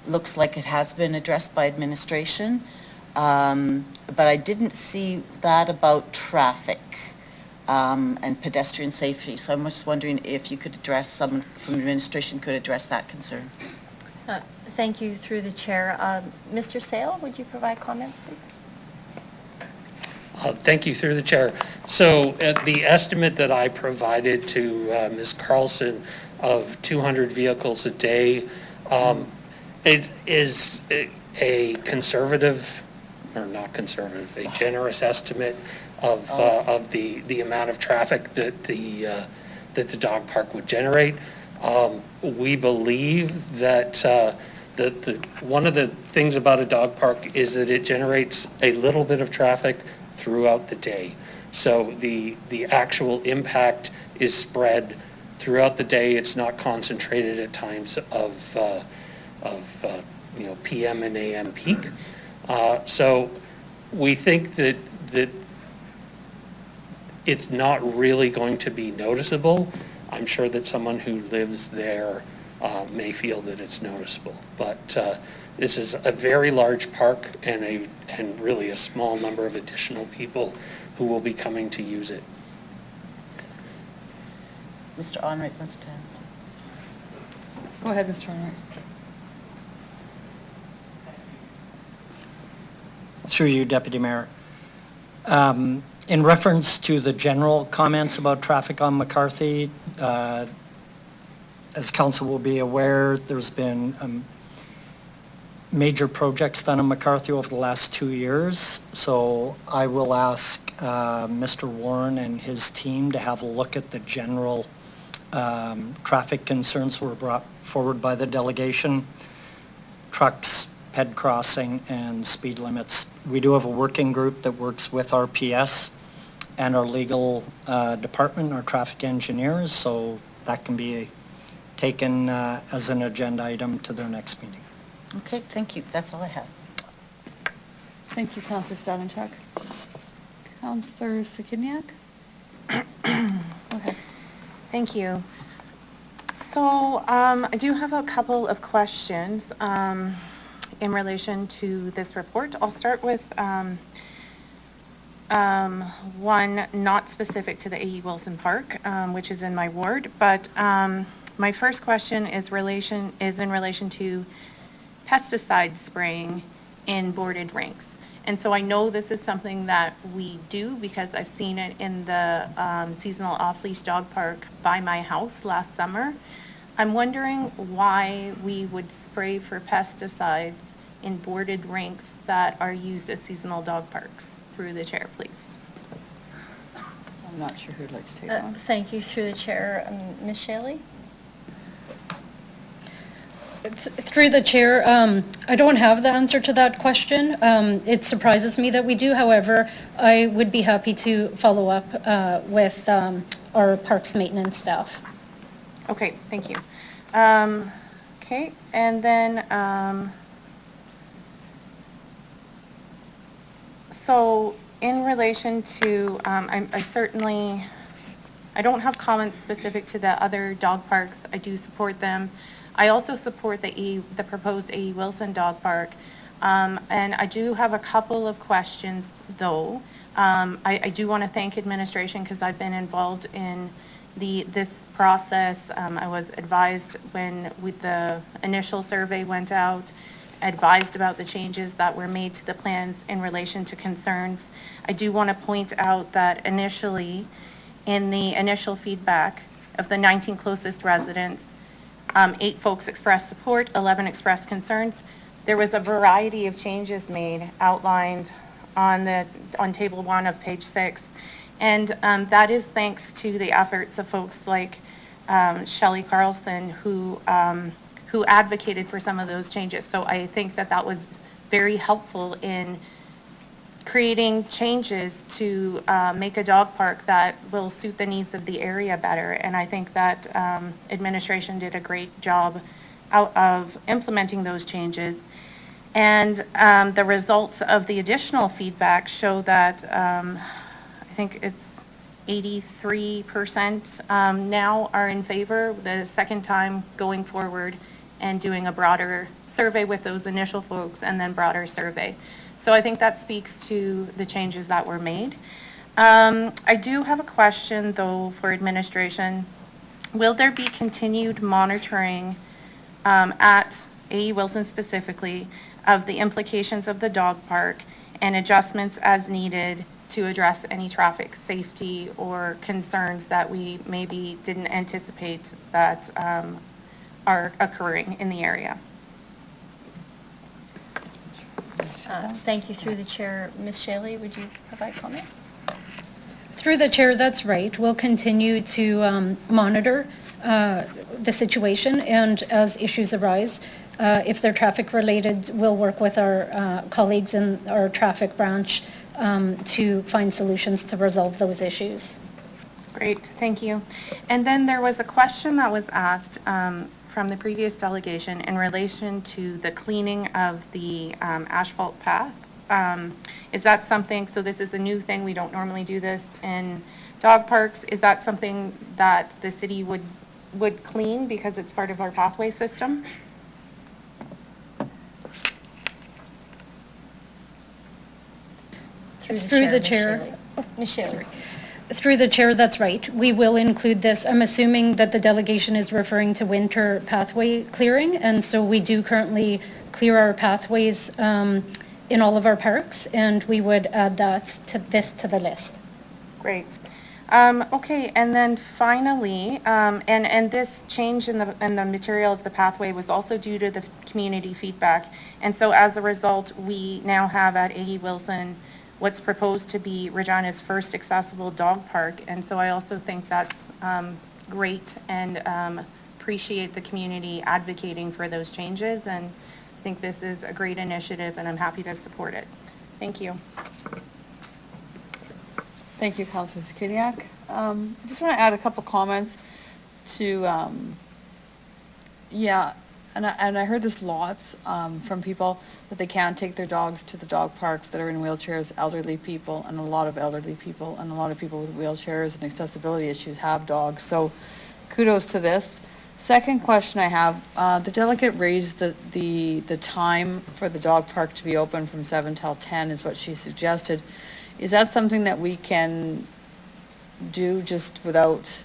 looks like it has been addressed by administration. But I didn't see that about traffic and pedestrian safety. So I'm just wondering if you could address, someone from administration could address that concern. Thank you, through the chair. Mr. Sale, would you provide comments, please? Thank you, through the chair. So the estimate that I provided to Ms. Carlson of 200 vehicles a day, it is a conservative, or not conservative, a generous estimate of the amount of traffic that the dog park would generate. We believe that one of the things about a dog park is that it generates a little bit of traffic throughout the day. So the actual impact is spread throughout the day. It's not concentrated at times of PM and AM peak. So we think that it's not really going to be noticeable. I'm sure that someone who lives there may feel that it's noticeable, but this is a very large park and really a small number of additional people who will be coming to use it. Mr. Onright wants to answer. Go ahead, Mr. Onright. Through you, Deputy Mayor. In reference to the general comments about traffic on McCarthy, as council will be aware, there's been major projects done on McCarthy over the last 2 years. So I will ask Mr. Warren and his team to have a look at the general traffic concerns were brought forward by the delegation. Trucks, ped crossing, and speed limits. We do have a working group that works with our PS and our legal department, our traffic engineers, so that can be taken as an agenda item to their next meeting. Okay, thank you. That's all I have. Thank you, Councillor Stavenchuk. Councillor Sikiniak? Okay. Thank you. So I do have a couple of questions in relation to this report. I'll start with one not specific to the A.E. Wilson Park, which is in my ward, but my first question is in relation to pesticide spraying in boarded rinks. And so I know this is something that we do because I've seen it in the seasonal off-leash dog park by my house last summer. I'm wondering why we would spray for pesticides in boarded rinks that are used as seasonal dog parks. Through the chair, please. I'm not sure who'd like to take that one. Thank you, through the chair. Ms. Shelley? Through the chair, I don't have the answer to that question. It surprises me that we do. However, I would be happy to follow up with our parks maintenance staff. Okay, thank you. Okay, and then, so in relation to, I don't have comments specific to the other dog parks. I do support them. I also support the proposed A.E. Wilson Dog Park. And I do have a couple of questions though. I do want to thank administration because I've been involved in this process. I was advised when the initial survey went out, advised about the changes that were made to the plans in relation to concerns. I do want to point out that initially, in the initial feedback of the 19 closest residents, 8 folks expressed support, 11 expressed concerns. There was a variety of changes made outlined on table 1 of page 6. And that is thanks to the efforts of folks like Shelley Carlson who advocated for some of those changes. So I think that was very helpful in creating changes to make a dog park that will suit the needs of the area better. And I think that administration did a great job out of implementing those changes. And the results of the additional feedback show that I think it's 83% now are in favor the second time going forward and doing a broader survey with those initial folks and then broader survey. So I think that speaks to the changes that were made. I do have a question though for administration. Will there be continued monitoring at A.E. Wilson specifically of the implications of the dog park and adjustments as needed to address any traffic safety or concerns that we maybe didn't anticipate that are occurring in the area? Thank you, through the chair. Ms. Shelley, would you provide comment? Through the chair, that's right. We'll continue to monitor the situation, and as issues arise, if they're traffic related, we'll work with our colleagues in our traffic branch to find solutions to resolve those issues. Great, thank you. And then there was a question that was asked from the previous delegation in relation to the cleaning of the asphalt path. Is that something, so this is a new thing, we don't normally do this in dog parks, is that something that the city would clean because it's part of our pathway system? Through the chair. Ms. Shelley. Through the chair, that's right. We will include this. I'm assuming that the delegation is referring to winter pathway clearing, and so we do currently clear our pathways in all of our parks, and we would add that to the list. Great. Okay, and then finally, and this change in the material of the pathway was also due to the community feedback, and so as a result, we now have at A.E. Wilson what's proposed to be Regina's first accessible dog park, and so I also think that's great and appreciate the community advocating for those changes, and I think this is a great initiative and I'm happy to support it. Thank you. Thank you, Councilor Zakudiak. I just want to add a couple comments to, and I heard this lots from people that they can't take their dogs to the dog park that are in wheelchairs, elderly people, and a lot of elderly people, and a lot of people with wheelchairs and accessibility issues have dogs. So kudos to this. Second question I have, the delegate raised the time for the dog park to be open from 7 till 10 is what she suggested. Is that something that we can do just without,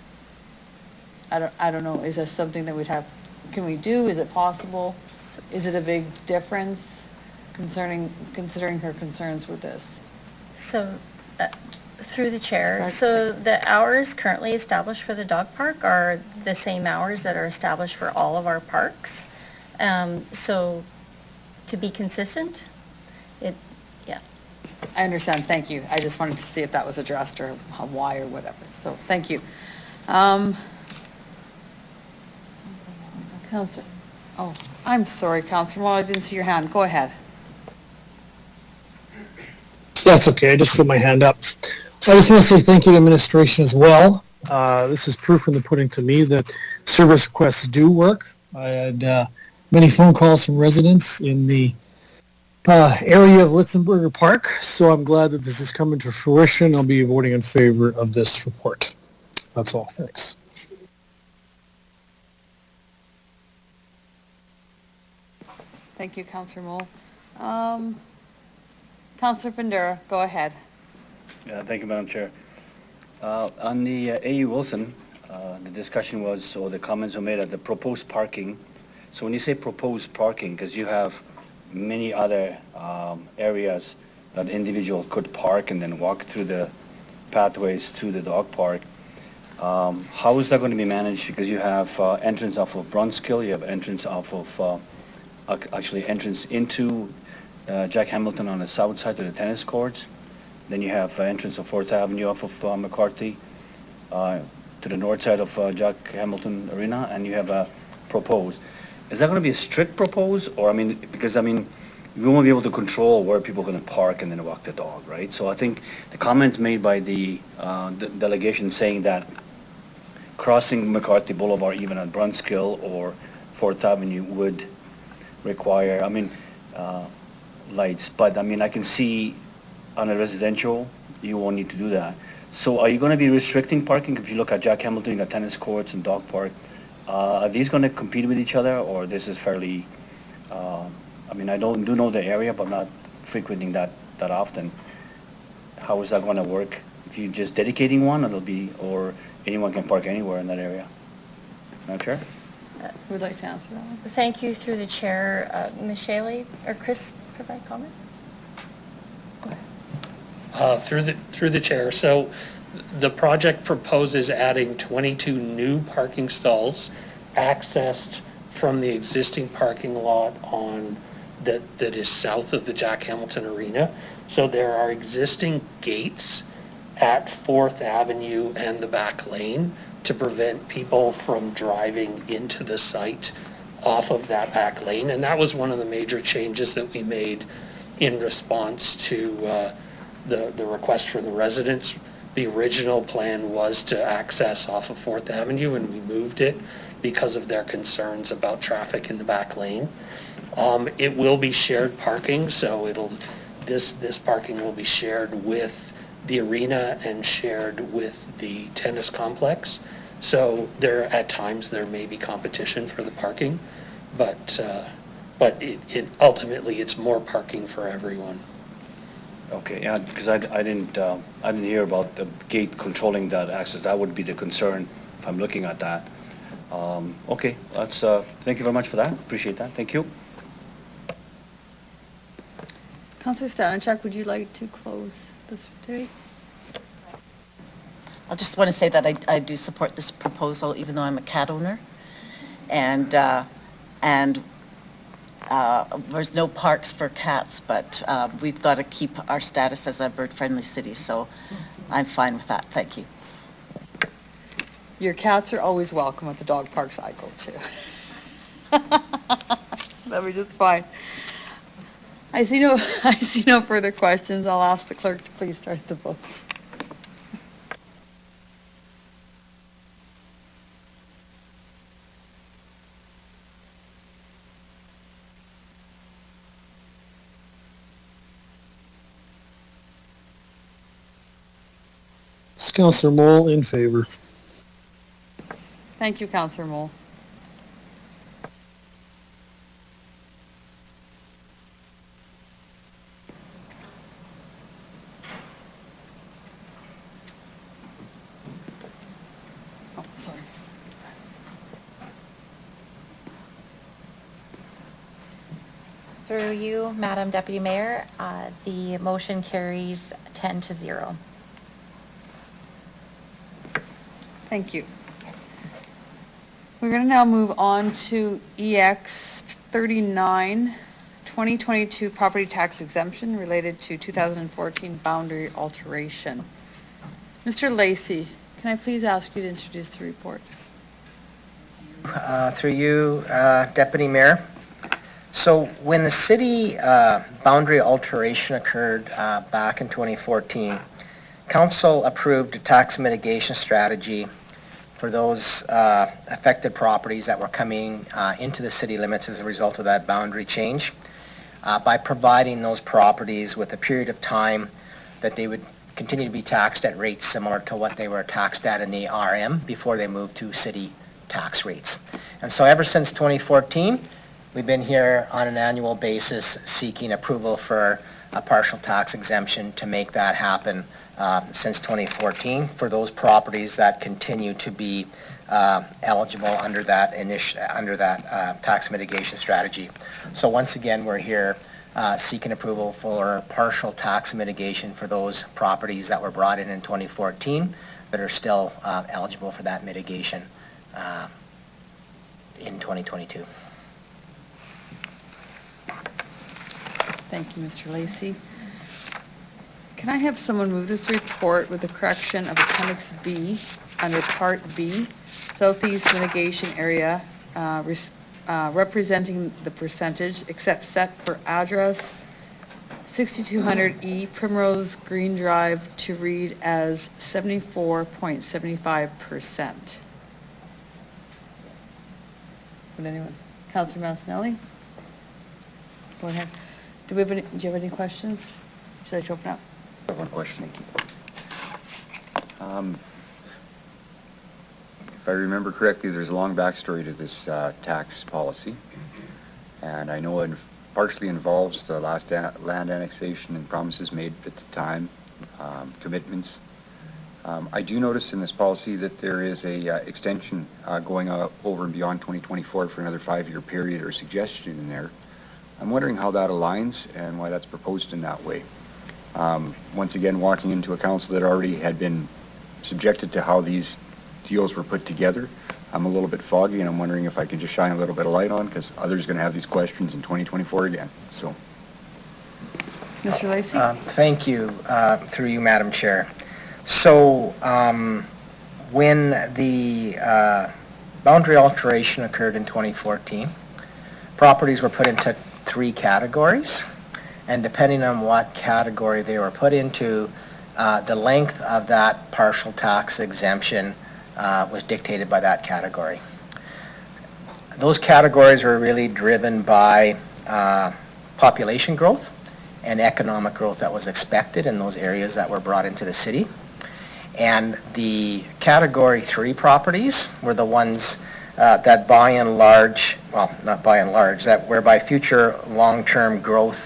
I don't know, is there something that we'd have, can we do, is it possible? Is it a big difference considering her concerns with this? So, through the chair, Start. so the hours currently established for the dog park are the same hours that are established for all of our parks. So, to be consistent, yeah. I understand, thank you. I just wanted to see if that was addressed or why or whatever, so thank you. Counselor, oh, I'm sorry, Counselor Wall, I didn't see your hand. Go ahead. That's okay, I just put my hand up. I just want to say thank you to administration as well. This is proof in the pudding to me that service requests do work. I had many phone calls from residents in the area of Litzenberger Park, so I'm glad that this is coming to fruition. I'll be voting in favor of this report. That's all, thanks. Thank you, Counselor Moll. Counselor Bandera, go ahead. Thank you, Madam Chair. On the A.U. Wilson, the discussion was, or the comments were made at the proposed parking. So when you say proposed parking, because you have many other areas that individual could park and then walk through the pathways to the dog park, how is that going to be managed? Because you have entrance off of Brunskill, you have entrance off of, actually entrance into Jack Hamilton on the south side to the tennis courts. Then you have entrance of 4th Avenue off of McCarthy to the north side of Jack Hamilton Arena, and you have a proposed. Is that going to be a strict propose, or, I mean, because, I mean, we won't be able to control where people are going to park and then walk the dog, right? So I think the comment made by the delegation saying that crossing McCarthy Boulevard, even at Brunskill or 4th Avenue, would require, I mean, lights, but I mean, I can see on a residential, you won't need to do that. So are you going to be restricting parking? If you look at Jack Hamilton, you got tennis courts and dog park. Are these going to compete with each other, or this is fairly, I mean, I do know the area, but not frequenting that often. How is that going to work? If you're just dedicating one, it'll be, or anyone can park anywhere in that area? Madam Chair? Who would like to answer that one? Thank you through the chair. Ms. Shaley, or Chris, provide comments? Through the chair. So the project proposes adding 22 new parking stalls accessed from the existing parking lot on that is south of the Jack Hamilton Arena. So there are existing gates at 4th Avenue and the back lane to prevent people from driving into the site off of that back lane. And that was one of the major changes that we made in response to the request from the residents. The original plan was to access off of 4th Avenue, and we moved it because of their concerns about traffic in the back lane. It will be shared parking, so this parking will be shared with the arena and shared with the tennis complex. So at times there may be competition for the parking, but it ultimately it's more parking for everyone. Okay, yeah, because I didn't hear about the gate controlling that access. That would be the concern if I'm looking at that. Okay, that's thank you very much for that. Appreciate that. Thank you. Councillor Stanachuk, would you like to close this debate? I just want to say that I do support this proposal, even though I'm a cat owner. And there's no parks for cats, but we've got to keep our status as a bird-friendly city, so I'm fine with that. Thank you. Your cats are always welcome at the dog parks I go to. That'll be just fine. I see no further questions. I'll ask the clerk to please start the vote. Councillor Moll in favor. Thank you, Councillor Moll. Through you, Madam Deputy Mayor, the motion carries 10-0. Thank you. We're going to now move on to EX 39, 2022 property tax exemption related to 2014 boundary alteration. Mr. Lacey, can I please ask you to introduce the report? Through you, Deputy Mayor. So when the city boundary alteration occurred back in 2014, Council approved a tax mitigation strategy for those affected properties that were coming into the city limits as a result of that boundary change by providing those properties with a period of time that they would continue to be taxed at rates similar to what they were taxed at in the RM before they moved to city tax rates. And so ever since 2014, we've been here on an annual basis seeking approval for a partial tax exemption to make that happen since 2014 for those properties that continue to be eligible under that tax mitigation strategy. So once again, we're here seeking approval for partial tax mitigation for those properties that were brought in 2014 that are still eligible for that mitigation in 2022. Thank you, Mr. Lacey. Can I have someone move this report with the correction of Appendix B under Part B, Southeast Mitigation Area, representing the percentage except set for address 6200E Primrose Green Drive to read as 74.75%. Would anyone? Councilor Mancinelli? Go ahead. Do you have any questions? Should I open up? I have one question. If I remember correctly, there's a long backstory to this tax policy, and I know it partially involves the last land annexation and promises made at the time, commitments. I do notice in this policy that there is a extension going over and beyond 2024 for another 5-year period or suggestion in there. I'm wondering how that aligns and why that's proposed in that way. Once again, walking into a council that already had been subjected to how these deals were put together, I'm a little bit foggy, and I'm wondering if I could just shine a little bit of light on, because others are going to have these questions in 2024 again. So, Mr. Lacey? Thank you, through you, Madam Chair. So when the boundary alteration occurred in 2014, properties were put into 3 categories, and depending on what category they were put into, the length of that partial tax exemption was dictated by that category. Those categories were really driven by population growth and economic growth that was expected in those areas that were brought into the city. And the category 3 properties were the ones that by and large, well, not by and large, that whereby future long-term growth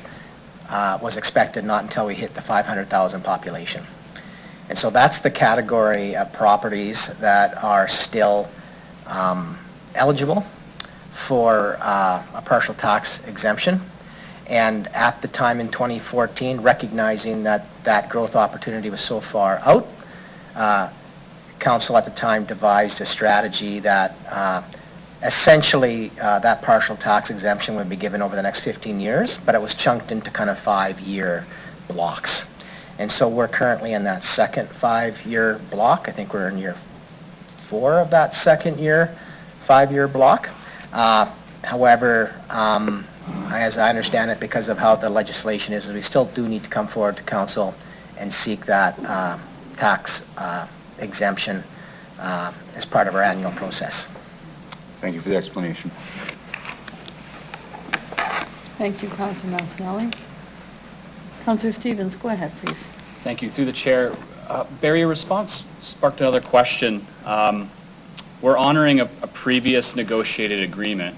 was expected not until we hit the 500,000 population. And so that's the category of properties that are still eligible for a partial tax exemption. And at the time in 2014, recognizing that that growth opportunity was so far out, Council at the time devised a strategy that essentially that partial tax exemption would be given over the next 15 years, but it was chunked into kind of 5-year blocks. And so we're currently in that second 5-year block. I think we're in year 4 of that second year 5-year block. However, as I understand it, because of how the legislation is, we still do need to come forward to Council and seek that tax exemption as part of our annual process. Thank you for the explanation. Thank you, Councilor Mancinelli. Councilor Stevens, go ahead, please. Thank you. Through the chair, Barry, your response sparked another question. We're honoring a previous negotiated agreement.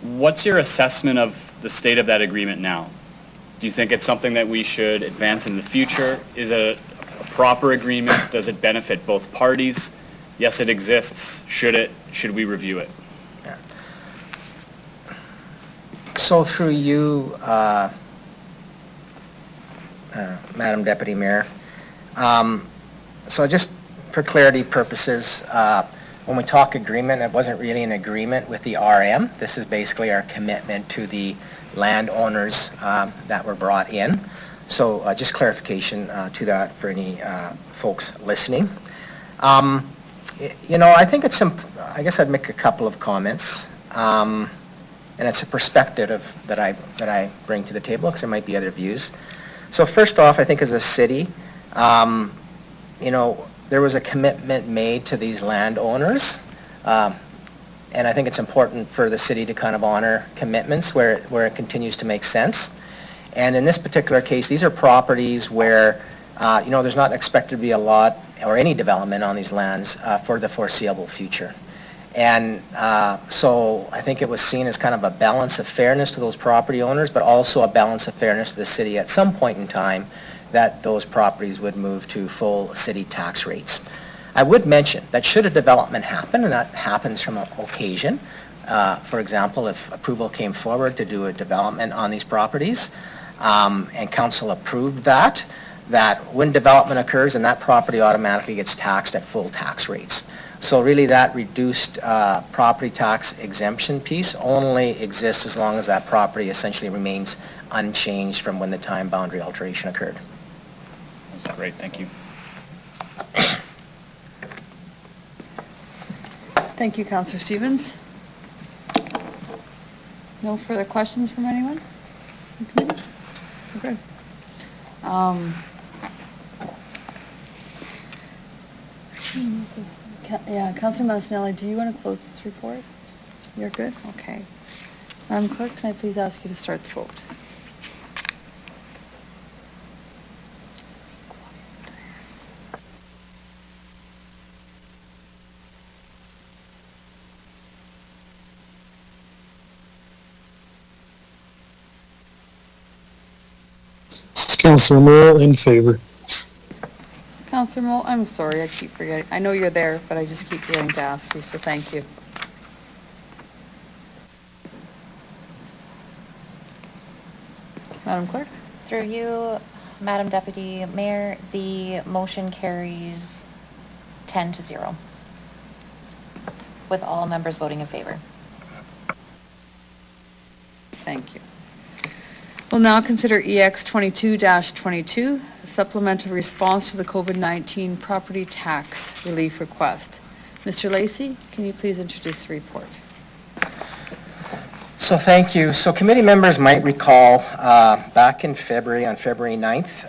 What's your assessment of the state of that agreement now? Do you think it's something that we should advance in the future? Is it a proper agreement? Does it benefit both parties? Yes, it exists. Should we review it? So through you, Madam Deputy Mayor, so just for clarity purposes, when we talk agreement, it wasn't really an agreement with the RM. This is basically our commitment to the landowners that were brought in. So just clarification to that for any folks listening. You know, I think it's, I guess I'd make a couple of comments. And it's a perspective that I bring to the table because there might be other views. So first off, I think as a city, you know, there was a commitment made to these landowners, and I think it's important for the city to kind of honor commitments where it continues to make sense. And in this particular case, these are properties where, you know, there's not expected to be a lot or any development on these lands for the foreseeable future. And so I think it was seen as kind of a balance of fairness to those property owners, but also a balance of fairness to the city at some point in time that those properties would move to full city tax rates. I would mention that should a development happen, and that happens from occasion, for example, if approval came forward to do a development on these properties, and council approved that when development occurs, and that property automatically gets taxed at full tax rates. So really that reduced property tax exemption piece only exists as long as that property essentially remains unchanged from when the time boundary alteration occurred. That's great, thank you. Thank you, Councillor Stevens. No further questions from anyone? Okay. Yeah, Councillor Mancinelli, do you want to close this report? You're good? Okay. Madam Clerk, can I please ask you to start the vote? Councillor Merle in favor. Councillor Moll, I'm sorry, I keep forgetting. I know you're there, but I just keep forgetting to ask you, so thank you. Madam Clerk? Through you, Madam Deputy Mayor, the motion carries 10-0, with all members voting in favor. Thank you. We'll now consider EX 22-22, a supplemental response to the COVID-19 property tax relief request. Mr. Lacey, can you please introduce the report? So thank you. So committee members might recall back in February, on February 9th,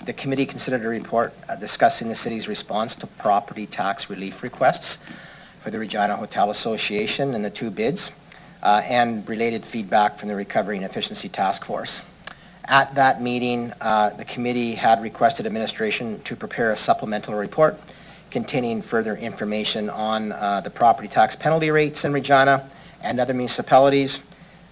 the committee considered a report discussing the city's response to property tax relief requests for the Regina Hotel Association and the two bids. And related feedback from the Recovery and Efficiency Task Force. At that meeting, the committee had requested administration to prepare a supplemental report containing further information on the property tax penalty rates in Regina and other municipalities,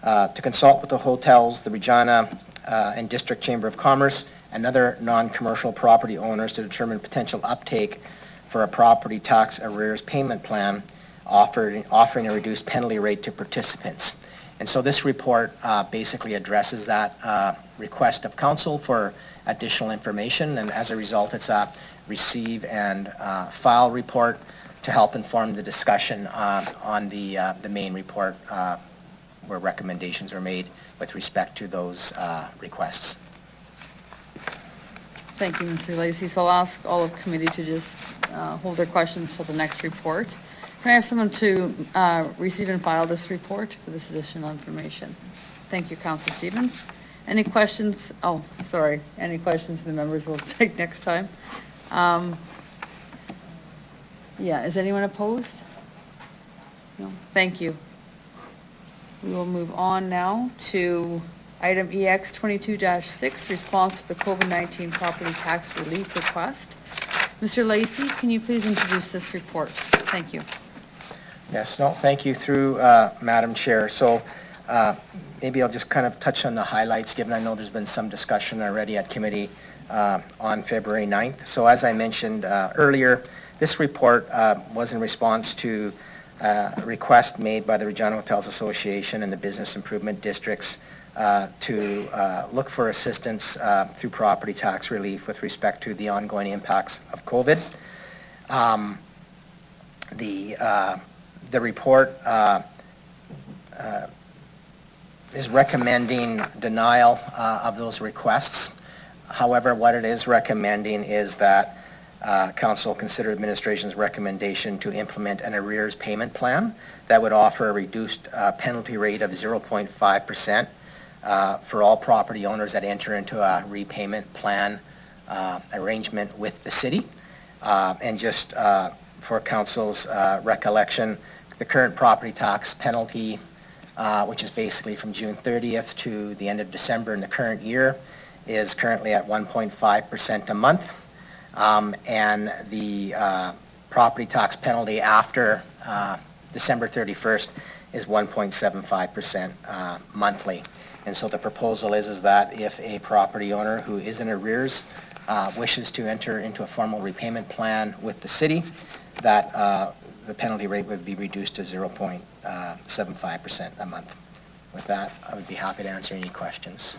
to consult with the hotels, the Regina and District Chamber of Commerce, and other non-commercial property owners to determine potential uptake for a property tax arrears payment plan offering a reduced penalty rate to participants. And so this report basically addresses that request of council for additional information, and as a result it's a receive and file report to help inform the discussion on the main report where recommendations are made with respect to those requests. Thank you, Mr. Lacey. So I'll ask all of committee to just hold their questions till the next report. Can I have someone to receive and file this report for this additional information? Thank you, Councillor Stevens. Any questions? Oh, sorry. Any questions the members will take next time? Yeah, is anyone opposed? No, thank you. We will move on now to item EX 22-6, response to the COVID-19 property tax relief request. Mr. Lacey, can you please introduce this report? Thank you. Yes, no, thank you through Madam Chair. So maybe I'll just kind of touch on the highlights, given I know there's been some discussion already at committee on February 9th. So as I mentioned earlier, this report was in response to request made by the Regina Hotels Association and the Business Improvement Districts to look for assistance through property tax relief with respect to the ongoing impacts of COVID. The report is recommending denial of those requests. However, what it is recommending is that Council consider administration's recommendation to implement an arrears payment plan that would offer a reduced penalty rate of 0.5% for all property owners that enter into a repayment plan arrangement with the city. And just for Council's recollection, the current property tax penalty, which is basically from June 30th to the end of December in the current year, is currently at 1.5% a month. And the property tax penalty after December 31st is 1.75% monthly. And so the proposal is that if a property owner who is in arrears wishes to enter into a formal repayment plan with the city, that the penalty rate would be reduced to 0.75% a month. With that, I would be happy to answer any questions.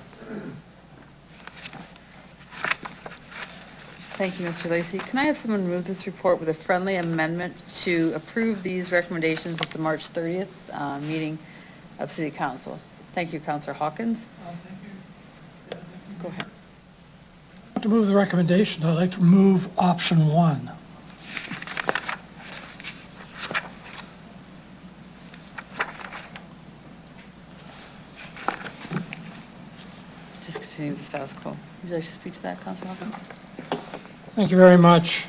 Thank you, Mr. Lacey. Can I have someone move this report with a friendly amendment to approve these recommendations at the March 30th meeting of City Council? Thank you, Councillor Hawkins. Go ahead. To move the recommendation, I'd like to move option 1. Just continue the status quo. Would you like to speak to that, Councillor Hawkins? Thank you very much.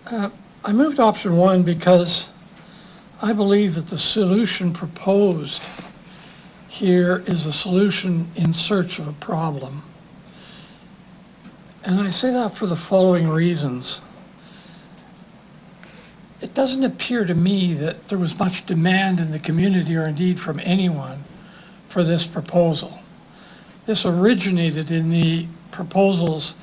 I moved option 1 because I believe that the solution proposed here is a solution in search of a problem. And I say that for the following reasons. It doesn't appear to me that there was much demand in the community, or indeed from anyone, for this proposal. This originated in the proposals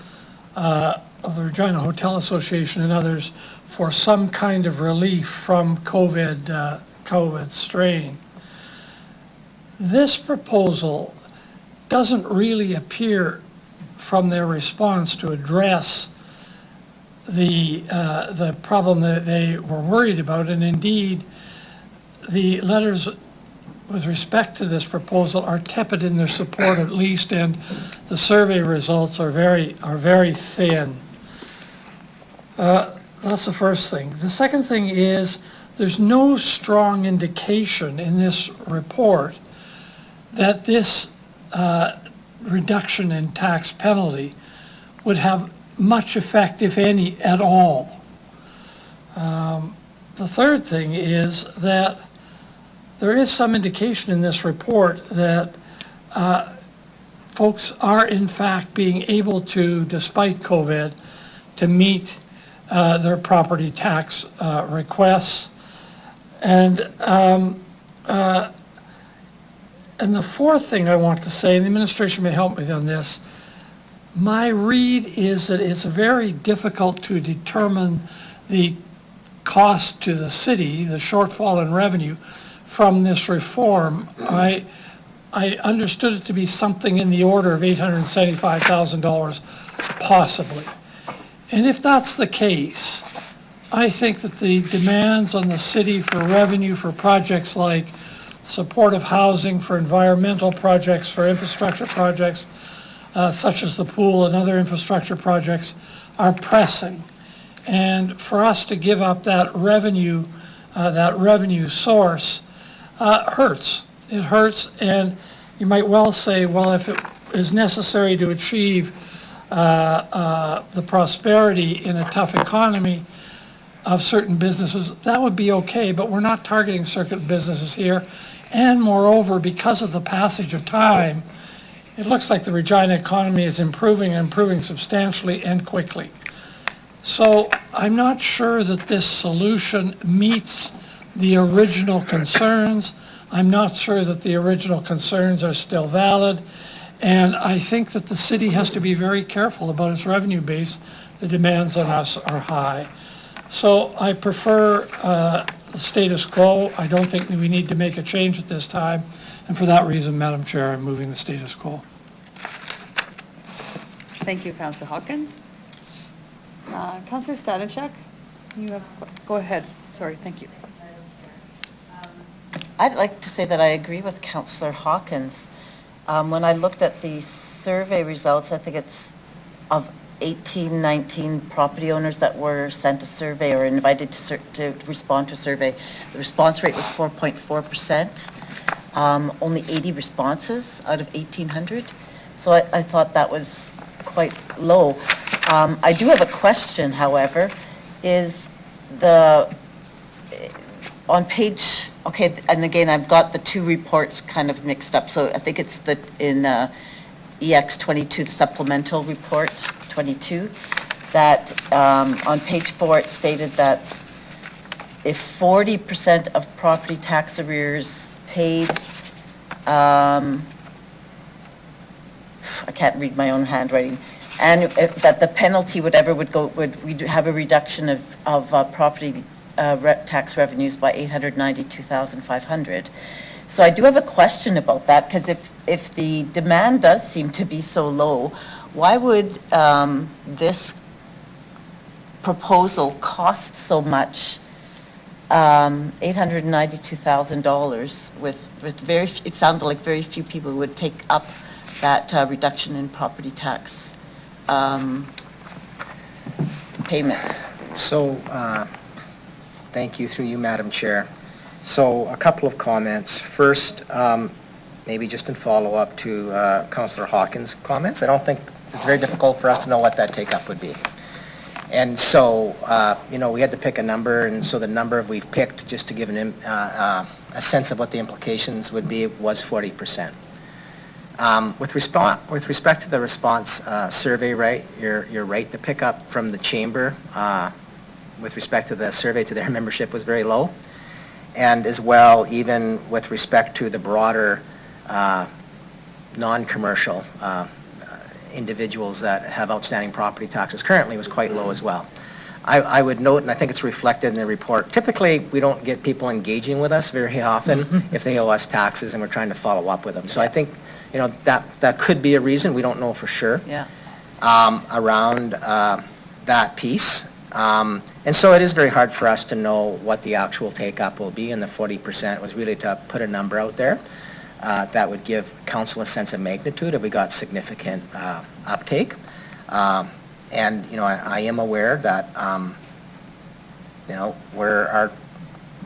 of the Regina Hotel Association and others for some kind of relief from COVID strain. This proposal doesn't really appear from their response to address the problem that they were worried about, and indeed the letters with respect to this proposal are tepid in their support at least, and the survey results are very thin. That's the first thing. The second thing is there's no strong indication in this report that this reduction in tax penalty would have much effect, if any, at all. The third thing is that there is some indication in this report that folks are in fact being able to, despite COVID, to meet their property tax requests. And the fourth thing I want to say, and the administration may help me on this, my read is that it's very difficult to determine the cost to the city, the shortfall in revenue from this reform. I understood it to be something in the order of $875,000 possibly. And if that's the case, I think that the demands on the city for revenue for projects like supportive housing, for environmental projects, for infrastructure projects, such as the pool and other infrastructure projects, are pressing. And for us to give up that revenue source hurts. It hurts, and you might well say, well, if it is necessary to achieve the prosperity in a tough economy of certain businesses, that would be okay, but we're not targeting certain businesses here. And moreover, because of the passage of time, it looks like the Regina economy is improving substantially and quickly. So I'm not sure that this solution meets the original concerns. I'm not sure that the original concerns are still valid. And I think that the city has to be very careful about its revenue base. The demands on us are high. So I prefer the status quo. I don't think we need to make a change at this time. And for that reason, Madam Chair, I'm moving the status quo. Thank you, Councillor Hawkins. Councillor Stanishek, you have, go ahead. Sorry, thank you. I'd like to say that I agree with Councillor Hawkins. When I looked at the survey results, I think it's of 18, 19 property owners that were sent a survey or invited to respond to a survey. The response rate was 4.4%. Only 80 responses out of 1,800. So I thought that was quite low. I do have a question, however, is on page, okay, and again, I've got the two reports kind of mixed up. So I think it's in EX 22, the supplemental report 22, that on page 4 it stated that if 40% of property tax arrears paid, I can't read my own handwriting, and that the penalty, whatever would have a reduction of property tax revenues by $892,500. So I do have a question about that, because if the demand does seem to be so low, why would this proposal cost so much, $892,000 with very, it sounded like very few people would take up that reduction in property tax payments? So, thank you, through you, Madam Chair. So, a couple of comments. First, maybe just in follow-up to Councillor Hawkins' comments. I don't think it's very difficult for us to know what that take-up would be. And so, we had to pick a number, and so the number we've picked, just to give a sense of what the implications would be, was 40%. With respect to the response survey, right, you're right. The pickup from the chamber with respect to the survey to their membership was very low, and as well, even with respect to the broader non-commercial individuals that have outstanding property taxes currently was quite low as well. I would note, and I think it's reflected in the report, typically we don't get people engaging with us very often if they owe us taxes and we're trying to follow up with them. So I think that could be a reason, we don't know for sure, around that piece. And so it is very hard for us to know what the actual take-up will be, and the 40% was really to put a number out there that would give council a sense of magnitude if we got significant uptake. And, I am aware that, where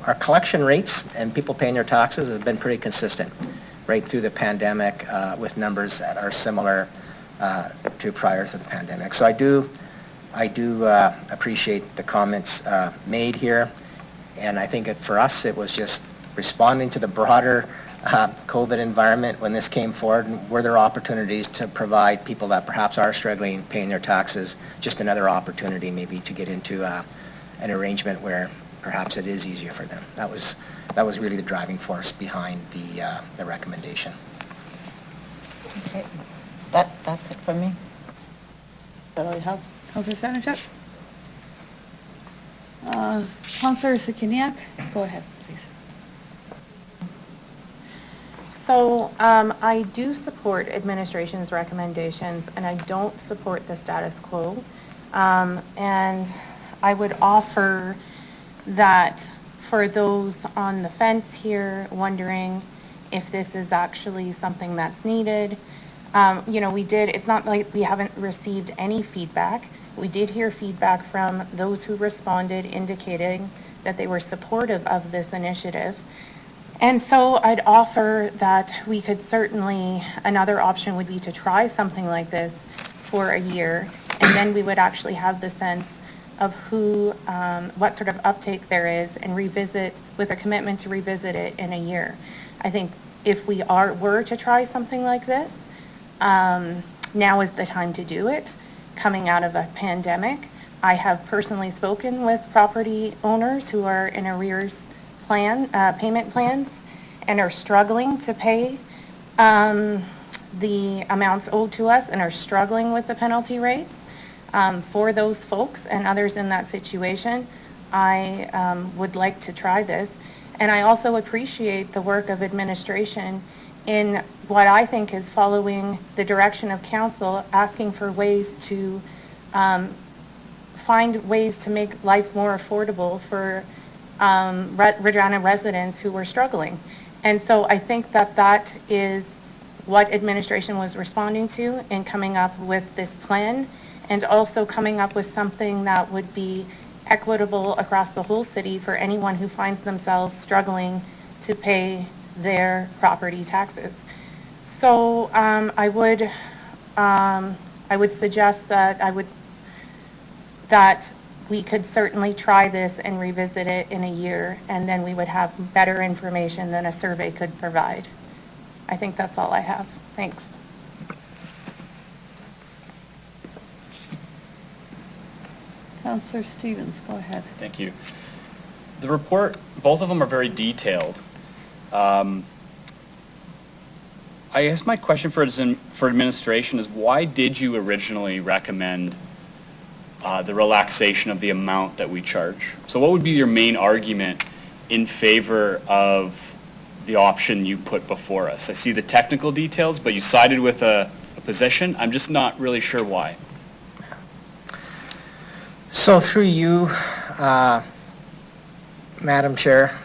our collection rates and people paying their taxes has been pretty consistent right through the pandemic with numbers that are similar to prior to the pandemic. So I do appreciate the comments made here, and I think for us it was just responding to the broader COVID environment when this came forward, and were there opportunities to provide people that perhaps are struggling paying their taxes just another opportunity maybe to get into an arrangement where perhaps it is easier for them. That was really the driving force behind the recommendation. Okay, that's it for me. Is that all you have, Councillor Stanishek? Councillor Sikiniak, go ahead, please. So I do support administration's recommendations, and I don't support the status quo. And I would offer that for those on the fence here wondering if this is actually something that's needed, it's not like we haven't received any feedback. We did hear feedback from those who responded indicating that they were supportive of this initiative. And so I'd offer that we could certainly, another option would be to try something like this for a year, and then we would actually have the sense of what sort of uptake there is, and revisit with a commitment to revisit it in a year. I think if we were to try something like this, now is the time to do it, coming out of a pandemic. I have personally spoken with property owners who are in arrears payment plans and are struggling to pay the amounts owed to us, and are struggling with the penalty rates. For those folks and others in that situation, I would like to try this. And I also appreciate the work of administration in what I think is following the direction of council, asking for ways to find ways to make life more affordable for Regina residents who were struggling. And so I think that that is what administration was responding to in coming up with this plan, and also coming up with something that would be equitable across the whole city for anyone who finds themselves struggling to pay their property taxes. So I would suggest that we could certainly try this and revisit it in a year, and then we would have better information than a survey could provide. I think that's all I have. Thanks. Councillor Stevens, go ahead. Thank you. The report, both of them are very detailed. I guess my question for administration is, why did you originally recommend the relaxation of the amount that we charge? So what would be your main argument in favor of the option you put before us? I see the technical details, but you sided with a position. I'm just not really sure why. So through you, Madam Chair,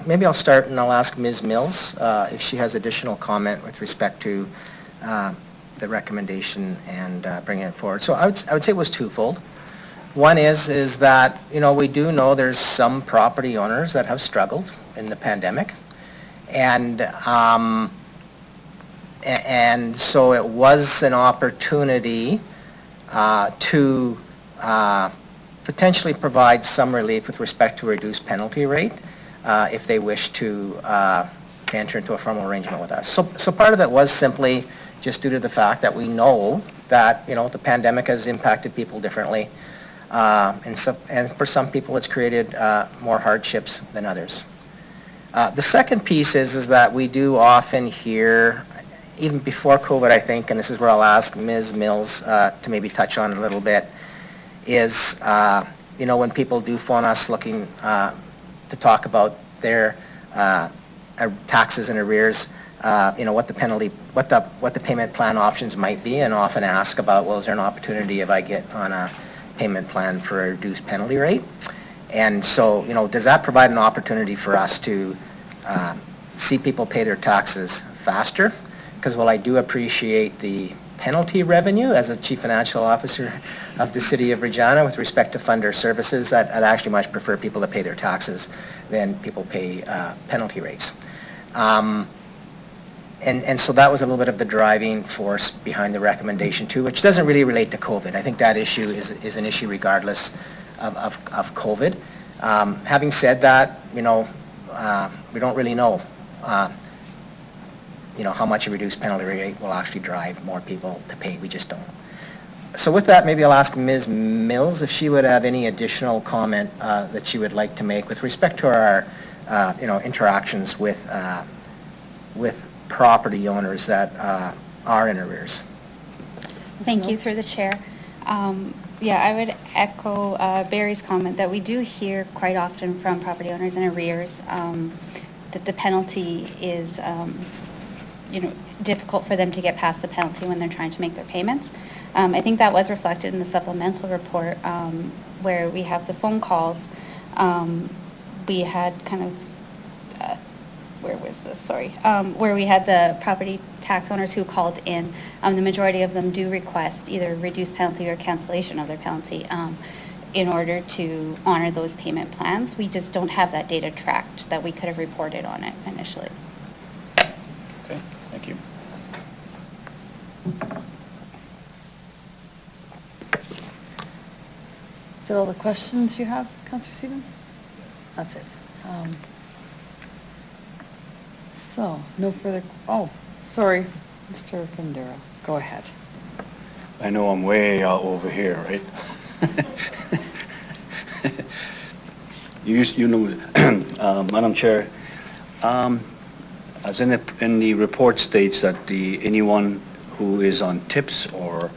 maybe I'll start and I'll ask Ms. Mills if she has additional comment with respect to the recommendation and bringing it forward. So I would say it was twofold. One is that, we do know there's some property owners that have struggled in the pandemic, and so it was an opportunity to potentially provide some relief with respect to a reduced penalty rate if they wish to enter into a formal arrangement with us. So part of it was simply just due to the fact that we know that the pandemic has impacted people differently, and for some people it's created more hardships than others. The second piece is that we do often hear, even before COVID, I think, and this is where I'll ask Ms. Mills to maybe touch on a little bit, is when people do phone us looking to talk about their taxes and arrears, what the payment plan options might be, and often ask about, well, is there an opportunity if I get on a payment plan for a reduced penalty rate? And so, does that provide an opportunity for us to see people pay their taxes faster? Because while I do appreciate the penalty revenue as a Chief Financial Officer of the City of Regina with respect to funder services, I'd actually much prefer people to pay their taxes than people pay penalty rates. And so that was a little bit of the driving force behind the recommendation too, which doesn't really relate to COVID. I think that issue is an issue regardless of COVID. Having said that, we don't really know, how much a reduced penalty rate will actually drive more people to pay. We just don't. So with that, maybe I'll ask Ms. Mills if she would have any additional comment that she would like to make with respect to our, interactions with property owners that are in arrears. Thank you, through the chair. Yeah, I would echo Barry's comment that we do hear quite often from property owners in arrears that the penalty is, difficult for them to get past the penalty when they're trying to make their payments. I think that was reflected in the supplemental report where we have the phone calls. We had kind of where we had the property tax owners who called in. The majority of them do request either reduced penalty or cancellation of their penalty in order to honor those payment plans. We just don't have that data tracked that we could have reported on it initially. Okay, thank you. Is that all the questions you have, Councillor Stevens? That's it. So, no further, sorry, Mr. Bandera, go ahead. I know I'm way out over here, right? You know, Madam Chair, as in the report states that anyone who is on tips or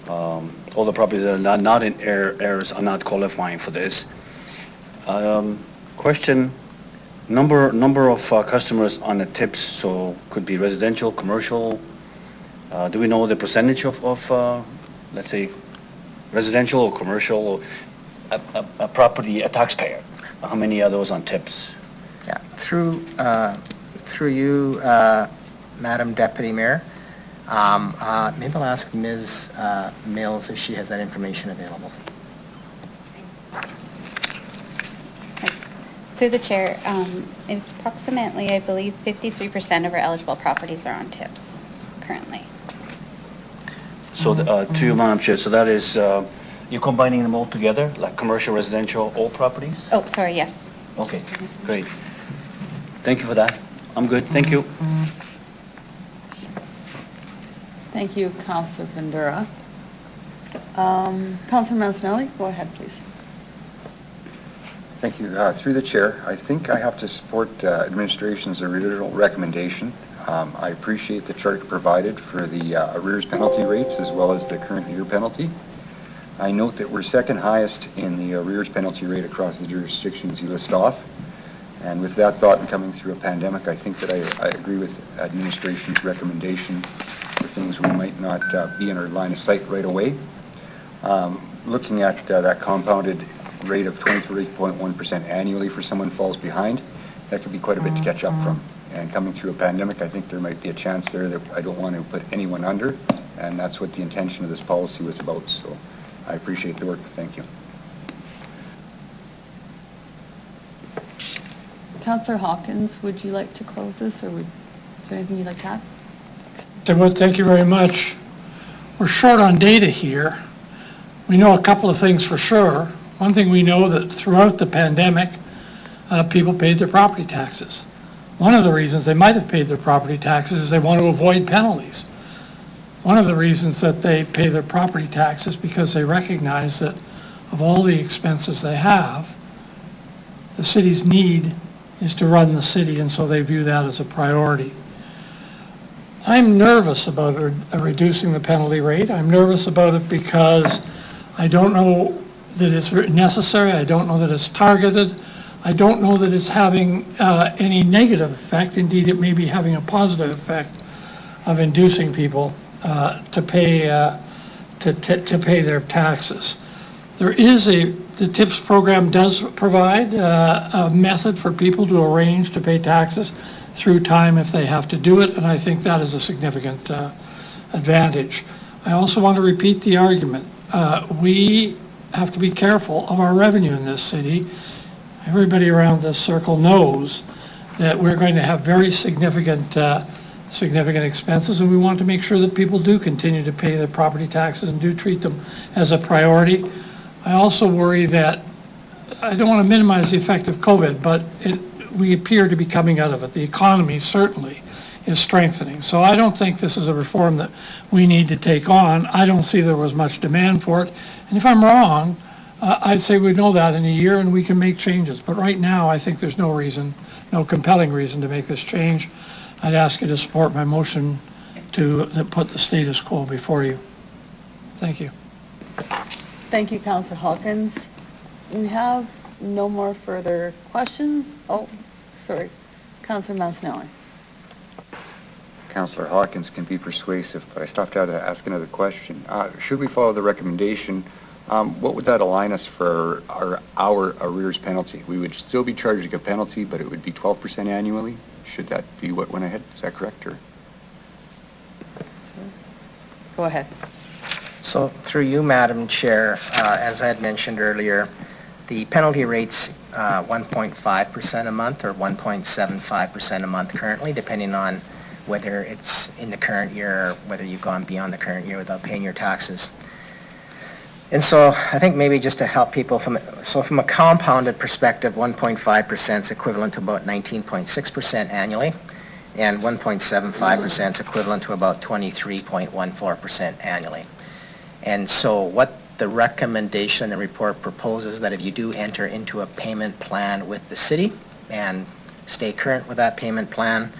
all the properties that are not in errors are not qualifying for this. Question, number of customers on the tips, so could be residential, commercial. Do we know the percentage of let's say, residential or commercial, or a property, a taxpayer? How many are those on tips? Yeah, through you, Madam Deputy Mayor, maybe I'll ask Ms. Mills if she has that information available. Through the chair, it's approximately, I believe, 53% of our eligible properties are on tips currently. So, to you, Madam Chair, so that is, you're combining them all together, like commercial, residential, all properties? Oh, sorry, yes. Okay, great. Thank you for that. I'm good, thank you. Thank you, Councillor Bandura. Councillor Mancinelli, go ahead, please. Thank you. Through the chair, I think I have to support administration's original recommendation. I appreciate the chart provided for the arrears penalty rates as well as the current year penalty. I note that we're second highest in the arrears penalty rate across the jurisdictions you list off. And with that thought and coming through a pandemic, I think that I agree with administration's recommendation for things we might not be in our line of sight right away. Looking at that compounded rate of 23.1% annually for someone falls behind, that could be quite a bit to catch up from. And coming through a pandemic, I think there might be a chance there that I don't want to put anyone under, and that's what the intention of this policy was about. So I appreciate the work. Thank you. Councillor Hawkins, would you like to close this, or is there anything you'd like to add? Well, thank you very much. We're short on data here. We know a couple of things for sure. One thing we know that throughout the pandemic, people paid their property taxes. One of the reasons they might have paid their property taxes is they want to avoid penalties. One of the reasons that they pay their property taxes because they recognize that of all the expenses they have, the city's need is to run the city, and so they view that as a priority. I'm nervous about reducing the penalty rate. I'm nervous about it because I don't know that it's necessary. I don't know that it's targeted. I don't know that it's having any negative effect. Indeed, it may be having a positive effect of inducing people to pay their taxes. The TIPS program does provide a method for people to arrange to pay taxes through time if they have to do it, and I think that is a significant advantage. I also want to repeat the argument. We have to be careful of our revenue in this city. Everybody around this circle knows that we're going to have very significant expenses, and we want to make sure that people do continue to pay their property taxes and do treat them as a priority. I also worry that, I don't want to minimize the effect of COVID, but we appear to be coming out of it. The economy certainly is strengthening. So I don't think this is a reform that we need to take on. I don't see there was much demand for it. And if I'm wrong, I'd say we know that in a year and we can make changes. But right now, I think there's no reason, no compelling reason to make this change. I'd ask you to support my motion to put the status quo before you. Thank you. Thank you, Councillor Hawkins. We have no more further questions. Oh, sorry. Councillor Mancinelli. Councillor Hawkins can be persuasive, but I stopped out to ask another question. Should we follow the recommendation, what would that align us for our arrears penalty? We would still be charging a penalty, but it would be 12% annually? Should that be what went ahead? Is that correct? Or? Go ahead. So through you, Madam Chair, as I had mentioned earlier, the penalty rate's 1.5% a month or 1.75% a month currently, depending on whether it's in the current year or whether you've gone beyond the current year without paying your taxes. And so I think maybe just to help people, from a compounded perspective, 1.5% is equivalent to about 19.6% annually, and 1.75% is equivalent to about 23.14% annually. And so what the recommendation in the report proposes that if you do enter into a payment plan with the city and stay current with that payment plan,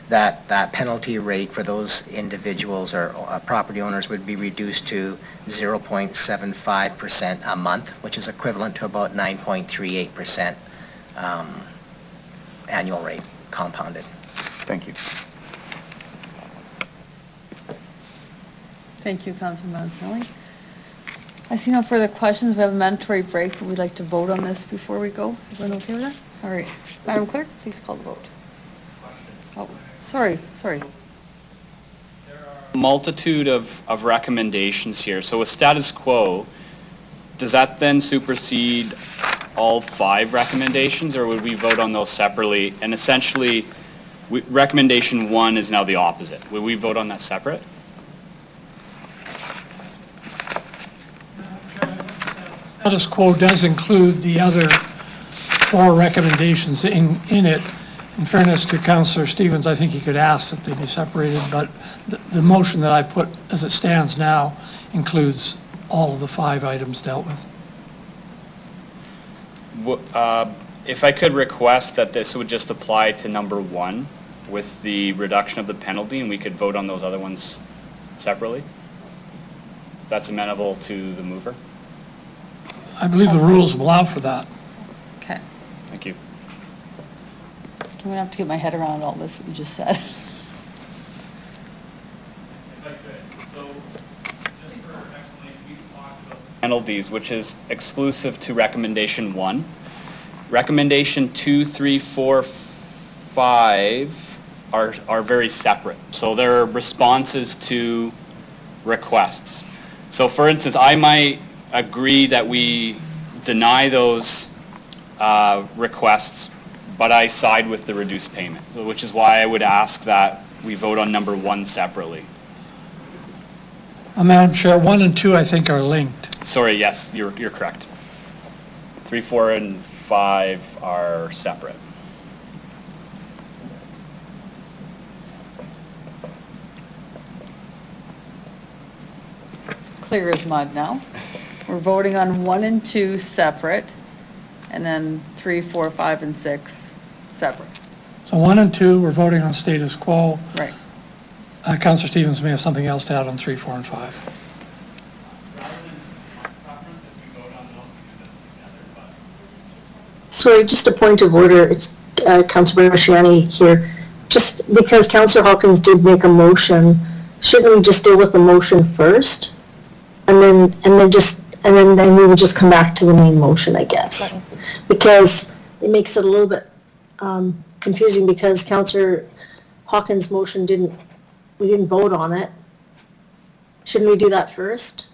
that penalty rate for those individuals or property owners would be reduced to 0.75% a month, which is equivalent to about 9.38% annual rate compounded. Thank you. Thank you, Councilor Mancinelli. I see no further questions. We have a mandatory break, but we'd like to vote on this before we go. Is everyone okay with that? All right. Madam Clerk, please call the vote. Oh, sorry. Multitude of recommendations here. So with status quo, does that then supersede all 5 recommendations, or would we vote on those separately? And essentially, recommendation 1 is now the opposite. Would we vote on that separate? Status quo does include the other 4 recommendations in it. In fairness to Councillor Stevens, I think he could ask that they be separated, but the motion that I put as it stands now includes all of the 5 items dealt with. If I could request that this would just apply to number 1 with the reduction of the penalty, and we could vote on those other ones separately? That's amenable to the mover? I believe the rules allow for that. Okay. Thank you. I'm going to have to get my head around all this, what you just said. If I could, so just for explanation, we talked about penalties, which is exclusive to recommendation 1. Recommendation 2, 3, 4, 5 are very separate. So they're responses to requests. So for instance, I might agree that we deny those requests, but I side with the reduced payment, so which is why I would ask that we vote on number 1 separately. Madam Chair, 1 and 2 I think are linked. Sorry, yes, you're correct. 3, 4, and 5 are separate. Clear as mud now. We're voting on 1 and 2 separate, and then 3, 4, 5, and 6 separate. So 1 and 2, we're voting on status quo. Right. Councillor Stevens may have something else to add on 3, 4, and 5. Sorry, just a point of order. It's Councilor Regina here. Just because Councillor Hawkins did make a motion, shouldn't we just deal with the motion first? And then we would just come back to the main motion, I guess. Because it makes it a little bit confusing because Councillor Hawkins' motion we didn't vote on it. Shouldn't we do that first?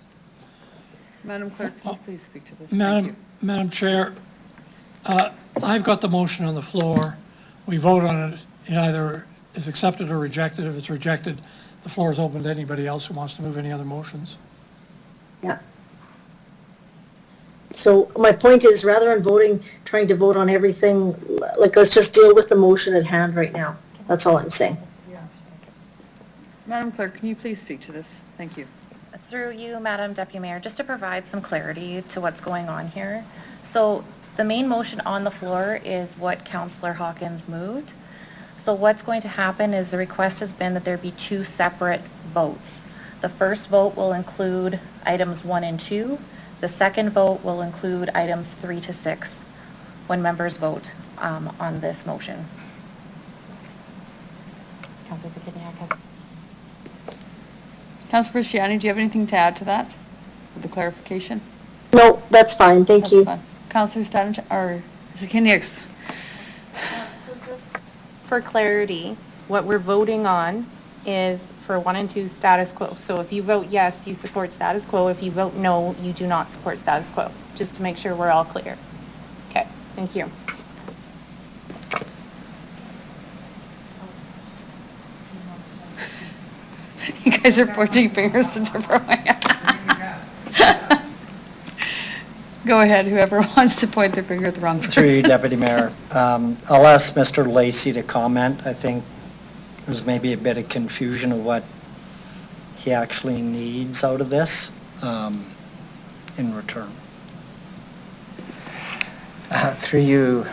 Madam Clerk, can you please speak to this? Madam Chair, I've got the motion on the floor. We vote on it. It either is accepted or rejected. If it's rejected, the floor is open to anybody else who wants to move any other motions. Yeah. So my point is, rather than trying to vote on everything, let's just deal with the motion at hand right now. That's all I'm saying. Madam Clerk, can you please speak to this? Thank you. Through you, Madam Deputy Mayor, just to provide some clarity to what's going on here. So the main motion on the floor is what Councillor Hawkins moved. So what's going to happen is the request has been that there be 2 separate votes. The first vote will include items 1 and 2. The second vote will include items 3 to 6 when members vote on this motion. Councillor Zakiniak has... Councillor Brichiani, do you have anything to add to that with the clarification? No, that's fine. Thank you. Fine. Councillor Zakiniak. For clarity, what we're voting on is for 1 and 2 status quo. So if you vote yes, you support status quo. If you vote no, you do not support status quo. Just to make sure we're all clear. Okay, thank you. You guys are pointing fingers to different ways. Go ahead, whoever wants to point their finger at the wrong person. Through you, Deputy Mayor. I'll ask Mr. Lacey to comment. I think there's maybe a bit of confusion of what he actually needs out of this in return. Through you,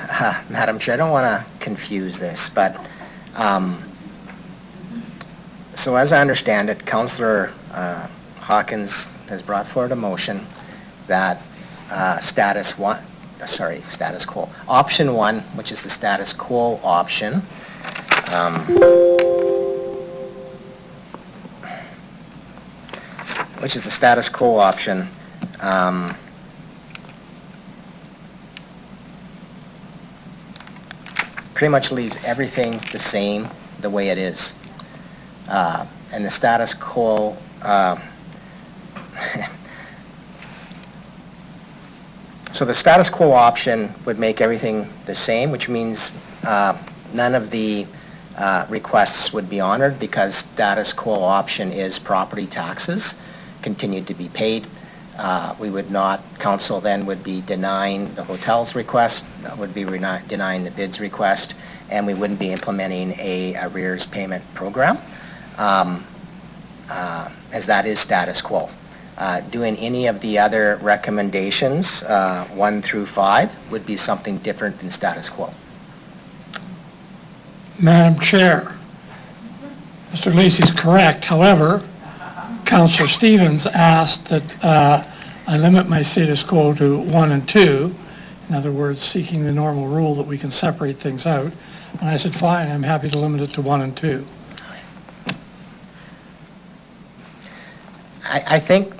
Madam Chair, I don't want to confuse this, but So as I understand it, Councillor Hawkins has brought forward a motion that status quo. Option 1, which is the status quo option, pretty much leaves everything the same the way it is. And the status quo, so the status quo option would make everything the same, which means none of the requests would be honored because status quo option is property taxes continued to be paid. We would not, council then would be denying the hotel's request, would be denying the bid's request, and we wouldn't be implementing a arrears payment program, as that is status quo. Doing any of the other recommendations, 1 through 5, would be something different than status quo. Madam Chair, Mr. Lacey's correct. However, Councillor Stevens asked that I limit my status quo to 1 and 2. In other words, seeking the normal rule that we can separate things out. And I said, fine, I'm happy to limit it to 1 and 2. I think,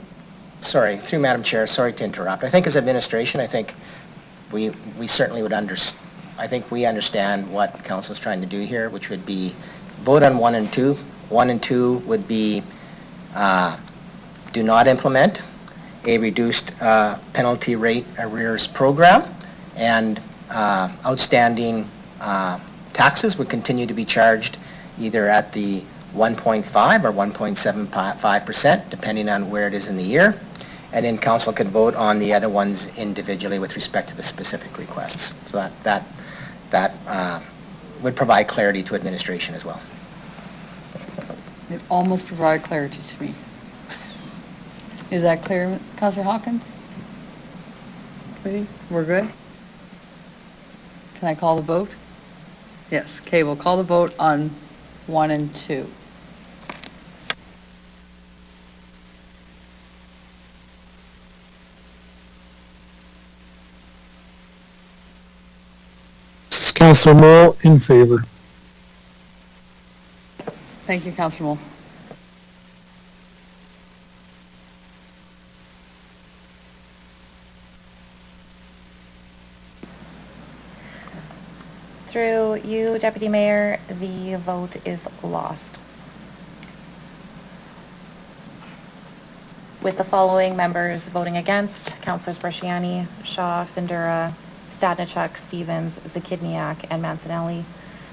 sorry, through Madam Chair, sorry to interrupt. I think as administration, I think we certainly would I think we understand what council is trying to do here, which would be vote on 1 and 2. 1 and 2 would be do not implement a reduced penalty rate arrears program, and outstanding taxes would continue to be charged either at the 1.5 or 1.75%, depending on where it is in the year. And then council could vote on the other ones individually with respect to the specific requests. So that would provide clarity to administration as well. It almost provided clarity to me. Is that clear, Councillor Hawkins? We're good? Can I call the vote? Yes, okay, we'll call the vote on 1 and 2. Councillor Moore in favor. Thank you, Councillor Moore. Through you, Deputy Mayor, the vote is lost. With the following members voting against: Councillors Bresciani, Shaw, Findura, Stadnichuk, Stevens, Zakidniak, and Mancinelli,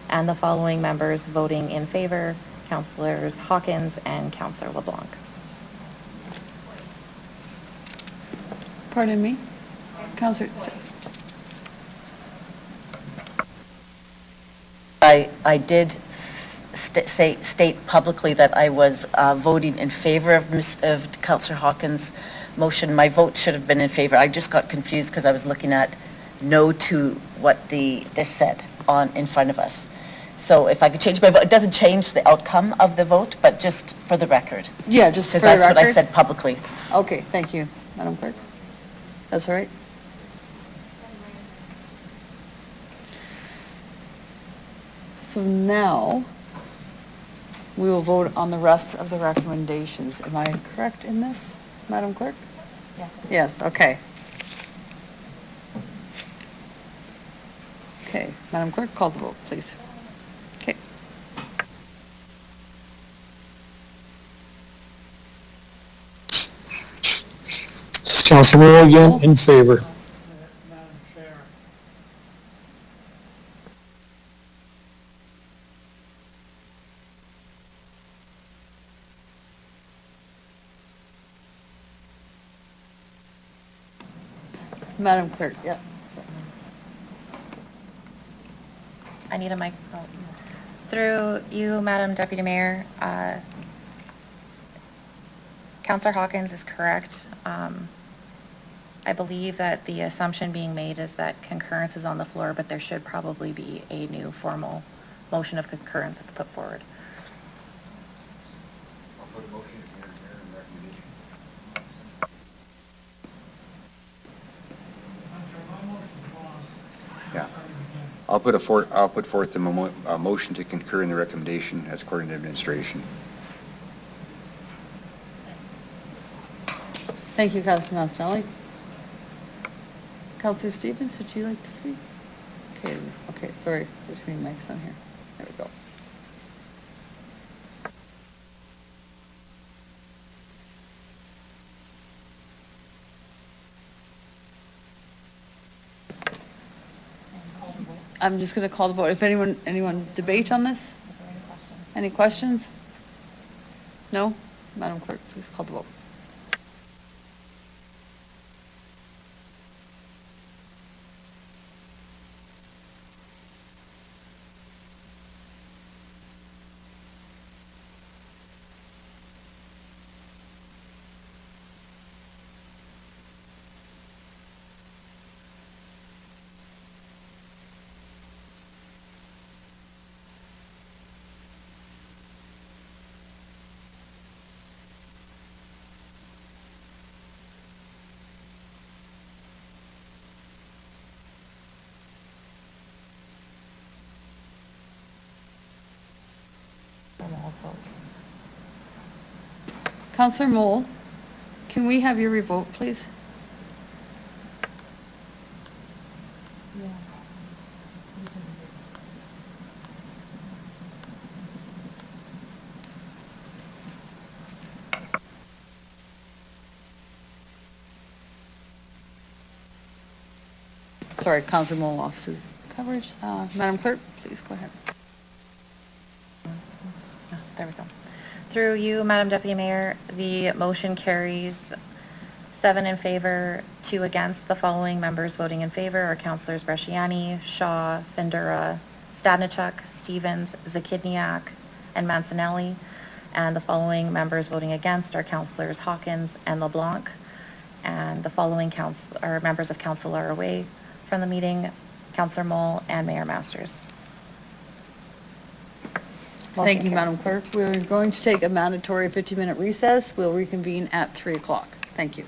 and the following members voting in favor: Councillors Hawkins and Councillor LeBlanc. Pardon me? Councillor... I did state publicly that I was voting in favor of Councillor Hawkins' motion. My vote should have been in favor. I just got confused because I was looking at no to what this said in front of us. So if I could change my vote, it doesn't change the outcome of the vote, but just for the record. Yeah, just for the record. Because record. that's what I said publicly. Okay, thank you, Madam Clerk. That's all right. So now, we will vote on the rest of the recommendations. Am I correct in this, Madam Clerk? Yes. Yes, okay. Okay, Madam Clerk, call the vote, please. Okay. This is Councillor Moore again in favor. Madam Clerk, yeah. I need a microphone. Through you, Madam Deputy Mayor, Councillor Hawkins is correct. I believe that the assumption being made is that concurrence is on the floor, but there should probably be a new formal motion of concurrence that's put forward. I'll put forth a motion to concur in the recommendation as according to administration. Thank you, Councilor Mastanelli. Councilor Stevens, would you like to speak? Okay, sorry, there's too many mics on here. There we go. I'm just going to call the vote. If anyone debate on this? Any questions? No? Madam Clerk, please call the vote. Councillor Mole, can we have your revote, please? Sorry, Councillor Mole lost his coverage. Madam Clerk, please go ahead. There we go. Through you, Madam Deputy Mayor, the motion carries 7 in favor, 2 against. The following members voting in favor are Councillors Bresciani, Shaw, Findura, Stadnichuk, Stevens, Zakidniak, and Mancinelli. And the following members voting against are Councillors Hawkins and LeBlanc. And the following members of council are away from the meeting, Councillor Mole and Mayor Masters. Thank you, Madam Clerk. We're going to take a mandatory 50-minute recess. We'll reconvene at 3 o'clock. Thank you.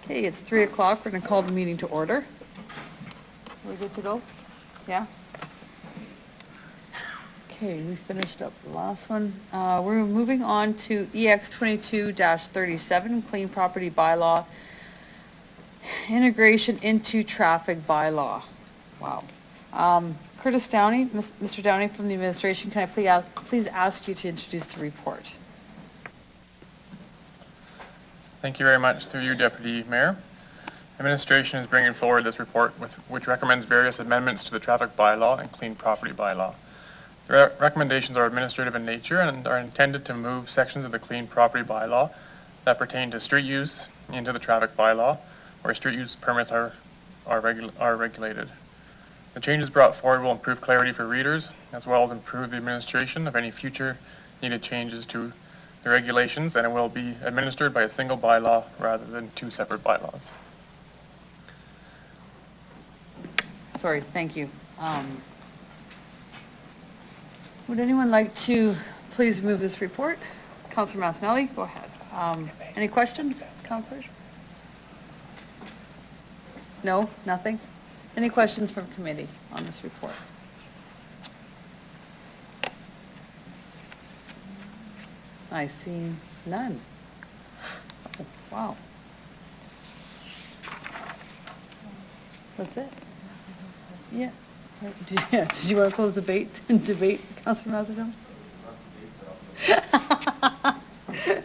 Okay, it's 3 o'clock. We're going to call the meeting to order. Are we good to go? Yeah? Okay, we finished up the last one. We're moving on to EX 22-37, Clean Property Bylaw, integration into traffic bylaw. Wow. Curtis Downey, Mr. Downey from the administration, can I please ask you to introduce the report? Thank you very much. Through you, Deputy Mayor. Administration is bringing forward this report which recommends various amendments to the traffic bylaw and clean property bylaw. The recommendations are administrative in nature and are intended to move sections of the clean property bylaw that pertain to street use into the traffic bylaw, where street use permits are regulated. The changes brought forward will improve clarity for readers, as well as improve the administration of any future needed changes to the regulations, and it will be administered by a single bylaw rather than two separate bylaws. Sorry, thank you. Would anyone like to please move this report? Councillor Massanelli, go ahead. Any questions, councillors? No, nothing? Any questions from committee on this report? I see none. Oh, wow. That's it? Yeah. Did you want to close debate, Councillor Mazzadone?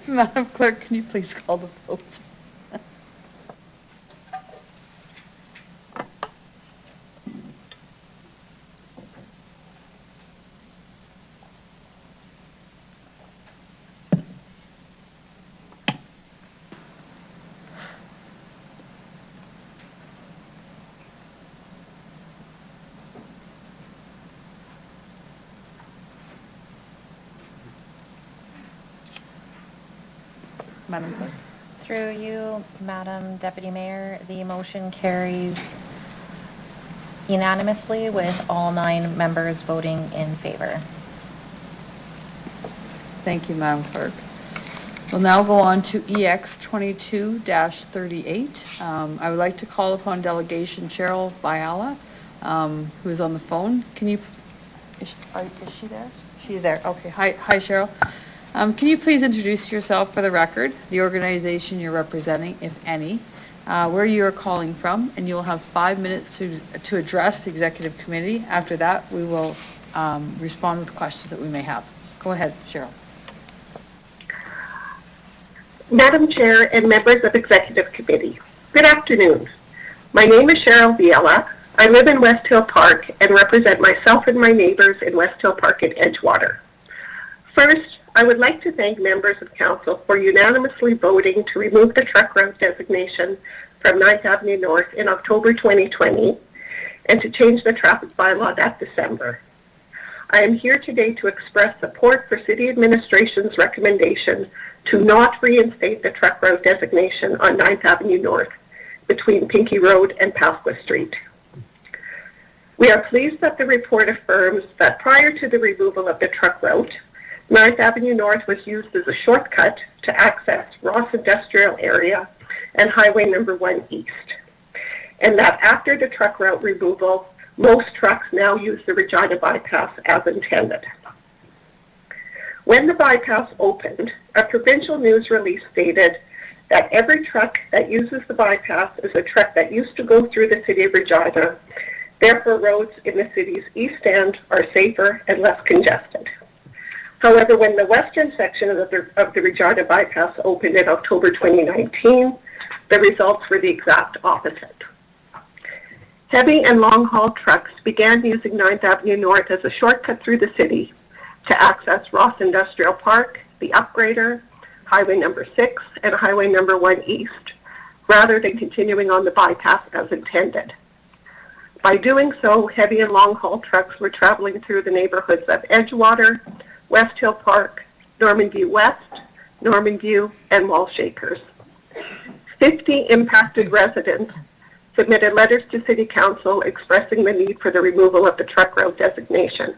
Madam Clerk, can you please call the vote? Madam Clerk. Through you, Madam Deputy Mayor, the motion carries unanimously with all 9 members voting in favor. Thank you, Madam Clerk. We'll now go on to EX 22-38. I would like to call upon Delegation Cheryl Biala, who is on the phone. Can you, is she there? She's there. Okay. Hi, Cheryl. Can you please introduce yourself for the record, the organization you're representing, if any, where you are calling from, and you'll have 5 minutes to address the Executive Committee. After that, we will respond with questions that we may have. Go ahead, Cheryl. Madam Chair and members of Executive Committee, good afternoon. My name is Cheryl Biela. I live in West Hill Park and represent myself and my neighbors in West Hill Park and Edgewater. First, I would like to thank members of Council for unanimously voting to remove the truck route designation from 9th Avenue North in October 2020 and to change the traffic bylaw that December. I am here today to express support for City Administration's recommendation to not reinstate the truck route designation on 9th Avenue North between Pinkey Road and Pasqua Street. We are pleased that the report affirms that prior to the removal of the truck route, 9th Avenue North was used as a shortcut to access Ross Industrial Area and Highway Number 1 East, and that after the truck route removal, most trucks now use the Regina bypass as intended. When the bypass opened, a provincial news release stated that every truck that uses the bypass is a truck that used to go through the City of Regina. Therefore, roads in the city's east end are safer and less congested. However, when the western section of the Regina bypass opened in October 2019, the results were the exact opposite. Heavy and long-haul trucks began using 9th Avenue North as a shortcut through the city to access Ross Industrial Park, the Upgrader, Highway Number 6, and Highway Number 1 East, rather than continuing on the bypass as intended. By doing so, heavy and long-haul trucks were traveling through the neighborhoods of Edgewater, West Hill Park, Norman View West, Norman View, and Wallshakers. 50 impacted residents submitted letters to City Council expressing the need for the removal of the truck route designation.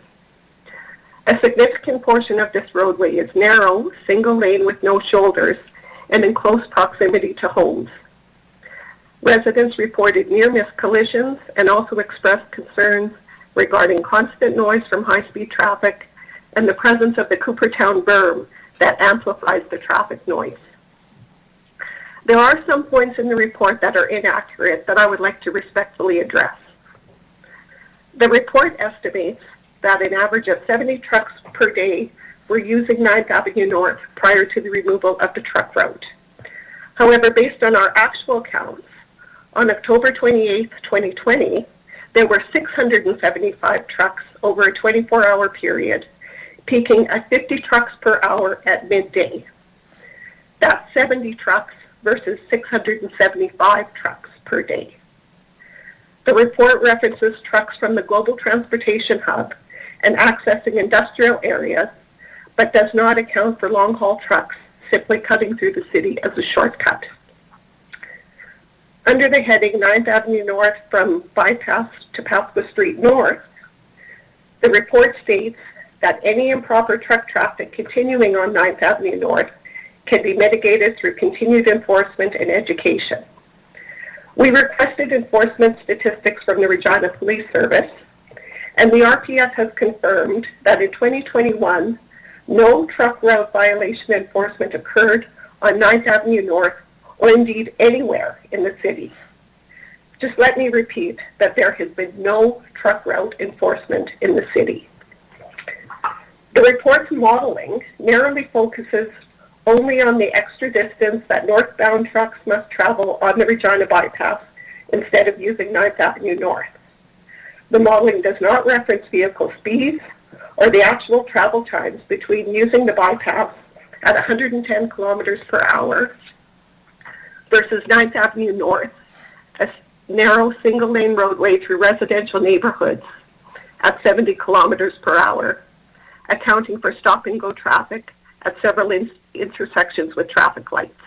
A significant portion of this roadway is narrow, single lane with no shoulders, and in close proximity to homes. Residents reported near-miss collisions and also expressed concerns regarding constant noise from high-speed traffic and the presence of the Coopertown berm that amplifies the traffic noise. There are some points in the report that are inaccurate that I would like to respectfully address. The report estimates that an average of 70 trucks per day were using 9th Avenue North prior to the removal of the truck route. However, based on our actual counts, on October 28, 2020, there were 675 trucks over a 24-hour period, peaking at 50 trucks per hour at midday. That's 70 trucks versus 675 trucks per day. The report references trucks from the global transportation hub and accessing industrial areas, but does not account for long-haul trucks simply cutting through the city as a shortcut. Under the heading 9th Avenue North from Bypass to Pasqua Street North, the report states that any improper truck traffic continuing on 9th Avenue North can be mitigated through continued enforcement and education. We requested enforcement statistics from the Regina Police Service, and the RPS has confirmed that in 2021, no truck route violation enforcement occurred on 9th Avenue North or indeed anywhere in the city. Just let me repeat that there has been no truck route enforcement in the city. The report's modeling narrowly focuses only on the extra distance that northbound trucks must travel on the Regina bypass instead of using 9th Avenue North. The modeling does not reference vehicle speeds or the actual travel times between using the bypass at 110 kilometers per hour versus 9th Avenue North, a narrow single-lane roadway through residential neighborhoods at 70 kilometers per hour, accounting for stop-and-go traffic at several intersections with traffic lights.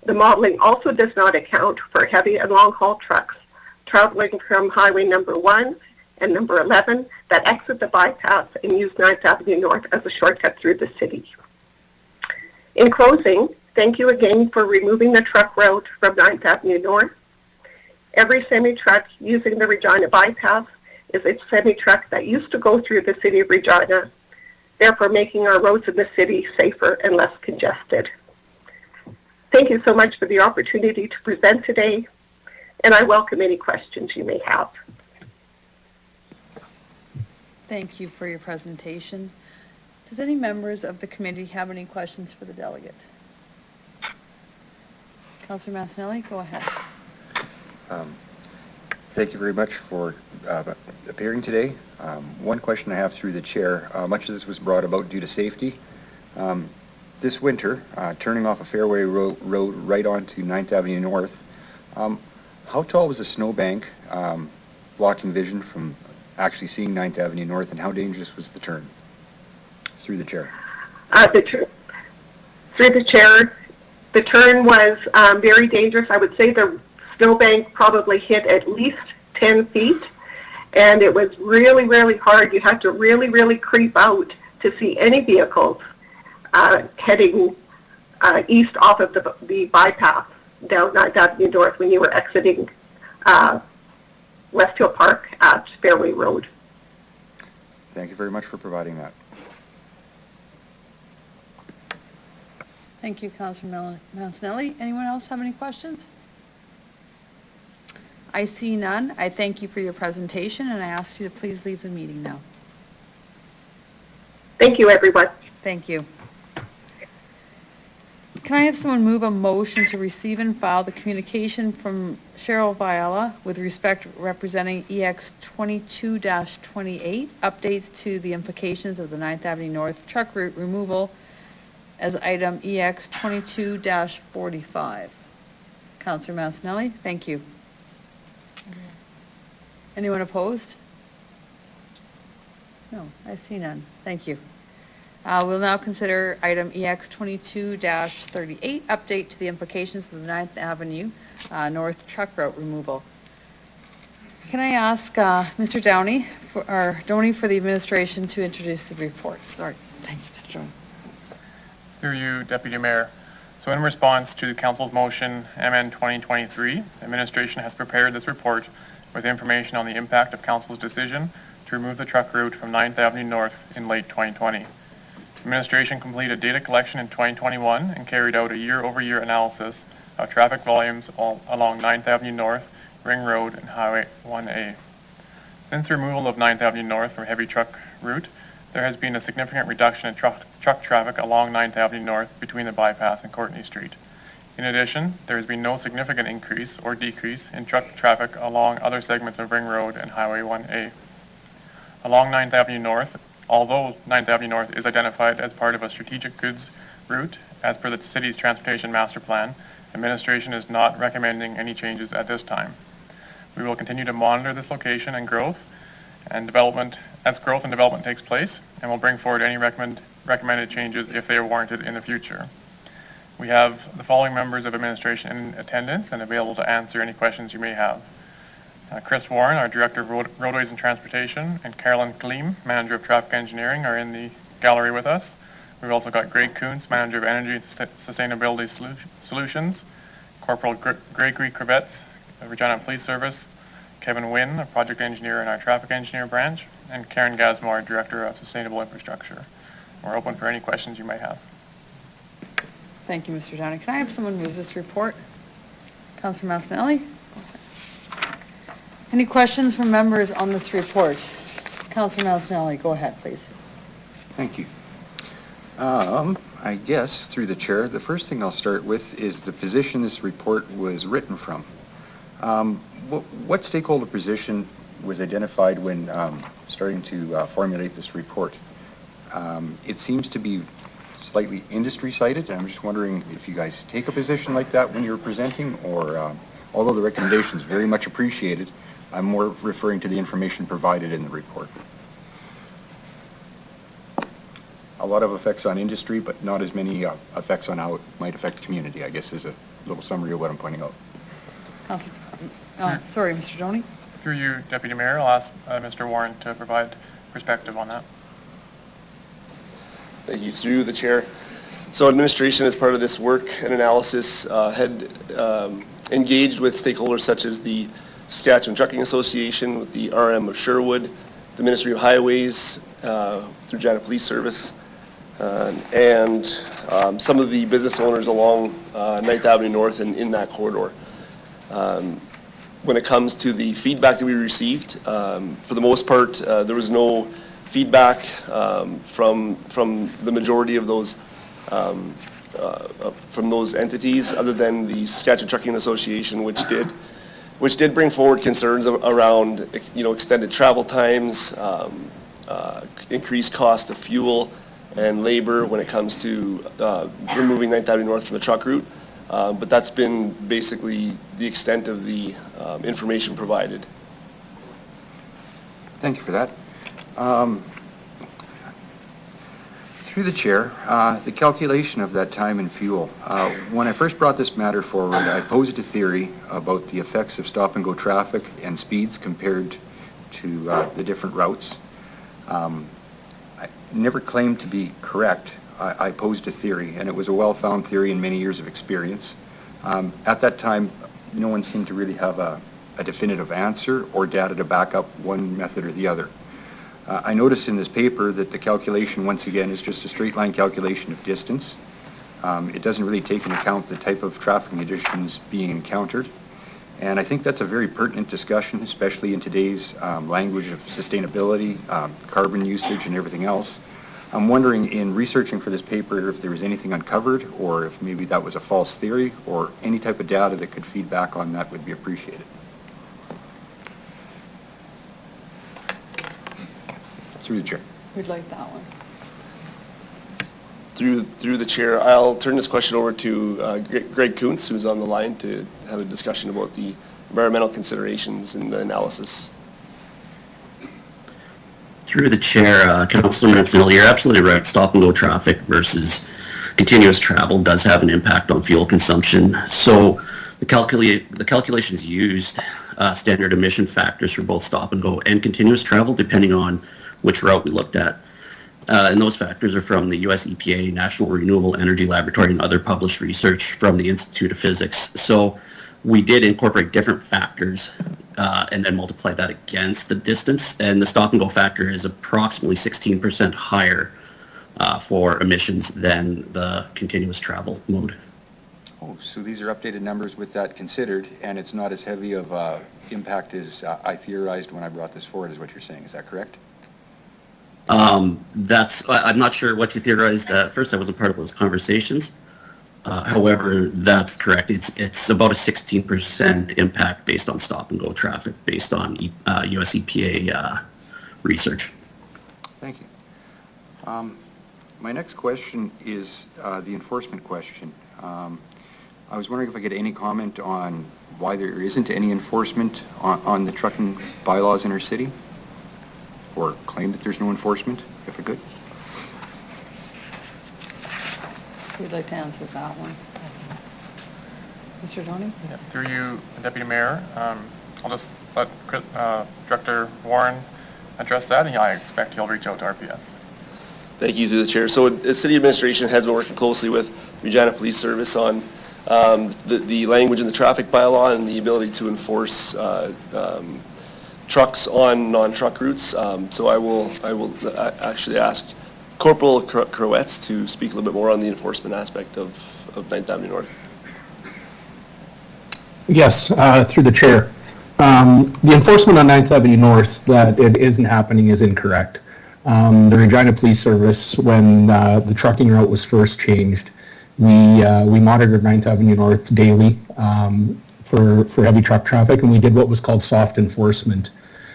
The modeling also does not account for heavy and long-haul trucks traveling from Highway number 1 and number 11 that exit the bypass and use 9th Avenue North as a shortcut through the city. In closing, thank you again for removing the truck route from 9th Avenue North. Every semi-truck using the Regina bypass is a semi-truck that used to go through the city of Regina, therefore making our roads in the city safer and less congested. Thank you so much for the opportunity to present today, and I welcome any questions you may have. Thank you for your presentation. Does any members of the committee have any questions for the delegate? Councillor Massanelli, go ahead. Thank you very much for appearing today. One question I have through the chair, much of this was brought about due to safety. This winter, turning off a fairway road right onto 9th Avenue North, how tall was the snowbank blocking vision from actually seeing 9th Avenue North, and how dangerous was the turn? Through the chair. Through the chair, the turn was very dangerous. I would say the snowbank probably hit at least 10 feet, and it was really, really hard. You had to really, really creep out to see any vehicles heading east off of the bypass down 9th Avenue North when you were exiting West Hill Park at Fairway Road. Thank you very much for providing that. Thank you, Councillor Mancinelli. Anyone else have any questions? I see none. I thank you for your presentation, and I ask you to please leave the meeting now. Thank you, everyone. Thank you. Can I have someone move a motion to receive and file the communication from Cheryl Viella with respect representing EX 22-28, updates to the implications of the 9th Avenue North truck route removal as item EX 22-45. Councillor Mancinelli, thank you. Anyone opposed? No, I see none. Thank you. We'll now consider item EX 22-38, update to the implications of the 9th Avenue North truck route removal. Can I ask Mr. Downey for the administration to introduce the report? Sorry. Thank you, Mr. Downey. Through you, Deputy Mayor. So in response to the Council's motion MN 2023, administration has prepared this report with information on the impact of Council's decision to remove the truck route from 9th Avenue North in late 2020. Administration completed data collection in 2021 and carried out a year-over-year analysis of traffic volumes along 9th Avenue North, Ring Road, and Highway 1A. Since the removal of 9th Avenue North from heavy truck route, there has been a significant reduction in truck traffic along 9th Avenue North between the bypass and Courtney Street. In addition, there has been no significant increase or decrease in truck traffic along other segments of Ring Road and Highway 1A. Along 9th Avenue North, although 9th Avenue North is identified as part of a strategic goods route as per the city's transportation master plan, administration is not recommending any changes at this time. We will continue to monitor this location and growth and development as growth and development takes place, and will bring forward any recommended changes if they are warranted in the future. We have the following members of administration in attendance and available to answer any questions you may have. Chris Warren, our Director of Roadways and Transportation, and Carolyn Kaleem, Manager of Traffic Engineering, are in the gallery with us. We've also got Greg Kuntz, Manager of Energy and Sustainability Solutions, Corporal Gregory Kravets, Regina Police Service, Kevin Wynn, a Project Engineer in our Traffic Engineer branch, and Karen Gasmore, Director of Sustainable Infrastructure. We're open for any questions you may have. Thank you, Mr. Downey. Can I have someone move this report? Councillor Mastinelli? Any questions from members on this report? Councillor Mastinelli, go ahead, please. Thank you. I guess, through the chair, the first thing I'll start with is the position this report was written from. What stakeholder position was identified when starting to formulate this report? It seems to be slightly industry-sided. I'm just wondering if you guys take a position like that when you're presenting, or although the recommendation is very much appreciated, I'm more referring to the information provided in the report. A lot of effects on industry, but not as many effects on how it might affect the community, I guess, is a little summary of what I'm pointing out. Sorry, Mr. Doney. Through you, Deputy Mayor, I'll ask Mr. Warren to provide perspective on that. Thank you. Through the chair. So administration, as part of this work and analysis, had engaged with stakeholders such as the Saskatchewan Trucking Association, with the RM of Sherwood, the Ministry of Highways, through Regina Police Service, and some of the business owners along 9th Avenue North and in that corridor. When it comes to the feedback that we received, for the most part, there was no feedback from the majority of those from those entities, other than the Saskatchewan Trucking Association, which did bring forward concerns around, extended travel times, increased cost of fuel and labor when it comes to removing 9th Avenue North from the truck route. But that's been basically the extent of the information provided. Thank you for that. Through the chair, the calculation of that time and fuel. When I first brought this matter forward, I posed a theory about the effects of stop-and-go traffic and speeds compared to the different routes. I never claimed to be correct. I posed a theory, and it was a well-founded theory in many years of experience. At that time, no one seemed to really have a definitive answer or data to back up one method or the other. I noticed in this paper that the calculation, once again, is just a straight line calculation of distance. It doesn't really take into account the type of traffic conditions being encountered. And I think that's a very pertinent discussion, especially in today's language of sustainability, carbon usage, and everything else. I'm wondering, in researching for this paper, if there was anything uncovered, or if maybe that was a false theory, or any type of data that could feed back on that would be appreciated. Through the chair. We'd like that one. Through the chair, I'll turn this question over to Greg Kuntz, who's on the line, to have a discussion about the environmental considerations and the analysis. Through the chair, Councillor Mancinelli, you're absolutely right. Stop-and-go traffic versus continuous travel does have an impact on fuel consumption. So the calculations used standard emission factors for both stop-and-go and continuous travel, depending on which route we looked at. And those factors are from the US EPA, National Renewable Energy Laboratory, and other published research from the Institute of Physics. So we did incorporate different factors and then multiply that against the distance. And the stop and go factor is approximately 16% higher for emissions than the continuous travel mode. Oh, so these are updated numbers with that considered, and it's not as heavy of impact as I theorized when I brought this forward, is what you're saying. Is that correct? I'm not sure what you theorized at first. I wasn't part of those conversations. However, that's correct. It's about a 16% impact based on stop and go traffic, based on US EPA research. Thank you. My next question is the enforcement question. I was wondering if I could get any comment on why there isn't any enforcement on the trucking bylaws in our city, or claim that there's no enforcement, if I could. Who'd like to answer that one? Mr. Doney? Yeah, through you, Deputy Mayor, I'll just let Director Warren address that, and I expect he'll reach out to RPS. Thank you, through the chair. So the city administration has been working closely with Regina Police Service on the language in the traffic bylaw and the ability to enforce trucks on non-truck routes. So I will actually ask Corporal Crowetz to speak a little bit more on the enforcement aspect of 9th Avenue North. Yes, through the chair. The enforcement on 9th Avenue North that it isn't happening is incorrect. The Regina Police Service, when the trucking route was first changed, we monitored 9th Avenue North daily for heavy truck traffic, and we did what was called soft enforcement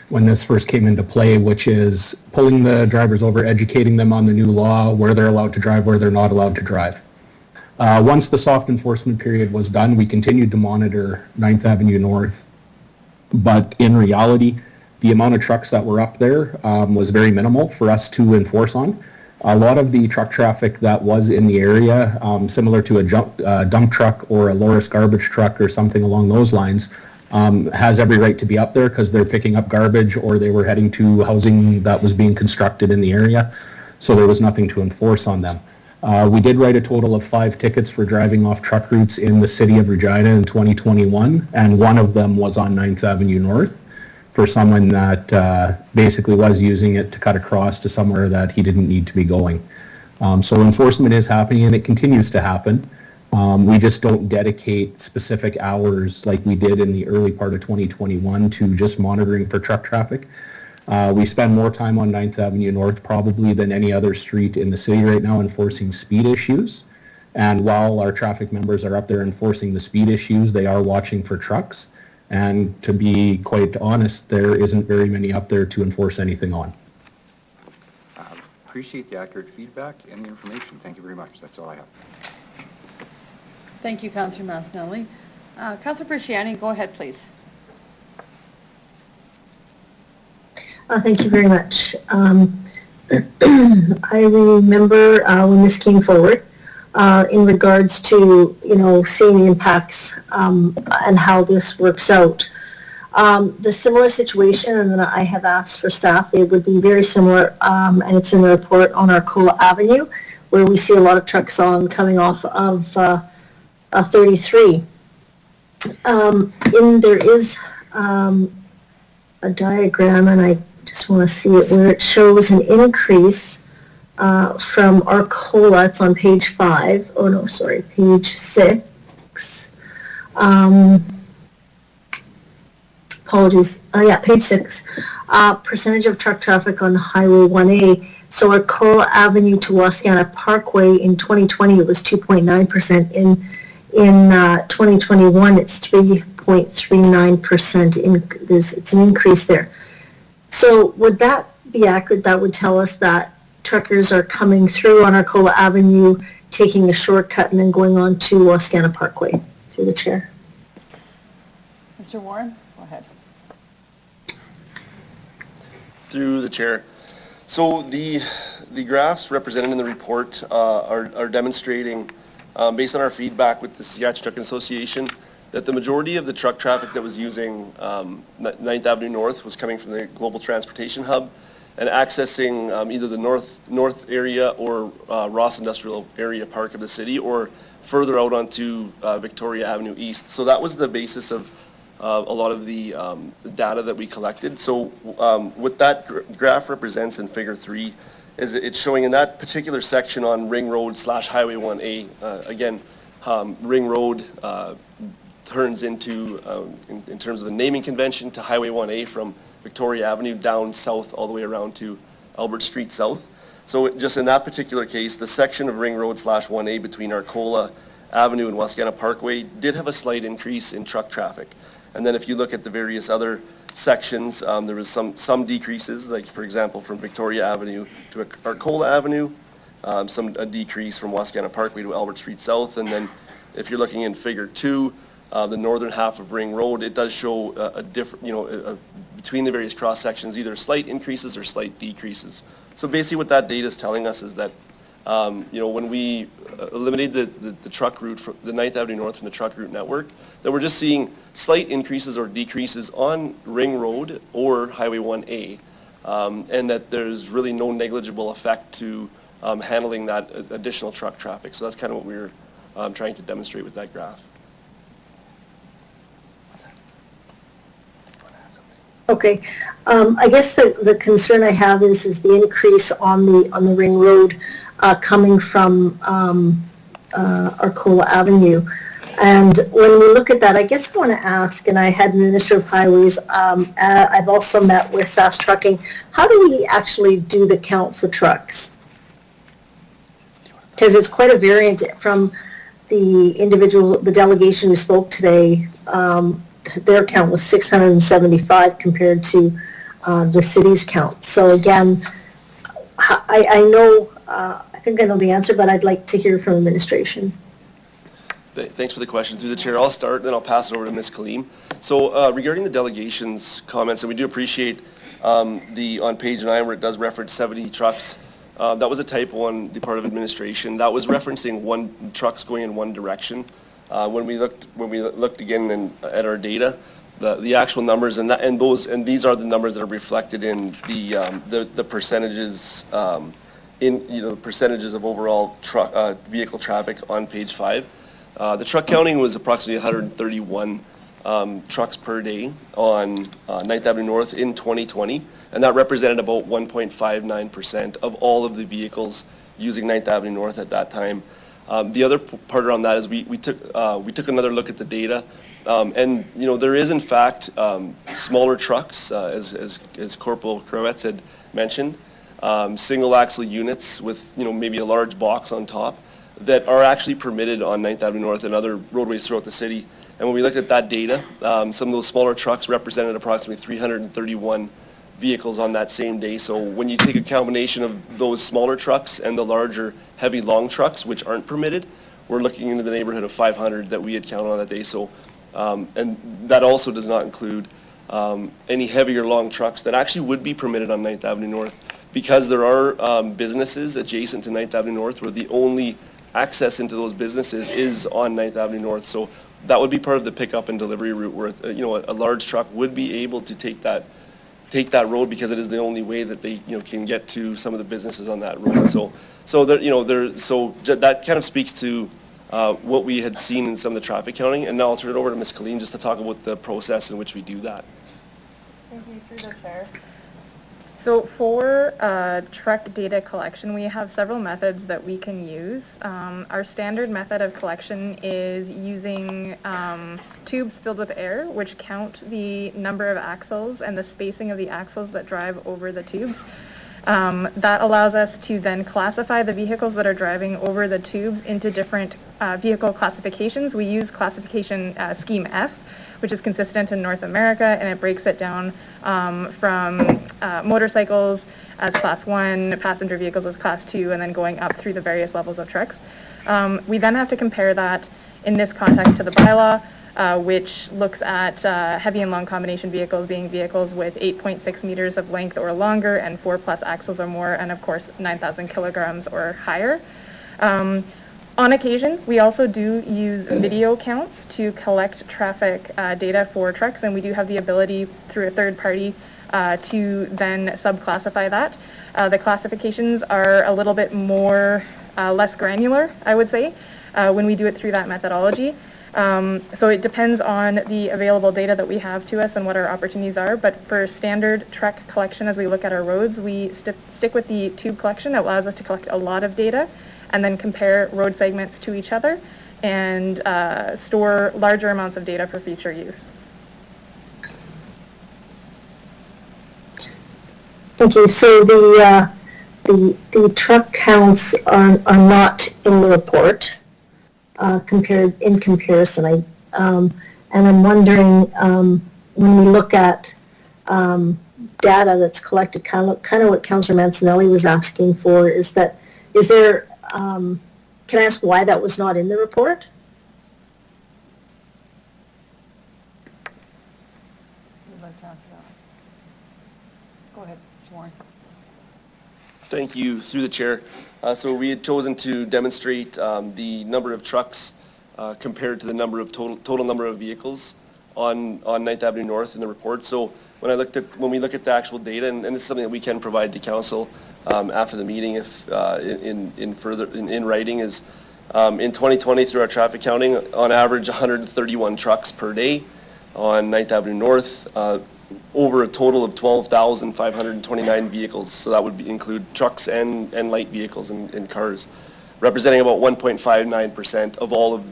when this first came into play, which is pulling the drivers over, educating them on the new law, where they're allowed to drive, where they're not allowed to drive. Once the soft enforcement period was done, we continued to monitor 9th Avenue North, but in reality, the amount of trucks that were up there was very minimal for us to enforce on. A lot of the truck traffic that was in the area, similar to a dump truck or a Loris garbage truck or something along those lines, has every right to be up there because they're picking up garbage or they were heading to housing that was being constructed in the area. So there was nothing to enforce on them. We did write a total of 5 tickets for driving off truck routes in the city of Regina in 2021, and one of them was on 9th Avenue North for someone that basically was using it to cut across to somewhere that he didn't need to be going. So enforcement is happening and it continues to happen. We just don't dedicate specific hours like we did in the early part of 2021 to just monitoring for truck traffic. We spend more time on 9th Avenue North probably than any other street in the city right now enforcing speed issues. And while our traffic members are up there enforcing the speed issues, they are watching for trucks. And to be quite honest, there isn't very many up there to enforce anything on. Appreciate the accurate feedback and the information. Thank you very much. That's all I have. Thank you, Councillor Masnelli. Councillor Bresciani, go ahead, please. Thank you very much. I remember when this came forward in regards to, seeing the impacts and how this works out. The similar situation, and then I have asked for staff, it would be very similar, and it's in the report on Arcola Avenue, where we see a lot of trucks coming off of 33. There is a diagram, and I just want to see it, where it shows an increase from Arcola. It's on page 5. Oh no, sorry, page 6. Apologies. Yeah, page 6. Percentage of truck traffic on Highway 1A. So Arcola Avenue to Wascana Parkway in 2020 it was 2.9%. In 2021 it's 3.39%. It's an increase there. So would that be accurate? That would tell us that truckers are coming through on Arcola Avenue, taking a shortcut, and then going on to Wascana Parkway. Through the chair. Mr. Warren, go ahead. Through the chair. So the graphs represented in the report are demonstrating, based on our feedback with the Saskatchewan Trucking Association, that the majority of the truck traffic that was using 9th Avenue North was coming from the Global Transportation Hub, and accessing either the north area or Ross Industrial Area Park of the city, or further out onto Victoria Avenue East. So that was the basis of a lot of the data that we collected. So what that graph represents in Figure 3 is it's showing in that particular section on Ring Road / Highway 1A, again, Ring Road turns into, in terms of the naming convention, to Highway 1A from Victoria Avenue down south all the way around to Albert Street South. So just in that particular case, the section of Ring Road / 1A between Arcola Avenue and Wascana Parkway did have a slight increase in truck traffic. And then if you look at the various other sections, there was some decreases, like for example from Victoria Avenue to Arcola Avenue, a decrease from Wascana Parkway to Albert Street South, and then if you're looking in Figure 2, the northern half of Ring Road, it does show a different, between the various cross sections, either slight increases or slight decreases. So basically what that data is telling us is that, when we eliminated the truck route, the 9th Avenue North from the truck route network, that we're just seeing slight increases or decreases on Ring Road or Highway 1A, and that there's really no negligible effect to handling that additional truck traffic. So that's kind of what we're trying to demonstrate with that graph. Okay, I guess the concern I have is the increase on the Ring Road coming from Arcola Avenue. And when we look at that, I guess I want to ask, and I had Minister of Highways, I've also met with SAS Trucking, how do we actually do the count for trucks? Because it's quite a variant from the delegation who spoke today. Their count was 675 compared to the city's count. So again, I know, I think I know the answer, but I'd like to hear from administration. Thanks for the question. Through the chair, I'll start, then I'll pass it over to Ms. Kaleem. So regarding the delegation's comments, and we do appreciate on page 9 where it does reference 70 trucks, that was a typo on the part of administration. That was referencing trucks going in one direction. When we looked again at our data, the actual numbers and these are the numbers that are reflected in the percentages percentages of overall vehicle traffic on page 5. The truck counting was approximately 131 trucks per day on 9th Avenue North in 2020, and that represented about 1.59% of all of the vehicles using 9th Avenue North at that time. The other part around that is we took another look at the data, and there is in fact smaller trucks, as Corporal Krawetz had mentioned, single axle units with maybe a large box on top that are actually permitted on 9th Avenue North and other roadways throughout the city. And when we looked at that data, some of those smaller trucks represented approximately 331 vehicles on that same day. So when you take a combination of those smaller trucks and the larger heavy long trucks, which aren't permitted, we're looking into the neighborhood of 500 that we had counted on that day. So, and that also does not include any heavier long trucks that actually would be permitted on 9th Avenue North, because there are businesses adjacent to 9th Avenue North where the only access into those businesses is on 9th Avenue North. So that would be part of the pickup and delivery route where a large truck would be able to take that road, because it is the only way that they can get to some of the businesses on that road. So that kind of speaks to what we had seen in some of the traffic counting. And now I'll turn it over to Ms. Kaleem just to talk about the process in which we do that. Thank you, through the chair. So for truck data collection, we have several methods that we can use. Our standard method of collection is using tubes filled with air, which count the number of axles and the spacing of the axles that drive over the tubes. That allows us to then classify the vehicles that are driving over the tubes into different vehicle classifications. We use classification scheme F, which is consistent in North America, and it breaks it down from motorcycles as class 1, passenger vehicles as class 2, and then going up through the various levels of trucks. We then have to compare that in this context to the bylaw, which looks at heavy and long combination vehicles being vehicles with 8.6 meters of length or longer and 4+ axles or more, and of course 9,000 kilograms or higher. On occasion, we also do use video counts to collect traffic data for trucks, and we do have the ability through a third party to then subclassify that. The classifications are a little bit more, less granular, I would say, when we do it through that methodology. So it depends on the available data that we have to us and what our opportunities are, but for standard truck collection as we look at our roads, we stick with the tube collection that allows us to collect a lot of data and then compare road segments to each other and store larger amounts of data for future use. Thank you. So the truck counts are not in the report. In comparison, and I'm wondering when we look at data that's collected, kind of what Councillor Mancinelli was asking for, is there? Can I ask why that was not in the report? Go ahead, Warren. Thank you, through the chair. So we had chosen to demonstrate the number of trucks compared to the number of total number of vehicles on 9th Avenue North in the report. So when we look at the actual data, and this is something that we can provide to council after the meeting, if in writing, is in 2020 through our traffic counting, on average 131 trucks per day on 9th Avenue North. Over a total of 12,529 vehicles, so that would include trucks and light vehicles and cars, representing about 1.59% of all of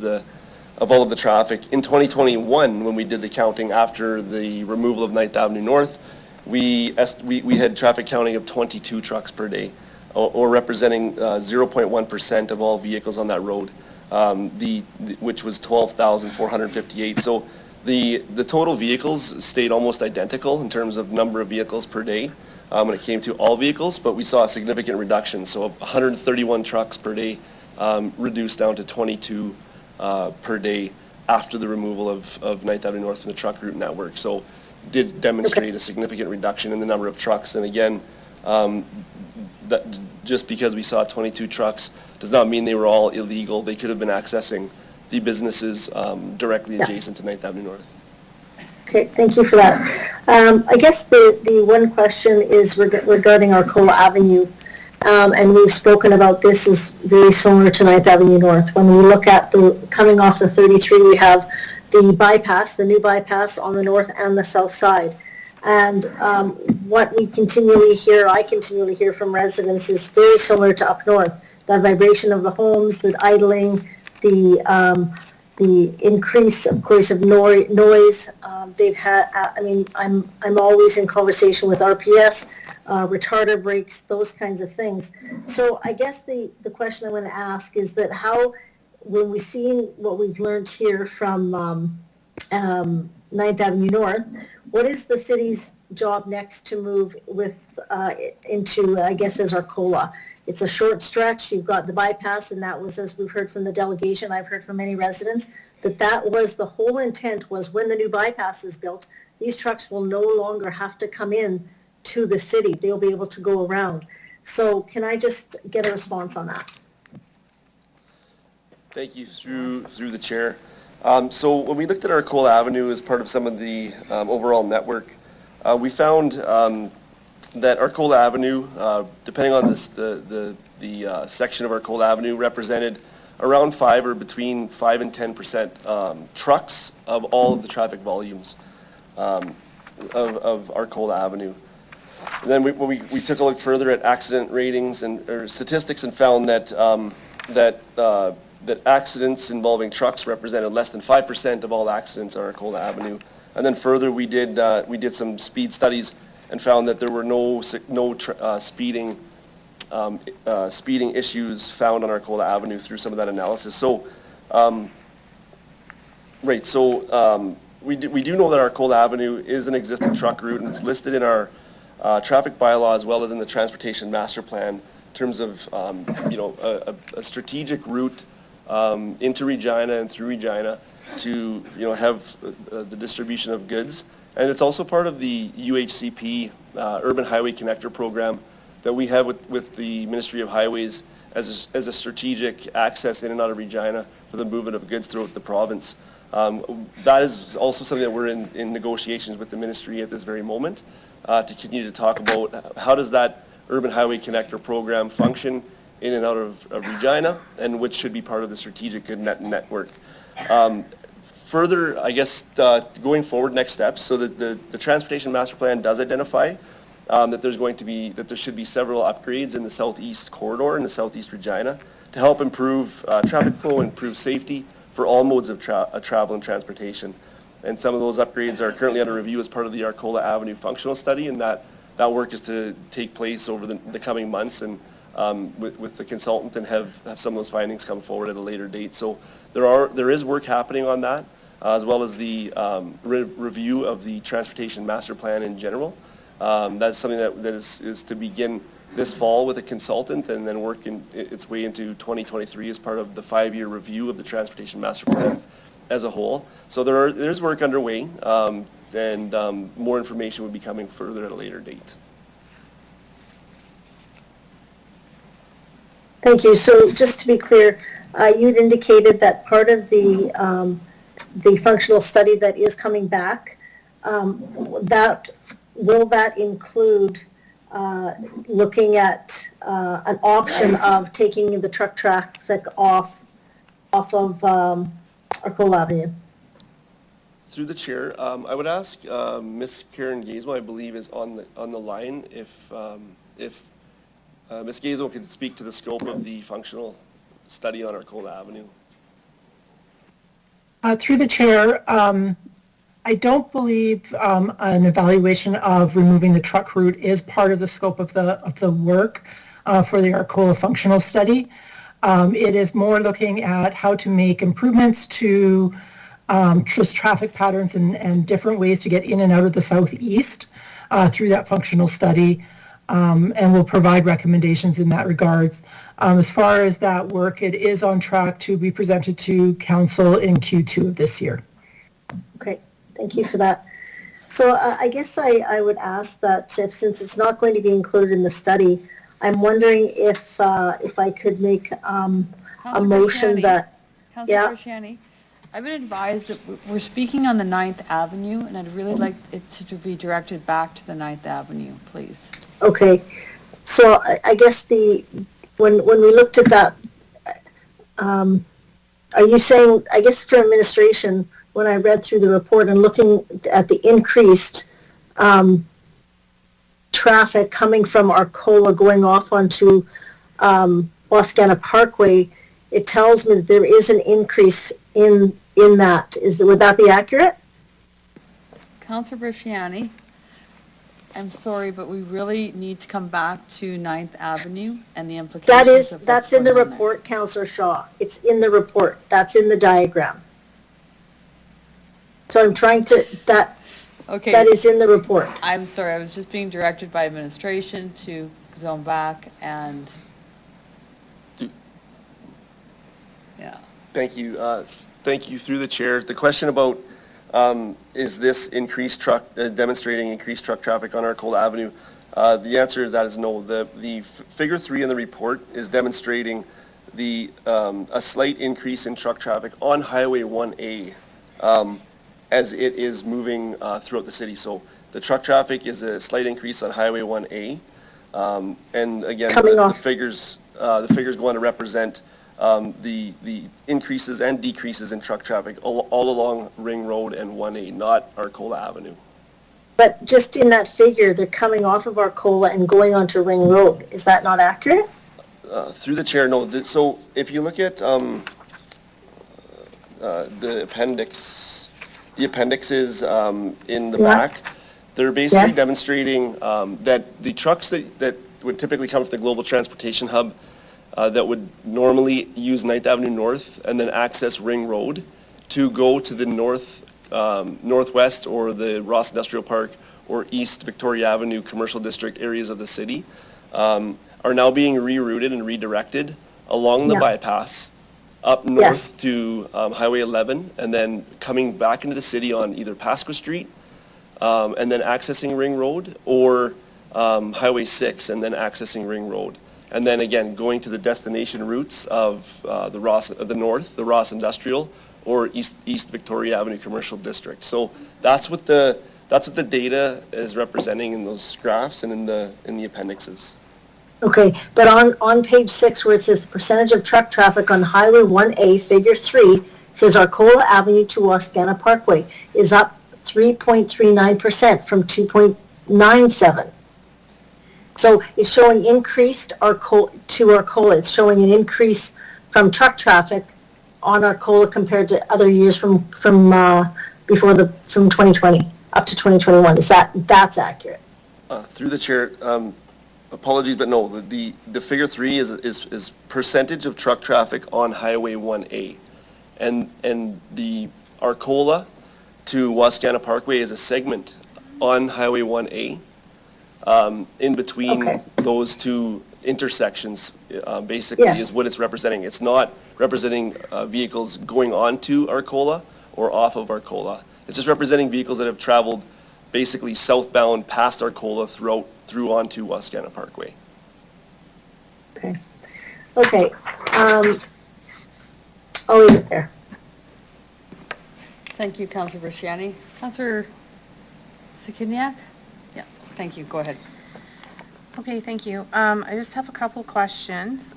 the traffic. In 2021, when we did the counting after the removal of 9th Avenue North, we had traffic counting of 22 trucks per day, or representing 0.1% of all vehicles on that road, which was 12,458. So the total vehicles stayed almost identical in terms of number of vehicles per day when it came to all vehicles, but we saw a significant reduction. So 131 trucks per day reduced down to 22 per day after the removal of 9th Avenue North from the truck route network. So did demonstrate a significant reduction in the number of trucks. And again, that just because we saw 22 trucks does not mean they were all illegal. They could have been accessing the businesses directly adjacent to 9th Avenue North. Okay, thank you for that. I guess the one question is regarding Arcola Avenue, and we've spoken about this is very similar to 9th Avenue North. When we look at coming off the 33, we have the bypass, the new bypass on the north and the south side. And what I continually hear from residents is very similar to up north. The vibration of the homes, the idling, the increase, of course, of noise. They've had, I'm always in conversation with RPS, retarder brakes, those kinds of things. So I guess the question I want to ask is that when we've seen what we've learned here from 9th Avenue North, what is the city's job next to move into, I guess, as Arcola? It's a short stretch. You've got the bypass, and that was, as we've heard from the delegation, I've heard from many residents, that was the whole intent was when the new bypass is built, these trucks will no longer have to come in to the city. They'll be able to go around. So can I just get a response on that? Thank you, through the chair. So when we looked at Arcola Avenue as part of some of the overall network, we found that Arcola Avenue, depending on the section of Arcola Avenue, represented around between 5 and 10% trucks of all of the traffic volumes of Arcola Avenue. And then we took a look further at accident ratings or statistics and found that accidents involving trucks represented less than 5% of all accidents on Arcola Avenue. And then further, we did some speed studies and found that there were no speeding issues found on Arcola Avenue through some of that analysis. So, we do know that Arcola Avenue is an existing truck route, and it's listed in our traffic bylaw as well as in the transportation master plan in terms of a strategic route into Regina and through Regina to have the distribution of goods. And it's also part of the UHCP Urban Highway Connector program that we have with the Ministry of Highways as a strategic access in and out of Regina for the movement of goods throughout the province. That is also something that we're in negotiations with the ministry at this very moment to continue to talk about how does that urban highway connector program function in and out of Regina, and which should be part of the strategic network. Further, I guess, going forward, next steps, so that the transportation master plan does identify that there should be several upgrades in the southeast corridor in the southeast Regina to help improve traffic flow, improve safety for all modes of travel and transportation. And some of those upgrades are currently under review as part of the Arcola Avenue functional study, and that work is to take place over the coming months, and with the consultant, and have some of those findings come forward at a later date. So there is work happening on that, as well as the review of the transportation master plan in general. That's something that is to begin this fall with a consultant, and then work its way into 2023 as part of the 5-year review of the transportation master plan as a whole. So there's work underway, and more information will be coming further at a later date. Thank you. So just to be clear, you'd indicated that part of the functional study that is coming back, will that include looking at an option of taking the truck traffic off of Arcola Avenue? Through the chair, I would ask Ms. Karen Gazel, I believe, is on the line, if Ms. Gazel could speak to the scope of the functional study on Arcola Avenue. Through the chair, I don't believe an evaluation of removing the truck route is part of the scope of the work for the Arcola functional study. It is more looking at how to make improvements to just traffic patterns and different ways to get in and out of the southeast through that functional study, and we'll provide recommendations in that regards. As far as that work, it is on track to be presented to council in Q2 of this year. Okay, thank you for that. So I guess I would ask that since it's not going to be included in the study, I'm wondering if I could make a motion that, Councilor Shani, I've been advised that we're speaking on the 9th Avenue, and I'd really like it to be directed back to the 9th Avenue, please. Okay, so I guess when we looked at that, are you saying, I guess for administration, when I read through the report and looking at the increased traffic coming from Arcola going off onto Wascana Parkway, it tells me that there is an increase in that. Would that be accurate? Councilor Bresciani, I'm sorry, but we really need to come back to 9th Avenue and the implications of that's in the report, Councilor Shaw. It's in the report. That's in the diagram. So I'm trying to, that is in the report. I'm sorry, I was just being directed by administration to zone back and, yeah. Thank you. Thank you through the chair. The question about is this increased truck, demonstrating increased truck traffic on Arcola Avenue? The answer to that is no. The figure 3 in the report is demonstrating a slight increase in truck traffic on Highway 1A as it is moving throughout the city. So the truck traffic is a slight increase on Highway 1A. And again, the figures go on to represent the increases and decreases in truck traffic all along Ring Road and 1A, not Arcola Avenue. But just in that figure, they're coming off of Arcola and going onto Ring Road. Is that not accurate? Through the chair, no. So if you look at the appendixes in the back, they're basically demonstrating that the trucks that would typically come from the Global Transportation Hub that would normally use 9th Avenue North and then access Ring Road to go to the northwest or the Ross Industrial Park or East Victoria Avenue Commercial District areas of the city are now being rerouted and redirected along the bypass up north to Highway 11 and then coming back into the city on either Pasqua Street and then accessing Ring Road, or Highway 6 and then accessing Ring Road. And then again, going to the destination routes of the Ross Industrial or East Victoria Avenue Commercial District. So that's what the data is representing in those graphs and in the appendixes. Okay, but on page 6 where it says the percentage of truck traffic on Highway 1A, figure 3, says Arcola Avenue to Wascana Parkway is up 3.39% from 2.97. So it's showing increased to Arcola. It's showing an increase from truck traffic on Arcola compared to other years from 2020 up to 2021. That's accurate? Through the chair, apologies, but no. The figure 3 is percentage of truck traffic on Highway 1A, and the Arcola to Wascana Parkway is a segment on Highway 1A. In between those two intersections, basically, is what it's representing. It's not representing vehicles going on to Arcola or off of Arcola. It's just representing vehicles that have traveled basically southbound past Arcola through onto Wascana Parkway. Okay. Okay. I'll leave it there. Thank you, Councillor Brasciani. Councillor Sikiniak? Yeah, thank you. Go ahead. Okay, thank you. I just have a couple questions.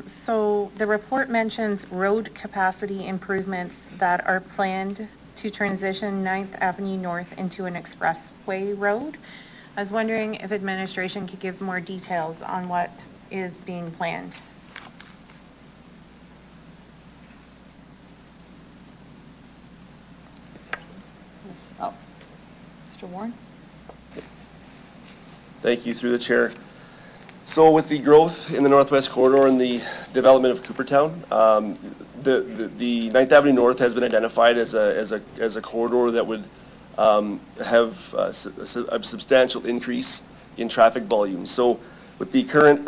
So the report mentions road capacity improvements that are planned to transition 9th Avenue North into an expressway road. I was wondering if administration could give more details on what is being planned. Oh, Mr. Warren? Thank you, through the chair. So with the growth in the Northwest Corridor and the development of Coopertown, the 9th Avenue North has been identified as a corridor that would have a substantial increase in traffic volume. So with the current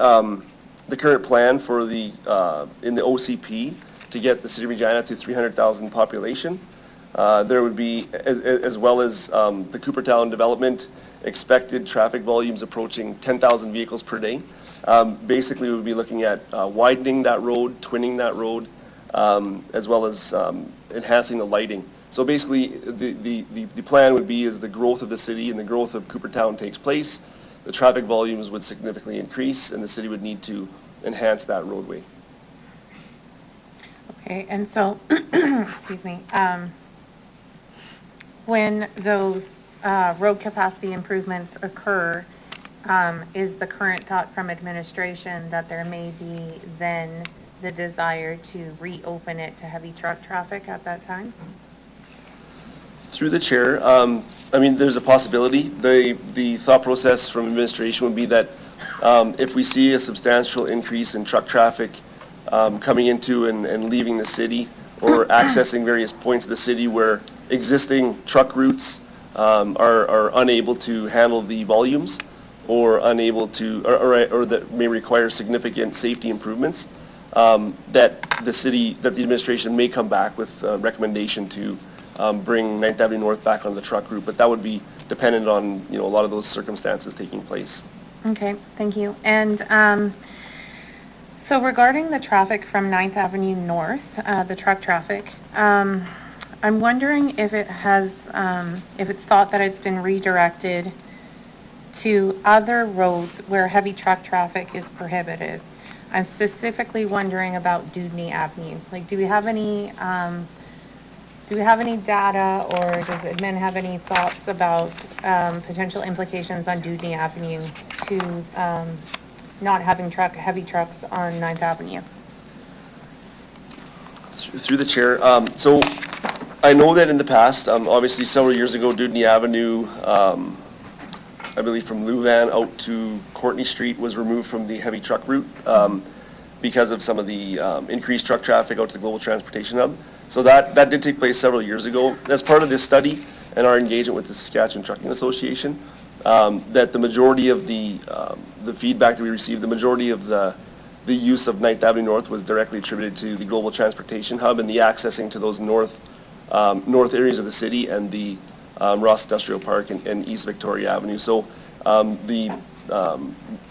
plan for in the OCP to get the city of Regina to 300,000 population, there would be, as well as the Coopertown development, expected traffic volumes approaching 10,000 vehicles per day. Basically, we would be looking at widening that road, twinning that road, as well as enhancing the lighting. So basically, the plan would be as the growth of the city and the growth of Coopertown takes place, the traffic volumes would significantly increase and the city would need to enhance that roadway. Okay, and so, excuse me, when those road capacity improvements occur, is the current thought from administration that there may be then the desire to reopen it to heavy truck traffic at that time? Through the chair, I mean, there's a possibility. The thought process from administration would be that if we see a substantial increase in truck traffic coming into and leaving the city or accessing various points of the city where existing truck routes are unable to handle the volumes or unable to, or that may require significant safety improvements, that the administration may come back with a recommendation to bring 9th Avenue North back on the truck route, but that would be dependent on, a lot of those circumstances taking place. Okay, thank you. And so regarding the traffic from 9th Avenue North, the truck traffic, I'm wondering if it has, if it's thought that it's been redirected to other roads where heavy truck traffic is prohibited. I'm specifically wondering about Dudney Avenue. Like, do we have any data, or does admin have any thoughts about potential implications on Dudney Avenue to not having heavy trucks on 9th Avenue? Through the chair, so I know that in the past, obviously several years ago, Dudney Avenue, I believe from Louvain out to Courtney Street was removed from the heavy truck route because of some of the increased truck traffic out to the Global Transportation Hub. So that did take place several years ago. As part of this study and our engagement with the Saskatchewan Trucking Association, that the majority of the feedback that we received, the majority of the use of 9th Avenue North was directly attributed to the Global Transportation Hub and the accessing to those north areas of the city and the Ross Industrial Park and East Victoria Avenue. So again,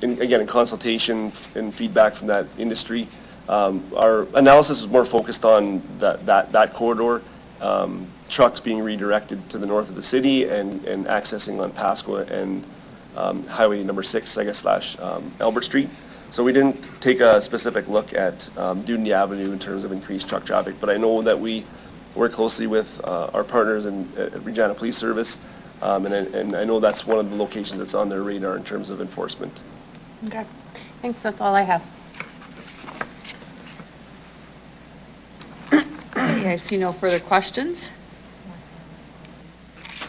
in consultation and feedback from that industry, our analysis was more focused on that corridor trucks being redirected to the north of the city and accessing on Pasco and Highway number 6, I guess, / Albert Street. So we didn't take a specific look at Dunedin Avenue in terms of increased truck traffic, but I know that we work closely with our partners in Regina Police Service, and I know that's one of the locations that's on their radar in terms of enforcement. Okay, thanks, that's all I have. Okay, I see no further questions.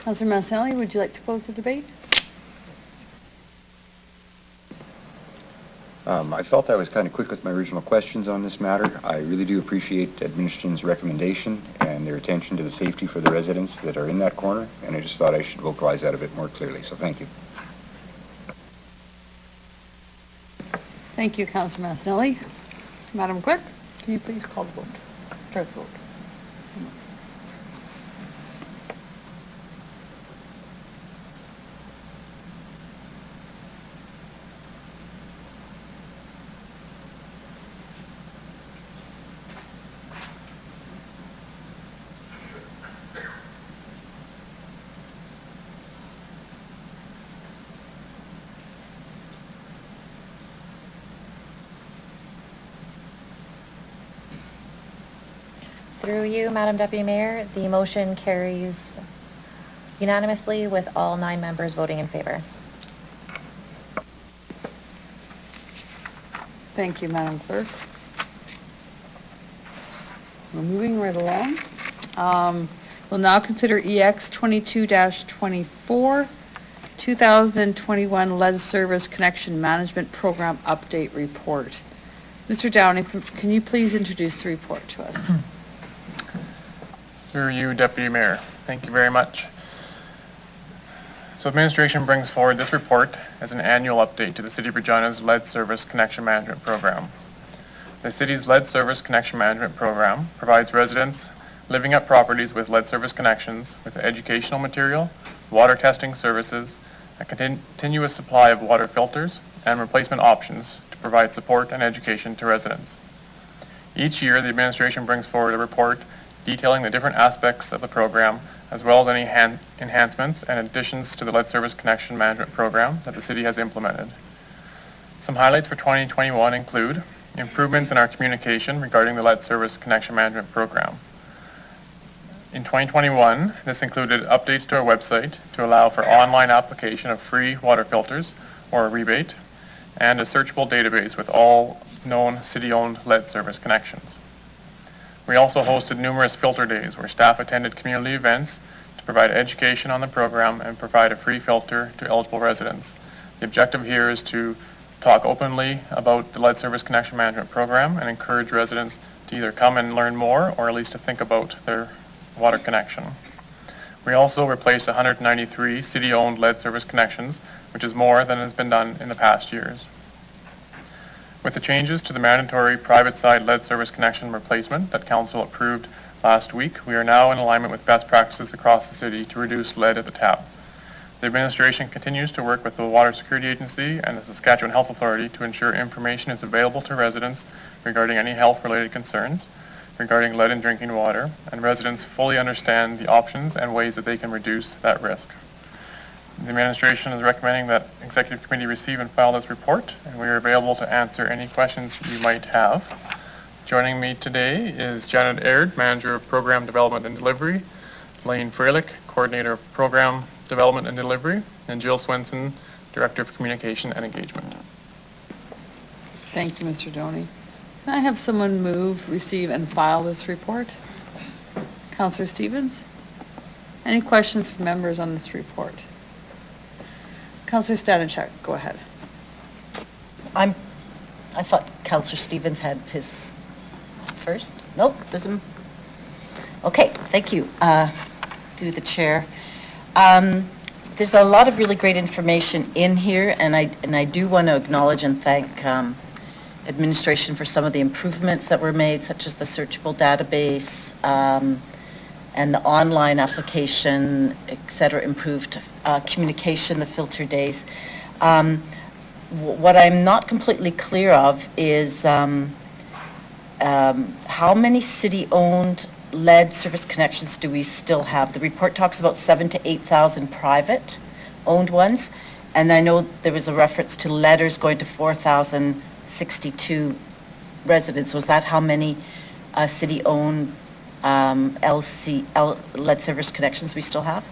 Councillor Maselli, would you like to close the debate? I felt I was kind of quick with my original questions on this matter. I really do appreciate administration's recommendation and their attention to the safety for the residents that are in that corner, and I just thought I should vocalize that a bit more clearly, so thank you. Thank you, Councillor Maselli. Madam Clerk, can you please call the vote? Start the vote. Through you, Madam Deputy Mayor, the motion carries unanimously with all 9 members voting in favor. Thank you, Madam Clerk. We're moving right along. We'll now consider EX 22-24, 2021 Lead Service Connection Management Program Update Report. Mr. Downey, can you please introduce the report to us? Through you, Deputy Mayor. Thank you very much. So administration brings forward this report as an annual update to the City of Regina's Lead Service Connection Management Program. The city's Lead Service Connection Management Program provides residents living at properties with lead service connections with educational material, water testing services, a continuous supply of water filters, and replacement options to provide support and education to residents. Each year, the administration brings forward a report detailing the different aspects of the program, as well as any enhancements and additions to the Lead Service Connection Management Program that the city has implemented. Some highlights for 2021 include improvements in our communication regarding the Lead Service Connection Management Program. In 2021, this included updates to our website to allow for online application of free water filters or a rebate, and a searchable database with all known city-owned lead service connections. We also hosted numerous filter days where staff attended community events to provide education on the program and provide a free filter to eligible residents. The objective here is to talk openly about the Lead Service Connection Management Program and encourage residents to either come and learn more or at least to think about their water connection. We also replaced 193 city-owned lead service connections, which is more than has been done in the past years. With the changes to the mandatory private side lead service connection replacement that Council approved last week, we are now in alignment with best practices across the city to reduce lead at the tap. The administration continues to work with the Water Security Agency and the Saskatchewan Health Authority to ensure information is available to residents regarding any health-related concerns regarding lead in drinking water, and residents fully understand the options and ways that they can reduce that risk. The administration is recommending that Executive Committee receive and file this report, and we are available to answer any questions you might have. Joining me today is Janet Aird, Manager of Program Development and Delivery, Lane Freilich, Coordinator of Program Development and Delivery, and Jill Swenson, Director of Communication and Engagement. Thank you, Mr. Doney. Can I have someone move, receive, and file this report? Councillor Stevens? Any questions from members on this report? Councillor Stanishek, go ahead. I thought Councillor Stevens had his first. Nope, doesn't. Okay, thank you. Through the chair. There's a lot of really great information in here, and I do want to acknowledge and thank administration for some of the improvements that were made, such as the searchable database and the online application, et cetera, improved communication, the filter days. What I'm not completely clear of is how many city-owned lead service connections do we still have? The report talks about 7,000 to 8,000 private owned ones, and I know there was a reference to letters going to 4,062 residents. Was that how many city-owned lead service connections we still have?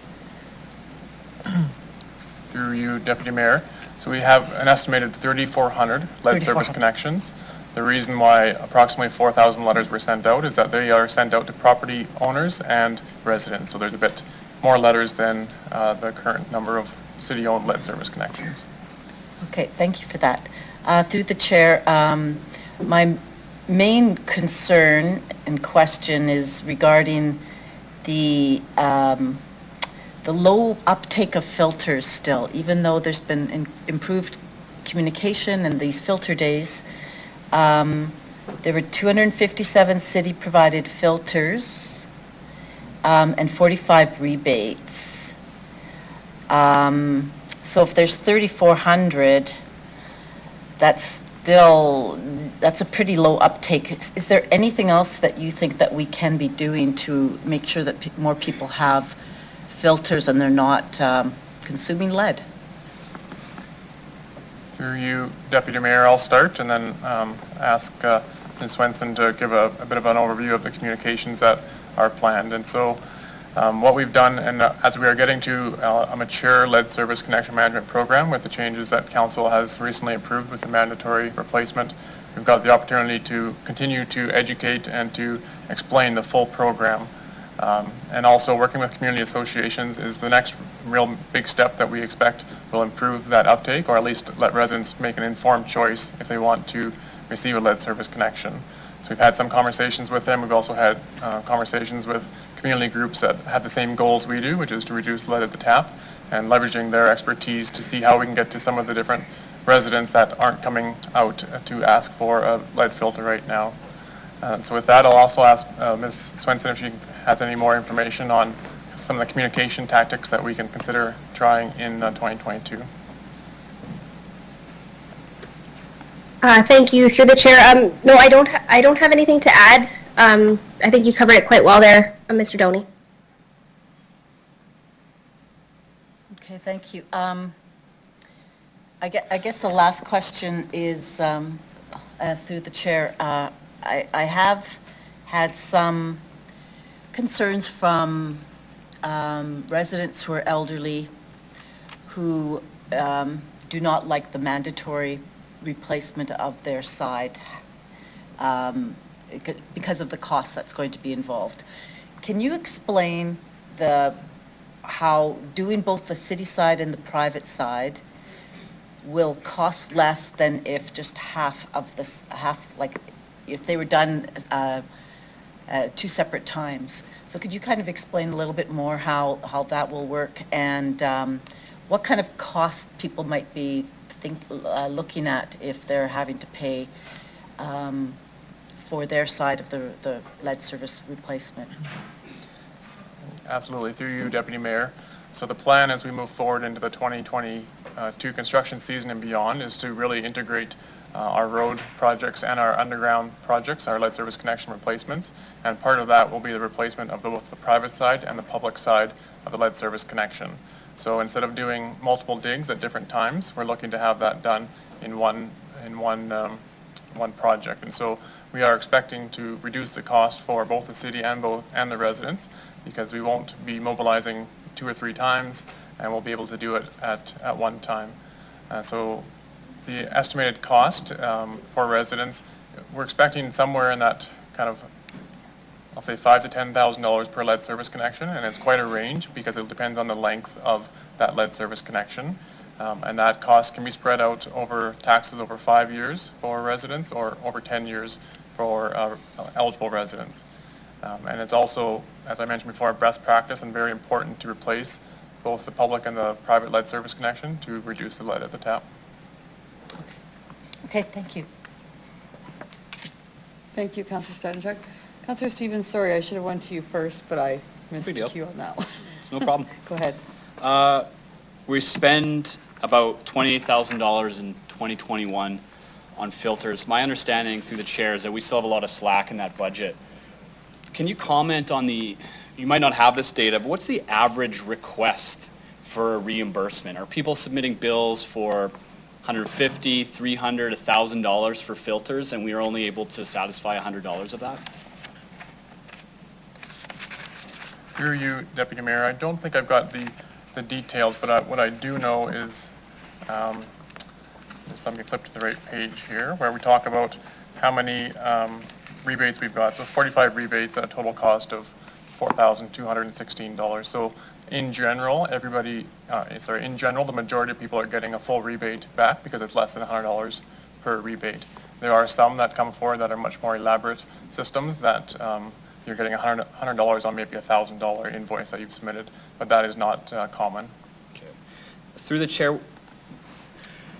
Through you, Deputy Mayor. So we have an estimated 3,400 lead service connections. The reason why approximately 4,000 letters were sent out is that they are sent out to property owners and residents. So there's a bit more letters than the current number of city-owned lead service connections. Okay, thank you for that. Through the chair, my main concern and question is regarding the low uptake of filters still, even though there's been improved communication and these filter days. There were 257 city-provided filters and 45 rebates. So if there's 3,400, that's a pretty low uptake. Is there anything else that you think that we can be doing to make sure that more people have filters and they're not consuming lead? Through you, Deputy Mayor, I'll start and then ask Ms. Swenson to give a bit of an overview of the communications that are planned. And so what we've done, and as we are getting to a mature lead service connection management program with the changes that Council has recently approved with the mandatory replacement, we've got the opportunity to continue to educate and to explain the full program. And also working with community associations is the next real big step that we expect will improve that uptake, or at least let residents make an informed choice if they want to receive a lead service connection. So we've had some conversations with them. We've also had conversations with community groups that have the same goals we do, which is to reduce lead at the tap, and leveraging their expertise to see how we can get to some of the different residents that aren't coming out to ask for a lead filter right now. So with that, I'll also ask Ms. Swenson if she has any more information on some of the communication tactics that we can consider trying in 2022. Thank you. Through the chair. No, I don't have anything to add. I think you covered it quite well there, Mr. Doney. Okay, thank you. I guess the last question is through the chair. I have had some concerns from residents who are elderly who do not like the mandatory replacement of their side because of the cost that's going to be involved. Can you explain how doing both the city side and the private side will cost less than if just half, like if they were done two separate times? So could you kind of explain a little bit more how that will work, and what kind of cost people might be looking at if they're having to pay for their side of the lead service replacement? Absolutely. Through you, Deputy Mayor. So the plan as we move forward into the 2022 construction season and beyond is to really integrate our road projects and our underground projects, our lead service connection replacements, and part of that will be the replacement of both the private side and the public side of the lead service connection. So instead of doing multiple digs at different times, we're looking to have that done in one project. And so we are expecting to reduce the cost for both the city and the residents, because we won't be mobilizing 2 or 3 times, and we'll be able to do it at one time. So the estimated cost for residents, we're expecting somewhere in that kind of, I'll say $5,000 to $10,000 per lead service connection, and it's quite a range because it depends on the length of that lead service connection. And that cost can be spread out over taxes over 5 years for residents or over 10 years for eligible residents. And it's also, as I mentioned before, best practice and very important to replace both the public and the private lead service connection to reduce the lead at the tap. Okay, thank you. Thank you, Councillor Steinjak. Councillor Stevens, sorry, I should have went to you first, but I missed the cue on that one. It's no problem. Go ahead. We spend about $28,000 in 2021 on filters. My understanding through the chair is that we still have a lot of slack in that budget. can you comment on you might not have this data, but what's the average request for a reimbursement? Are people submitting bills for $150, $300, $1,000 for filters, and we are only able to satisfy $100 of that? Through you, Deputy Mayor, I don't think I've got the details, but what I do know is, just let me flip to the right page here, where we talk about how many rebates we've got. So 45 rebates at a total cost of $4,216. So in general, the majority of people are getting a full rebate back because it's less than $100 per rebate. There are some that come forward that are much more elaborate systems that you're getting $100 on maybe a $1,000 invoice that you've submitted, but that is not common. Okay. Through the chair,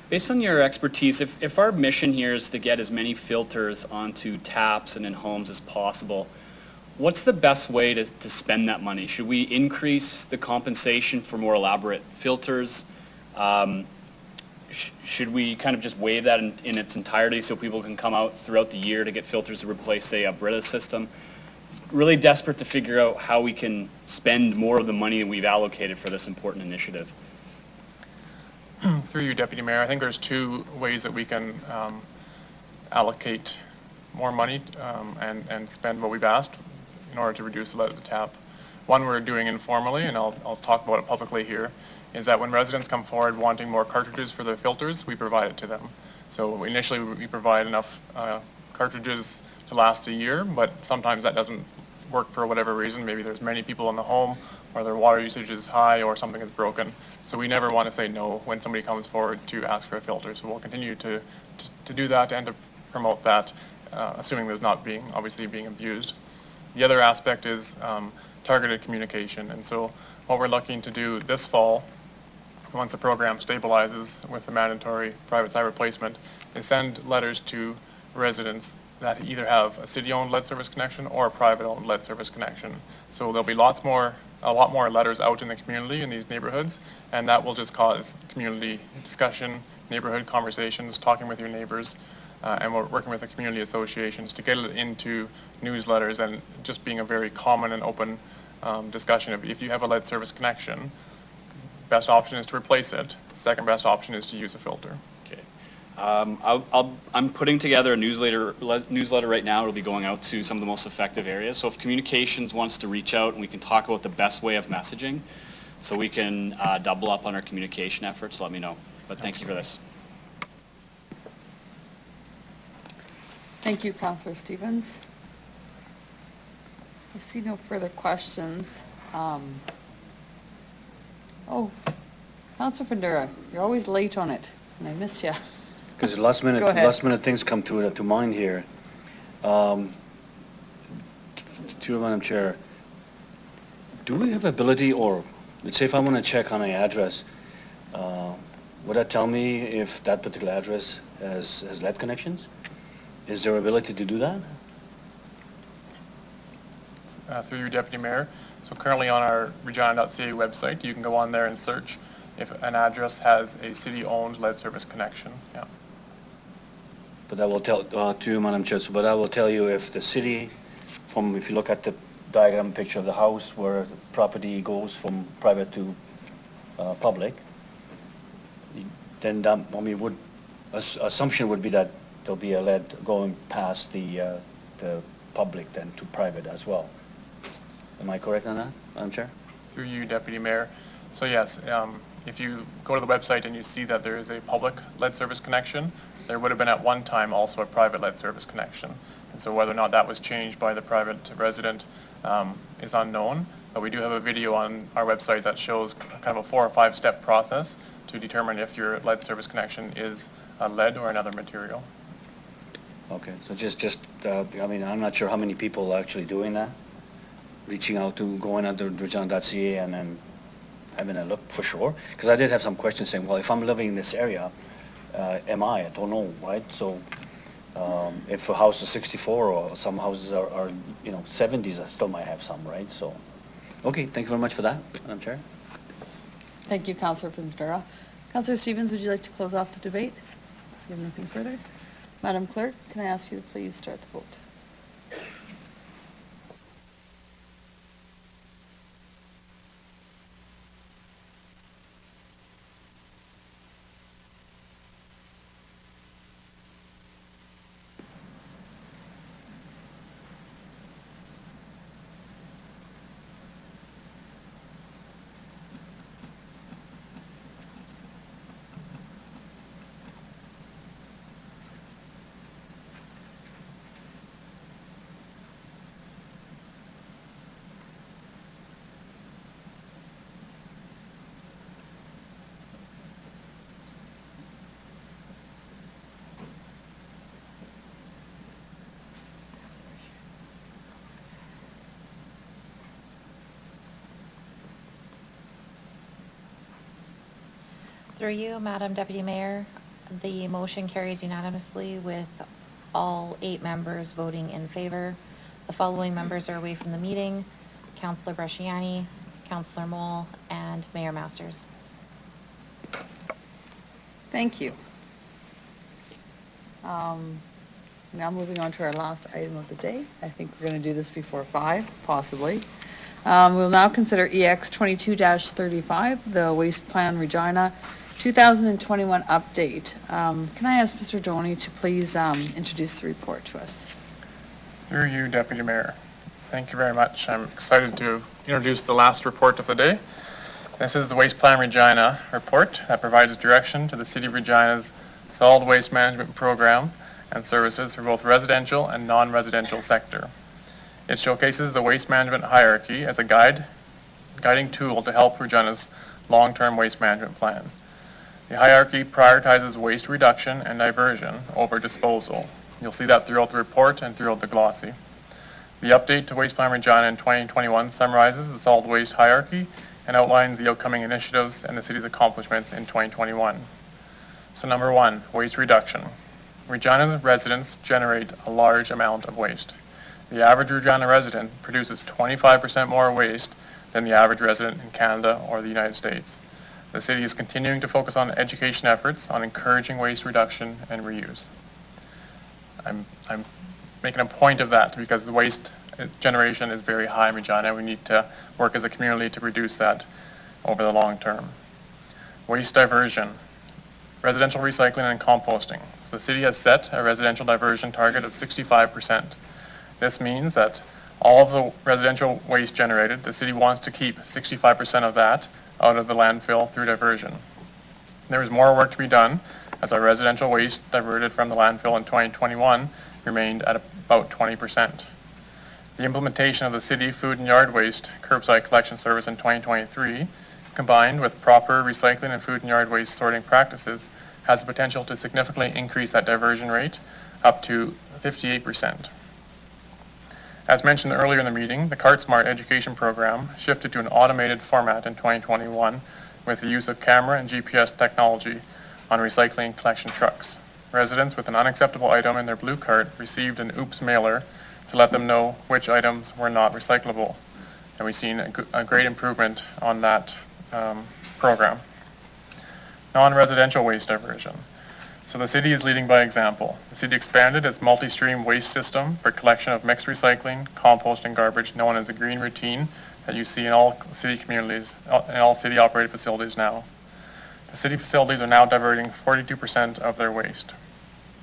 based on your expertise, if our mission here is to get as many filters onto taps and in homes as possible, what's the best way to spend that money? Should we increase the compensation for more elaborate filters? Should we kind of just waive that in its entirety so people can come out throughout the year to get filters to replace, say, a Brita system? Really desperate to figure out how we can spend more of the money that we've allocated for this important initiative. Through you, Deputy Mayor, I think there's two ways that we can allocate more money and spend what we've asked in order to reduce the lead at the tap. One we're doing informally, and I'll talk about it publicly here, is that when residents come forward wanting more cartridges for their filters, we provide it to them. So initially we provide enough cartridges to last a year, but sometimes that doesn't work for whatever reason. Maybe there's many people in the home, or their water usage is high, or something is broken. So we never want to say no when somebody comes forward to ask for a filter. So we'll continue to do that and to promote that, assuming there's not obviously being abused. The other aspect is targeted communication. And so what we're looking to do this fall, once the program stabilizes with the mandatory private side replacement, is send letters to residents that either have a city-owned lead service connection or a private-owned lead service connection. So there'll be a lot more letters out in the community in these neighborhoods, and that will just cause community discussion, neighborhood conversations, talking with your neighbors, and we're working with the community associations to get it into newsletters and just being a very common and open discussion of if you have a lead service connection, best option is to replace it. Second best option is to use a filter. Okay. I'm putting together a newsletter right now. It'll be going out to some of the most effective areas. So if communications wants to reach out and we can talk about the best way of messaging so we can double up on our communication efforts, let me know. But thank you for this. Thank you, Councillor Stevens. I see no further questions. Oh, Councillor Fundura, you're always late on it, and I miss you. Because last minute things come to mind here. To you, Madam Chair, do we have ability, or let's say if I want to check on an address, would that tell me if that particular address has lead connections? Is there ability to do that? Through your Deputy Mayor. So currently on our Regina.ca website, you can go on there and search if an address has a city-owned lead service connection. Yeah. But that will tell, to you, Madam Chair, but that will tell you if the city, if you look at the diagram picture of the house where the property goes from private to public, then that, assumption would be that there'll be a lead going past the public then to private as well. Am I correct on that, Madam Chair? Through you, Deputy Mayor. So yes, if you go to the website and you see that there is a public lead service connection, there would have been at one time also a private lead service connection. And so whether or not that was changed by the private resident is unknown, but we do have a video on our website that shows kind of a 4 or 5 step process to determine if your lead service connection is a lead or another material. Okay, so I mean, I'm not sure how many people are actually doing that, reaching out to, going out to Regina.ca and then having a look for sure. Because I did have some questions saying, well, if I'm living in this area, I don't know, right? So if a house is 64 or some houses are 70s, I still might have some, right? So, okay, thank you very much for that, Madam Chair. Thank you, Councillor Fundura. Councillor Stevens, would you like to close off the debate? Do you have anything further? Madam Clerk, can I ask you to please start the vote? Through you, Madam Deputy Mayor, the motion carries unanimously with all 8 members voting in favor. The following members are away from the meeting: Councillor Bresciani, Councillor Moll, and Mayor Masters. Thank you. Now moving on to our last item of the day. I think we're going to do this before 5, possibly. We'll now consider EX 22-35, the Waste Plan Regina 2021 update. Can I ask Mr. Doney to please introduce the report to us? Through you, Deputy Mayor. Thank you very much. I'm excited to introduce the last report of the day. This is the Waste Plan Regina report that provides direction to the City of Regina's solid waste management programs and services for both residential and non-residential sector. It showcases the waste management hierarchy as a guiding tool to help Regina's long-term waste management plan. The hierarchy prioritizes waste reduction and diversion over disposal. You'll see that throughout the report and throughout the glossy. The update to Waste Plan Regina in 2021 summarizes the solid waste hierarchy and outlines the upcoming initiatives and the city's accomplishments in 2021. So number 1, waste reduction. Regina residents generate a large amount of waste. The average Regina resident produces 25% more waste than the average resident in Canada or the United States. The city is continuing to focus on education efforts on encouraging waste reduction and reuse. I'm making a point of that because the waste generation is very high in Regina. We need to work as a community to reduce that over the long term. Waste diversion. Residential recycling and composting. So the city has set a residential diversion target of 65%. This means that all of the residential waste generated, the city wants to keep 65% of that out of the landfill through diversion. There is more work to be done as our residential waste diverted from the landfill in 2021 remained at about 20%. The implementation of the city food and yard waste curbside collection service in 2023, combined with proper recycling and food and yard waste sorting practices, has the potential to significantly increase that diversion rate up to 58%. As mentioned earlier in the meeting, the CartSmart education program shifted to an automated format in 2021 with the use of camera and GPS technology on recycling and collection trucks. Residents with an unacceptable item in their blue cart received an oops mailer to let them know which items were not recyclable. And we've seen a great improvement on that program. Non-residential waste diversion. So the city is leading by example. The city expanded its multi-stream waste system for collection of mixed recycling, compost, and garbage known as the green routine that you see in all city communities, in all city operated facilities now. The city facilities are now diverting 42% of their waste.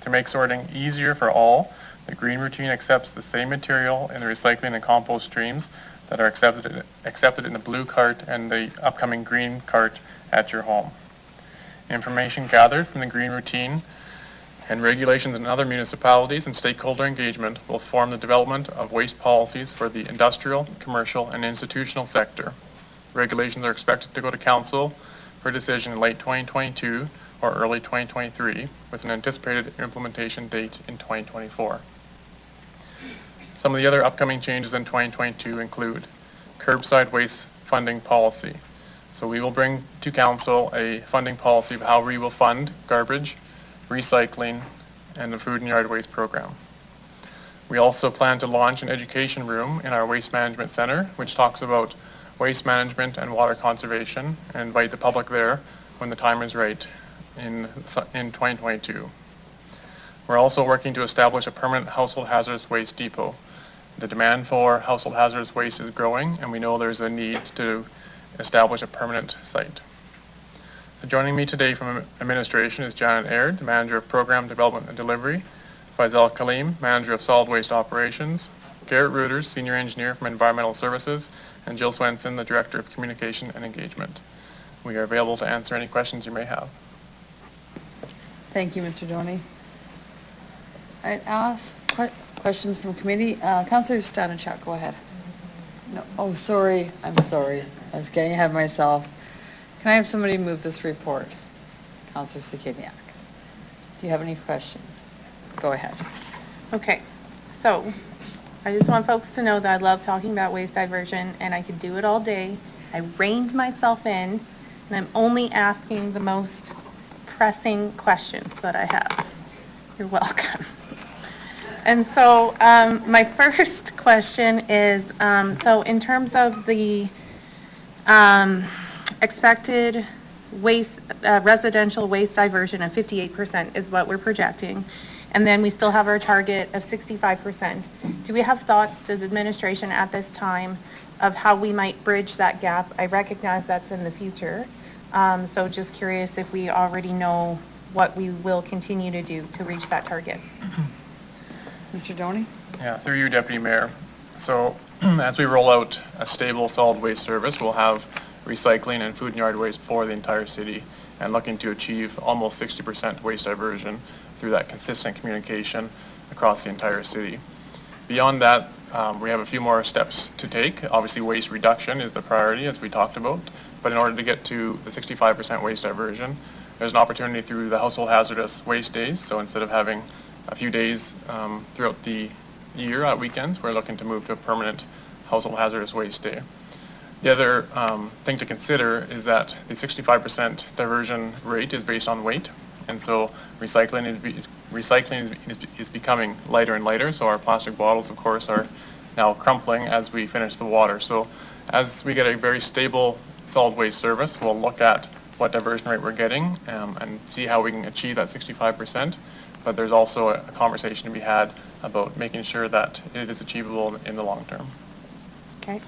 To make sorting easier for all, the green routine accepts the same material in the recycling and compost streams that are accepted in the blue cart and the upcoming green cart at your home. Information gathered from the green routine and regulations in other municipalities and stakeholder engagement will form the development of waste policies for the industrial, commercial, and institutional sector. Regulations are expected to go to council for decision in late 2022 or early 2023 with an anticipated implementation date in 2024. Some of the other upcoming changes in 2022 include curbside waste funding policy. So we will bring to council a funding policy of how we will fund garbage, recycling, and the food and yard waste program. We also plan to launch an education room in our waste management center, which talks about waste management and water conservation, and invite the public there when the time is right in 2022. We're also working to establish a permanent household hazardous waste depot. The demand for household hazardous waste is growing, and we know there's a need to establish a permanent site. So joining me today from administration is Janet Aird, the Manager of Program Development and Delivery, Faisal Kaleem, Manager of Solid Waste Operations, Garrett Reuters, Senior Engineer from Environmental Services, and Jill Swenson, the Director of Communication and Engagement. We are available to answer any questions you may have. Thank you, Mr. Doney. I'd ask questions from committee. Councillor Stanachuk, go ahead. No, oh, sorry. I'm sorry. I was getting ahead of myself. Can I have somebody move this report? Councillor Sukiniak. Do you have any questions? Go ahead. Okay, so I just want folks to know that I love talking about waste diversion and I could do it all day. I reined myself in And I'm only asking the most pressing questions that I have. You're welcome. And so my first question is, so in terms of the expected waste, residential waste diversion of 58% is what we're projecting. And then we still have our target of 65%. Do we have thoughts, does administration at this time, of how we might bridge that gap? I recognize that's in the future. So just curious if we already know what we will continue to do to reach that target. Mr. Doney? Yeah, through you, Deputy Mayor. So as we roll out a stable solid waste service, we'll have recycling and food and yard waste for the entire city, and looking to achieve almost 60% waste diversion through that consistent communication across the entire city. Beyond that, we have a few more steps to take. Obviously, waste reduction is the priority, as we talked about, but in order to get to the 65% waste diversion, there's an opportunity through the household hazardous waste days. So instead of having a few days throughout the year at weekends, we're looking to move to a permanent household hazardous waste day. The other thing to consider is that the 65% diversion rate is based on weight, and so recycling is becoming lighter and lighter. So our plastic bottles, of course, are now crumpling as we finish the water. So as we get a very stable solid waste service, we'll look at what diversion rate we're getting and see how we can achieve that 65%. But there's also a conversation to be had about making sure that it is achievable in the long term. Okay.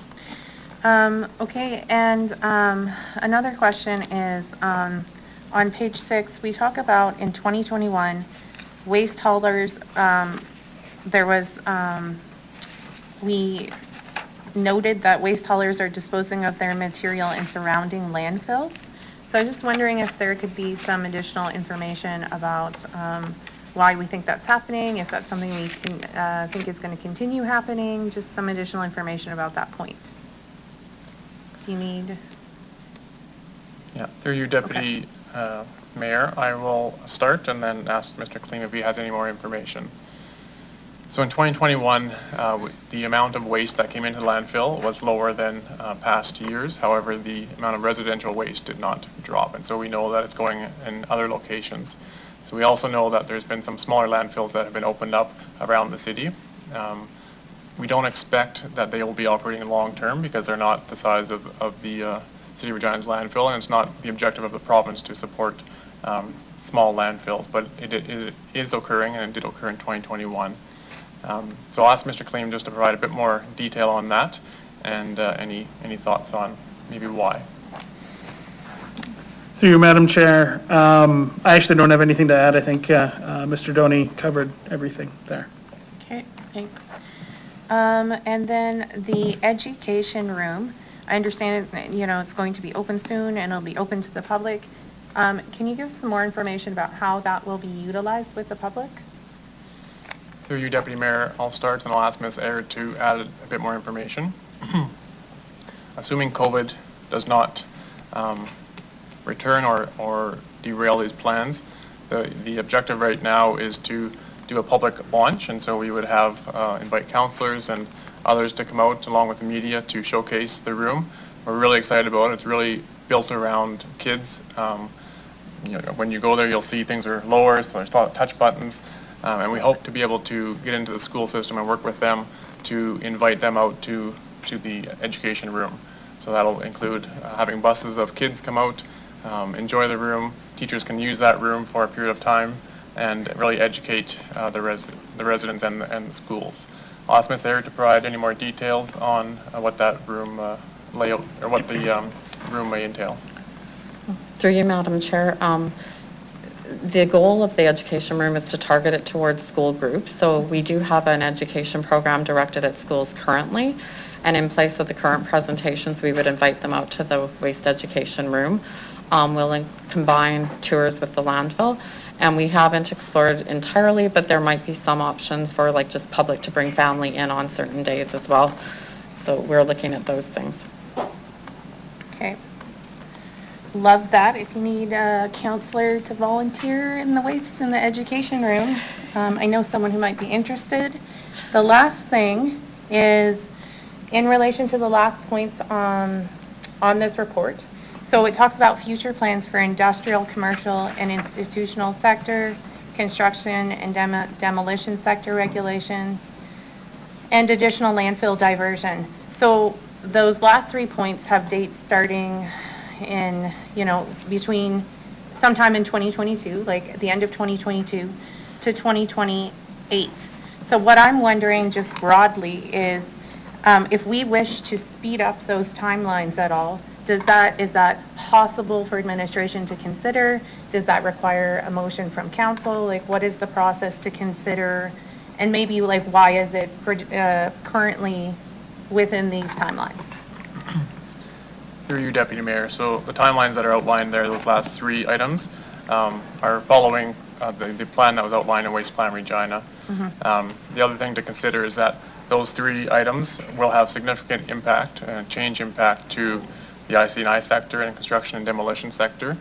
Okay, and another question is, on page 6, we talk about in 2021, waste haulers, there was, we noted that waste haulers are disposing of their material in surrounding landfills. So I was just wondering if there could be some additional information about why we think that's happening, if that's something we can, think is going to continue happening, just some additional information about that point. Do you need? Yeah, through you, Deputy Mayor, I will start and then ask Mr. Kling if he has any more information. So in 2021, the amount of waste that came into the landfill was lower than past years. However, the amount of residential waste did not drop, and so we know that it's going in other locations. So we also know that there's been some smaller landfills that have been opened up around the city. We don't expect that they will be operating long term because they're not the size of the City of Regina's landfill, and it's not the objective of the province to support small landfills, but it is occurring, and it did occur in 2021. So I'll ask Mr. Kling just to provide a bit more detail on that and any thoughts on maybe why. Through you, Madam Chair. I actually don't have anything to add. I think Mr. Doney covered everything there. Okay, thanks. And then the education room, I understand it's going to be open soon and it'll be open to the public. Can you give some more information about how that will be utilized with the public? Through you, Deputy Mayor, I'll start and I'll ask Ms. Aird to add a bit more information. Assuming COVID does not return or derail these plans, the objective right now is to do a public launch, and so we would have invite counselors and others to come out along with the media to showcase the room. We're really excited about it. It's really built around kids. When you go there, you'll see things are lower, so there's a lot of touch buttons, and we hope to be able to get into the school system and work with them to invite them out to the education room. So that'll include having buses of kids come out, enjoy the room. Teachers can use that room for a period of time and really educate the residents and the schools. I'll ask Ms. Aird to provide any more details on what that room layout or what the room may entail. Through you, Madam Chair, the goal of the education room is to target it towards school groups. So we do have an education program directed at schools currently, and in place of the current presentations, we would invite them out to the waste education room. We'll combine tours with the landfill, and we haven't explored entirely, but there might be some options for like just public to bring family in on certain days as well. So we're looking at those things. Okay. Love that. If you need a counselor to volunteer in the waste in the education room, I know someone who might be interested. The last thing is in relation to the last points on this report. So So it talks about future plans for industrial, commercial, and institutional sector, construction and demolition sector regulations, and additional landfill diversion. So those last 3 points have dates starting in, between sometime in 2022, like at the end of 2022 to 2028. So what I'm wondering just broadly is if we wish to speed up those timelines at all, is that possible for administration to consider? Does that require a motion from council? Like, what is the process to consider? And maybe like, why is it currently within these timelines? Through you, Deputy Mayor. So the timelines that are outlined there, those last 3 items, are following the plan that was outlined in Waste Plan Regina. The other thing to consider is that those 3 items will have significant impact and change impact to the IC&I sector and construction and demolition sector.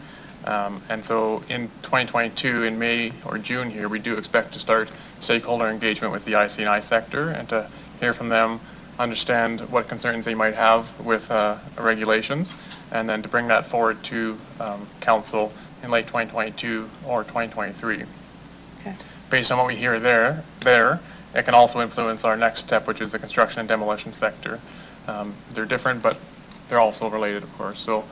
And so in 2022, in May or June here, we do expect to start stakeholder engagement with the IC&I sector and to hear from them, understand what concerns they might have with regulations, and then to bring that forward to council in late 2022 or 2023. Okay. Based on what we hear there, it can also influence our next step, which is the construction and demolition sector. They're different, but they're also related, of course. So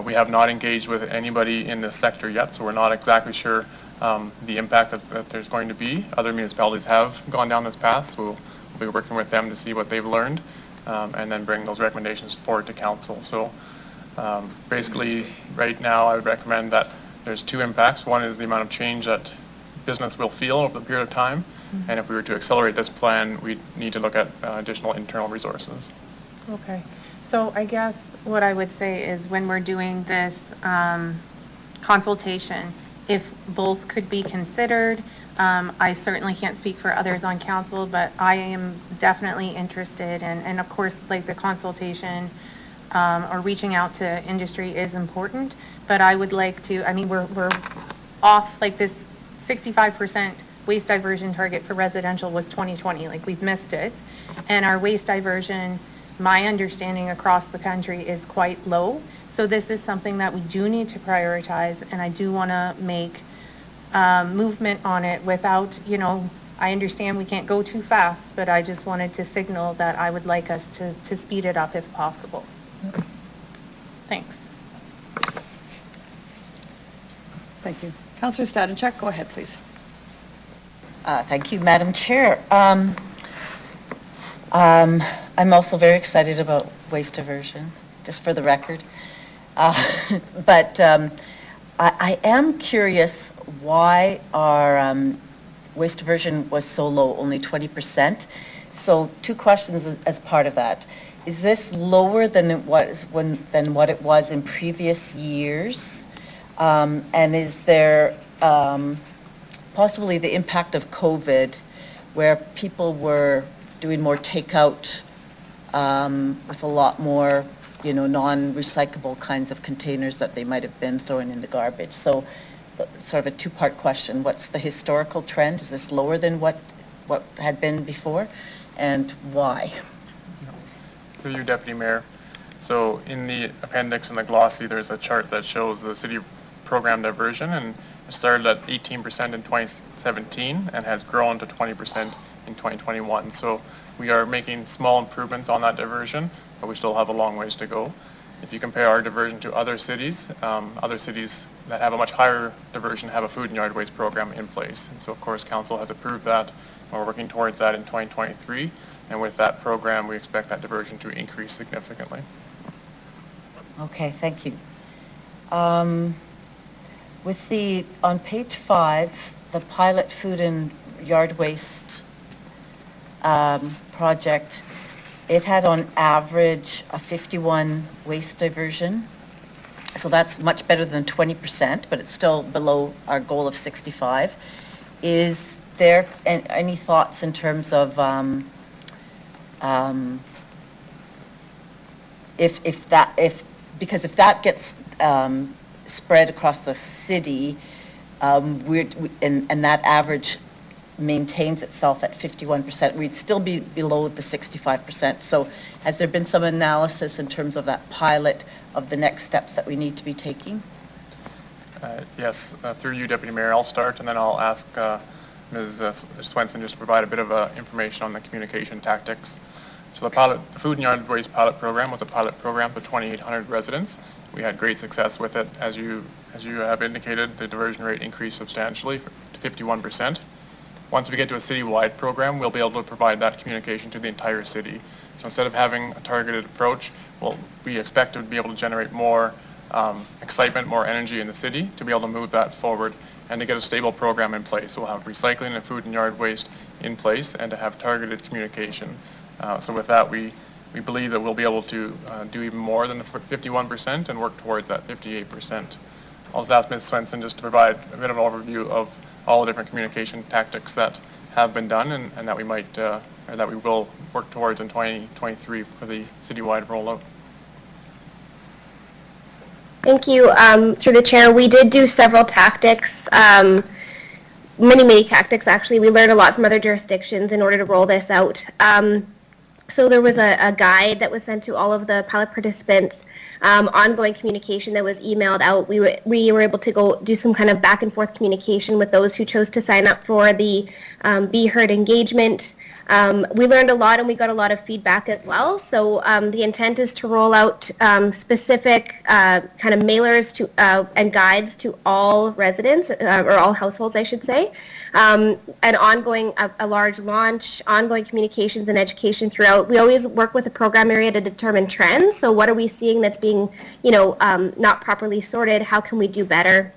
we have not engaged with anybody in this sector yet, so we're not exactly sure the impact that there's going to be. Other municipalities have gone down this path, so we'll be working with them to see what they've learned and then bring those recommendations forward to council. So basically, right now, I would recommend that there's 2 impacts. One is the amount of change that business will feel over the period of time, and if we were to accelerate this plan, we need to look at additional internal resources. Okay. So I guess what I would say is when we're doing this consultation, if both could be considered, I certainly can't speak for others on council, but I am definitely interested and of course like the consultation or reaching out to industry is important, but I would like to, we're off like this 65% waste diversion target for residential was 2020, like we've missed it. And our waste diversion, my understanding across the country is quite low. So this is something that we do need to prioritize, and I do want to make movement on it without, I understand we can't go too fast, but I just wanted to signal that I would like us to speed it up if possible. Thanks. Thank you. Councillor Stadenchuk, go ahead, please. Thank you, Madam Chair. I'm also very excited about waste diversion, just for the record. But I am curious why our waste diversion was so low, only 20%. So 2 questions as part of that. Is this lower than it was than what it was in previous years? And is there possibly the impact of COVID, where people were doing more takeout with a lot more, non-recyclable kinds of containers that they might have been throwing in the garbage? So sort of a 2-part question. What's the historical trend? Is this lower than what had been before? And why? Through you, Deputy Mayor. So in the appendix in the glossy, there's a chart that shows the city program diversion, and it started at 18% in 2017 and has grown to 20% in 2021. So we are making small improvements on that diversion, but we still have a long ways to go. If you compare our diversion to other cities that have a much higher diversion have a food and yard waste program in place. And so of course council has approved that, and we're working towards that in 2023. And with that program, we expect that diversion to increase significantly. Okay, thank you. With on page 5, the pilot food and yard waste project, it had on average a 51 waste diversion. So that's much better than 20%, but it's still below our goal of 65. Is there any thoughts in terms of because if that gets spread across the city, and that average maintains itself at 51%, we'd still be below the 65%. So has there been some analysis in terms of that pilot of the next steps that we need to be taking? Yes, through you, Deputy Mayor, I'll start, and then I'll ask Ms. Swenson just to provide a bit of information on the communication tactics. So the Food and Yard Waste Pilot Program was a pilot program with 2,800 residents. We had great success with it. As you have indicated, the diversion rate increased substantially to 51%. Once we get to a city-wide program, we'll be able to provide that communication to the entire city. So instead of having a targeted approach, we expect to be able to generate more excitement, more energy in the city to be able to move that forward and to get a stable program in place. We'll have recycling and food and yard waste in place and to have targeted communication. So with that, we believe that we'll be able to do even more than the 51% and work towards that 58%. I'll just ask Ms. Swenson just to provide a bit of an overview of all the different communication tactics that have been done and that we might, or that we will work towards in 2023 for the citywide rollout. Thank you. Through the chair, we did do several tactics, many tactics actually. We learned a lot from other jurisdictions in order to roll this out. So there was a guide that was sent to all of the pilot participants, ongoing communication that was emailed out. We were able to go do some kind of back and forth communication with those who chose to sign up for the Be Heard engagement. We learned a lot and we got a lot of feedback as well. So the intent is to roll out specific kind of mailers to and guides to all residents, or all households, I should say. An ongoing, a large launch, ongoing communications and education throughout. We always work with the program area to determine trends. So what are we seeing that's being, not properly sorted? How can we do better?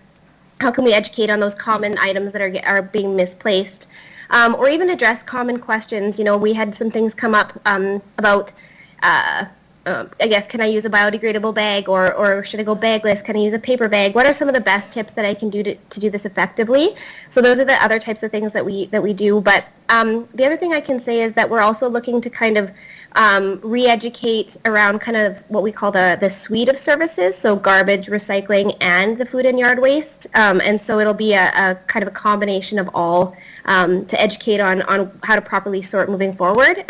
How can we educate on those common items that are being misplaced? Or even address common questions. We had some things come up about, I guess, can I use a biodegradable bag or should I go bagless? Can I use a paper bag? What are some of the best tips that I can do to do this effectively? So those are the other types of things that we do. But the other thing I can say is that we're also looking to kind of re-educate around kind of what we call the suite of services, so garbage, recycling, and the food and yard waste. And so it'll be a kind of a combination of all to educate on how to properly sort moving forward.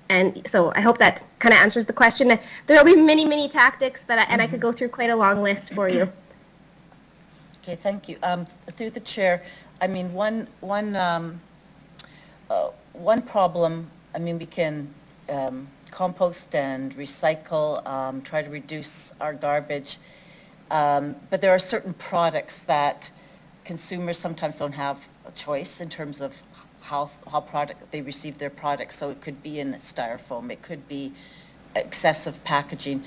And so I hope that kind of answers the question. There will be many tactics, but and I could go through quite a long list for you. Okay, thank you. Through the chair, I mean, one problem, I mean, we can compost and recycle, try to reduce our garbage, but there are certain products that consumers sometimes don't have a choice in terms of how they receive their products. So it could be in styrofoam, it could be excessive packaging.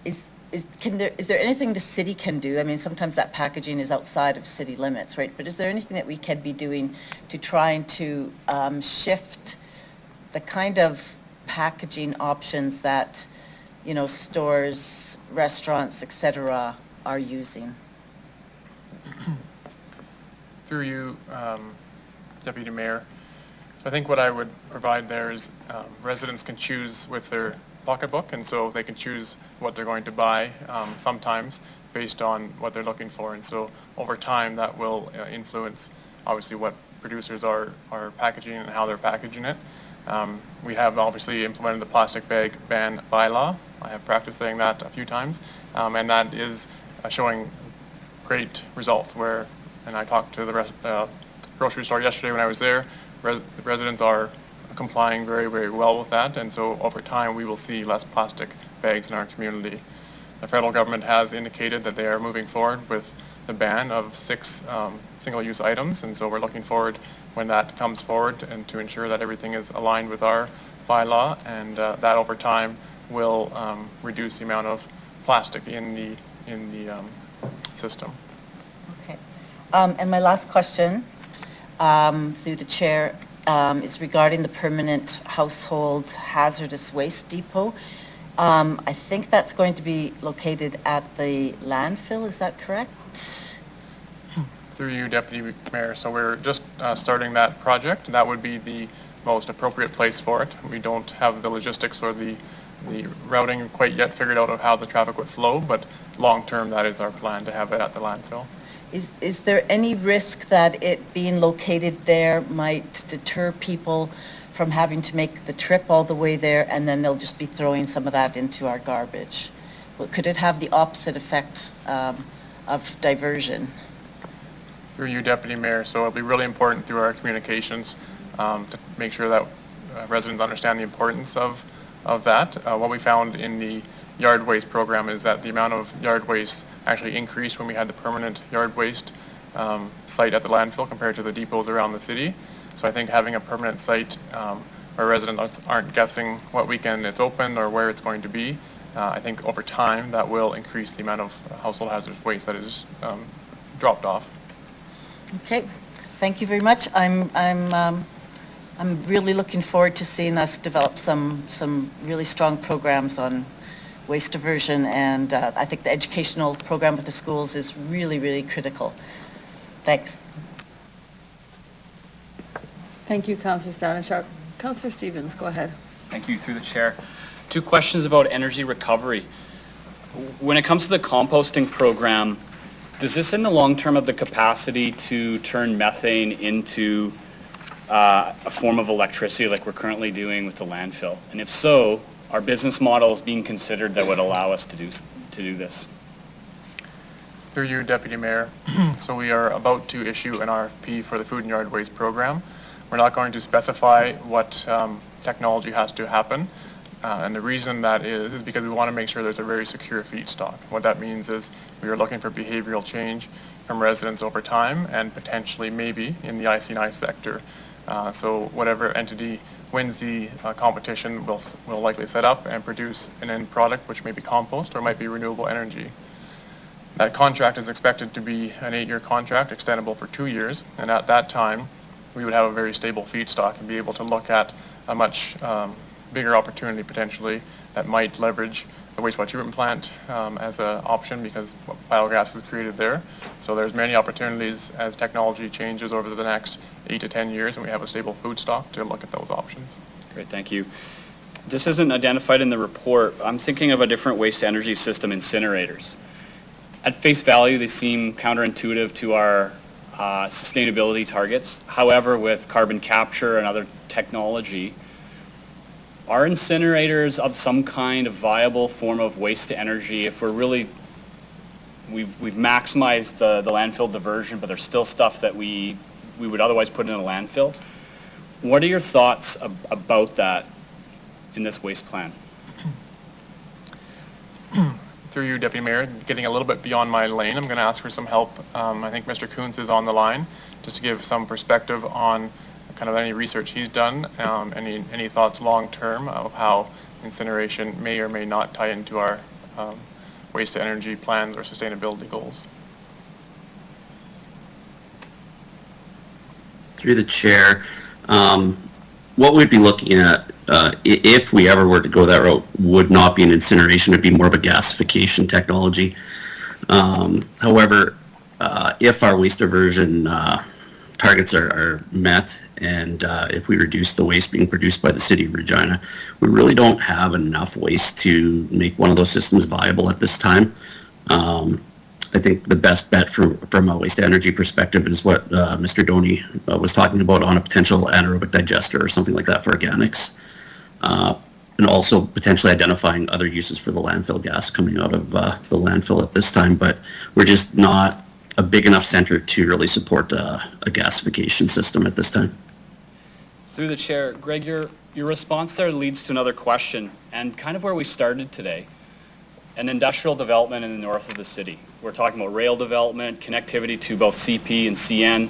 Is there anything the city can do? I mean, sometimes that packaging is outside of city limits, right? But is there anything that we can be doing to trying to shift the kind of packaging options that, stores, restaurants, et cetera, are using? Through you, Deputy Mayor. So I think what I would provide there is residents can choose with their pocketbook, and so they can choose what they're going to buy sometimes based on what they're looking for. And so over time that will influence obviously what producers are packaging and how they're packaging it. We have obviously implemented the plastic bag ban bylaw. I have practiced saying that a few times, and that is showing great results where, and I talked to the grocery store yesterday when I was there, the residents are complying very well with that, and so over time we will see less plastic bags in our community. The federal government has indicated that they are moving forward with the ban of 6 single-use items, and so we're looking forward when that comes forward and to ensure that everything is aligned with our bylaw, and that over time will reduce the amount of plastic in the system. Okay. And my last question through the chair is regarding the permanent household hazardous waste depot. I think that's going to be located at the landfill, is that correct? Through you, Deputy Mayor. So we're just starting that project. That would be the most appropriate place for it. We don't have the logistics or the routing quite yet figured out of how the traffic would flow, but long term that is our plan to have it at the landfill. Is there any risk that it being located there might deter people from having to make the trip all the way there, and then they'll just be throwing some of that into our garbage? Could it have the opposite effect of diversion? Through you, Deputy Mayor, so it'll be really important through our communications to make sure that residents understand the importance of that. What we found in the yard waste program is that the amount of yard waste actually increased when we had the permanent yard waste site at the landfill compared to the depots around the city. So I think having a permanent site where residents aren't guessing what weekend it's open or where it's going to be, I think over time that will increase the amount of household hazardous waste that is dropped off. Okay, thank you very much. I'm really looking forward to seeing us develop some really strong programs on waste diversion, and I think the educational program with the schools is really, really critical. Thanks. Thank you, Councillor Stanichuk. Councillor Stevens, go ahead. Thank you, through the chair. 2 questions about energy recovery. When it comes to the composting program, does this in the long term have the capacity to turn methane into a form of electricity like we're currently doing with the landfill? And if so, are business models being considered that would allow us to do this? Through you, Deputy Mayor, so we are about to issue an RFP for the food and yard waste program. We're not going to specify what technology has to happen. And the reason that is because we want to make sure there's a very secure feedstock. What that means is we are looking for behavioral change from residents over time and potentially maybe in the IC&I sector. So whatever entity wins the competition will likely set up and produce an end product which may be compost or might be renewable energy. That contract is expected to be an 8-year contract extendable for 2 years, and at that time we would have a very stable feedstock and be able to look at a much bigger opportunity potentially that might leverage the wastewater treatment plant as an option because biogas is created there. So there's many opportunities as technology changes over the next 8 to 10 years and we have a stable food stock to look at those options. Great, thank you. This isn't identified in the report. I'm thinking of a different waste energy system, incinerators. At face value, they seem counterintuitive to our sustainability targets. However, with carbon capture and other technology, are incinerators of some kind of viable form of waste to energy if we're really, we've maximized the landfill diversion, but there's still stuff that we would otherwise put in a landfill? What are your thoughts about that in this waste plan? Through you, Deputy Mayor, getting a little bit beyond my lane, I'm going to ask for some help. I think Mr. Coons is on the line just to give some perspective on kind of any research he's done, any thoughts long-term of how incineration may or may not tie into our waste to energy plans or sustainability goals. Through the chair, what we'd be looking at if we ever were to go that route would not be an incineration, it'd be more of a gasification technology. However, if our waste diversion targets are met and if we reduce the waste being produced by the city of Regina, we really don't have enough waste to make one of those systems viable at this time. I think the best bet from a waste energy perspective is what Mr. Doney was talking about on a potential anaerobic digester or something like that for organics. And also potentially identifying other uses for the landfill gas coming out of the landfill at this time, but we're just not a big enough center to really support a gasification system at this time. Through the chair, Greg, your response there leads to another question, and kind of where we started today. An industrial development in the north of the city. We're talking about rail development, connectivity to both CP and CN.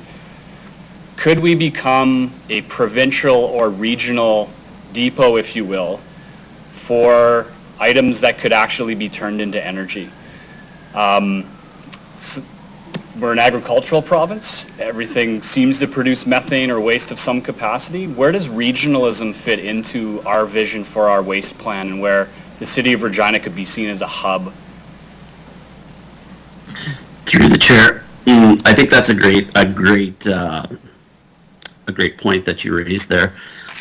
Could we become a provincial or regional depot, if you will, for items that could actually be turned into energy? We're an agricultural province. Everything seems to produce methane or waste of some capacity. Where does regionalism fit into our vision for our waste plan and where the city of Regina could be seen as a hub? Through the chair, I think that's a great point that you raised there.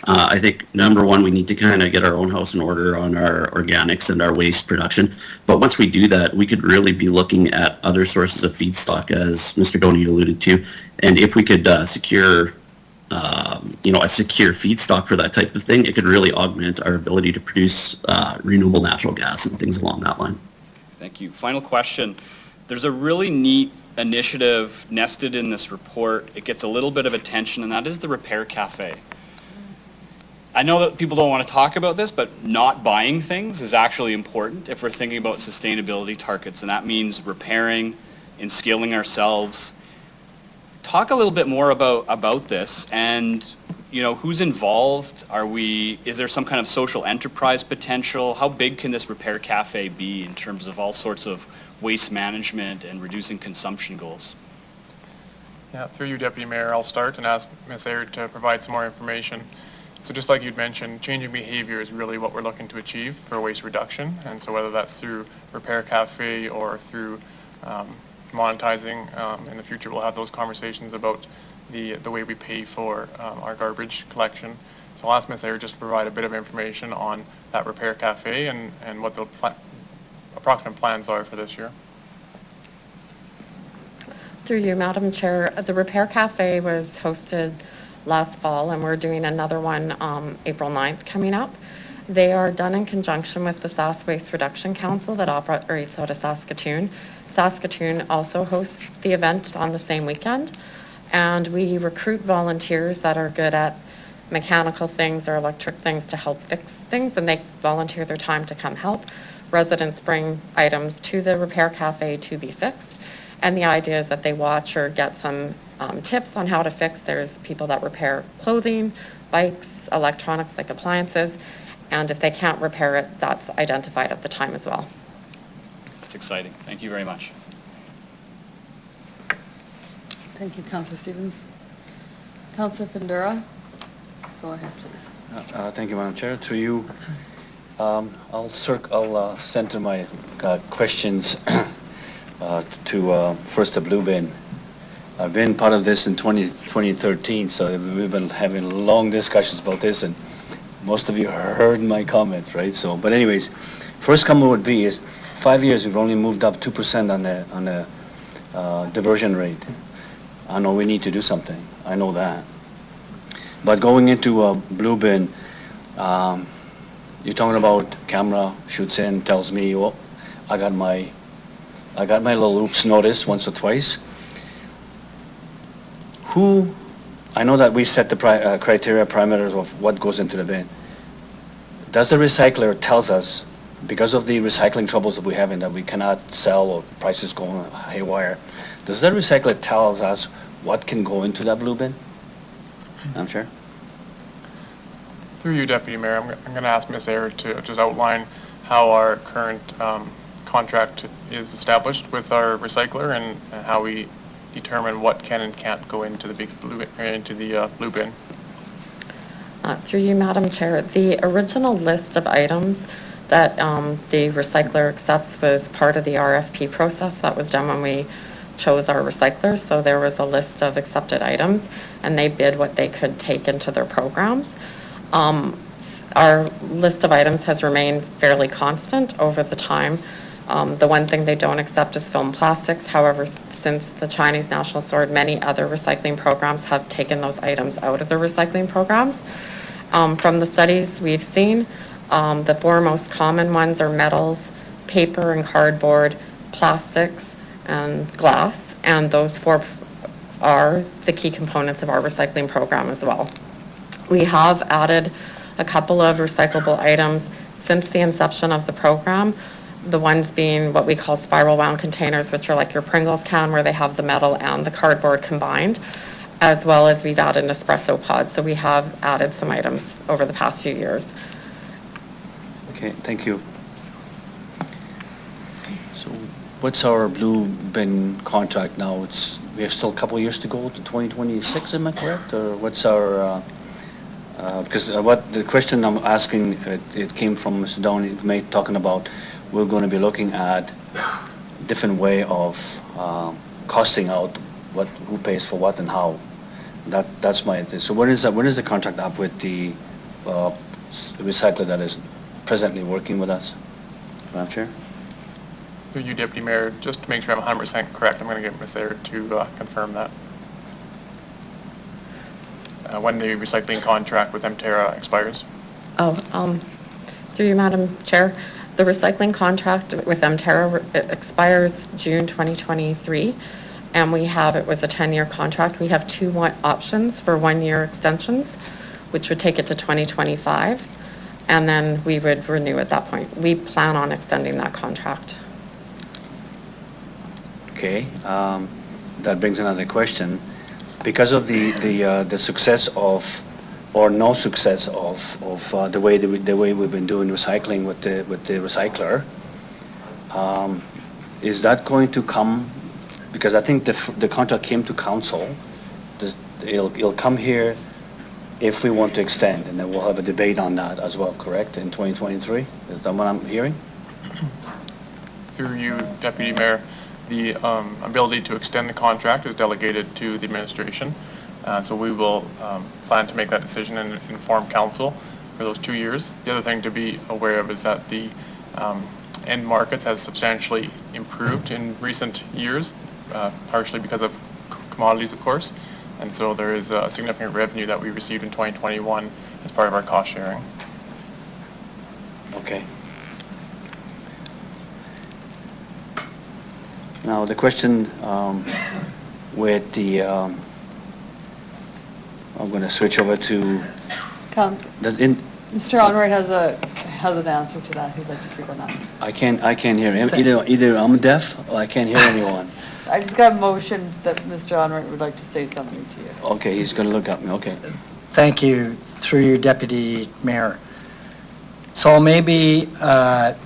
I think number one, we need to kind of get our own house in order on our organics and our waste production. But once we do that, we could really be looking at other sources of feedstock, as Mr. Doney alluded to. And if we could secure, a secure feedstock for that type of thing, it could really augment our ability to produce renewable natural gas and things along that line. Thank you. Final question. There's a really neat initiative nested in this report. It gets a little bit of attention, and that is the Repair Cafe. I know that people don't want to talk about this, but not buying things is actually important if we're thinking about sustainability targets, and that means repairing and skilling ourselves. Talk a little bit more about this, and who's involved? Is there some kind of social enterprise potential? How big can this Repair Cafe be in terms of all sorts of waste management and reducing consumption goals? Yeah, through you, Deputy Mayor, I'll start and ask Ms. Aird to provide some more information. So just like you'd mentioned, changing behavior is really what we're looking to achieve for waste reduction. And so whether that's through Repair Cafe or through monetizing, in the future we'll have those conversations about the way we pay for our garbage collection. So I'll ask Ms. Aird just to provide a bit of information on that Repair Cafe and what the approximate plans are for this year. Through you, Madam Chair, the Repair Cafe was hosted last fall, and we're doing another one April 9th coming up. They are done in conjunction with the Sask Waste Reduction Council that operates out of Saskatoon. Saskatoon also hosts the event on the same weekend, and we recruit volunteers that are good at mechanical things or electric things to help fix things, and they volunteer their time to come help. Residents bring items to the Repair Cafe to be fixed, and the idea is that they watch or get some tips on how to fix. There's people that repair clothing, bikes, electronics like appliances, and if they can't repair it, that's identified at the time as well. That's exciting. Thank you very much. Thank you, Councillor Stevens. Councillor Findura, go ahead, please. Thank you, Madam Chair. To you, I'll center my questions to first the blue bin. I've been part of this in 2013, so we've been having long discussions about this, and most of you heard my comments, right? So, but anyways, first comment would be is 5 years we've only moved up 2% on the diversion rate. I know we need to do something. I know that. But going into a blue bin, you're talking about camera shoots in, tells me, well, I got my little oops notice once or twice. I know that we set the criteria parameters of what goes into the bin. Does the recycler tells us, because of the recycling troubles that we have and that we cannot sell or prices going haywire, does the recycler tells us what can go into that blue bin? I'm sure. Through you, Deputy Mayor, I'm going to ask Ms. Aird to just outline how our current contract is established with our recycler and how we determine what can and can't go into the blue bin. Through you, Madam Chair, the original list of items that the recycler accepts was part of the RFP process that was done when we chose our recyclers. So there was a list of accepted items, and they bid what they could take into their programs. Our list of items has remained fairly constant over the time. The one thing they don't accept is film plastics. However, since the Chinese National Sword, many other recycling programs have taken those items out of their recycling programs. From the studies we've seen, the four most common ones are metals, paper and cardboard, plastics, and glass, and those four are the key components of our recycling program as well. We have added a couple of recyclable items since the inception of the program, the ones being what we call spiral wound containers, which are like your Pringles can where they have the metal and the cardboard combined, as well as we've added an espresso pod. So we have added some items over the past few years. Okay, thank you. So what's our blue bin contract now? We have still a couple of years to go to 2026, am I correct? Or what's our, because what the question I'm asking, it came from Mr. Downey, talking about we're going to be looking at different way of costing out who pays for what and how. That's my, so when is the contract up with the recycler that is presently working with us. Madam Chair? Through you, Deputy Mayor, just to make sure I'm 100% correct, I'm going to get Ms. Aird to confirm that. When the recycling contract with Emterra expires. Through you, Madam Chair, the recycling contract with Emterra expires June 2023, and it was a 10-year contract. We have two options for 1-year extensions, which would take it to 2025, and then we would renew at that point. We plan on extending that contract. Okay, that brings another question. Because of the success of, or no success of the way we've been doing recycling with the recycler, is that going to come? Because I think the contract came to council. It'll come here if we want to extend, and then we'll have a debate on that as well. Correct, in 2023. Is that what I'm hearing? Through you, Deputy Mayor. The ability to extend the contract is delegated to the administration. So we will plan to make that decision and inform council for those 2 years. The other thing to be aware of is that the end markets has substantially improved in recent years, partially because of commodities, of course. And so there is a significant revenue that we received in 2021 as part of our cost sharing. Okay. Now the question with the, I'm going to switch over to. Mr. Onright has an answer to that. He'd like to speak on that. I can't hear him. Either I'm deaf or I can't hear anyone. I just got a motion that Mr. Onright would like to say something to you. Okay, he's going to look at me. Okay. Thank you, through you, Deputy Mayor. So I'll maybe add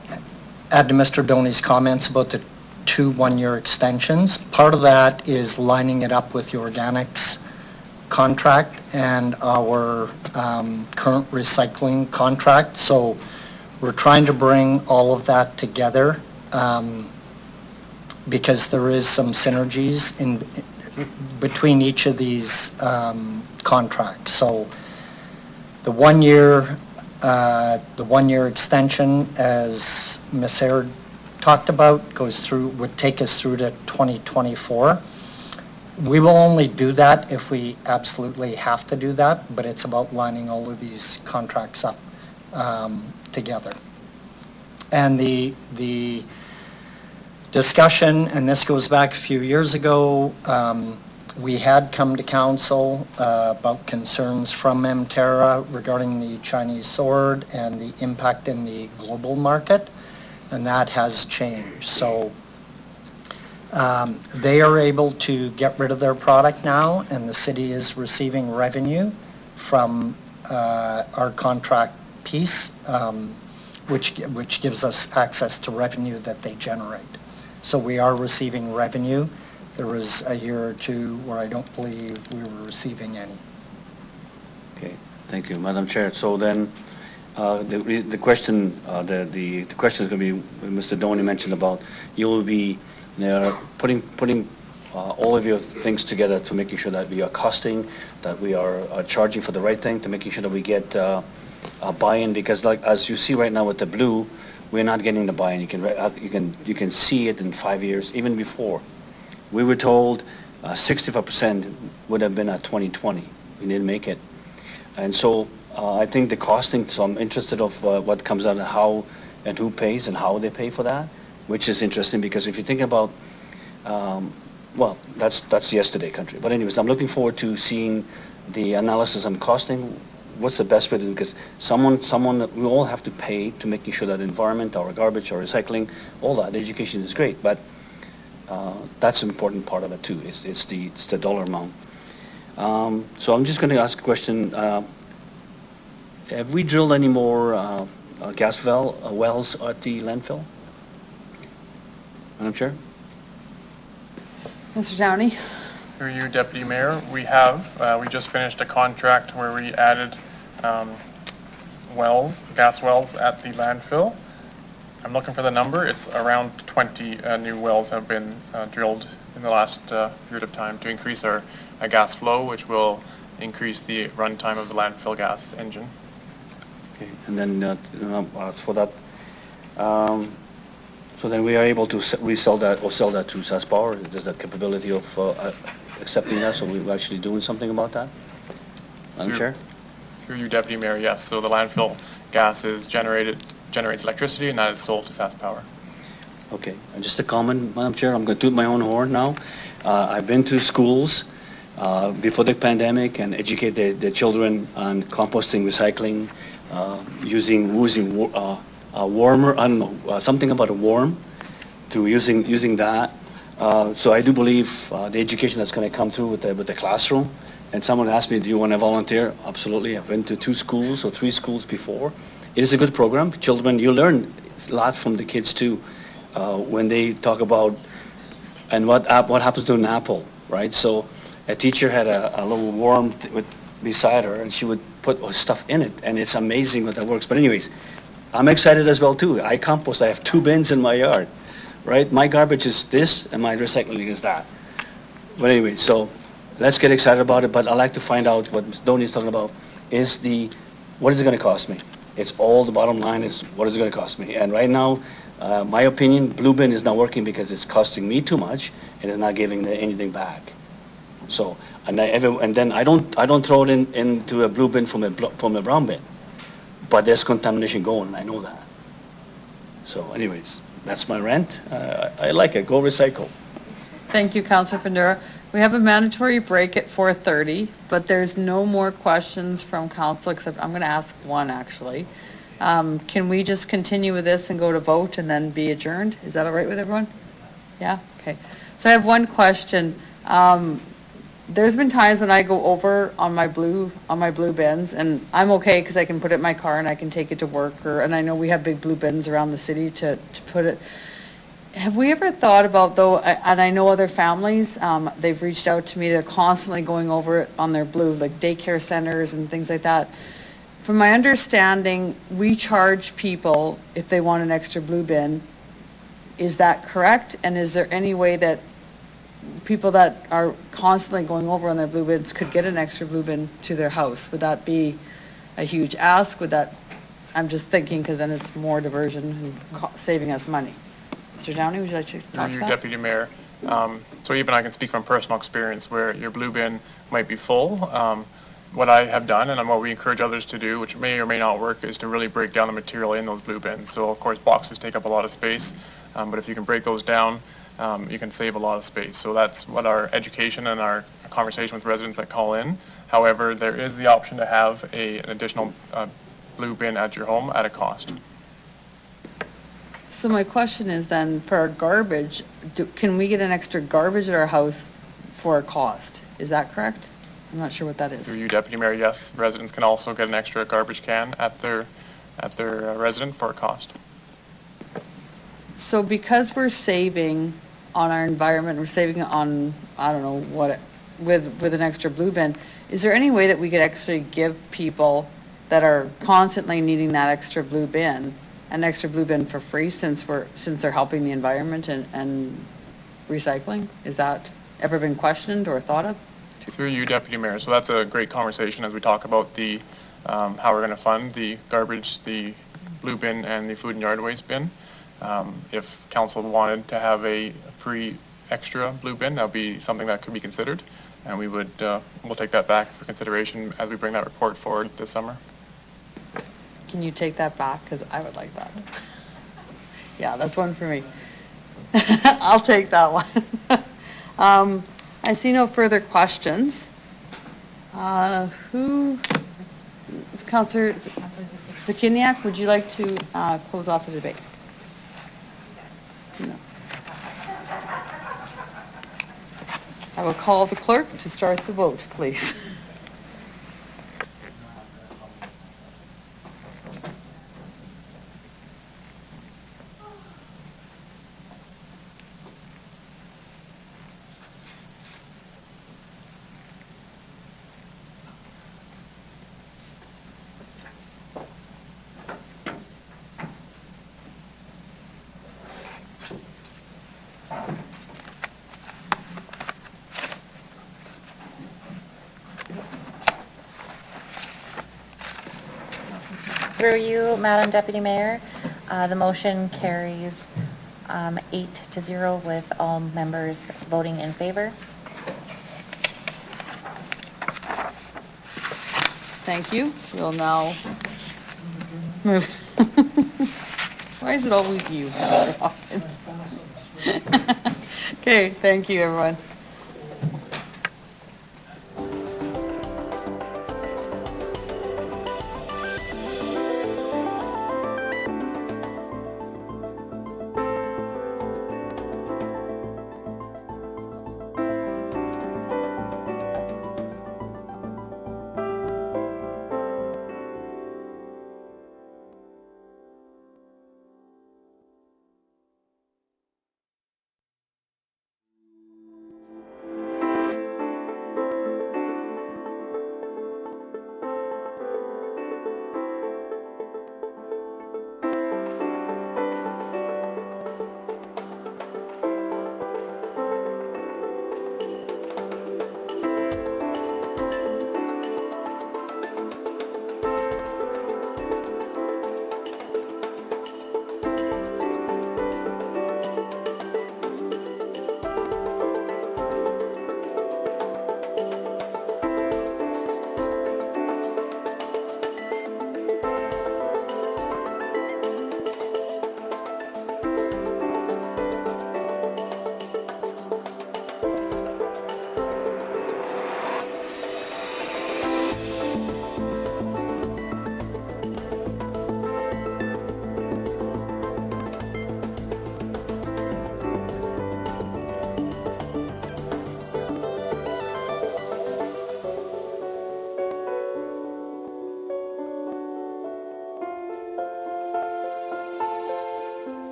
to Mr. Doney's comments about the 2 1-year extensions. Part of that is lining it up with the organics contract and our current recycling contract. So we're trying to bring all of that together because there is some synergies in between each of these contracts. So the 1-year extension, as Ms. Aird talked about, would take us through to 2024. We will only do that if we absolutely have to do that, but it's about lining all of these contracts up together. And the discussion, and this goes back a few years ago, we had come to council about concerns from Emterra regarding the Chinese sword and the impact in the global market, and that has changed. So they are able to get rid of their product now, and the city is receiving revenue from our contract piece, which gives us access to revenue that they generate. So we are receiving revenue. There was a year or two where I don't believe we were receiving any. Okay, thank you, Madam Chair. So then, the question is going to be, Mr. Doney mentioned about you will be putting all of your things together to making sure that we are costing, that we are charging for the right thing, to making sure that we get a buy-in, because like as you see right now with the blue, we're not getting the buy-in. You can see it in 5 years, even before. We were told 65% would have been at 2020. We didn't make it. And so I think the costing, so I'm interested of what comes out of how and who pays and how they pay for that, which is interesting because if you think about, well, that's yesterday country. But anyways, I'm looking forward to seeing the analysis on costing. What's the best way to do? Because we all have to pay to making sure that environment, our garbage, our recycling, all that, education is great, but that's an important part of it too. It's the dollar amount. So I'm just going to ask a question. Have we drilled any more gas wells at the landfill? Madam Chair? Mr. Downey? Through you, Deputy Mayor, we have. We just finished a contract where we added gas wells at the landfill. I'm looking for the number. It's around 20 new wells have been drilled in the last period of time to increase our gas flow, which will increase the runtime of the landfill gas engine. Okay, and then as for that, so then we are able to resell that or sell that to SaskPower? There's that capability of accepting that, so we're actually doing something about that? Madam Chair? Through you, Deputy Mayor, yes. So the landfill gas is generates electricity, and that is sold to SaskPower. Okay, and just a comment, Madam Chair, I'm going to toot my own horn now. I've been to schools before the pandemic and educate the children on composting, recycling, using a warmer, I don't know, something about a worm, to using that. So I do believe the education that's going to come through with the classroom. And someone asked me, do you want to volunteer? Absolutely. I've been to 2 schools or 3 schools before. It is a good program. Children, you learn a lot from the kids too when they talk about and what happens to an apple, right? So a teacher had a little worm beside her, and she would put stuff in it, and it's amazing what that works. But anyways, I'm excited as well too. I compost. I have 2 bins in my yard, right? My garbage is this, and my recycling is that. But anyway, so let's get excited about it. But I'd like to find out what Ms. Donnie is talking about is what is it going to cost me? It's all the bottom line is what is it going to cost me? And right now, my opinion, Blue Bin is not working because it's costing me too much and it's not giving anything back. So, and then I don't throw it into a blue bin from a brown bin, but there's contamination going, and I know that. So, anyways, that's my rant. I like it. Go recycle. Thank you, Councilor Pandura. We have a mandatory break at 4:30, but there's no more questions from council, except I'm going to ask one, actually. Can we just continue with this and go to vote and then be adjourned? Is that all right with everyone? Yeah? Okay. So I have one question. There's been times when I go over on my blue bins, and I'm okay because I can put it in my car and I can take it to work, and I know we have big blue bins around the city to put it. Have we ever thought about, though, and I know other families, they've reached out to me, they're constantly going over it on their blue, like daycare centers and things like that. From my understanding, we charge people if they want an extra blue bin. Is that correct? And is there any way that people that are constantly going over on their blue bins could get an extra blue bin to their house? Would that be a huge ask? I'm just thinking, because then it's more diversion and saving us money. Mr. Downey, would you like to talk to that? Deputy Mayor. So even I can speak from personal experience where your blue bin might be full. What I have done, and what we encourage others to do, which may or may not work, is to really break down the material in those blue bins. So of course boxes take up a lot of space, but if you can break those down, you can save a lot of space. So that's what our education and our conversation with residents that call in. However, there is the option to have an additional blue bin at your home at a cost. So my question is then, for our garbage, can we get an extra garbage at our house for a cost? Is that correct? I'm not sure what that is. Through you, Deputy Mayor, yes. Residents can also get an extra garbage can at their residence for a cost. So because we're saving on our environment, we're saving on, I don't know what, with an extra blue bin, is there any way that we could actually give people that are constantly needing that extra blue bin an extra blue bin for free since they're helping the environment and recycling? Is that ever been questioned or thought of? Through you, Deputy Mayor. So that's a great conversation as we talk about the how we're going to fund the garbage, the blue bin, and the food and yard waste bin. If council wanted to have a free extra blue bin, that would be something that could be considered, and we would we'll take that back for consideration as we bring that report forward this summer. Can you take that back? Because I would like that. Yeah, that's one for me. I'll take that one. I see no further questions. Councillor Zakiniak, would you like to close off the debate? No. I will call the clerk to start the vote, please. Through you, Madam Deputy Mayor, the motion carries 8-0 with all members voting in favor. Thank you. We'll now move. Why is it always you, Mr. Hawkins? Okay, thank you, everyone.